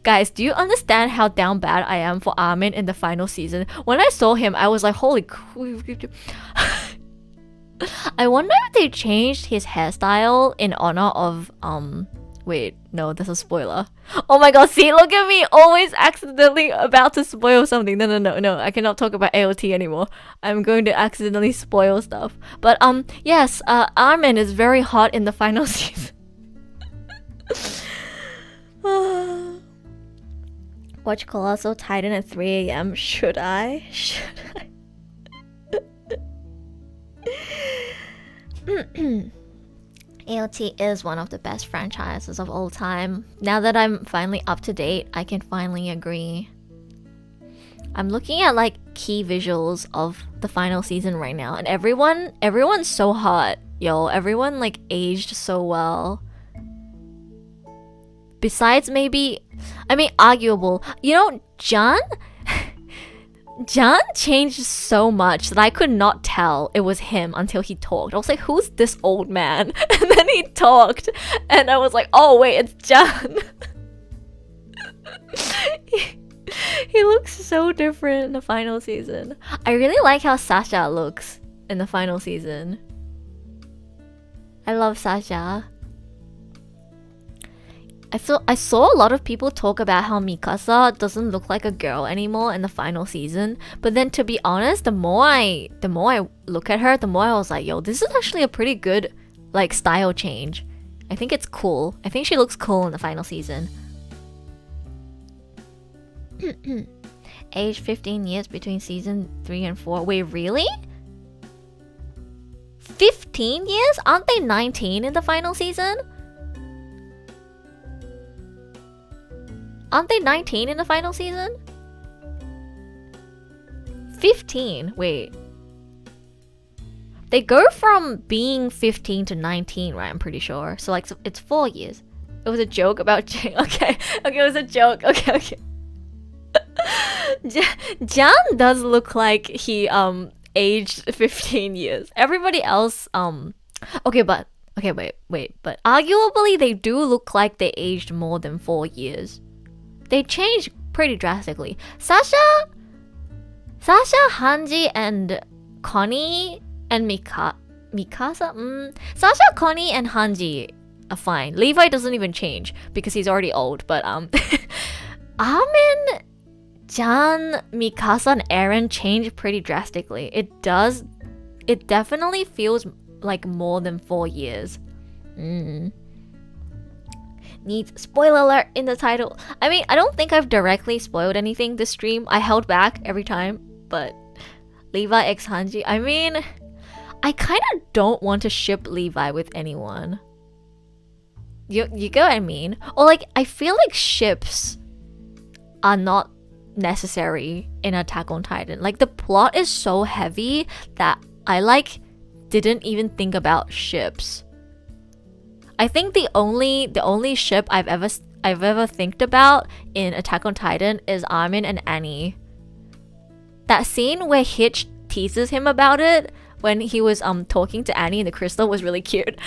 Guys, do you understand how down bad I am for Armin in the final season? When I saw him, I was like, holy I wonder if they changed his hairstyle in honor of, wait, no, that's a spoiler. Oh my god, see, look at me, always accidentally about to spoil something. No, I cannot talk about AOT anymore. I'm going to accidentally spoil stuff. But, yes, Armin is very hot in the final season. Watch Colossal Titan at 3 a.m. Should I? AOT is one of the best franchises of all time. Now that I'm finally up to date, I can finally agree. I'm looking at like key visuals of the final season right now, and everyone's so hot, yo. Everyone like aged so well. Besides maybe, I mean, arguable. You know, John changed so much that I could not tell it was him until he talked. I was like, who's this old man? And then he talked, and I was like, oh wait, it's John. He looks so different in the final season. I really like how Sasha looks in the final season. I love Sasha. I saw a lot of people talk about how Mikasa doesn't look like a girl anymore in the final season. But then to be honest, the more I look at her, the more I was like, yo, this is actually a pretty good like style change. I think it's cool. I think she looks cool in the final season. Age 15 years between season 3 and 4. Wait, really? 15 years? Aren't they 19 in the final season? Aren't they 19 in the final season? 15. Wait. They go from being 15 to 19, right? I'm pretty sure. So like it's 4 years. It was a joke about Jane. Okay, it was a joke. Okay. Jan does look like he aged 15 years. Everybody else wait. But arguably they do look like they aged more than 4 years. They changed pretty drastically. Sasha, Hanji, and Connie and Mikasa. Sasha, Connie, and Hanji are fine. Levi doesn't even change because he's already old. But Armin, Jan, Mikasa, and Eren change pretty drastically. It does. It definitely feels like more than 4 years. Needs spoiler alert in the title. I mean, I don't think I've directly spoiled anything this stream. I held back every time, but Levi x Hanji. I mean, I kind of don't want to ship Levi with anyone. You get what I mean? Or like, I feel like ships are not necessary in Attack on Titan. Like, the plot is so heavy that I like didn't even think about ships. I think the only ship I've ever thinked about in Attack on Titan is Armin and Annie. That scene where Hitch teases him about it when he was talking to Annie in the crystal was really cute.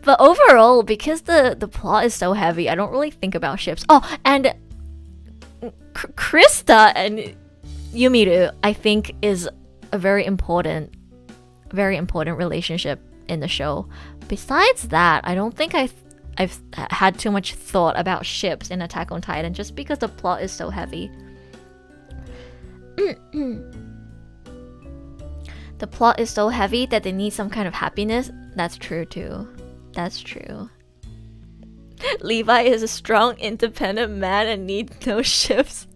But overall, because the plot is so heavy, I don't really think about ships. Oh, and Krista and Yumiru, I think, is a very important relationship in the show. Besides that, I don't think I've had too much thought about ships in Attack on Titan just because the plot is so heavy. The plot is so heavy that they need some kind of happiness. That's true too. That's true. Levi is a strong, independent man and needs no ships.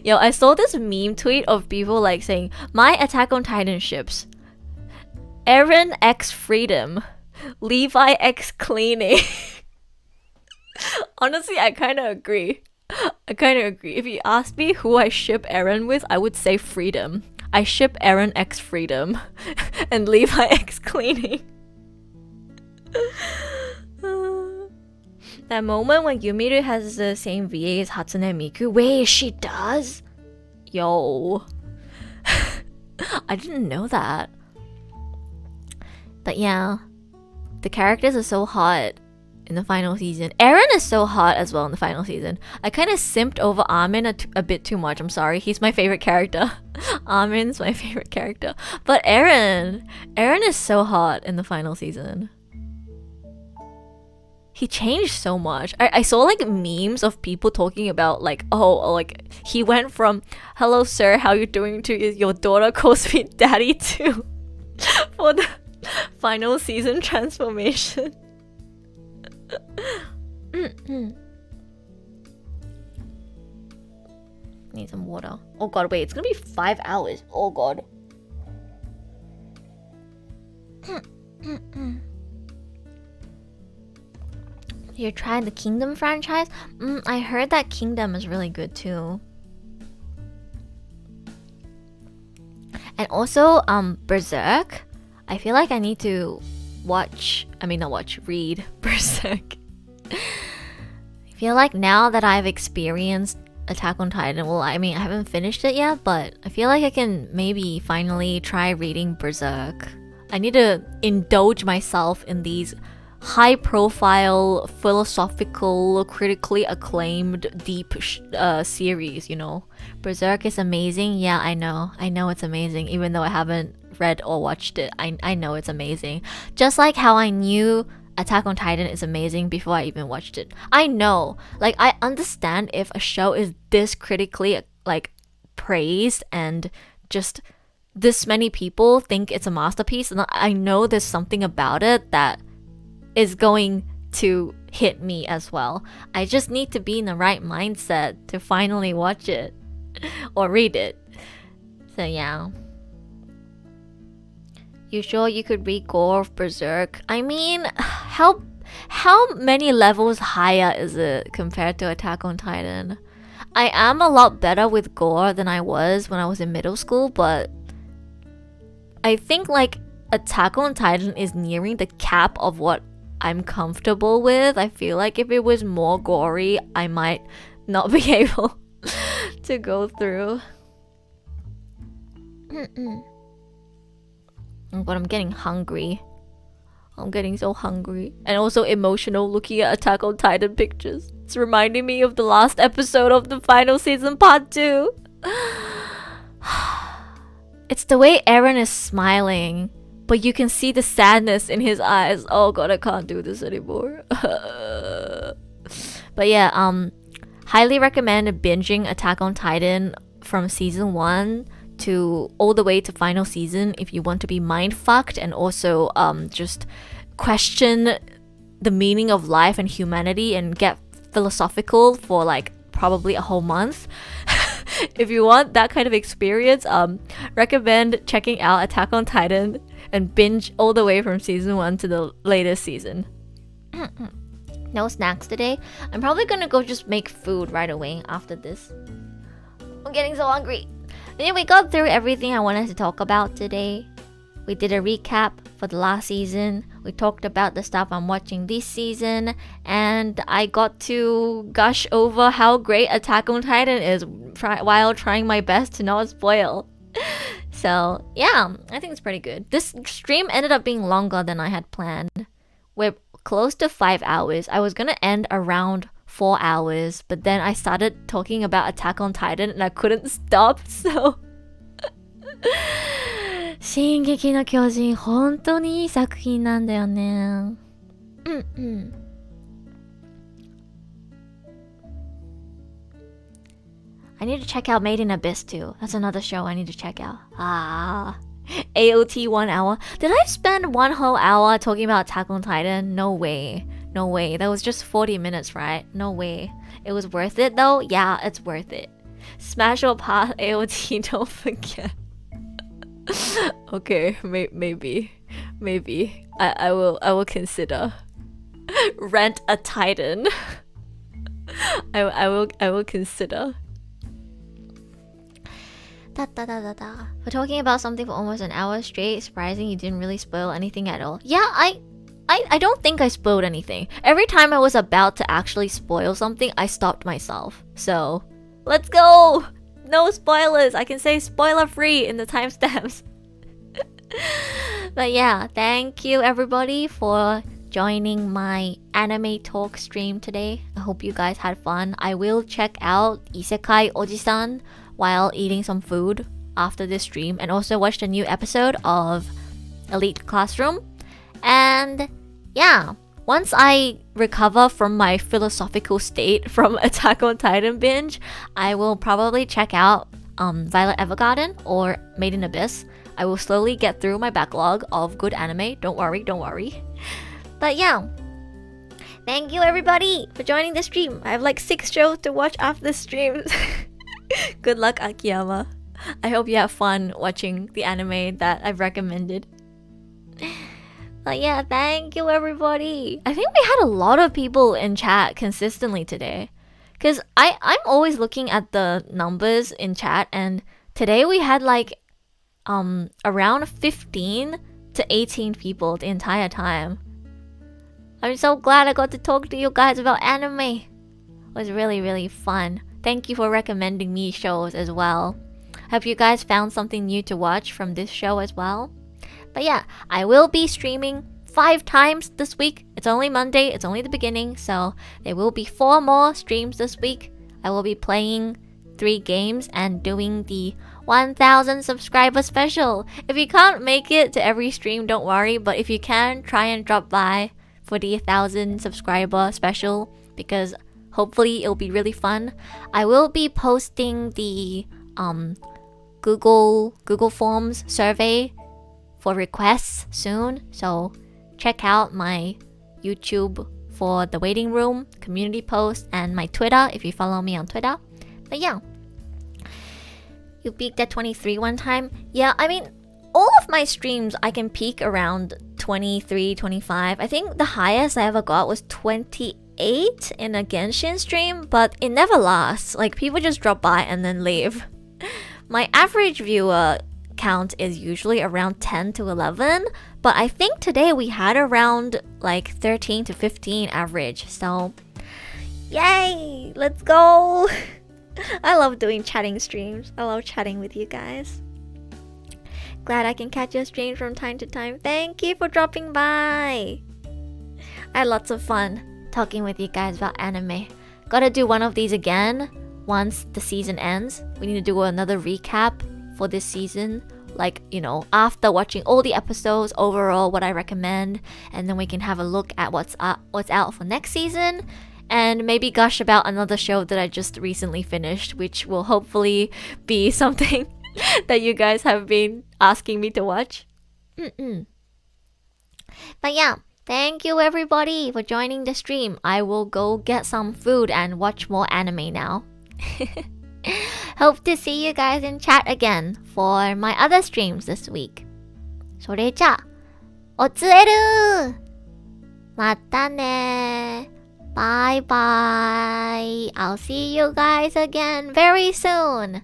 Yo, I saw this meme tweet of people like saying, my Attack on Titan ships: Eren x Freedom, Levi x Cleaning. Honestly, I kind of agree. If you ask me who I ship Eren with, I would say Freedom. I ship Eren x Freedom and Levi x Cleaning. That moment when Yumiru has the same VA as Hatsune Miku. Wait, she does? Yo. I didn't know that. But yeah, the characters are so hot in the final season. Eren is so hot as well in the final season. I kind of simped over Armin a bit too much. I'm sorry. He's my favorite character. Armin's my favorite character. But Eren is so hot in the final season. He changed so much. I saw like memes of people talking about like, oh, like he went from "Hello sir, how you doing?" to "Your daughter calls me daddy" too for the final season transformation. Need some water. Oh god, wait, it's gonna be 5 hours. Oh god. You're trying the Kingdom franchise? I heard that Kingdom is really good too. And also, Berserk. I feel like I need to read Berserk. I feel like now that I've experienced Attack on Titan, well, I mean, I haven't finished it yet, but I feel like I can maybe finally try reading Berserk. I need to indulge myself in these high-profile, philosophical, critically acclaimed, deep series, you know. Berserk is amazing. Yeah, I know it's amazing, even though I haven't read or watched it, I know it's amazing. Just like how I knew Attack on Titan is amazing before I even watched it. I know, like, I understand if a show is this critically like praised and just this many people think it's a masterpiece, and I know there's something about it that is going to hit me as well. I just need to be in the right mindset to finally watch it or read it. So yeah. You sure you could read Gore of Berserk? I mean, how many levels higher is it compared to Attack on Titan? I am a lot better with Gore than I was when I was in middle school, but I think like Attack on Titan is nearing the cap of what I'm comfortable with. I feel like if it was more gory, I might not be able to go through. But I'm getting hungry. I'm getting so hungry. And also emotional looking at Attack on Titan pictures. It's reminding me of the last episode of the final season part 2. It's the way Eren is smiling, but you can see the sadness in his eyes. Oh god, I can't do this anymore. But yeah, highly recommend binging Attack on Titan from season 1 to all the way to final season if you want to be mind fucked and also just question the meaning of life and humanity and get philosophical for like probably a whole month. If you want that kind of experience, recommend checking out Attack on Titan and binge all the way from season 1 to the latest season. No snacks today. I'm probably gonna go just make food right away after this. I'm getting so hungry. And yeah, we got through everything I wanted to talk about today. We did a recap for the last season. We talked about the stuff I'm watching this season. And I got to gush over how great Attack on Titan is while trying my best to not spoil. So yeah, I think it's pretty good. This stream ended up being longer than I had planned. We're close to 5 hours. I was gonna end around 4 hours, but then I started talking about Attack on Titan and I couldn't stop, so 進撃の巨人本当にいい作品なんだよね。I need to check out Made in Abyss too. That's another show I need to check out. AOT 1 hour. Did I spend 1 whole hour talking about Attack on Titan? No way. No way. That was just 40 minutes, right? No way. It was worth it though? Yeah, it's worth it. Smash or pass AOT, don't forget. Okay, maybe. I will consider. Rent a Titan. I will consider. For talking about something for almost an hour straight, surprising you didn't really spoil anything at all. Yeah, I don't think I spoiled anything. Every time I was about to actually spoil something, I stopped myself. So, let's go! No spoilers! I can say spoiler free in the timestamps. But yeah, thank you everybody for joining my anime talk stream today. I hope you guys had fun. I will check out Isekai Oji-san while eating some food after this stream and also watch the new episode of Elite Classroom. And yeah, once I recover from my philosophical state from Attack on Titan binge, I will probably check out Violet Evergarden or Made in Abyss. I will slowly get through my backlog of good anime. Don't worry. But yeah, thank you everybody for joining the stream. I have like 6 shows to watch after the stream. Good luck, Akiyama. I hope you have fun watching the anime that I've recommended. But yeah, thank you everybody. I think we had a lot of people in chat consistently today. Because I'm always looking at the numbers in chat, and today we had like around 15 to 18 people the entire time. I'm so glad I got to talk to you guys about anime. It was really, really fun. Thank you for recommending me shows as well. Hope you guys found something new to watch from this show as well. But yeah, I will be streaming 5 times this week. It's only Monday, it's only the beginning, so there will be 4 more streams this week. I will be playing 3 games and doing the 1000 subscriber special. If you can't make it to every stream, don't worry, but if you can, try and drop by for the 1000 subscriber special because hopefully it'll be really fun. I will be posting the Google Forms survey for requests soon, so check out my YouTube for the waiting room, community post, and my Twitter if you follow me on Twitter. But yeah, you peaked at 23 one time. Yeah, I mean, all of my streams I can peak around 23, 25. I think the highest I ever got was 28 in a Genshin stream, but it never lasts. Like, people just drop by and then leave. My average viewer count is usually around 10 to 11, but I think today we had around like 13 to 15 average. So, yay! Let's go! I love doing chatting streams. I love chatting with you guys. Glad I can catch your stream from time to time. Thank you for dropping by. I had lots of fun talking with you guys about anime. Gotta do one of these again once the season ends. We need to do another recap for this season. Like, you know, after watching all the episodes, overall what I recommend, and then we can have a look at what's out for next season. And maybe gush about another show that I just recently finished, which will hopefully be something that you guys have been asking me to watch. But yeah, thank you everybody for joining the stream. I will go get some food and watch more anime now. Hope to see you guys in chat again for my other streams this week. それじゃ、おつえる！またね。Bye bye. I'll see you guys again very soon.